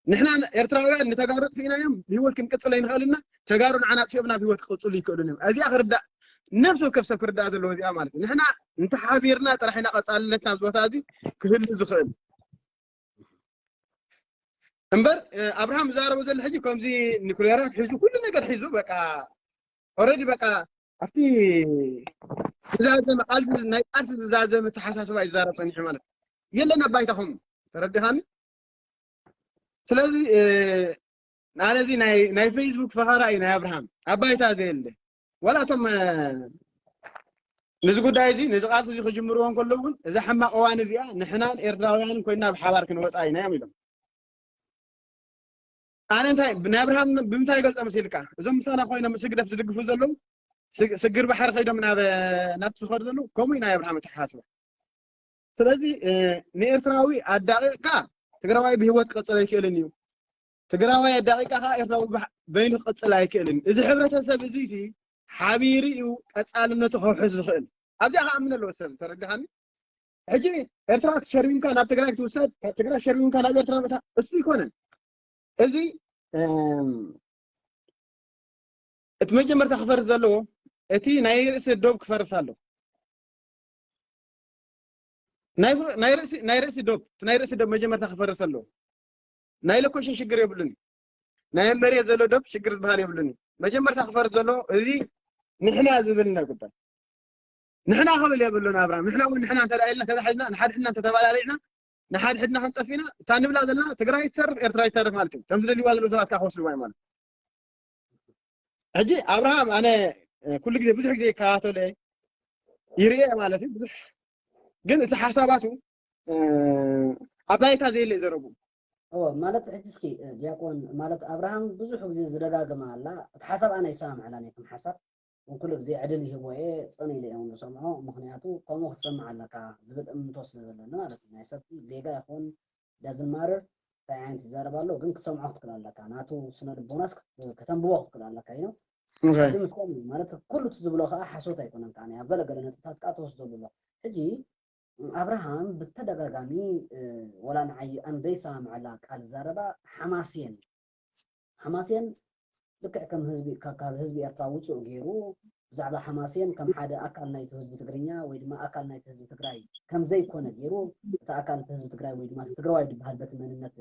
نحنا إرتراويان نتجارب فينا يوم بيوت كم كقصل ينخلنا تجارب عنا في ابنا بيوت قصل يكونن أزي آخر دا نفسه كيف سكر دا ذا اللي مالتي نحنا أنت حابيرنا ترى حنا قصال لنا زوجات هذه كل زخل أمبر أبراهيم زار وزل حجي كم زي نيكوليرات حجو كل نقدر حجو بقى أوريدي بقى أفتي زازم قالز نايقالز زازم تحساسوا إزارة صنيح مالك يلا نبايتهم تردي هاني سلازي أنا زي ناي فيسبوك فهراي ناي أبراهيم أبايتا زي اللي ولا تم نزقو دايزي نزقاسو زي خجمروهم كلهم إذا حما قوان زيا نحنان إرداويان كوينا بحوار كنوات آينا يميلهم أنا أنت بن أبراهيم بمتى قلت أمسيلك إذا مثلا خوينا مسجد في زق فوزلهم سجر بحر خيدا من نفس خردلو كومينا يا إبراهيم تحاسب سلازي نيرتراوي الدقيقة تقراوي بهوت قصة يكلنيو تقراوي الدقيقة ها إرتراوي بين قصة يكلن إذا حبرة سبزيسي حبيري وأسأل إنه تخوف حز خل أبدأها من الوسط ترجعني حجي إرتراك شربين كان أبتقراك توسد تقرا شربين كان إرتراك بتاع استيكونن إذي اتمجمر تخفر زلو اتي نايرس دوب كفرسالو نايرس دوب مجمر تخفر زلو نايلكوشن شجر يبلني نايم مري زلو دوب شجر بحال يبلني مجمر تخفر زلو اذي نحنا زبلنا قبل نحنا قبل يبلنا ابراهيم نحنا تلاقينا كذا حدنا نحد حنا انت تبال علينا نحد حدنا خنطفينا ثاني بلا دلنا تقراي يترف ارتراي يترف مالتي تمدلي والو سوات كاخوس لواي مالتي اجي ابراهيم انا كل جدي بزح جدي كاتولي يريا مالتي بزح ግን እቲ ሓሳባቱ ኣባይታ ዘየለ ዘረቡ ማለት ሕጅስኪ ዲያቆን ማለት አብርሃም ብዙሕ ግዜ ዝደጋግማ ኣላ እቲ ሓሳብ ኣነ ይሰማምዓላ ነይኩም ሓሳብ ኩሉ ግዜ ዕድል ይህቦ እየ ፀኒለ እዮም ዝሰምዖ ምክንያቱ ከምኡ ክትሰምዕ ኣለካ ዝብል እምንቶ ስለ ዘለና ማለት እዩ ናይ ሰብ ዜጋ ይኹን ዳዝን ማተር እንታይ ዓይነት ይዛረብ ኣሎ ግን ክትሰምዖ ክትክእል ኣለካ ናቱ ስነ ልቦናስ ከተንብቦ ክትክእል ኣለካ እዩ ማለት ኩሉ ትዝብሎ ከዓ ሓሶት ኣይኮነን ከዓ ኣብ ገለገለ ነጥብታት ከዓ ተወስደሉ ኣሎ ሕጂ أبراهام بالتدقاقامي ولا نعي أن ديسا مع قال زاربا حماسيا لك كم هزبي هزبي أرتاوت وغيرو زعبا حماسيا كم حدا أكل نايت هزبي تقرينيا ويدما أكل نايت هزبي تقراي كم زي كون غيرو تا أكل هزبي تقراي ويدما تقراي بهال بتمنينات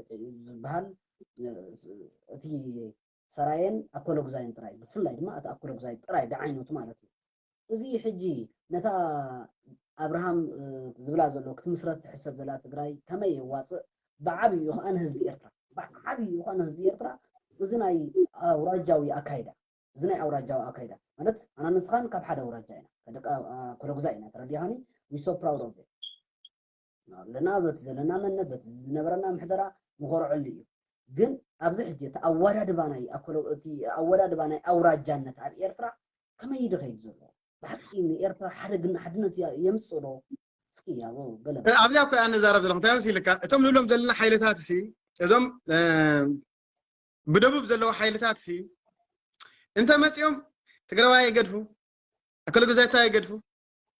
بهال تي سراين أكلوك زاين تراي بفلاي دما أكلوك زاين تراي دعينو تمالتي እዚ ሕጂ ነታ أبراهام زبلا زلو كنت مسرت حسب زلا تجراي كمي واصع بعبي يخان حزب إيرترا بعبي يخان حزب إيرترا زناي أوراجاوي أكايدا زناي أوراجاوي أكايدا مالت أنا نسخان كاب حدا أوراجاينا كدك كلو جزاينا تردي هاني we so proud of it لنا بتزلنا من نبت نبرنا محضرة مغرع اللي جن أبزح جت أوراد باناي أكلو تي أوراد باناي أوراجانا تاب إيرترا كمي يدخل زلو بحكي إن إيرترا حدنا يمسرو سكي يا بو بلا أبليكو أنا زارب لهم تاوسي لك أتم لهم زلنا حيلتات سي إذا بدبوب زلوا حيلتات سي أنت مت يوم تقرأ يقدفو أكل جزاتا يقدفو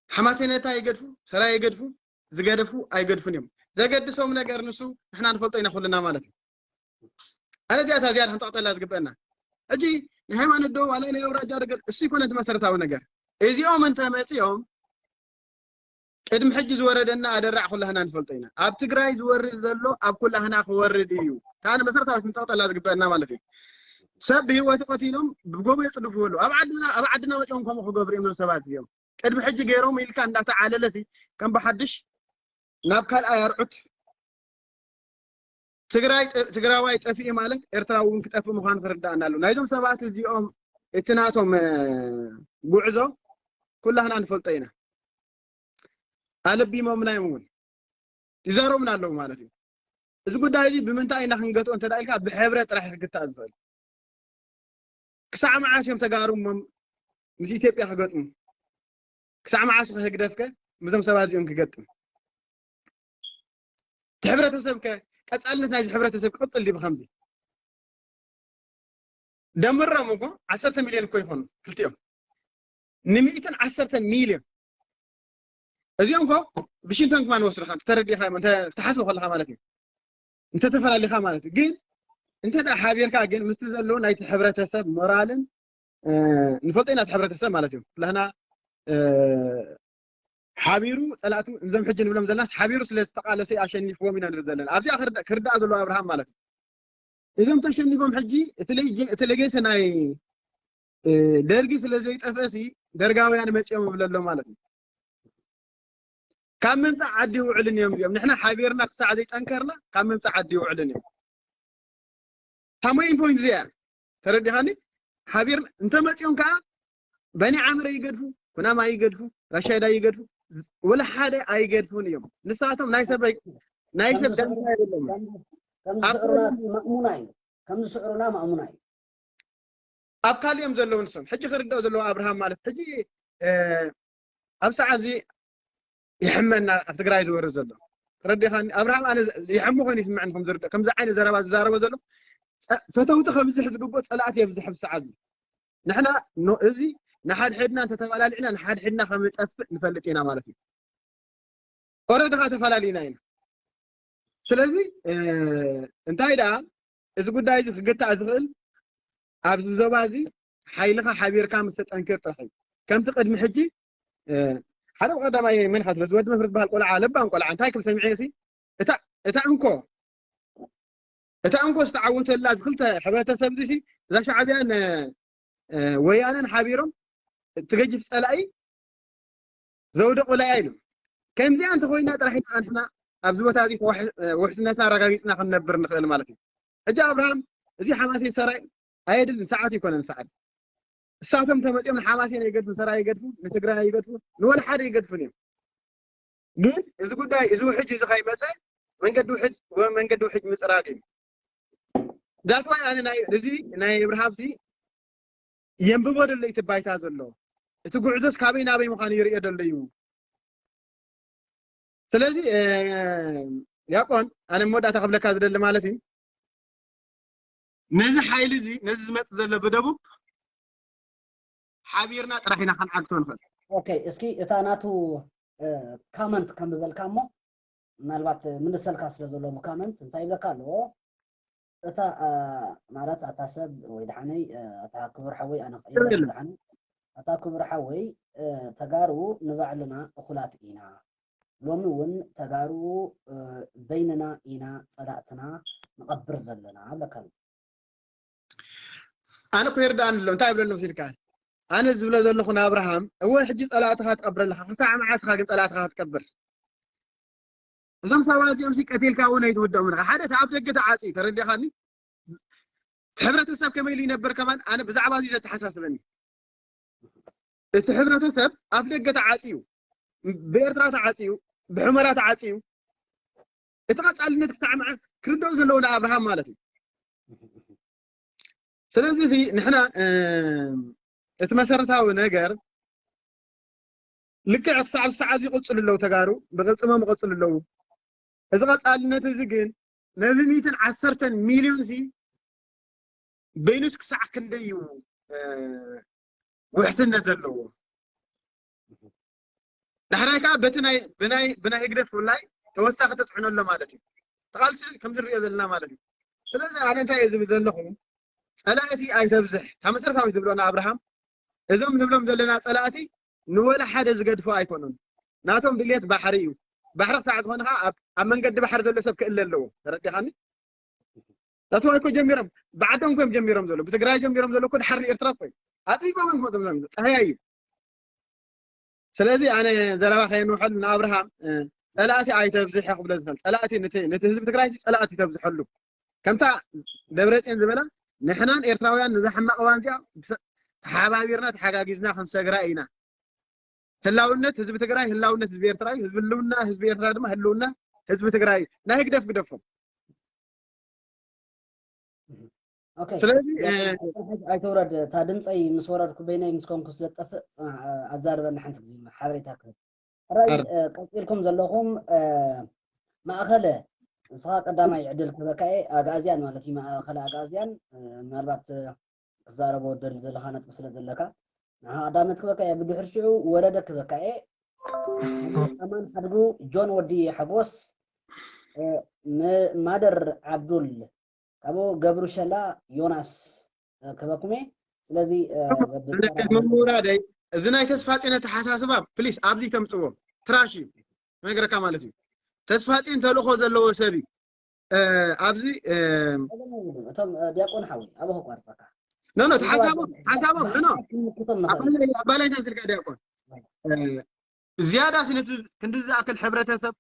حماسينتا يقدفو سرا يقدفو زقدفو أيقدفون يوم زقد سوم نجار نسو إحنا نفلطينا خلنا مالك أنا جات هذه هنطقط الله زقبنا أجي نهاية ما ندو علينا يورا جارق السيكونة مسرتها ونجار إذا يوم أنت مت يوم قدم حج زوردنا أدرع كلها نفلطينا أب تقرأ زورد زلو أب كلها نخورد يو كان مسرتها هنطقط الله زقبنا مالك سب هو تقتيلهم بقوم يطلبوا له أبعدنا وجههم كم خبرين من سبات يوم قدم حج غيرهم اللي كان داتا على لسي كان بحدش نابكال أيرعت تقراي تأفي مالك إرتراون كتأفي مخان فردان له نايزم سبات اليوم اتناتهم بعزو كلها نفلطينا ألبي ما منايمون يزاروا من الله مالتي إذا قد هاي بمنتهى إنك نقطع أنت دايلك بحبرة راح تتأزل كساعة معاشهم تجارب مش إثيوبيا حقتهم كساعة معاشهم هيقدفك مزم سبات يوم كقتهم تحبرة تسبك كتسألنا نايز حبرة تسبك قط اللي بخمسة دمر مكو 10 مليون كويفون كلتيهم نميتن 10 مليون أزيهم كو بشين كمان وصل خان تردي خام أنت تحسب خلها مالتي أنت تفعل اللي خام مالتي جين أنت ده حابين كاجين مستزلون نايت حبرة تسب مرالن نفطينا حبرة تسب مالتهم لهنا حبيرو ثلاثو نزم حجن بلهم زلناس حبيرو سلاستقال سي عشان يفوا من الرزلن أرجع آخر كردا أزلوا أبراهام مالتي إذا تشنيفهم حجي تلاقي سناي درجي سلازي تفسي درجاوي أنا متشيم بلله مالتي كم من ساعة عدي وعلن يوم نحن حبيرنا ساعة زي تنكرنا كم من ساعة عدي وعلن يوم ثمانين بوينت زيادة تردي هاني حبير أنت متيون كا بني عمر يقدفوا كنا ما يقدفوا رشيدا يقدفوا ولا حدا يقدفون يوم نساتهم نايسب كم سعرنا مأموناي كم سعرنا مأموناي أبكال يوم زلوا نسم حجي خردوا زلوا أبراهام مالك حجي أبسع زي يحملنا أفتقراي زور زلوا ردي خاني أبراهام أنا يحمو خاني يسمع عنكم زرد كم زعين زاربا زلوا فتوت خمس حد قبوت صلاة يفزح بساعة نحنا نؤذي نحد حدنا أنت تفعل لنا نحد حدنا خمس أفق نفلتينا مالتي أورد خا تفعل لنا هنا سلازي أنت هيدا إذا قد عايز خجت عزغل أبز زوازي حيلها حبير كام ستأنكر تحي كم تقدم حجي هذا وقت ما من خاطر زود مفرد بهالقول عالم بانقول عن تايكم سمعي سي إتا أنكو استعوت الله دخلت حبرة سبزي ذا شعبيان ويانا حبيرهم تجي في سلاي زود ولا يعلم كم زي أنت خوينا راح إحنا أبزوت هذه وحسنتنا رجعنا خلنا نبر نخل مالتي أجا أبراهام زي حماسي سراي أيد ساعات يكون ساعات الساعتهم تمت يوم حماسي يقدفوا سراي يقدفوا نتقرأ يقدفوا ولا حد يقدفني قل إذا قد إذا حج إذا خايب مثلا من قدو حج مسراتي ذات واي أنا ناي إبراهام سي ينبغض اللي تبايت هذا الله تقول عزز كابين أبي مخان يريد اللي يو سلازي يقول أنا مودة قبل كذا اللي مالتي نزل حيلزي نزل متذل بدبو حبيرنا راحنا خن عقتون فل أوكي اسكي إتاناتو كامنت كم بالكامو مالبات من السلكاس لزولو مكامنت انتاي بلكالو اتا مالات اتاسب ويدحني اتا كبر حوي انا قيل دحني اتا كبر حوي تجارو نبعلنا اخلات اينا لومي ون تجارو بيننا اينا صداتنا نقبر زلنا بلكالو انا كيردان لو انتاي بلو سيلكال أنا زبلة ذل خنا أبراهام أول حجي صلاتها تقبل لها خساعة مع أسخاق صلاتها تقبل إذا سواجي أمسك قتيل كونه يتودع منها حدث عفلك تعاطي تردي خاني حبرة السب كما يلي ينبر كمان أنا بزعبها زي تحساسبني حبرة السب عفلك تعاطيو بإرترا تعاطيو بحمرة تعاطيو إتقاط على نتك ساعة مع كردو زلونا أبراهام مالتي سلازي نحنا اتمسرتاو نجر لك عصاب ساعة دي قصل اللو تجارو بقص ما مقصل اللو إذا قط على نتزجين لازم يتن 10 مليون زي بينوس كساعة كنديو وحسن نزلوا دحريكا بناي يقدر ولاي توسخ تطحنوا له مالتي تقال كم دري يزلنا مالتي سلازي أنا أنت إذا بزلهم صلاتي أي تبزح تمسرتاو يزبلونا أبراهام إذا نبلم زلنا صلاتي نولا حدا زقدفو أيكونون ناتهم بليت بحريو بحر ساعة هونها أما نقد بحر زل سبك إلا اللو تردي خاني لا تو أيكو جميرم بعدهم كم جميرم زلو بتقرأ جميرم زلو كل حر إرترافي أتريكم من قدام زلو هاي سلازي أنا زلوا خير نحل من أبراهام صلاتي أي تبزح قبل زهل صلاتي نتهزب تقرأ صلاتي تبزح له كم تا دبرتين زبلا نحن إرتراويان نزحم قوانجا تحابيرنا تحقاقيزنا خنسقرائنا هلاونت حزب تግራይ هلاونت حزب ኤርትራይ حزب لونا حزب ኤርትራ ድማ هلونا حزب تግራይ ናይ ግደፍ ግደፎም ኦኬ ስለዚህ ኣይተውረድ ታ ድምፀይ ምስ ወረድኩ በይናይ ምስ ኮንኩ ስለጠፍ ኣዛርበና ሓንቲ ግዜ ሓበሬታ ክህብ ራይ ቀፂልኩም ዘለኹም ማእኸለ ንስኻ ቀዳማይ ዕድል ክበካየ ኣጋዝያን ማለት እዩ ማእኸለ ኣጋዝያን ምናልባት ክዛረቦ ደል ዘለኻ ነጥቢ ስለ ዘለካ عدامت كبكاء بدو حرشعو ورد كبكاء أمان حدقو جون ودي حبوس مادر عبدول أبو قبرو شلا يوناس كبكومي سلازي ممورادي زناي تسفاتين تحساسبا بليس أبزي تمسوه تراشي ما يقرأ كمالتي تسفاتين تلوخو زلو سبي أبزي دياقون حاوي أبوه قارتك نو حسابهم نو بالي نزل قاعد يكون زياده سنت كنت ذاكل حبرتسب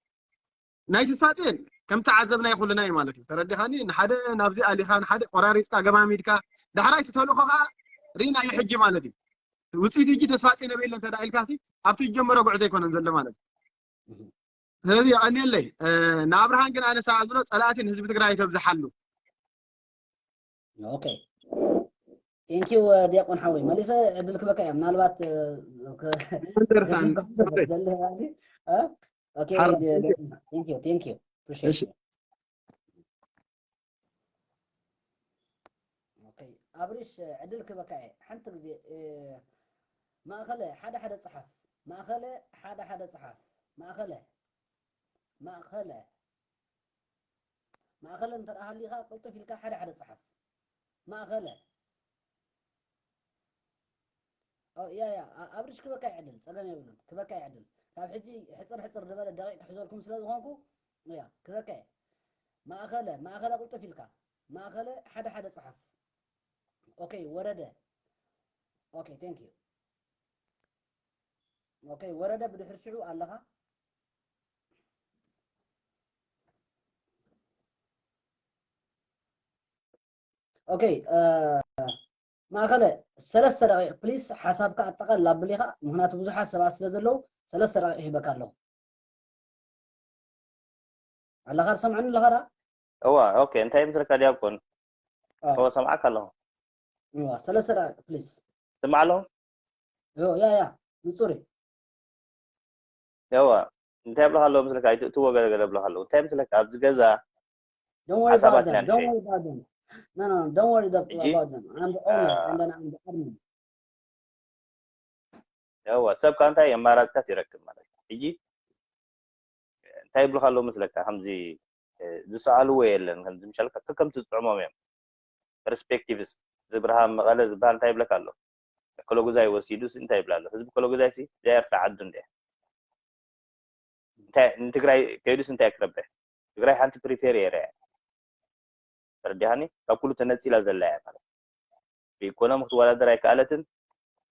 نايت فاتين كم تعذبنا يخلنا مالتي تردي خاني حدا نابزي علي خان حدا قراريسكا جماميدكا دحراي تتلوخا رينا يحج مالتي وصي تيجي تسفاتين بيل انت دايلكاسي ابتي جمرو غعزي يكون نزل مالتي ስለዚህ እኔ ላይ ናብርሃን ግን አነሳ ብሎ ጸላትን ህዝብ ትግራይ ተብዝሐሉ ኦኬ ቴንኪው ዲያቆን ሐዊ መልሰ ዕድል ክበካ እያ ምናልባት እንደርሳን ኦኬ ቴንኪው appreciate ኦኬ አብሪሽ ዕድል ክበካ እያ ሓንቲ ግዜ ማእኸለ ሓደ ጽሓፍ ማእኸለ ሓደ ጽሓፍ ማእኸለ እንተራሃሊኻ ቁልጥፍ ኢልካ ሓደ ጽሓፍ ማእኸለ أو يا أبرش كبكاء عدل سلام يقولون كبكاء عدل كاب حجي حصر دبل الدقيق حزوركم سلاد هونكو يا كبكاء ما أخله قلت فيلك ما أخله حدا صحف أوكي ورد أوكي ثانك يو أوكي ورد بدو حرشعو الله أوكي ما أخله 3 دقائق بليز حسابك أتقل لابليها مهنات بزحة 7 سلازلو 3 دقائق هبك له الله غير سمعني الله غير اوكي انت يمسك دياكون هو سمعك الله 3 دقائق بليز سمع له يا نصوري انت يبلها له مثلك اي تو غلغل بلها له انت يمسك ابز غزا don't worry about them No, don't worry about them. I'm the owner and then I'm the admin. سب كان تاي امارات كتيرك مالك يجي تاي بلو خلو مثلك حمزي دسالو ويلن كان مشالك كم تطعمهم يم perspectives زبرها مغلز بان تاي بلك الله كلو غزاي وسيدوس انت يبلالو حزب كلو غزاي سي جاير تعدن ده انت تግራይ كيدوس انت يقربه تግራይ حنت بريفير يرا ترديهاني كل تنصيلا زلايا ማለት بيكونم ولا دراي كالتن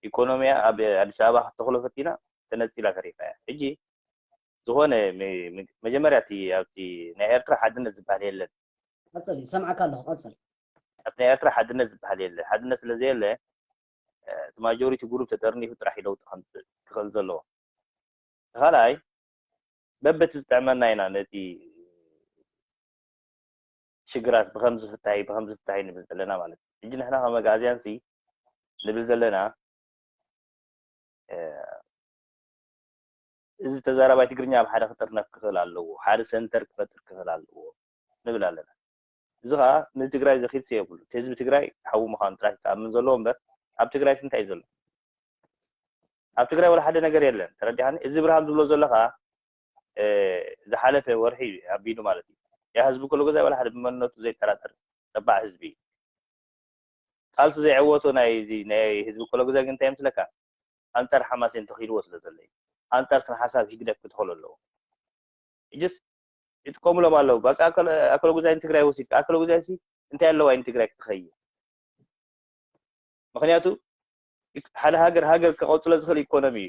ኢኮኖሚያ ኣብ ኣዲስ ኣበባ ክትተኽሎ ፈቲና ተነፂላ ተሪፋ እያ ሕጂ ዝኾነ መጀመርያ እቲ ኣብቲ ናይ ኤርትራ ሓድነት ዝበሃል የለን قصل سمعك الله قصل ኣብቲ ናይ ኤርትራ ሓድነት ዝበሃል የለን ሓድነት ስለዘየለ እቲ ማጆሪቲ ግሩፕ ተጠርኒፉ ጥራሕ ኢለውጥ ክኽእል ዘለዎ ካልኣይ በበቲ ዝጥዕመና ኢና ነቲ ሽግራት ብከምዚ ፍታይ ንብል ዘለና ማለት እዩ ሕጂ ንሕና ከም መጋዝያንሲ ንብል ዘለና እዚ ተዛራባይ ትግርኛ ኣብ ሓደ ክጥርነፍ ክኽእል ኣለዎ ሓደ ሰንተር ክፈጥር ክኽእል ኣለዎ ንብል ኣለና እዚ ከዓ ንትግራይ ዘኺድ የብሉ ህዝቢ ትግራይ ሓዊ ምዃኑ ጥራሕ ተኣምን ዘለዎ እምበር ኣብ ትግራይ እንታይ ዘሎ ኣብ ትግራይ ወላ ሓደ ነገር የለን ተረዲሓኒ እዚ ብርሃን ዝብሎ ዘሎ ከዓ ዝሓለፈ ወርሒ ኣቢሉ ማለት እዩ ያ ህዝቢ ኩሉ ግዜ ወላ ሓደ ብመንነቱ ዘይጠራጠር ተባዕ ህዝቢ ቃልሲ ዘይዕወቶ ናይ ህዝቢ ኩሉ ግዜ ግን እንታይ ምስለካ ኣንጻር ሓማሴን ተኺልዎ ስለ ዘሎ እዩ ኣንጻር ስነ ሓሳብ ሂግደት ክትኸሎ ኣለዎ እጅስ ይጥቀምሎም ኣለዉ በቃ ኣከሎ ግዜ ትግራይ ወሲድካ ኣከሎ ግዜ እንታይ ኣለዋ ትግራይ ክትኸይድ ምክንያቱ ሓደ ሃገር ክቐፅሎ ዝኽእል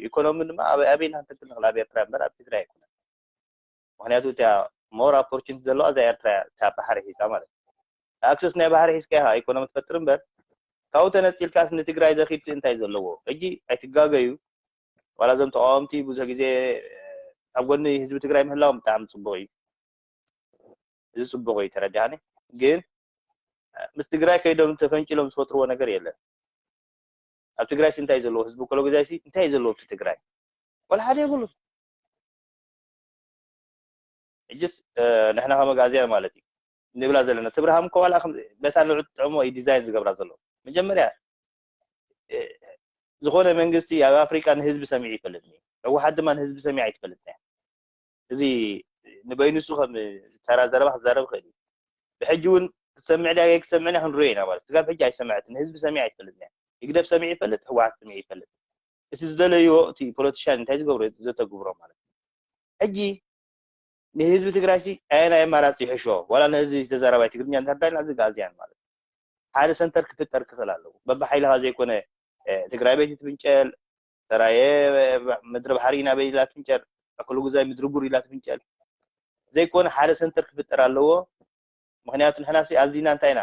ኢኮኖሚ ድማ ኣበይና ክንተክል ንኽእል ኣብ ኤርትራ እምበር ኣብ ትግራይ ኣይኮነን ምክንያቱ እታ ሞር ኦፖርቹኒቲ ዘለዋ እዛ ኤርትራ እታ ባሕሪ ሒዝካ ማለት እዩ ኣክሰስ ናይ ባሕሪ ሒዝካ ኢኻ ኢኮኖሚ ትፈጥር እምበር ካብኡ ተነፂልካስ ንትግራይ ዘኺድ እንታይ ዘለዎ ሕጂ ኣይትጋገዩ ዋላ እዞም ተቃወምቲ ብዙሕ ግዜ ኣብ ጎኒ ህዝቢ ትግራይ ምህላዎም ብጣዕሚ ፅቡቅ እዩ እዚ ፅቡቅ እዩ ተረዲሓኒ ግን ምስ ትግራይ ከይዶም ተፈንጭሎም ዝፈጥርዎ ነገር የለን ኣብ ትግራይ እንታይ ዘለዎ ህዝቢ ኩሉ ግዜ እንታይ ዘለዎ ኣብ ትግራይ ወላ ሓደ የብሉ እጅስ ንሕና ከመጋዝያ ማለት እዩ ንብላ ዘለና ትብርሃም እኮ ዋላ በታ ንዑ ጥዕሞ እዩ ዲዛይን ዝገብራ ዘሎ መጀመርያ ዝኾነ መንግስቲ ኣብ ኣፍሪካ ንህዝቢ ሰሚዕ ይፈልጥ ህወሓት ድማ ንህዝቢ ሰሚዕ ኣይትፈልጥን እዚ ንበይንሱ ከም ተራ ዘረባ ክዛረብ ክእል እዩ ብሕጂ እውን ክሰምዕ ዳ ክሰምዕና ክንሪኦ ኢና ማለት ትግራይ ብሕጂ ኣይሰምዐትን ህዝቢ ሰሚዕ ኣይትፈልጥን ይግደፍ ሰሚዕ ይፈልጥ ህወሓት ሰሚዕ ይፈልጥ እቲ ዝደለይዎ እቲ ፖለቲሻን እንታይ ዝገብሮ ዘተግብሮ ማለት ሕጂ ንህዝቢ ትግራይ ኣየናይ ኣማራፂ ይሕሾ ዋላ ነዚ ተዛራባይ ትግርኛ እንተርዳይና እዚ ጋዝያን ማለት ሓደ ሰንተር ክፍጠር ክኽእል ኣለዎ በብሓይልኻ ዘይኮነ ትግራይ ቤት ትፍንጨል ተራየ ምድሪ ባሕሪ ኢና በይላ ትፍንጨል ኣክሉ ግዛይ ምድሪ ጉር ኢላ ትፍንጨል ዘይኮነ ሓደ ሰንተር ክፍጠር ኣለዎ ምክንያቱ ንሕና ኣዝና እንታይ ኢና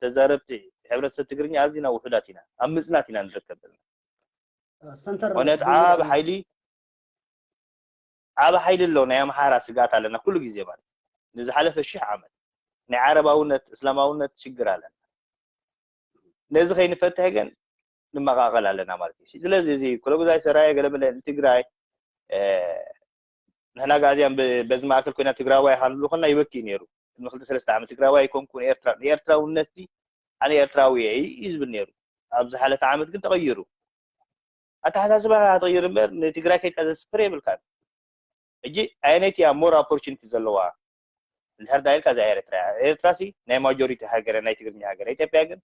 ተዛረብቲ ሕብረተሰብ ትግርኛ ኣዝና ውሑዳት ኢና ኣብ ምፅናት ኢና ንርከብ ዘለና ምክንያቱ ዓብ ሓይሊ ኣሎ ናይ ኣምሓራ ስጋት ኣለና ኩሉ ግዜ ማለት ንዝሓለፈ 1000 ዓመት ናይ ዓረባውነት እስላማውነት ሽግር ኣለና ነዚ ከይንፈትሕ ግን ንመቃቀል ኣለና ማለት እዩ ስለዚ እዚ ኩሉ ግዜ ሰራየ ገለመለ ትግራይ ንሕና ጋዝያን በዚ ማእከል ኮይና ትግራዋይ ሃንሉ ከልና ይበኪ ነይሩ ንክልተ ሰለስተ ዓመት ትግራዋይ ኮንኩን ኤርትራውነት ኣነ ኤርትራዊ እዩ ዝብል ነይሩ ኣብ ዝሓለፈ ዓመት ግን ተቐይሩ ኣተሓሳስባ ተቐይሩ እምበር ንትግራይ ከይድካ ዘስፍር የብልካን ሕጂ ዓይነት እያ ሞር ኦፖርቹኒቲ ዘለዋ እንድሕር ዳይልካ እዛ ኤርትራ ናይ ማጆሪቲ ሃገር ናይ ትግርኛ ሃገር ኢትዮጵያ ግን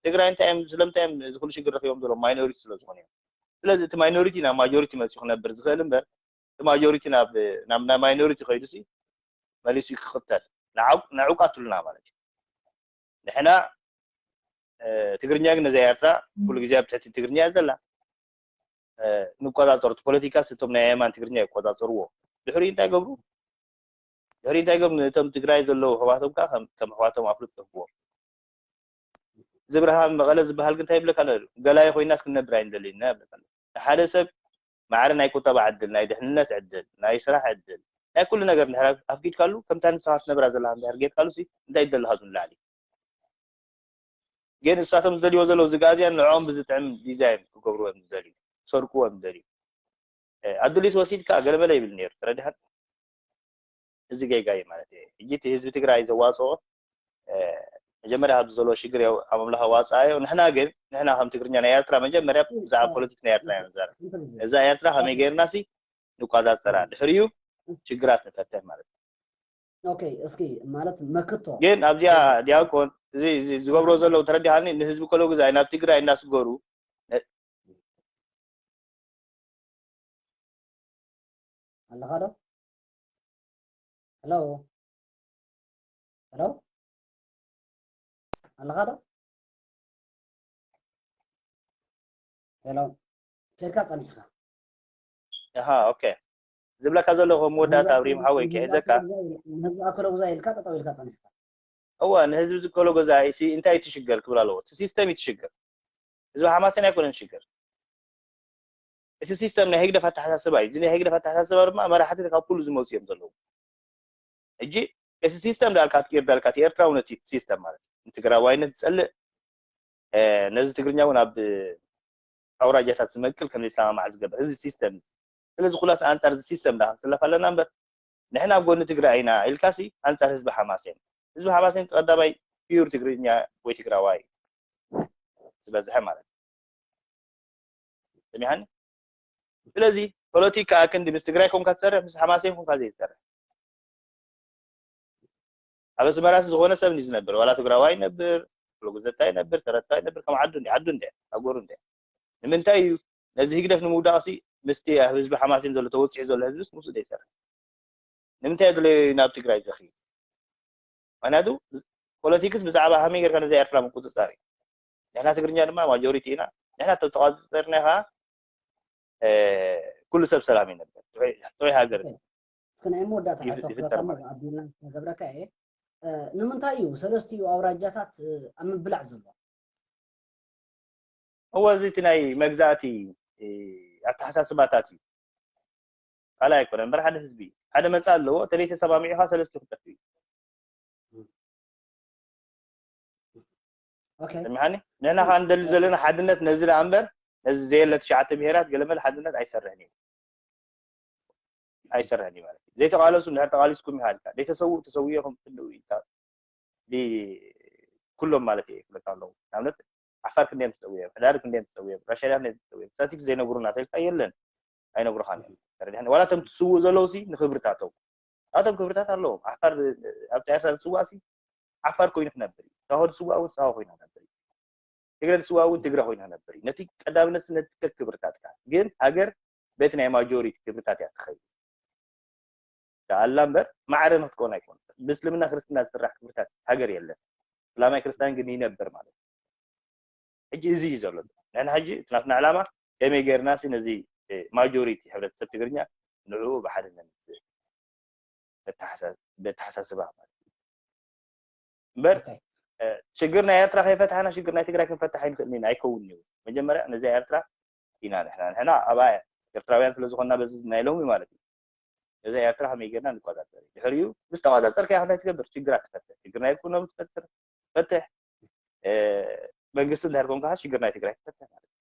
ትግራይ እንታይ ስለምንታይ እዚ ኩሉ ሽግር ረኪቦም ዘለዎም ማይኖሪቲ ስለ ዝኾኑ እዮም ስለዚ እቲ ማይኖሪቲ ናብ ማጆሪቲ መፂኡ ክነብር ዝኽእል እምበር እቲ ማጆሪቲ ናብ ማይኖሪቲ ከይዱ መሊሱ ክኽተል ንዕውቃ ትሉና ማለት እዩ ንሕና ትግርኛ ግን ነዛ ኤርትራ ኩሉ ግዜ ኣብ ትሕቲ ትግርኛ እያ ዘላ ንቆፃፀሩ ፖለቲካ እቶም ናይ የማን ትግርኛ ይቆፃፀርዎ ድሕሪ እንታይ ገብሩ ነቶም ትግራይ ዘለዉ ህዋቶም ከዓ ከም ህዋቶም ኣፍሉጥ ይህብዎም እዚ ብርሃን መቐለ ዝበሃል ግን እንታይ ይብለካ ኣሎ ገላይ ኮይናስ ክንነብር ኣይንደሊና ይብለካ ኣሎ ንሓደ ሰብ ማዕረ ናይ ቁጠባ ዕድል ናይ ድሕንነት ዕድል ናይ ስራሕ ዕድል ናይ ኩሉ ነገር እንድሕር ኣፍቂድካሉ ከምታ ንስኻ ትነብራ ዘለካ እንድሕር ጌርካሉ እንታይ ይደለካ ዝንላዕሊ ግን ንሳቶም ዝደልይዎ ዘለዉ ዝጋዝያን ንዖም ብዝጥዕም ዲዛይን ክገብርዎ እዮም ዝደልዩ ክሰርቅዎ እዮም ዝደልዩ ኣድሊስ ወሲድካ ገለመለ ይብል ነይሩ ተረዲሓን እዚ ገይጋይ ማለት እዩ ሕጂ እቲ ህዝቢ ትግራይ ዘዋፅኦ መጀመርያ ኣብ ዘሎ ሽግር ኣብ ኣምላኽ ዋፅኣዮ ንሕና ከም ትግርኛ ናይ ኤርትራ መጀመርያ ብዛዕባ ፖለቲክ ናይ ኤርትራ ኢና ንዛረብ እዛ ኤርትራ ከመይ ጌርና ንቋፃፀራ ድሕሪኡ ሽግራት ንፈትሕ ማለት እዩ ኦኬ እስኪ ማለት መክቶ ግን ኣብዚኣ ዲያቆን እዚ ዝገብሮ ዘለዉ ተረዲሓኒ ንህዝቢ ኩሉ ግዜ ናብ ትግራይ እናስገሩ ኣለኻ ዶ ሄሎ ኣለኻ ዶ هلا كيف صنيخة اها اوكي زبلك زلو مودات ابريم حوي كيزكا نهز أكل وزاي الكات طويل كات صنيخة هو نهز زكولو غزاي سي انت يتشجر كبر له سيستم يتشجر اذا حماسنا يكون نشجر እቲ ሲስተም ናይ ህግደፍ ኣተሓሳስባ እዩ እዚ ናይ ህግደፍ ኣተሓሳስባ ድማ መራሕቲ ካብ ኩሉ ዝመፁ እዮም ዘለዉ ሕጂ እቲ ሲስተም ዳልካ ኤርትራውነት ሲስተም ማለት ትግራዋይነት ዝፀልእ ነዚ ትግርኛ እውን ኣብ ኣውራጃታት ዝመቅል ከም ዘይሰማማዕ ዝገብር እዚ ሲስተም ስለዚ ኩላት ኣንጻር እዚ ሲስተም ዳ ክንስለፍ ኣለና እምበር ንሕና ኣብ ጎኒ ትግራይ ኢና ኢልካሲ ኣንጻር ህዝቢ ሓማሴን ህዝቢ ሓማሴን ተቐዳማይ ፒዩር ትግርኛ ወይ ትግራዋይ ዝበዝሐ ማለት ሰሚዓኒ ስለዚ ፖለቲካ ክንዲ ምስ ትግራይ ኮንካ ትሰርሕ ምስ ሓማሴን ኮንካ ዘይሰርሕ ኣብ ኣስመራስ ዝኾነ ሰብ ዝነብር ዋላ ትግራዋይ ነብር ፕሮግዘታይ ነብር ተረታይ ነብር ከም ዓዱ እንደ ኣጎሩ እንደ ንምንታይ እዩ ነዚ ህግደፍ ንምውዳቕሲ ምስቲ ህዝቢ ሓማሴን ዘሎ ተወፂሑ ዘሎ ህዝብስ ምስኡ ዘይሰርሕ ንምንታይ ድለይ ናብ ትግራይ ዘኽሪ ምክንያቱ ፖለቲክስ ብዛዕባ ሃመይ ጌርካ ነዚ ኤርትራ ምቁፅፃር እዩ ንሕና ትግርኛ ድማ ማጆሪቲ ኢና ንሕና ተቆፃፀርና ከዓ كل سب سلام ينبر توي هاجر كنا مودات عطوا عبدنا قبرك ايه نمنتايو سلستيو اوراجاتات ام بلع زبا هو زيتناي مجزاتي اتحساسباتاتي على يكون امبر حد حزبي هذا مسال له 3700 سلستو تفي اوكي سمعني نحن عندنا زلنا حدነት نزل امبر زي اللي تشعت بهيرات قلمل حدነት አይሰራኒ ማለት زي تقالسو نهار تقالسكم يحالك زي تسويهم كله دي كلهم ማለት ይፈልካለው ማለት አፋር ክንደም ተሰውየ ዳር ክንደም ተሰውየ ራሽያ ክንደም ተሰውየ ስታቲክ زي ነግሩና ተልቀየለን አይነግሩኻን ተረዲህን ወላ ተም ትስው ዘለውሲ ንክብርታተው አቶም ክብርታት አለው አፋር አብታይታ ትስዋሲ አፋር ኮይኑ ነበር ታሆድ ስዋውን ሳው ኮይኑ ነበር ትግረ ስዋውን ትግረ ኮይኑ ነበር ነቲ ቀዳምነት ነቲ ክብርታት ግን ሀገር ቤት ናይ ማጆሪቲ ክብርታት ያትኸይ ዳአላምበር ማዕረን ትኮን አይኮን በእስልምና ክርስትና ዝስራሕ ክብርታት ሀገር የለን እስላማይ ክርስቲያን ግን ይነበር ማለት እጂ እዚ ይዘሎ ነን ሐጂ ትናፍና ዓላማ ከመይ ጌርናሲ ነዚ ማጆሪቲ ሕብረተሰብ ትግርኛ ንዑ በሓድነት በተሓሳስባ ማለት በር ሽግርና ኤርትራ ከይፈታሕና ሽግርና ትግራይ ክንፈታሕ ኣይንክእልን ኣይከውን እዩ መጀመርያ ነዚ ኤርትራ ኢና ንሕና ኣባ ኤርትራውያን ስለዝኾንና በዚ ናይሎም ማለት እዩ እዚ ኤርትራ ከመይ ጌርና ንቆጣጠር ድሕሪኡ ምስ ተቆጣጠርካ እንታይ ትገብር ሽግራት ትፈትሕ ሽግርና ኢኮኖሚ ትፈትሕ ፈትሕ መንግስቲ እንዳርኮም ከዓ ሽግርና ትግራይ ትፈትሕ ማለት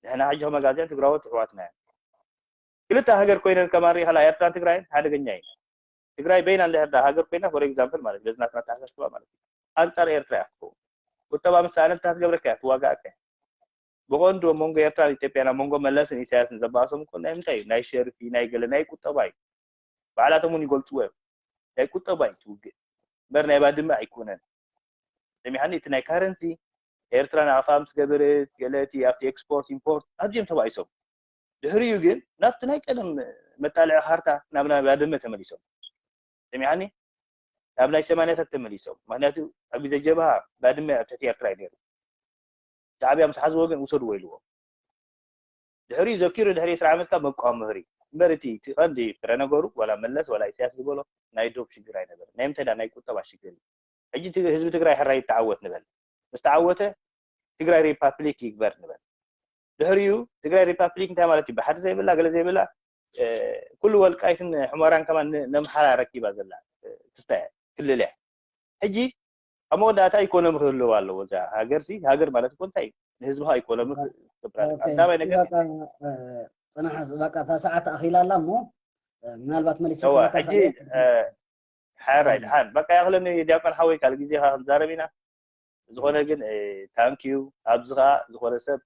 ንሕና ሕጂ ከመጋዝያን ትግራዎት ኣሕዋትና ክልተ ሃገር ኮይነን ከማሪ ኸላ ኤርትራን ትግራይን ሓደገኛ እዩ ትግራይ በይና እንድሕር ሃገር ኮይና ፎር ኤግዛምፕል ማለት በዝናትና ተሓሳስባ ማለት እዩ አንጻር ኤርትራ ያክው ቁጠባ ምሳሌን ታትገብረካ ያትዋጋከ በቆንዶ ሞንጎ ኤርትራ ኢትዮጵያና ሞንጎ መለስን ኢሳያስን ዘባሰም እኮ ናይ ምንታይ ናይ ሸርፊ ናይ ገለ ናይ ቁጠባ እዩ ባዕላቶምን ይገልጽዎ ናይ ቁጠባ እዩ ትውግእ በር ናይ ባድመ ኣይኮነን ለሚሓኒ እቲ ናይ ካረንሲ ኤርትራ ናፋምስ ገበረት ገለቲ ኣብቲ ኤክስፖርት ኢምፖርት ኣብዚኦም ተባይሶም ድሕሪኡ ግን ናብቲ ናይ ቀደም መጣልዒ ካርታ ናብ ባድመ ተመሊሶም ለሚሓኒ ኣብ ናይ ሰማንያታት ተመሊሶም ምክንያቱ ኣብ ግዜ ጀብሃ ባድመ ኣብ ትሕቲ ኤርትራ እዩ ነይሩ ሻዕብያ ምስ ሓዝዎ ግን ውሰድዎ ኢልዎ ድሕሪኡ ዘኪሩ ድሕሪ 10 ዓመት ካብ መቋም ምህሪ እምበር እቲ ቀንዲ ፍረ ነገሩ ወላ መለስ ወላ ኢሳያስ ዝበሎ ናይ ዶብ ሽግር ኣይነበረ ናይ ምንታይ ናይ ቁጠባ ሽግር ሕጂ ህዝቢ ትግራይ ሕራይ ይተዓወት ንበል ምስ ተዓወተ ትግራይ ሪፓብሊክ ይግበር ንበል ድሕሪኡ ትግራይ ሪፓብሊክ እንታይ ማለት እዩ ብሓደ ዘይብላ ገለ ዘይብላ ኩሉ ወልቃይትን ሕመራን ከማ ነምሓራ ረኪባ ዘላ ትስተያ ክልል እያ ሕጂ ኣብ መወዳእታ ኢኮኖሚ ክህልው ኣለዎ እዛ ሃገርሲ ሃገር ማለት እኮ እንታይ ንህዝብها ኢኮኖሚ ክብራይ ነገር ፅናሕ በቃ ሰዓት ኣኺላ ኣላ እሞ ምናልባት መሊስ ሕጂ ሓራይ ድሓን በቃ ያኽለኒ ዲያቆን ሓወይ ካል ግዜ ክንዛረብ ኢና ዝኾነ ግን ታንኪዩ ኣብዚ ከዓ ዝኾነ ሰብ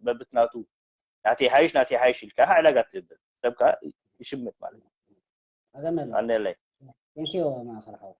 በብትናቱ ናተይ ሓይሽ ኢልካ ዕላጋ ትብል ሰብካ ይሽምት ማለት እዩ ኣገመለ ኣነለይ ቴንኪዩ ማእኸል ሓወይ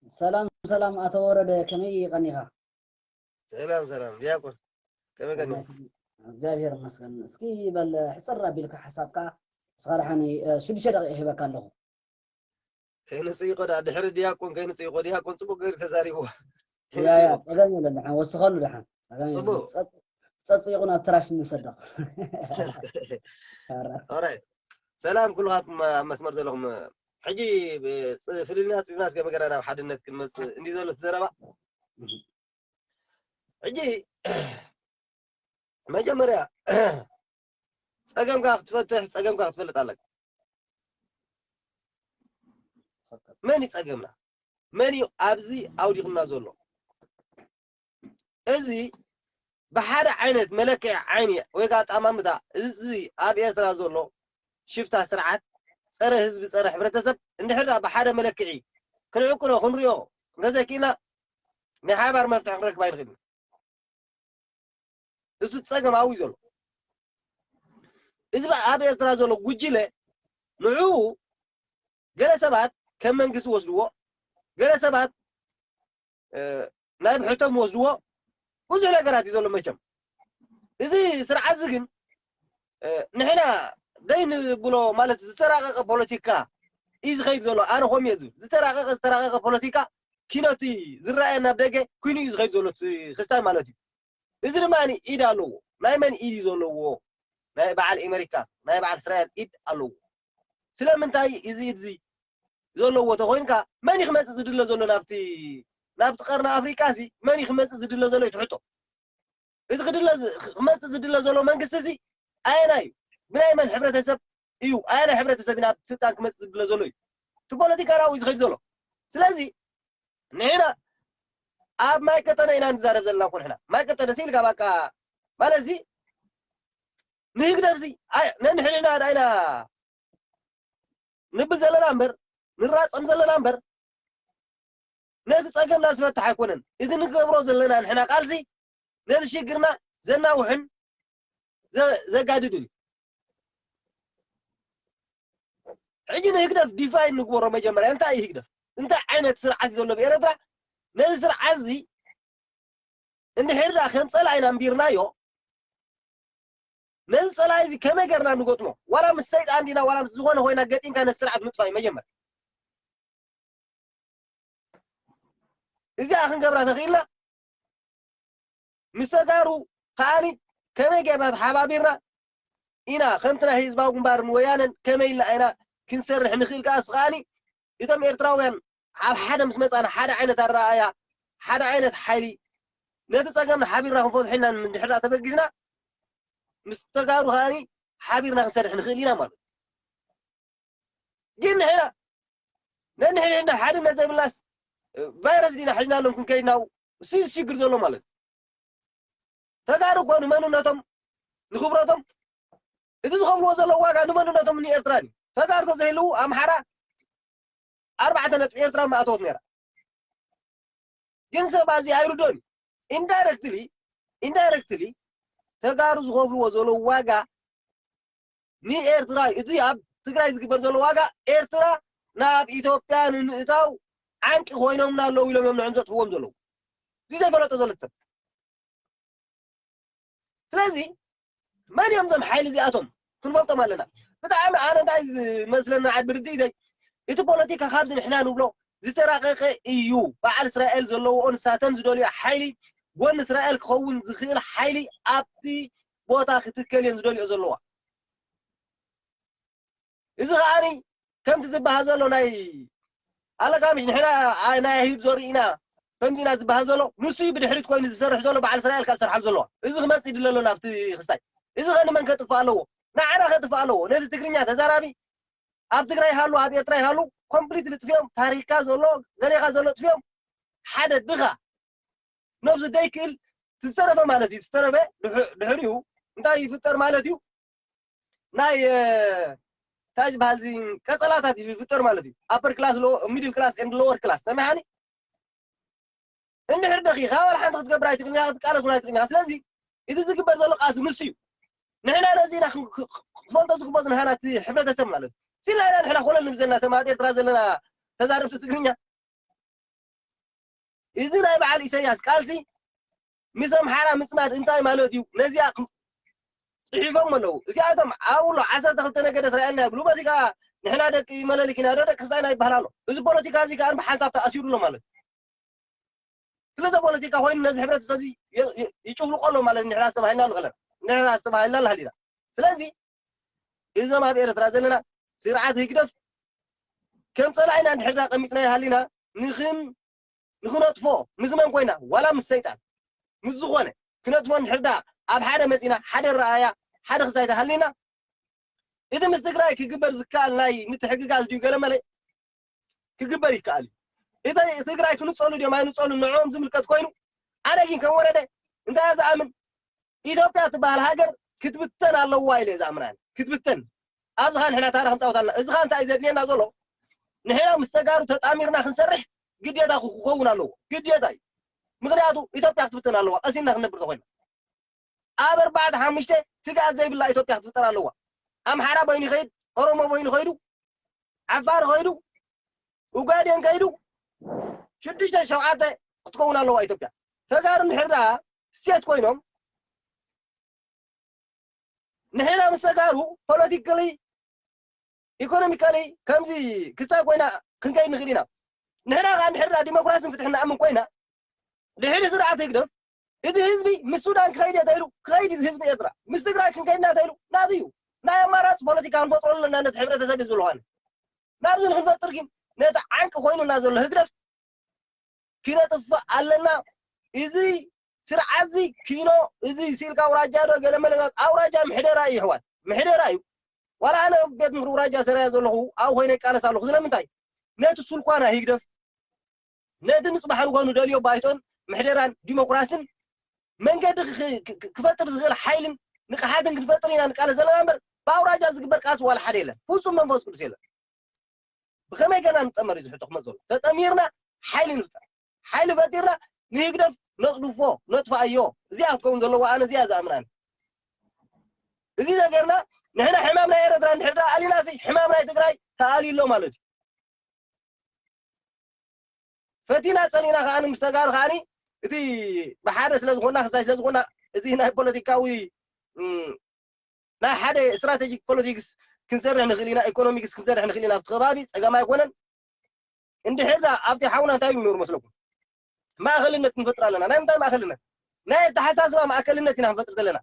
سلام سلام أتورد كمي قنيها سلام دياكون كمي قنيها እግዚአብሔር ይመስገን እስኪ በል ሕፅር አቢልካ ሓሳብካ ስኻርሓኒ 6 ደቂቃ ይህበካ ኣለኹ ከይንፅይ ቆዳ ድሕሪ ዲያቆን ከይንፅይ ቆዳ ዲያቆን ፅቡቅ ገይሩ ተዛሪብዎ ያ ጠገም የለን ድሓን ወስኸሉ ድሓን ፀፅይቁን ኣብ ትራሽ ንሰደቕ ኦራይት ሰላም ኩልኻትኩም ኣብ መስመር ዘለኹም ሕጂ ፍልልና ፅቢብናስ ገመገና ናብ ሓድነት ክንመፅእ እንዲ ዘሎ ትዘረባ ሕጂ መጀመርያ ፀገምካ ክትፈትሕ ፀገምካ ክትፈልጥ ኣለካ መን ይፀገምና መን እዩ ኣብዚ ኣውዲቕና ዘሎ እዚ ብሓደ ዓይነት መለክዒ ዓይኒ ወይ ከዓ ጣማምታ እዚ ኣብ ኤርትራ ዘሎ ሽፍታ ስርዓት ፀረ ህዝቢ ፀረ ሕብረተሰብ እንድሕር ብሓደ መለክዒ ክንዕቅኖ ክንሪኦ እንተዘይክኢልና ናይ ሓባር መፍትሒ ክንረክብ ኣይንኽእልን እሱ ፀገም ኣብኡ ዘሎ እዚ ኣብ ኤርትራ ዘሎ ጉጅለ ንዑ ገለ ሰባት ከም መንግስቲ ወስድዎ ገለ ሰባት ናይ ብሕቶም ወስድዎ ብዙሕ ነገራት እዩ ዘሎ መቸም እዚ ስርዓት እዚ ግን ንሕና ደይንብሎ ማለት ዝተራቐቐ ፖለቲካ እዩ ዝኸይድ ዘሎ ኣነ ከምየ ዝብል ዝተራቐቐ ፖለቲካ ኪነቱ ዝረአየና ኣብ ደገ ኮይኑ እዩ ዝኸይድ ዘሎ ክስታይ ማለት እዩ እዚ ድማኒ ኢድ ኣለዎ ናይ መን ኢድ እዩ ዘለዎ ናይ በዓል ኣሜሪካ ናይ በዓል እስራኤል ኢድ ኣለዎ ስለምንታይ እዚ ኢድ እዚ ዘለዎ ተኮይንካ መን ይክመፅእ ዝድለ ዘሎ ናብቲ ቀርኒ ኣፍሪካ እዚ መን ይክመፅእ ዝድለ ዘሎ ይትሕቶ እቲ ክመፅእ ዝድለ ዘሎ መንግስቲ እዚ ኣየና እዩ ብናይ መን ሕብረተሰብ እዩ ኣየና ሕብረተሰብ ናብ ስልጣን ክመፅእ ዝድለ ዘሎ እዩ እቲ ፖለቲካ ናብኡ እዩ ዝኸይድ ዘሎ ስለዚ ንሕና ኣብ ማይ ቀጠነ ኢና ንዛረብ ዘለና ኮን ሕና ማይ ቀጠነ ሲልካ በቃ ማለት እዚ ንህግደፍ እዚ ነንሕና ዳይና ንብል ዘለና እምበር ንራፀም ዘለና እምበር ነቲ ፀገምና ዝፈትሕ ኣይኮነን እዚ ንገብሮ ዘለና ንሕና ቃልሲ ነቲ ሽግርና ዘናውሕን ዘጋድድ እዩ ሕጂ ንህግደፍ ዲፋይን ንግበሮ መጀመርያ እንታይ እዩ ህግደፍ እንታይ ዓይነት ስርዓት እዩ ዘሎ ብኤርትራ ነዚ ስርዓት እዚ እንድሕርዳ ከም ፀላኢና እምቢርናዮ ነዚ ፀላኢ እዚ ከመይ ገርና ንገጥሞ ዋላ ምስ ሰይጣን ዲና ዋላ ምስ ዝኾነ ኮይና ገጢምካ ነዚ ስርዓት ምጥፋ እዩ መጀመርያ እዚኣ ክንገብራ ተኽኢልና ምስ ተጋሩ ከዓኒ ከመይ ጌርና ተሓባቢርና ኢና ከምቲ ናይ ህዝባዊ ግንባርን ወያነን ከመይ ኢልና ኢና ክንሰርሕ ንኽእል ከኣስ ከዓኒ እቶም ኤርትራውያን ኣብ ሓደ ምስ መፃና ሓደ ዓይነት ኣረኣእያ ሓደ ዓይነት ሓይሊ ነቲ ፀገምና ሓቢርና ክንፈትሖ ኢልና እንድሕር ተበጊዝና ምስ ተጋሩ ከዓኒ ሓቢርና ክንሰርሕ ንኽእል ኢና ማለት ግን ንሕና ነንሕና ሓድነት ዘይብልናስ ቫይረስ ዲና ሕዝናሎም ክንከይድናው እሱ ችግር ዘሎ ማለት ተጋሩ ኮኑ መንነቶም ንክብረቶም እቲ ዝኸፍልዎ ዘሎ ዋጋ ንመንነቶም ንኤርትራ እዩ ተጋሩ ተዘይህልው ኣምሓራ 4 ነጥቢ ኤርትራ ማእተወት ነይራ ግን ሰብ ኣዝዩ ኣይርዶን ኢንዳይሬክትሊ ተጋሩ ዝኸፍልዎ ዘሎ ዋጋ ንኤርትራ እቲ ኣብ ትግራይ ዝግበር ዘሎ ዋጋ ኤርትራ ናብ ኢትዮጵያ ንምእታው ዓንቂ ኮይኖምና ኣለዉ ኢሎም እዮም ንዕን ዘጥፍዎም ዘለዉ እዚ ዘይፈለጦ ዘሎ ሰብ ስለዚ መን እዮም ዞም ሓይሊ እዚኣቶም ክንፈልጦም ኣለና ብጣዕሚ ኣነ እንታይ ዝመስለና ዓቢ ርድኢተይ እቲ ፖለቲካ ካብዚ ንሕና ንብሎ ዝተራቐቀ እዩ በዓል እስራኤል ዘለዎ ንሳተን ዝደልዮ ሓይሊ ጎኒ እስራኤል ክኸውን ዝኽእል ሓይሊ ኣብቲ ቦታ ክትከል እየን ዝደልዮ ዘለዋ እዚ ከዓኒ ከምቲ ዝበሃል ዘሎ ናይ ኣለቃምሽ ንሕና ናይ ኣይሁድ ዘርእና ከምዚ ኢና ዝበሃል ዘሎ ንሱ እዩ ብድሕሪት ኮይኑ ዝሰርሕ ዘሎ በዓል እስራኤል ካብ ዝሰርሓሉ ዘለዋ እዚ ክመፅእ ይድለ ኣሎ ናብቲ ክስታይ እዚ ከንመን ከጥፍእ ኣለዎ ንዓና ከጥፍእ ኣለዎ ነቲ ትግርኛ ተዛራቢ ኣብ ትግራይ ሃሉ ኣብ ኤርትራ ይሃሉ ኮምፕሊትሊ ጥፍዮም ታሪክካ ዘሎ ገሌኻ ዘሎ ጥፍዮም ሓደ ድኻ ነብዚ ደይክእል ዝስተረፈ ማለት እዩ ዝስተረፈ ድሕሪኡ እንታይ ይፍጠር ማለት እዩ ናይ እንታይ ዝበሃል እዚ ቀፀላታት ይፍጠር ማለት እዩ ኣፐር ክላስ ሚድል ክላስ ኤንድ ሎወር ክላስ ሰማዕኒ እንድሕር ደኺኻ ዋላ ሓንቲ ክትገብር ኣይትኽእልኒ ክትቃለስ እውን ኣይትኽእልኒ ስለዚ እቲ ዝግበር ዘሎ ቃልሲ ንሱ እዩ ንሕና ነዚና ክፈልጦ ዝግባእ ዝንሃና እቲ ሕብረተሰብ ማለት እዩ ሲልና ኢና ንሕና ኩለን ንብዘና ተማድ ኤርትራ ዘለና ተዛረብቲ ትግርኛ እዚ ናይ በዓል ኢሳያስ ቃልሲ ምስ ኣምሓራ ምፅማድ እንታይ ማለት እዩ ነዚኣ ፅሒፎም ኣለዉ እዚኣቶም ኣብሎ 12 ነገደ እስራኤልና ይብሉ በዚጋ ንሕና ደቂ መለሊክና ደቂ ክርስቲያና ይበሃል ኣሎ እዚ ፖለቲካ እዚ ከዓ ብሓንሳብ ተኣሲሩሎ ማለት ክልተ ፖለቲካ ኮይኑ ነዚ ሕብረተሰብ ይጭፍልቆ ኣሎ ማለት ንሕና ዝተባሂልና ንኽእለና ንሕና ዝተባሂልና ንሃሊና ስለዚ እዞም ኣብ ኤርትራ ዘለና ስርዓት ህግደፍ ከም ፀላኢና ንድሕርና ቀሚጥና ይሃሊና ንኽነጥፎ ምስ መን ኮይና ዋላ ምስ ሰይጣን ምስ ዝኾነ ክነጥፎ ንድሕርና ኣብ ሓደ መፂና ሓደ ረኣያ ሓደ ክሳይታ ሃሊና እቲ ምስ ትግራይ ክግበር ዝከኣል ናይ ምትሕግጋዝ ድዩ ገለመለ ክግበር ይከኣል እዩ እቲ ትግራይ ክንፀሉ ድዮም ኣይንፀሉ ንዕኦም ዝምልከት ኮይኑ ኣነ ግን ከም ወረደ እንታይ ዝኣምን ኢትዮጵያ ትበሃል ሃገር ክትብተን ኣለዋ ኢለ ዝኣምን ኣነ ክትብተን ኣብዝኻ ንሕና ታሪክ ንፃወት ኣለና እዚ ኸ እንታይ እዩ ዘድልየና ዘሎ ንሕና ምስ ተጋሩ ተጣሚርና ክንሰርሕ ግዴታ ክኸውን ኣለዎ ግዴታ እዩ ምክንያቱ ኢትዮጵያ ክትብተን ኣለዋ ቀሲምና ክንነብር ተኮይና ኣብ 4-5 ስጋኣት ዘይብላ ኢትዮጵያ ክትፍጠር ኣለዋ ኣምሓራ በይኑ ይኸይድ ኦሮሞ በይኑ ይኸይዱ ዓፋር ይኸይዱ ኡጋዴን ከይዱ 6-7 ክትከውን ኣለዋ ኢትዮጵያ ተጋሩ ንሕና ስቴት ኮይኖም ንሕና ምስ ተጋሩ ፖለቲካሊ ኢኮኖሚካሊ ከምዚ ክስታይ ኮይና ክንከይድ ንኽእል ኢና ንሕና ከዓ ንሕና ዲሞክራሲን ፍትሕን ንኣምን ኮይና ድሕሪ ስርዓት ይግደፍ እቲ ህዝቢ ምስ ሱዳን ክኸይድ እየ ተኢሉ ክኸይድ ህዝቢ ኤርትራ ምስ ትግራይ ክንከይድና ተኢሉ ናት እዩ ናይ ኣማራፂ ፖለቲካ ክንፈጥሮ ኣለና ነቲ ሕብረተሰብ እዩ ዝብልኾነ ናብዚ ንክንፈጥር ግን ነቲ ዓንቂ ኮይኑና ዘሎ ህግደፍ ክነጥፍእ ኣለና እዚ ስርዓት እዚ ኪኖ እዚ ሲልካ ኣውራጃ ዶ ገለመለታት ኣውራጃ ምሕደራ እዩ ኣሕዋት ምሕደራ እዩ ዋላ ኣነ ቤት ምክሪ ኣውራጃ ሰራያ ዘለኹ ኣብ ኮይነ ይቃለስ ኣለኹ ስለምንታይ ነቲ ሱልኳና ይግደፍ ነቲ ንፅባሕ ንኮኑ ደልዮ ባይቶን ምሕደራን ዲሞክራስን መንገዲ ክፈጥር ዝኽእል ሓይልን ንቕሓትን ክንፈጥር ኢና ንቃለስ ዘለና እምበር ብኣውራጃ ዝግበር ቃልሲ ዋላ ሓደ የለን ፍፁም መንፈስ ቅዱስ የለን ብኸመይ ገና ንጠመር እዩ ዝሕቶ ክመፅ ዘሎ ተጠሚርና ሓይሊ ንፍጠር ሓይሊ ፈጢርና ንህግደፍ ነፅድፎ ነጥፋእዮ እዚኣ ክትከውን ዘለዋ ኣነ እዚኣ ዝኣምናኒ እዚ ነገርና ንሕና ሕማም ናይ ኤርትራ ንድሕርና ኣሊናሲ ሕማም ናይ ትግራይ ተኣሊሎ ማለት እዩ ፈቲና ፀኒና ከዓኒ ምስ ተጋሩ ከዓኒ እቲ ብሓደ ስለ ዝኾንና ክሳይ ስለ ዝኾንና እቲ ናይ ፖለቲካዊ ናይ ሓደ ስትራቴጂክ ፖለቲክስ ክንሰርሕ ንኽእል ኢና ኢኮኖሚክስ ክንሰርሕ ንኽእል ኢና ኣብቲ ከባቢ ፀገም ኣይኮነን እንድሕርና ኣብቲ ሓውና እንታይ ይነብሩ መስለኩም ማእኸልነት ክንፈጥር ኣለና ናይ ምንታይ ማእኸልነት ናይ ኣተሓሳስባ ማእከልነት ኢና ክንፈጥር ዘለና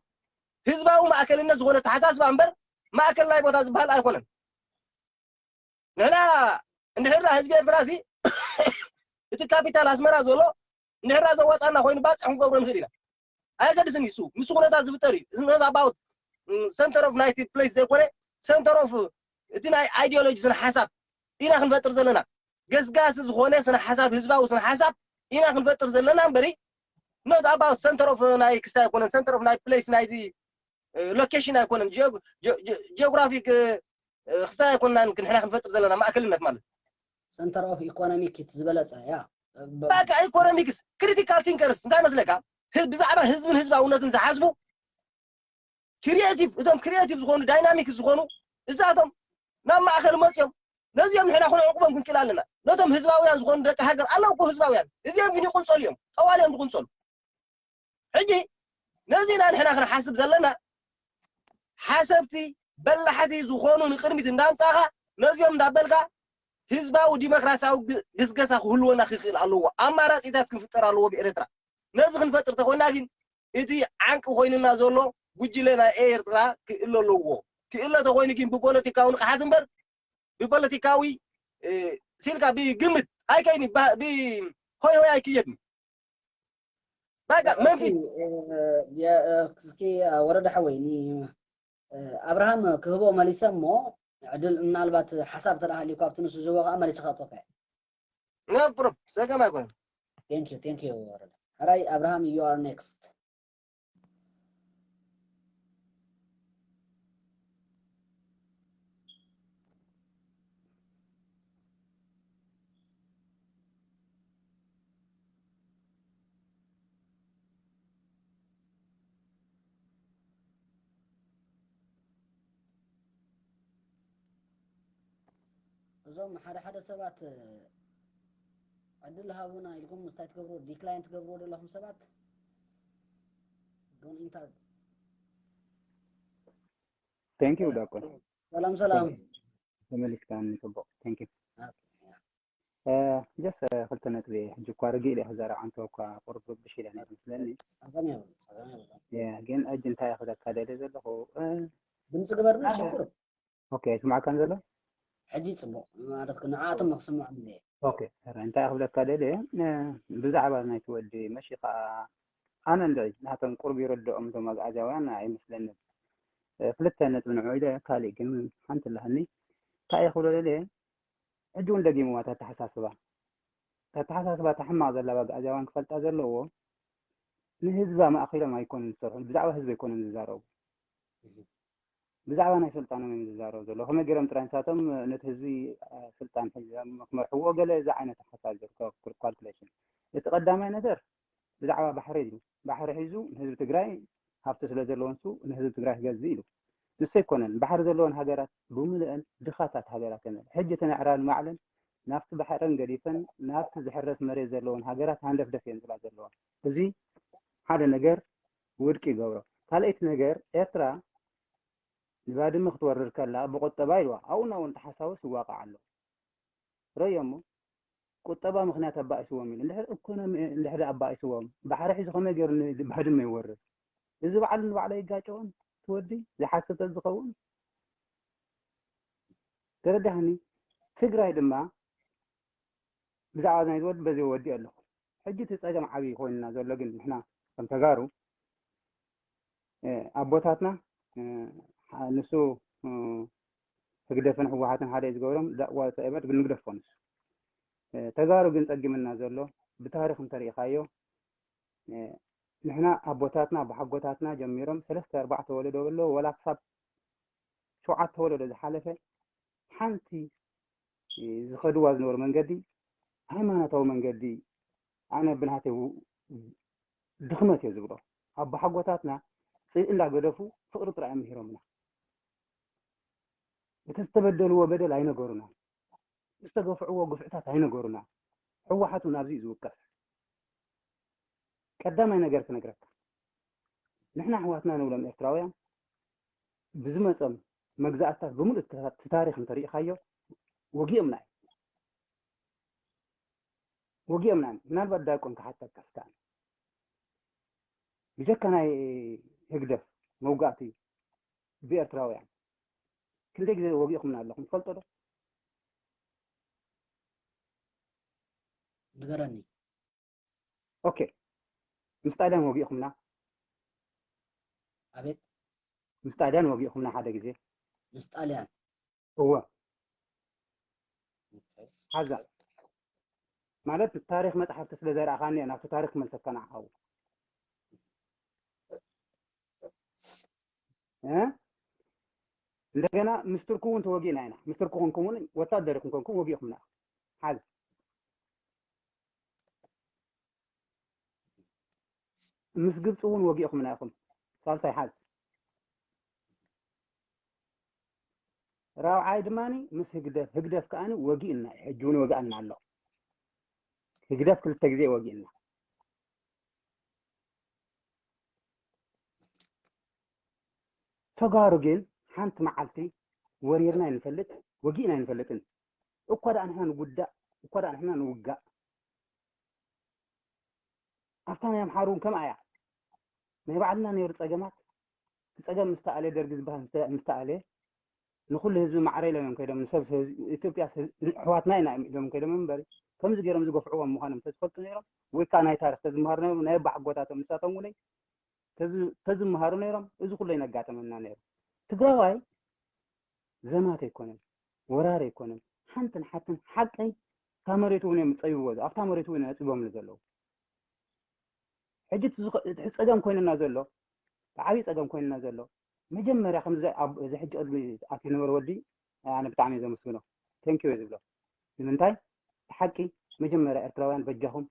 ህዝባዊ ማእከልነት ዝኾነ ኣተሓሳስባ እምበር ማእከል ናይ ቦታ ዝበሃል ኣይኮነን ንሕና እንድሕርና ህዝቢ ኤርትራ ሲ እቲ ካፒታል ኣስመራ ዘሎ ንሕና ዘዋፃና ኮይኑ ባፅሕ ክንገብሮ ንኽእል ኢና ኣይገድስን እሱ ምስ ኩነታት ዝፍጠር እዩ እዚ ኣባውት ሰንተር ኦፍ ናይቲ ፕሌስ ዘይኮነ ሰንተር ኦፍ እቲ ናይ ኣይዲዮሎጂ ስነ ሓሳብ ኢና ክንፈጥር ዘለና ገስጋሲ ዝኾነ ስነ ሓሳብ ህዝባዊ ስነ ሓሳብ ኢና ክንፈጥር ዘለና እምበሪ ኖት ኣባውት ሰንተር ኦፍ ናይ ክስታይ ኣይኮነን ሰንተር ኦፍ ናይ ፕሌስ ናይዚ ሎኬሽን ኣይኮነን ጂኦግራፊክ ክስታይ ኣይኮንናን ንሕና ክንፈጥር ዘለና ማእከልነት ማለት ሰንተር ኦፍ ኢኮኖሚክ ዝበለፀ ያ በቃ ኢኮኖሚክስ ክሪቲካል ቲንከርስ እንታይ መስለካ ብዛዕባ ህዝብን ህዝባውነትን ዝሓስቡ ክሪኤቲቭ እቶም ክሪኤቲቭ ዝኾኑ ዳይናሚክ ዝኾኑ እዛቶም ናብ ማእኸል መፅዮም ነዚኦም ንሕና ክንዕቅቦም ክንክእል ኣለና ነቶም ህዝባውያን ዝኾኑ ደቂ ሃገር ኣለዉ እኮ ህዝባውያን እዚኦም ግን ይቁንፀሉ እዮም ጠዋልዮም ዝቁንፀሉ ሕጂ ነዚና ንሕና ክንሓስብ ዘለና ሓሰብቲ በላሕቲ ዝኾኑ ንቅድሚት እንዳምፃኻ ነዚኦም እንዳበልካ ህዝባዊ ዲሞክራሲያዊ ግስገሳ ክህልወና ክኽእል ኣለዎ ኣማራፂታት ክንፍጠር ኣለዎ ብኤርትራ ነዚ ክንፈጥር ተኮይና ግን እቲ ዓንቂ ኮይኑና ዘሎ ጉጅለ ናይ ኤርትራ ክእለ ኣለዎ ክእለ ተኮይኑ ግን ብፖለቲካዊ ንቕሓት እምበር ብፖለቲካዊ ሲልካ ብግምት ኣይከይኒ ብሆይ ሆይ ኣይክየድኒ በቃ መንፊት እስኪ ወረዳ ሓወይኒ አብርሃም ክህቦ መሊሰ እሞ ዕድል ምናልባት ሓሳብ ተዳሃልዩ ካብቲ ንሱ ዝህቦ ከዓ መሊስካ ክጠፍዕ no problem ሰገም ኣይኮነን ቴንክ ዩ ወረዳ ሕራይ አብርሃም you are next እዞም ሓደ ሰባት عدل هاونا إلكم مستعد تقبروا ديكلاين تقبروا لهم سبات دون إنتر. Thank you Dakon. سلام. تملك كان نتبع. Thank you. just قلت أنا تبي جوكا رجيلي هزار عن توقع قرب بشيء يعني مثلني. يا جن أجن تاي أخذ كذا لذا هو. بنس قبرنا شكرا. أوكي اسمع كان ذا. حجي سمو ما أعرف كنا عاتم نقسم عنه. اوكي انت اخذ كذا ليه بزعبه ما تودي ماشي انا ندعي نحن قرب يردهم ثم اجاوان اي مثلا فلتنا من عيده كالي كن انت لهني كاي يقولوا لي اجون دقيمه ما تتحساسبا تحمى زلا بقى اجاوان فلت ازلو لهزبا ما اخيرا ما يكون الصرح بزعبه حزب يكون الزارو بزعبه انا سلطان من الزارو زلو هم جرم ترانساتهم نتهزي سلطان حزب مرحوه قال اذا عينه حساس كالكوليشن يتقدم نظر بزعبه بحر حيزو حزب تግራይ هافت سلا زلون سو حزب تግራይ ገዝይ ኢሉ ንሰይኮነን ባሕር ዘለዎን ሃገራት ብምልአን ድኻታት ሃገራት ከነ ሕጂ ተናዕራን ማዕለን ናፍቲ ባሕረን ገዲፈን ናፍቲ ዝሕረስ መሬት ዘለዎን ሃገራት ሃንደፍደፍ እየን ዝላ ዘለዋ እዚ ሓደ ነገር ውድቂ ይገብሮ ካልአይቲ ነገር ኤርትራ ንባድመ ክትወርር ከላ ብቁጠባ ኢልዋ ኣብኡና እውን ተሓሳውስ ይዋቃዕ ኣሎ ረዮሞ ቁጠባ ምክንያት ኣባእስዎም ኢሉ እንድሕር ኢኮኖሚ እንድሕር ኣባእስዎም ባሕሪ ሒዙ ከመይ ገይሩ ባድመ ይወርር እዚ በዓል ንባዕሉ ይጋጨውን تودي زحاسة الزخون تردهني تقرأي دما بزعادنا يتود بزي ودي الله حجي تسأجم عبي خوينا زول لقن نحنا كم تقارو أبوتاتنا نسو تقدفن حوحاتنا حدا يزقورهم لا وتأبت بنقدفونس تقارو قنت أجي منا زولو بتاريخ تاريخايو نحنا أبوتاتنا بحقوتاتنا جميرهم 3-4 ولدوا بالله ولا حساب شوعات ولدوا زحالفة حنتي زخدوا وزنور من قدي هاي ما نتو من قدي أنا بنهاتي دخمت يزبطوا أبو حقوتاتنا صير إلا قدفوا فقر طرع مهيرمنا بتستبدلوا وبدل عين قرنا استقفعوا وقفعتات عين قرنا حوحاتوا نابزي زوكس قدامي ነገር ክነግረካ ንሕና ኣሕዋትና ንብሎም ኤርትራውያን ብዝመፀም መግዛእታት ብምሉእ ታሪክ እንተሪኢኻዮ ወጊኦምና ምናልባት ዳቆን ክሓተት ከስካን ብጀካ ናይ ህግደፍ መውጋእቲ ብኤርትራውያን ክንደይ ግዜ ወጊኦኹምና ኣለኹም ትፈልጦ ዶ ንገረኒ ኦኬ مستعدان وقيخمنا أبيت مستعدان وقيخمنا هذا جزء مستعدان هو هذا مالت التاريخ ما تحب تسبه زي أخاني أنا في تاريخ من سكان عهو لكن مستركون توقينا هنا مستركون كون وتقدركم كون وقيخمنا هذا مس قبطون وقيخم مناكم صالتاي حاز راو عايد ماني مس هقدف كأني وقينا حجوني وقعنا الله هقدف كل تجزي وقينا تقارو جيل حانت معلتي وريرنا نفلت وقينا نفلتن وقد أنحنا نقدا وقد أنحنا نوقع أفتنا يا محارون كم آية ما يبعدنا نير تسجمات تسجم مستعلي درجز بها مستعلي نقول لهزم معري لهم كده من سبب إثيوبيا حواتنا ينعم لهم كده من بري كم زجرهم زقفعوا مخانم تسفلت نيرهم وكان هاي تاريخ تزم مهارنا ونبع قوتاتهم مساتهم ولي تزم مهارنا نيرهم إذا كل ينقعت مننا نير تقراواي زمات يكونن ورار يكونن حنتن حقي تامريتوني مصيبوا أفتح مريتوني أسبوعهم لزلوا حجت تحسقم كويننا زلو عايز أقم كويننا زلو مجمرة 5 زي حج قلبي أكل نور ودي أنا بتعمل زي مسكونه ثانك يو زبلو منتاي حقي مجمرة إرتراوان بجهم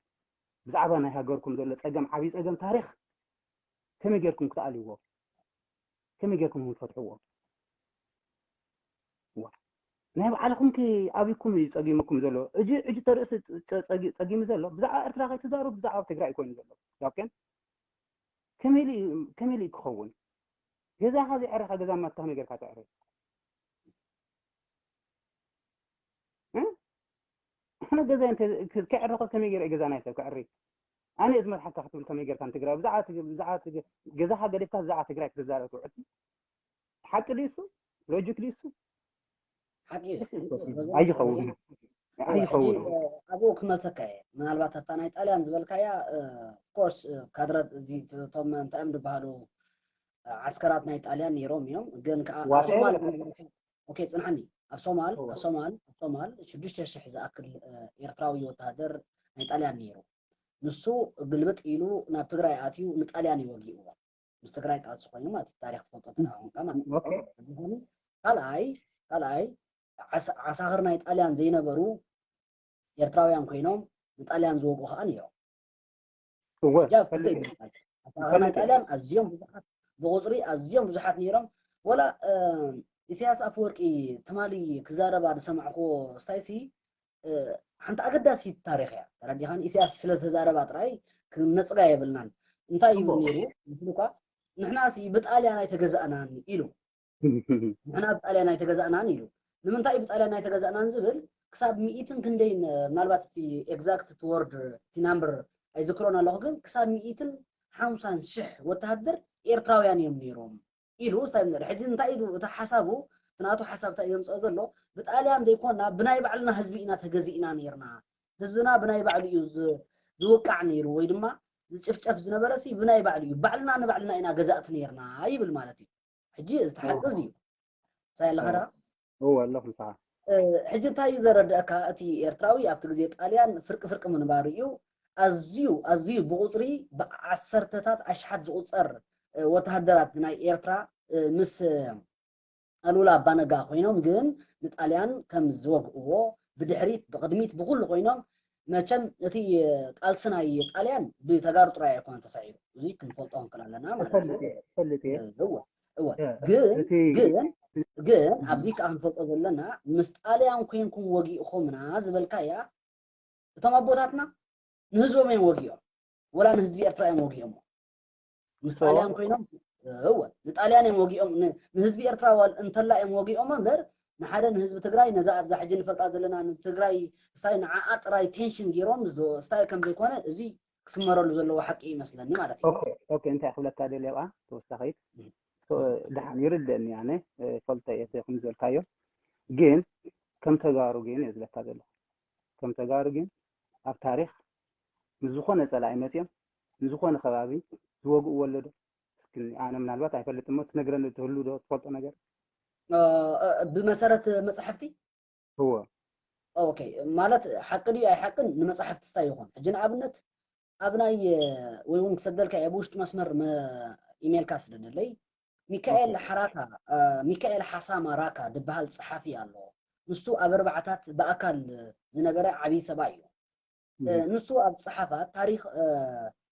بزعبنا هاجركم زلو أقم عايز أقم تاريخ كم يجركم كتاليوه كم يجركم من فتحوه ናይ ባዕልኩም ከ ኣብይኩም ፀጊምኩም ዘሎ እጂ ተርእሲ ፀጊሙ ዘሎ ብዛዕባ ኤርትራ ከይተዛረቡ ብዛዕባ ትግራይ ኮይኑ ዘሎ ዳብከን ከመይ ክኸውን ገዛ ካዚ ዕረኻ ገዛ ማታህ ነገር ካተዕረ أنا جزء أنت كعرق كم يجري جزء نايسة كعري أنا إذا ما حتى خطول كم يجري كان تقرأ بزعات جزء حاجة اللي بتاع زعات تقرأ تزارع توعسي حتى ليسو لوجيك ليسو حقيقة أي خوي أي خوي أبوك مسكاية من البات التاني إيطاليان زبالكايا كورس كادرات زي طم تأمد بهالو عسكرات نايت إيطاليان نيروم يوم جن كأسومال أوكي تنحني أبصومال شدوش تشح إذا أكل إيرتراوي وتهدر إيطاليان نيرو نسو قلبت إلو نابتقرأي آتيو نتاليان يوغيو مستقرأي تقال سخوين ما التاريخ تفوتنا هون كمان قال أي عساغرنا إيطاليان زينا برو إيرتراويان كوينوم نتاليان زوغو خانيو جاب تزيد عساغرنا إيطاليان أزيوم بزحات بغزري أزيوم بزحات نيروم ولا إسياس أفوركي تمالي كزارة بعد سمعكو ستايسي حنت أقداسي التاريخ يا ترى دي خان إسياس سلسلة زارة بعد رأي كنصقا يبلنان انتاي يبنيرو مثلوكا نحنا سي بتقالي أنا يتجزأنا إلو نحنا بتقالي أنا يتجزأنا إلو لمن تاي بتقالي أنا يتجزأنا نزبل كساب مئتن كندين مالبات تي exact word تي number أي ذكرونا لغن كساب مئتن حمسان شح وتهدر إيرتراويان يمنيروم إلو استايمنر حجز انتا إلو تحسابو تناتو حساب تايم سأزلو بتقاليان ديكونا بناي بعلنا هزبينا تجزئنا نيرنا هزبنا بناي بعليو زوقع نيرو ويدما زشفشف زنبرسي بناي بعلنا أنا بعلنا إنا جزأت نيرنا أي بالمالتي حجي تحقزي سايل هذا هو الله صح حجي تاي زرد أكاتي إرتراوي أبتجزي تقاليان فرق من باريو أزيو بغطري بعسرتات أشحد زوصر وتهدرات ناي إيرترا مس ألولا بانجا خوينهم جن نتاليان كم زوج بدحريت بقدميت بقول خوينهم ما كم نتي قالسناي إيطاليان بتجارة رأي يكون تسعير وزيك نفوتهم كلنا مالتي هو جن عبزيك أهم فوت أقولنا مستاليان كوينكم وجي أخومنا زبالكايا تمام بوتاتنا نهزو من وجيهم ولا نهز بإرتراء وجيهم مستاليان كوينهم هو نتاليان وجيهم نهز بإرتراء انتلا وجيهم منبر نحدا نهز بتجراي نزاع بزح جن فلت أزلنا تجراي ستاي نعات راي تنشن جيروم زو ستاي كم زي كونه زي كسمروا له زلوا حقي مثلا نمارتي أوكي أنت أقول لك هذا اللي توستخيت دحين يرد إن يعني فلت يتخن زول كايو جين كم تجارو جين يزلك هذا كم تجارو جين أب تاريخ نزخون سلاعي مسيم نزخون خبابي زوج ولده أنا من الوقت عفلت موت نقرن تهلو ده تفضل نقر بمسارة مصحفتي هو اوكي مالت حقني اي حقن نمصحفت استايخون جن ابنت ابناي ويون كسدلك يا بوشت مسمر ما ايميل كاس دلي ميكائيل حراكا ميكائيل حسامه راكا دبال صحافي الله نسو ابربعتات باكل زنبره عبي سبايو نسو اب صحافات تاريخ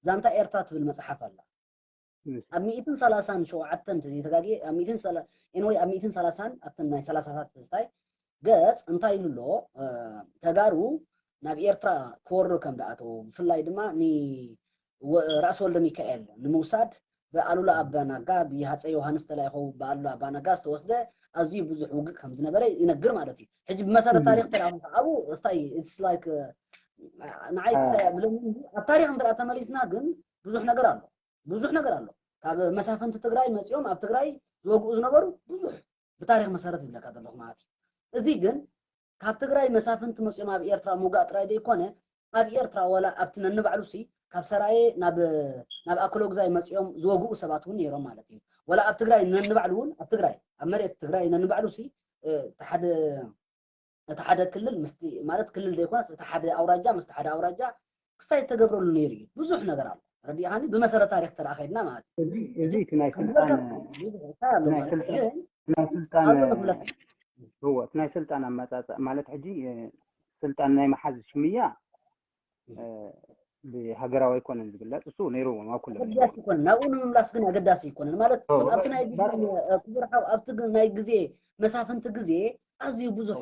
زانتا ايرتات بالمصحف الله اب 230 شو عتنت يتغاغي 230 انوي اب 230 ابتناي 30 تستاي جاز انتاي لو تغارو ناب إيرترا كور كم داتو بفلاي دما ني راس ولد ميكائيل نموساد بألولا أباناغا بيهاتس يوهانس تلايخو بألولا أباناغا استوسده أزي بزح وقت خمس نبرة ينقر مالتي حجب مسار التاريخ ترى أبو استاي it's like نعيد بلون التاريخ عند أتمريسنا جن بزح نقر الله كاب مسافة تتقرأي مسيوم أب تقرأي زوج نبرو بزح بتاريخ مسارات لك هذا اللغة ماتي زي جن كاب تقرأي مسافة مسيوم أب إيرترا موجات رايدي كونه أب إيرترا ولا أبتنا نبعلوسي كاب سراي ناب أكلوج زي مسيوم زوجو سباتون يرون مالتي ولا أب تقرأي نبعلون أب تقرأي أمريت تقرأي نبعلوسي تحد كلل مستي مالت كلل ديكون تحد أوراجا مستحد أوراجا كستاي تجبروا النيري بزح نقرأ ردي يعني بمسار تاريخ ترى أخذنا ما يجيك ناي سلطان هو ناي سلطان أما مالت حجي سلطان ناي محاز شمية بهجراوي يكون الجبلات وسو نيرو ما كله قداس يكون ناون ملاسكنا قداس يكون مالت أبتنا كبر حاو أبتنا ناي جزء مسافة جزء أزي بزح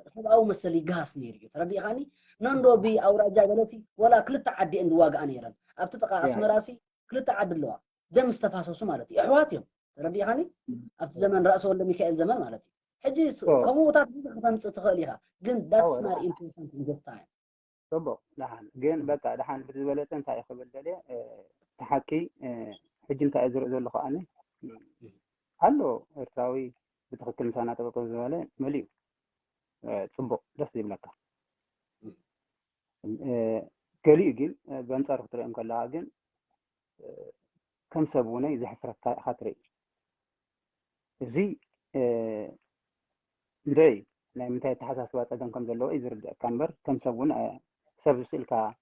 سبعة مسلي جاس نيري تردي خاني نندو بي أو رجع جلتي ولا كل تعدي عند واقع أنيرا أبتتقى أسمراسي كل تعدي اللواء دم استفاسو مالتي إحواتهم تردي خاني أبت زمن رأسه ولا ميكائيل زمن مالتي حجيس كموتات خمسة تخليها جن that's not important in this time طبعا لحن جن بقى لحن بالنسبة أنت يا خبر دليل تحكي حج أنت أزرق زول خاني هلو إرتاوي بتخكل مسانات بطل زوالين مليو تصبو دس دي بلكا كلي جن بنصرف طريق كلها جن كم سبوني زي حفرة خاطري زي دري لا متى تحسس وقت أدم كم زلوا إزر كامبر كم سبون سبس إلكا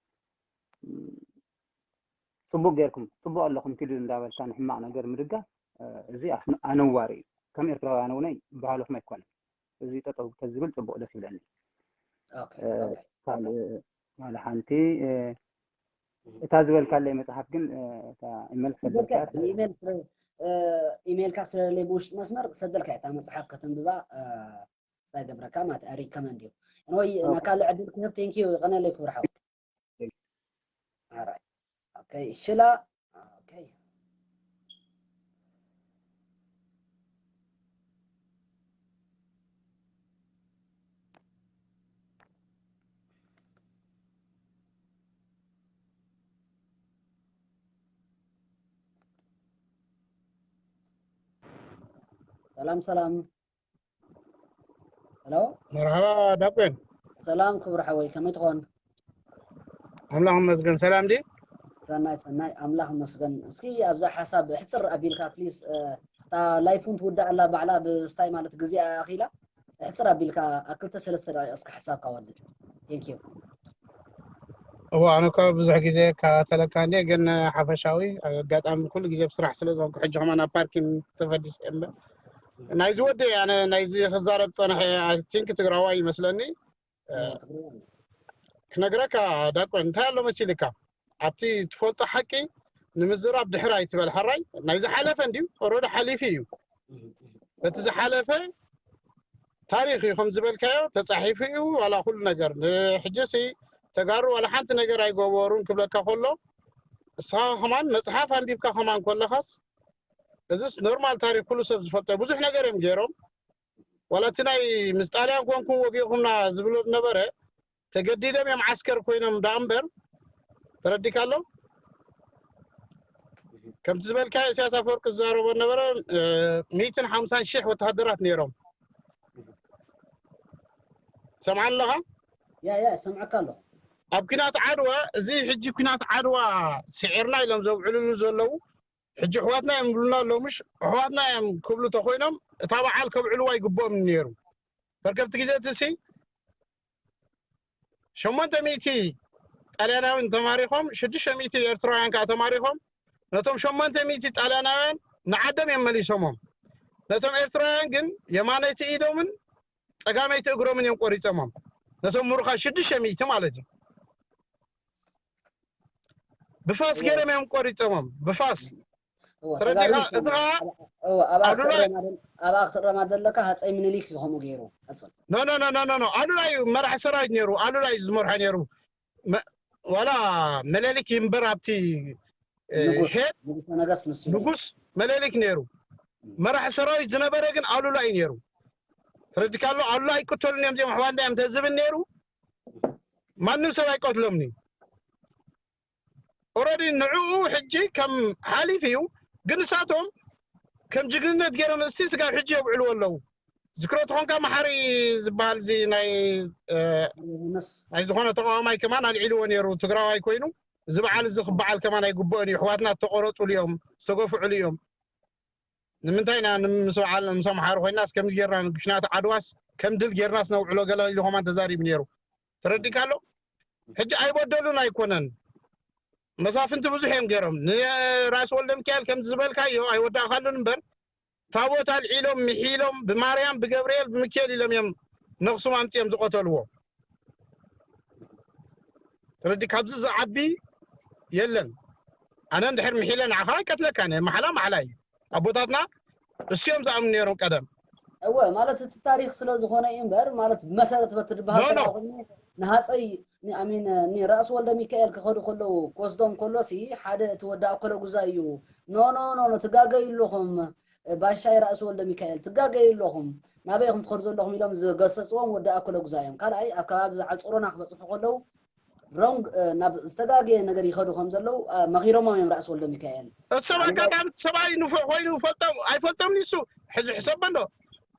صبوا غيركم صبوا اللهم كده نداول كان حمانا غير مرقة زي أنا واري كم يطلع أنا وني بعلف ما يكون زي تطلب تزبل صبوا لسه لاني قال على حنتي تزبل كان لي مصحف جن إيميل سجل إيميل كسر اللي بوش مسمر سجل كاي تام مصحف كتم ببا سايد بركة ما تأري كمان ديو إنه نكال عدل كنب تينكيو غنى لك ورحو alright okay شلا okay سلام هلو مرحبا دابين سلام كبر حوي كم تكون اللهم مسجن سلام دي سناي اللهم مسجن اسكي ابزا حساب حصر ابيلكا بليز تا لايفون تودا الله بعلا بستاي مالت غزي اخيلا حصر ابيلكا اكلت سلسله اسك حساب كاود ثانك يو هو انا كبزح غزي كتلكاندي جن حفشاوي قاطام كل غزي بصراحه سلازم حج همانا باركين تفدس ام نايز ودي يعني نايز خزارب صنح اي ثينك تغراواي يመስلني كنغرك داكو انت له مسيلكا ابتي تفوت حقي نمزراب دحراي تبل حراي نايز حلفه انديو اوريدي حليفيو بتز حلفه تاريخي خم زبلكايو تصحيفيو ولا كل نجر حجسي تقارو ولا حنت نجر اي غورون كبلكا كله صح كمان مصحف انديبكا كمان كله خاص ازس نورمال تاريخ كله سب زفطه بزح ነገር يم ገይሮም ولا تناي مستاليان كونكم وغيخمنا زبلو نبره تجديدم يم عسكر كوينم دامبر ترديكالو كم تزبل كاي سياسه فرق الزارو نبره 150 شيخ وتهدرات نيروم سمعان لها يا سمعك الله اب كنات عدوى زي حجي كنات عدوى سعرنا لهم زوعلو زلو حجي حواتنا يمبلنا لو مش حواتنا يم كبلو تخوينم تابع الكبعلو يقبوم نيرو فركبت كيزاتسي شمانتا ميتي طالياناوين تماريخهم 600 ኤርትራውያን ተማሪኾም ነቶም 800 ጣልያናውያን ንዓዶም የመሊሶሞም ነቶም ኤርትራውያን ግን የማነይቲ ኢዶምን ጸጋመይቲ እግሮምን የቆሪጾሞም ነቶም ሙሩኻ 600 ማለት እዩ بفاس ገረም የቆሪጾሞም بفاس ترديها أباخر رمضان لك هتصي من ليك هم غيره أصلا نو أنا لا مرح سراج نيرو أنا لا يزمر حنيرو ولا ملالك ينبر أبتي نقص ملالك نيرو مرح سراج زنبر لكن أنا لا ينيرو ترديك الله الله يقتلني يوم محوان ده يوم تزبن نيرو ما ننسى يقتلني أوريدي نعو حجي كم حالي فيه قنساتهم كم جقلنا تقرن السيس قال حجي يبعلو والله ذكرتهم كم حري زبال زي ناي زخونة تقوامي كمان العلوان يرو تقراوا يكوينو زبعال الزخبعال كمان يقبوني حواتنا تقرطوا اليوم استقفوا اليوم نمنتينا نمسو محارو الناس كم تقرن قشنات عدواس كم دل قرناس نوعلو قالوا اللي هم تزاري من يرو تردي قالوا حجي أي بدلونا يكونن مسافنت بزحيم غيرهم راس ولد مكيال كم زبل كايو اي ودا خلون نبر تابوت العيلهم محيلهم بماريام بجبريل بمكيال لم يم نقصوا امتيم زقتلوا تردي كابز عبي يلن انا ندحر محيلن عخاي قتلك انا محلا معلاي ابوتاتنا السيوم زعم نيرون قدم أول مالت التاريخ سلوز هنا إمبر مالت مسألة بتربها نو ترى نهاصي أمين ني رأس والد ميكائيل كخدو كله قصدهم كله سي حدا تودع كله جزايو نو تجاجي لهم باشاي رأس والد ميكائيل تجاجي لهم نبيهم تخرجون لهم يوم قصصهم ودع كله جزايهم قال أي أكاد على صورنا خبص كله رونج نب استجاجي نجري خدو خمسة لو مغيرهم من رأس والد ميكائيل السبع كلام سبع ينفع وين يفضل يفضل نسو حسب بندو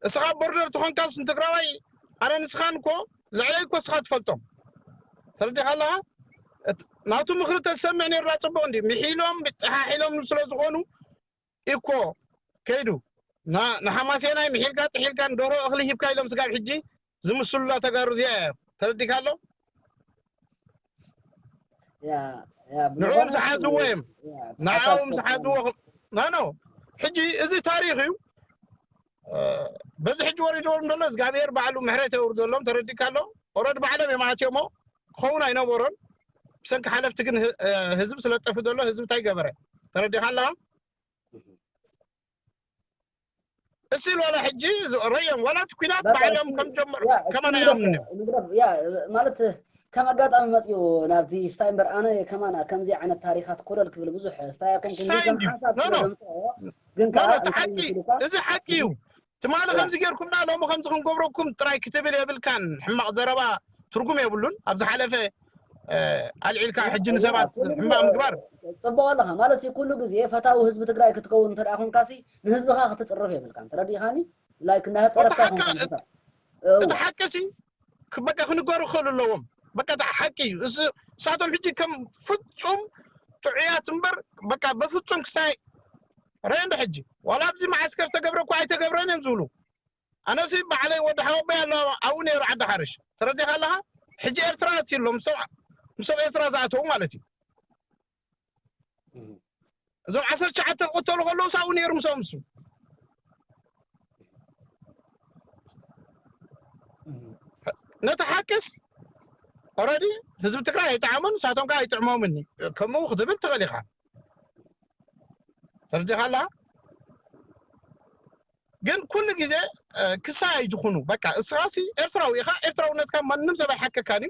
اسخاب بوردر تخون كاس انتقراوي انا نسخانكو لعليكو اسخات فلتم تردي حالها ناتو مخرط تسمعني الراصبو اندي مخيلهم بتحاحيلهم نسلو زغونو ايكو كيدو نحماسينا مخيل كان دورو اخلي هيبكا لهم سقاب حجي زمسلو لا تقارو زي تردي حالو يا نعوم زحازوهم نعوم زحازوهم نانو حجي ازي تاريخي بز حج وريدهم دلس غابير بعلو محرته وردلهم تردي كالو ورد بعلم يماتيمو خونا ينورون بسنك حلفت كن حزب سلطف دلو حزب تاي غبره تردي حالا اسيل ولا حجي ريم ولا تكينات بعلم كم جمر كمان يامن يا مالت كما قاطع مصيو نابتي ستاينبر انا كمان كم زي عن التاريخات كل كبل بزح ستايكم كم حساب لا تحكي اذا حكيو تمالا خمس غيركمنا لو خمس خنقبركم تراي كتب لي قبل كان حماق زربا ترجم يبلون ابز حلفه العيلكا حجن سبات حماق مقبار طب والله مالسي كل غزي فتاو حزب تግራይ ክትከውን ተራኹን ካሲ ንህዝብኻ ክትጽርፍ ይብልካን ተረዲኻኒ ላይክ እና ጸረፍካ تحكسي بقى خنقرو خللهم بقى تحكي ساعتهم حجي كم فصم تعيات مبر بقى بفصم كساي رين حجي ولا بزي معسكر تقبرك واي تقبرين يمزولو انا سيب علي ود حوبي الله او نير عد حرش تردي لها حجي ارترات يلهم مسو ارترازاتهم مالتي زو 10 ساعات قتلوا خلو ساو نير مسو نتحكس اوريدي حزب تግራይ يتعامل ساعتهم قاعد يطعموا مني كمو خدبت تغليخا تردي لها ግን ኩሉ ግዜ ክሳይ ይኹኑ በቃ እስራሲ ኤርትራዊ ኢኻ ኤርትራውነትካ ማንንም ሰብ አይሐከካኒ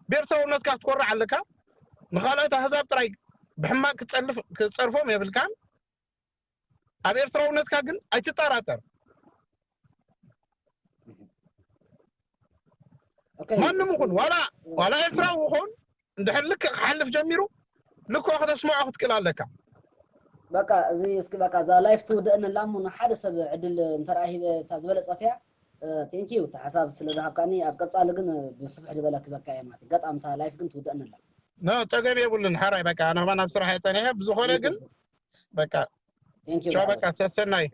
በኤርትራውነትካ ትኮራ ኣለካ ንኻልኦት ኣህዛብ ጥራይ ብሕማቅ ክጸርፎም የብልካን ኣብ ኤርትራውነትካ ግን ኣይትጠራጠር ማንም ይኹን ዋላ ኤርትራዊ ይኹን እንድሕር ልክ ክሓልፍ ጀሚሩ ልክ ክትስምዖ ክትክእል ኣለካ بقى زي اسكي بقى ذا لايف تو دقن لامو حد سب عدل انتراهي تازبلصاتيا ثانك يو تحساب سلده حقاني ابقصال ግን بصفح دبلك بقى يمات قطعمታ لايف ግን ትውደን ላ ኖ ተገቢ ይብልን حራይ በቃ انا ማን ኣብ ስራሕ ያጸነየ ብዙኾነ ግን በቃ ثانك يو በቃ ተሰናይ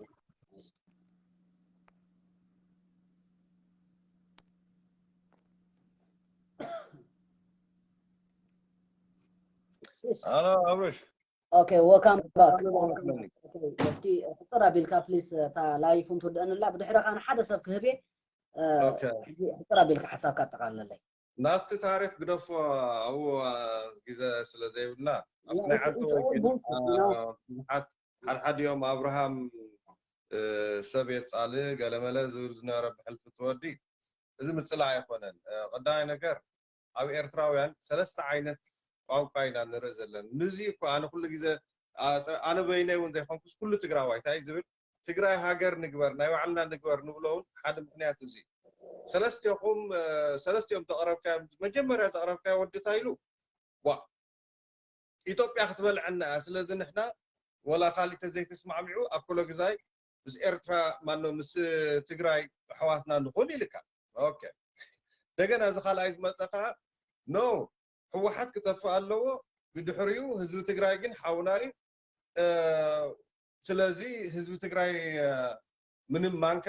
انا ابرش اوكي ويلكم باك اسكي ترى بالكا بليز تا لايفون تودن لا بدحرك انا حدا سب كهبي اوكي ترى بالكا حسابك تقاللي نافت تاريخ قدف او اذا سلازيبنا اصنع حد يوم ابراهام سبيت علي قال ملا زول زناره بحلف تودي اذا مصلع يكونن قداي ነገር ኣብ ኤርትራውያን ሰለስተ ዓይነት ቋንቋ ኢና ንርኢ ዘለና ንዚ እኮ ኣነ ኩሉ ግዜ ኣነ በይነይ እውን ዘይኮንኩስ ኩሉ ትግራዋይ እንታይ ዝብል ትግራይ ሃገር ንግበር ናይ ባዕልና ንግበር ንብሎውን ሓደ ምክንያት እዚ ሰለስቲኦም ተቐረብካዮም መጀመርያ ተቐረብካዮ ወድታ ኢሉ ዋ ኢትዮጵያ ክትበልዐና ስለዚ ንሕና ወላ ካሊእ ተዘይተስማዕሚዑ ኣብ ኩሉ ግዛይ ምስ ኤርትራ ማነው ምስ ትግራይ ኣሕዋትና ንኹን ኢልካ ኦኬ ደገና እዚ ካልኣይ ዝመፀኻ ኖ ህወሓት ክጠፍእ ኣለዎ ብድሕሪኡ ህዝቢ ትግራይ ግን ሓውናይ ስለዚ ህዝቢ ትግራይ ምንም ማንካ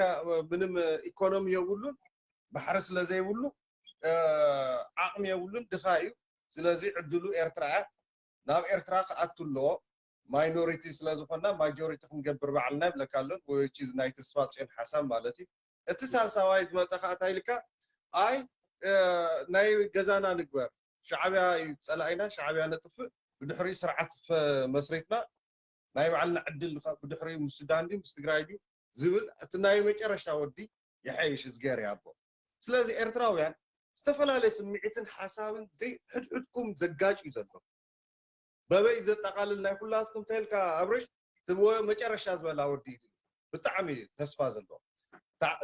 ምንም ኢኮኖሚ የብሉን ባሕሪ ስለዘይብሉ ዓቕሚ የብሉን ድኻ እዩ ስለዚ ዕድሉ ኤርትራ ናብ ኤርትራ ክኣቱ ኣለዎ ማይኖሪቲ ስለዝኾና ማጆሪቲ ክንገብር ባዕልና ይብለካ ኣሎን which is ናይ ተስፋ ፅዮን ሓሳብ ማለት እዩ እቲ ሳልሳዋይ ዝመፀኻ እንታይ ኢልካ ኣይ ናይ ገዛና ንግበር شعبيا يتصلعينا شعبيا نطفئ بدحري سرعه مسريتنا ناي بعلنا عدل بدحري من السودان دي مستقراي دي زبل اتناي مጨረሻ ወዲ يحيش زغير يابو سلازي إرتراويان استفلالي سمعيتن حسابن زي حدكم زقاج يزلو بابي إذا تقاللنا كلاتكم تلك أبرش تبغى مجرش أزبال أوردي بتعمي تسفاز اللو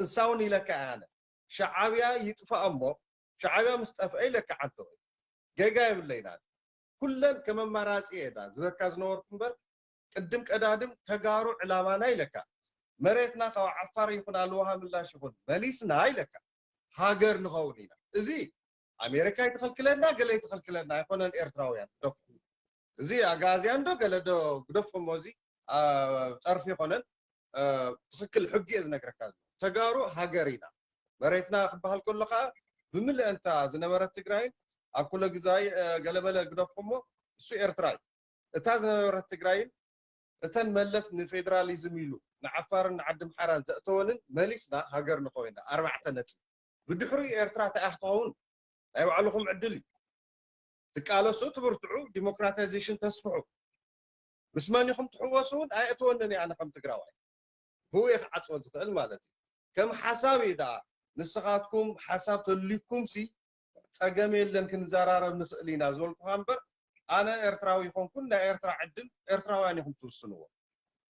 ساوني لك أنا شعبيا يطفى أمه شعبيا مستفعي لك عنده جاي بالليل كلن كمان مرات إيدا زبكاز نور كمبر قدم قدادم تجارو علامانا لك مريتنا قو عفار يكون الوها من الله شغل ماليسنا لك هاجر نخونينا زي أمريكا يدخل كلنا قال يدخل كلنا يكون الإيرتراويان دفو زي أغازيان دو قال دو دفو موزي تعرف يكونن تخكل حقي إذنك ركاز تجارو هاجرينا مريتنا بهال كل خا بملء أنت زنبرة تجراي أقول لك زي قلبنا قدفهمه سو إيرتراي تازنا تجراي تن ملس من الفيدراليزم يلو نعفار نعدم حران زأتونن مليسنا هاجر نقوينا 4 سنة بدحري إيرترا تأحطون أيوة علىكم عدلي تقالوا سو تبرتعو ديمقراطيزيشن تسفعوا بس ما نيخم تحوسون أيتونني أنا كم تقراوي هو يخعص وزقل مالتي كم حسابي دا نسخاتكم حساب تليكم سي تقامي لن كنزارار نخلينا زول كامبر أنا إرتراوي يكون كنا إرترا عدل إرتراوي هم توصلوا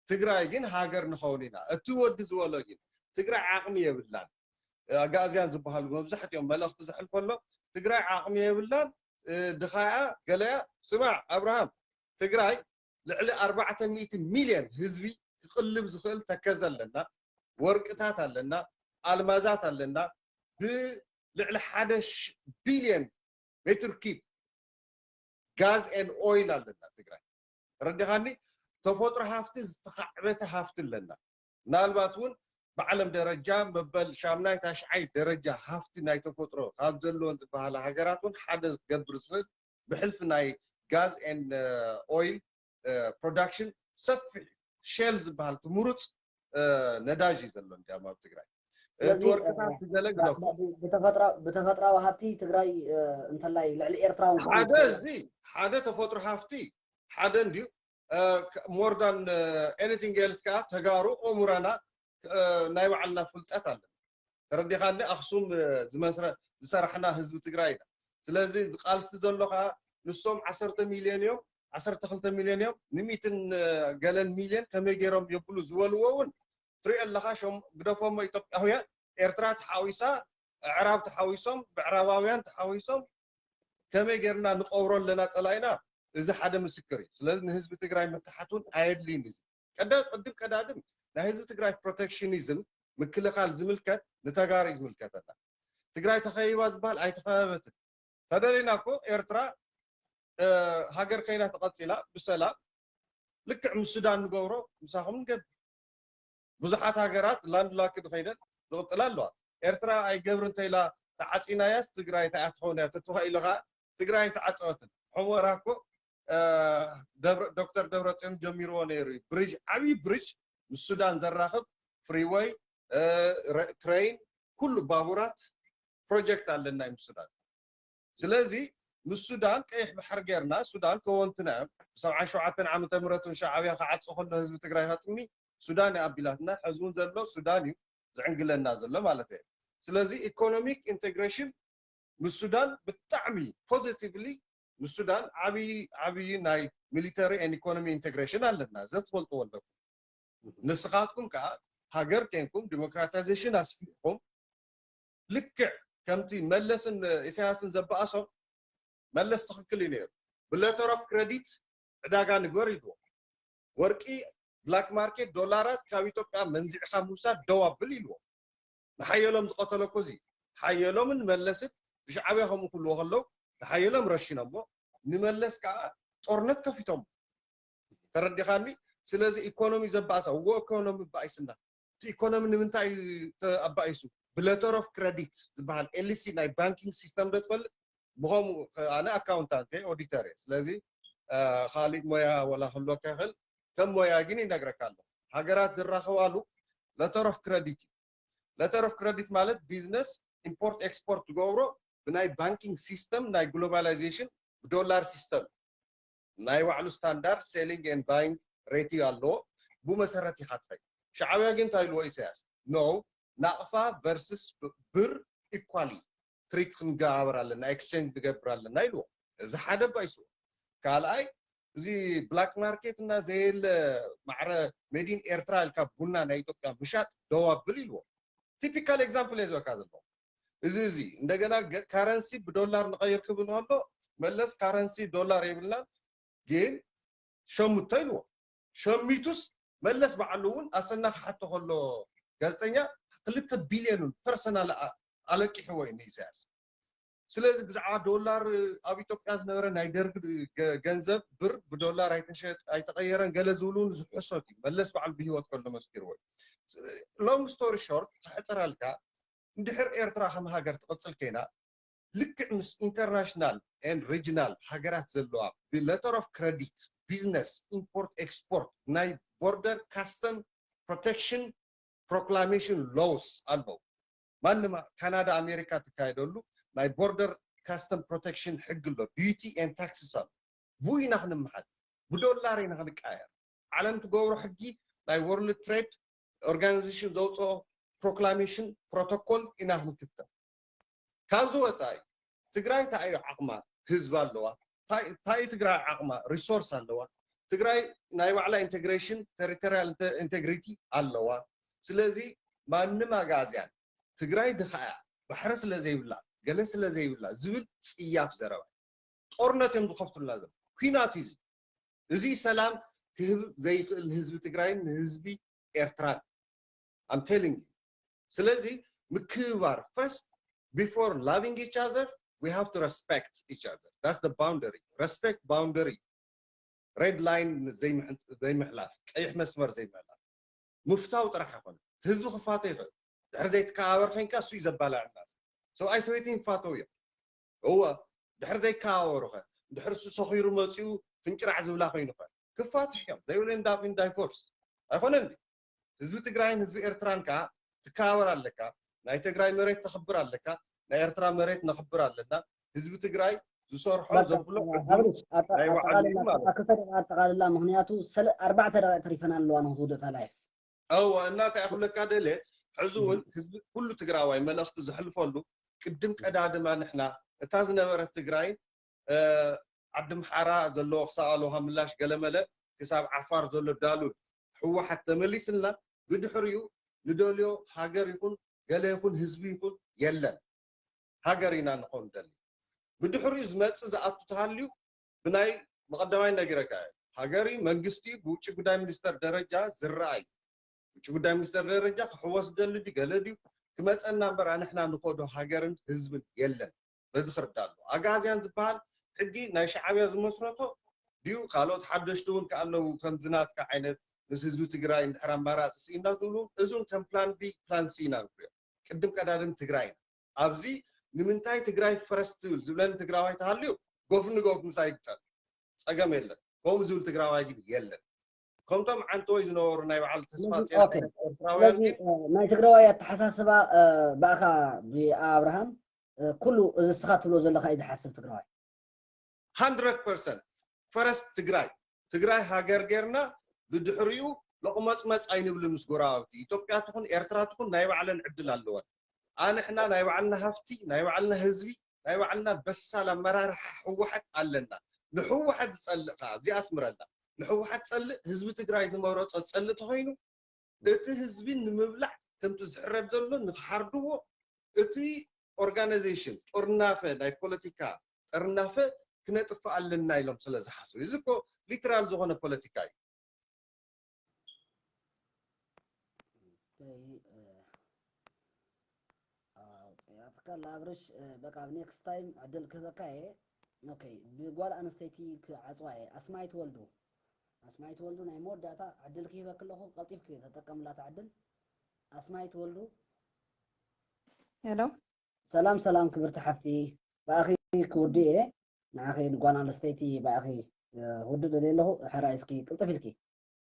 تقرأ جين هاجر نخونينا أتود زولا جين تقرأ عقمية بالله غازيان زبها مبزحت يوم ملخ تزحل كله تقرأ عقمية بالله دخاعة قالها سمع أبراهام تقرأ لعلى 400 مليون هزبي يقلب زخل تكزل لنا ورقتات لنا المازات لنا لعلى 11 بليون متر كيب غاز ان اويل لنا تقرأ ردي خاني تفوتر هافتز تخعبت هافت لنا نالباتون بعلم درجة مبل شامناي تاشعي درجة هافت ناي تفوترو هابزلون تبهالا هاجراتون حدا قبر صغير بحلف ناي غاز ان اويل برودكشن صفي شيلز بهال تمرت نداجي زلون جامعة تقرأ بتفترة وهابتي تقرأي انت لا لعل إيرترا حدا زي حدا تفوتر هافتي حدا نديو more than anything else كا تجارو أمورنا نايو عنا فلتات على تردي خاني أخصوم زمسر زسرحنا حزب تجرينا سلازي قال سيدلوها نصوم 10 مليون يوم 10 مليون يوم 200 جالن مليون كم يجرم يقولوا زوالوون تري الله شوم قدفهم يتوقع هويا إيرترا تحاويسا عرب تحاويسهم بعرباويان تحاويسهم كم يجرنا نقورون لنا تلاينا إذا حدا مسكري لازم حزب تجري متحتون عيد لينز كذا قدم كذا لحزب تجري بروتكشنيزم مكل خال زملكة نتجاري زملكتنا تجري تخيبات بال أي تخيبات تدرينا كو إيرترا هاجر كينا تقتلا بسلام لك من السودان نجورو مساهم قد بزحات هاجرات لاند لاكد خيدا تقتلا له إيرترا أي جبرن تيلا تعطينا ياس تجري تعطونا تتوها إلغا تجري تعطونا حواركو دكتور دبرتين جميرو نيري بريج عبي بريج من السودان زراخب فريواي ترين كل بابورات بروجكت على من السودان سلازي من السودان كيف بحر غيرنا السودان كونتنا 7 عام تمرت شعبيه قعد صخل حزب تግራይ هاتمي سودان ابيلاتنا حزون زلو سوداني زعنقلنا زلو مالته سلازي ايكونوميك انتجريشن من السودان بالتعمي بوزيتيفلي من السودان عبي ناي ميليتري ان ايكونومي انتجريشن علنا زتفلطوا ولكم نسخاتكم كا هاجر كينكم ديموكراتيزيشن اسفيكم لك كمتي ملسن اساسن زباسو ملس تخكل ينير بلتر اوف كريديت عداغا نغوريدو ورقي بلاك ماركت دولارات كاب ኢትዮጵያ منزعካ موسى دوابل يلو نحيلهم زقتلو كوزي حيلهم نملست بشعبيهم كله خلو نحيلهم رشينمو نملس كا ጦርነት ከፊቶም تردخاني سلازي ايكونومي زباسا هو ايكونومي بايسنا ايكونومي نمنتاي ابايسو بلتر اوف كريديت زبال السي ناي بانكينج سيستم دتفل بهم انا اكاونتانت اوديتور سلازي خالد مويا ولا خلو كهل كم مويا جيني نغركالو هاجرات زراخوالو لتر اوف كريديت مالت بيزنس امبورت اكسبورت غورو بناي بانكينج سيستم ناي جلوباليزيشن دولار سيستم ناي وعلو ستاندرد سيلينج اند باينج ريتي الله بو مسرتي خاطفي شعبيا جن تايلو اساس نو ናቕፋ versus ብር ኢኳሊ ትሪት ክንገባበር ኣለና ኤክስቼንጅ ንገብር ኣለና ኢልዎ እዚ ሓደ ባይሱ ካልኣይ እዚ ብላክ ማርኬት እና ዘየለ ማዕረ ሜዲን ኤርትራ ኢልካ ቡና ናይ ኢትዮጵያ ምሻጥ ደው ኣብል ኢልዎ ቲፒካል ኤግዛምፕል የዝበካ ዘሎ እዚ እንደገና ካረንሲ ብዶላር ንቀይር ክብል ከሎ መለስ ካረንሲ ዶላር የብልና ግን ሸሙተ ኢልዎ ሸሚቱስ መለስ በዓሉ እውን ኣሰና ክሓቶ ከሎ ጋዜጠኛ 2 ቢልዮን ፐርሰናል ኣለቂሕዎ እዩ ኢሳያስ ስለዚ ብዛዕባ ዶላር ኣብ ኢትዮጵያ ዝነበረ ናይ ደርግ ገንዘብ ብር ብዶላር ኣይተቀየረን ገለ ዝብሉን ዝሕሶት እዩ መለስ በዓል ብሂወት ከሎ መስኪርዎ ሎንግ ስቶሪ ሾርት ክሕፅረልካ እንድሕር ኤርትራ ከም ሃገር ትቅፅል ኮይና ልክዕ ምስ ኢንተርናሽናል ኤንድ ሪጅናል ሃገራት ዘለዋ ብሌተር ኦፍ ክሬዲት ቢዝነስ ኢምፖርት ኤክስፖርት ናይ ቦርደር ካስተም ፕሮቴክሽን ፕሮክላሜሽን ሎውስ ኣለው ማንማ ካናዳ ኣሜሪካ ትካየደሉ ናይ ቦርደር ካስተም ፕሮቴክሽን ሕግ ኣሎ ቢዩቲ ኤንድ ታክስስ ኣሎ ብኡ ኢና ክንመሓል ብዶላር ኢና ክንቀያየር ዓለም ትገብሮ ሕጊ ናይ ወርልድ ትሬድ ኦርጋናይዜሽን ዘውፅኦ ፕሮክላሜሽን ፕሮቶኮል ኢና ክንክተል ካብዚ ወፃኢ ትግራይ እንታይ ዓቕማ ህዝብ ኣለዋ እንታይ ትግራይ ዓቕማ ሪሶርስ ኣለዋ ትግራይ ናይ ባዕላ ኢንቴግሬሽን ቴሪቶሪያል ኢንቴግሪቲ ኣለዋ ስለዚ ማንም ኣጋዝያን ትግራይ ድኸያ ባሕሪ ስለዘይብላ ገለ ስለዘይብላ ዝብል ፅያፍ ዘረባ ጦርነት እዮም ዝኸፍቱልና ዘሎ ኩናት እዩ እዚ ሰላም ክህብ ዘይክእል ህዝቢ ትግራይን ህዝቢ ኤርትራን I'm telling you ስለዚህ ምክባር first before loving each other we have to respect each other that's the boundary respect boundary red line زي محلاف ቀይሕ መስመር زي محلاف مفتاو ጥራሕ ይኾን ህዝቢ ክፋቶ ይኽእል ድሕሪ ዘይተከባበር ኮንካ እሱ እዩ ዘባላዕና so isolating ፋቶ እዩ هو ድሕሪ ዘይከባበሩ ኸ ድሕሪ እሱ ሰኺሩ መፅኡ ፍንጭራዕ ዝብላ ኮይኑ ኸ ክፋትሕ እዮም they will end up in divorce ኣይኾነን ህዝቢ ትግራይን ህዝቢ ኤርትራን ከዓ ትከባበር ኣለካ ናይ ትግራይ መሬት ተኽብር ኣለካ ናይ ኤርትራ መሬት ነኽብር ኣለና ህዝቢ ትግራይ ዝሰርሖ ዘብሎ ናይ ባዕሉ ኣጠቃልላ ምክንያቱ 4 ደቂቃ ተሪፈና ኣለዋ ንክትውድእ ላይፍ أو أنا تعرف لك هذا ليه حزون حزب كل تجراوي ملأخت زحلف له قدم كداد ما نحنا تازنا ورا تجراين عبد محرا زلوا خسالوا هم لاش قال ملا كساب عفار زلوا دالو هو حتى مليس لنا قد حريو ندوليو هاجر يكون قال يكون حزب يكون يلا هاجرينا نقول دلي قد حريو زمات زعطوا تهاليو بناي مقدمين نجرك هاجري منجستي بوش قدام مستر درجة زراعي ውጭ ጉዳይ ሚኒስትር ደረጃ ክሕወስ ደልዲ ገለዲው ክመፀና እምበር ኣንሕና ንቆዶ ሃገርን ህዝብን የለን በዚ ክርዳሉ ኣጋዝያን ዝበሃል ሕጊ ናይ ሻዕብያ ዝመስረቶ ድዩ ካልኦት ሓደሽቲ እውን ከኣለው ከም ዝናትካ ዓይነት ምስ ህዝቢ ትግራይ እንድሕር ኣማራፂ ስኢና ትብሉ እዙን ከም ፕላን ቢ ፕላን ሲ ኢና ንሪኦ ቅድም ቀዳድም ትግራይ ኢና ኣብዚ ንምንታይ ትግራይ ፈረስ ትብል ዝብለን ትግራዋይ ተሃልዩ ጎፍ ንጎፍ ምሳይ ይግጠም ፀገም የለን ከምኡ ዝብል ትግራዋይ ግን የለን كنتم عن توي زنور ناي وعلى تصفات ناي تقراوي التحساسبة بأخا بأبراهام كله زسخات له زلخا إذا حسب تقراوي 100% فرست تقراي هاجر جرنا بدحريو لقمص مص عين بلمس غراوتي إثيوبيا تكون إرترا تكون ناي وعلى العدل اللون أنا إحنا ناي وعلنا هفتي ناي وعلنا هزبي ناي وعلنا بس على مرار حوحت علنا نحوحت صلقا زي أسمرنا ንሕወሓት ፀልእ ህዝቢ ትግራይ ዝመረፆ ፀልእ ተኮይኑ እቲ ህዝቢ ንምብላዕ ከምቲ ዝሕረድ ዘሎ ንክሓርድዎ እቲ ኦርጋናይዜሽን ጦርናፈ ናይ ፖለቲካ ጠርናፈ ክነጥፍእ ኣለና ኢሎም ስለ ዝሓስቡ እዚ እኮ ሊትራል ዝኾነ ፖለቲካ እዩ ኣትካል ኣብርሽ በቃ ኔክስት ታይም ዕድል ክህበካ እየ ኦኬ ብጓል ኣንስተይቲ ክዓፅዋ እየ ኣስማዒት ወልዱ أسمعت ولدو ناي مود داتا عدل كيف كله قطيف كي تتقم لا تعدل أسمعت ولدو هلو سلام كبرت حفتي باخي كوردي مع اخي نقول على ستيتي باخي ودد له حرايسكي قلطف لكي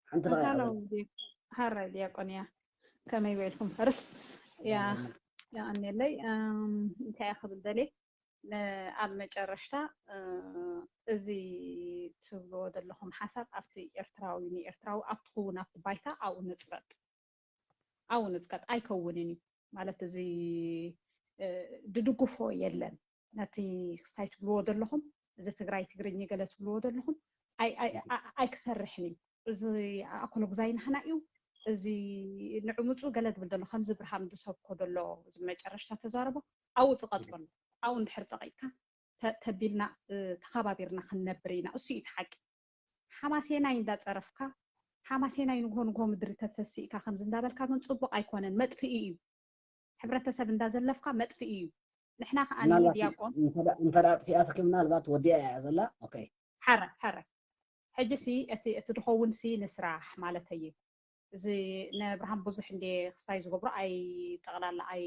حنت بقى حرا دياقونيا كما يبيلكم فرس يا أني لي انت اخذ الدلي ኣብ መጨረሽታ እዚ ትብሎ ዘለኹም ሓሳብ ኣብቲ ኤርትራዊ ንኤርትራዊ ኣብቲ ክውን ኣብቲ ባይታ ኣብኡ ንፅበጥ ኣይከውንን እዩ ማለት እዚ ድድጉፎ የለን ነቲ ክሳይ ትብልዎ ዘለኹም እዚ ትግራይ ትግርኛ ገለ ትብልዎ ዘለኹም ኣይክሰርሕን እዩ እዚ ኣኮሎ ግዛይ ንሕና እዩ እዚ ንዕሙፁ ገለ ትብል ዘሎ ከምዚ ብርሃም ዝሰብኮ ዘሎ እዚ መጨረሻ ተዛረቦ ኣብኡ ዝቐጥሎ ኣብኡ እንድሕር ፀቒጥካ ተቢልና ተኸባቢርና ክንነብር ኢና እሱ እዩ ሓቂ ሓማሴናይ እንዳፀረፍካ ሓማሴናይ ንጎ ምድሪ ተሰሲእካ ከምዚ እንዳበልካ ግን ፅቡቅ ኣይኮነን መጥፍኢ እዩ ሕብረተሰብ እንዳዘለፍካ መጥፍኢ እዩ ንሕና ከዓኒ ዲያቆን እንተዳ ጥፊኣትክ ምናልባት ወዲኣ እያ ዘላ ኦኬ ሓረ ሕጂ ሲ እቲ ድኸውን ሲ ንስራሕ ማለት እዩ እዚ ነብርሃን ብዙሕ እንደ ክሳይ ዝገብሮ ኣይ ጠቕላላ ኣይ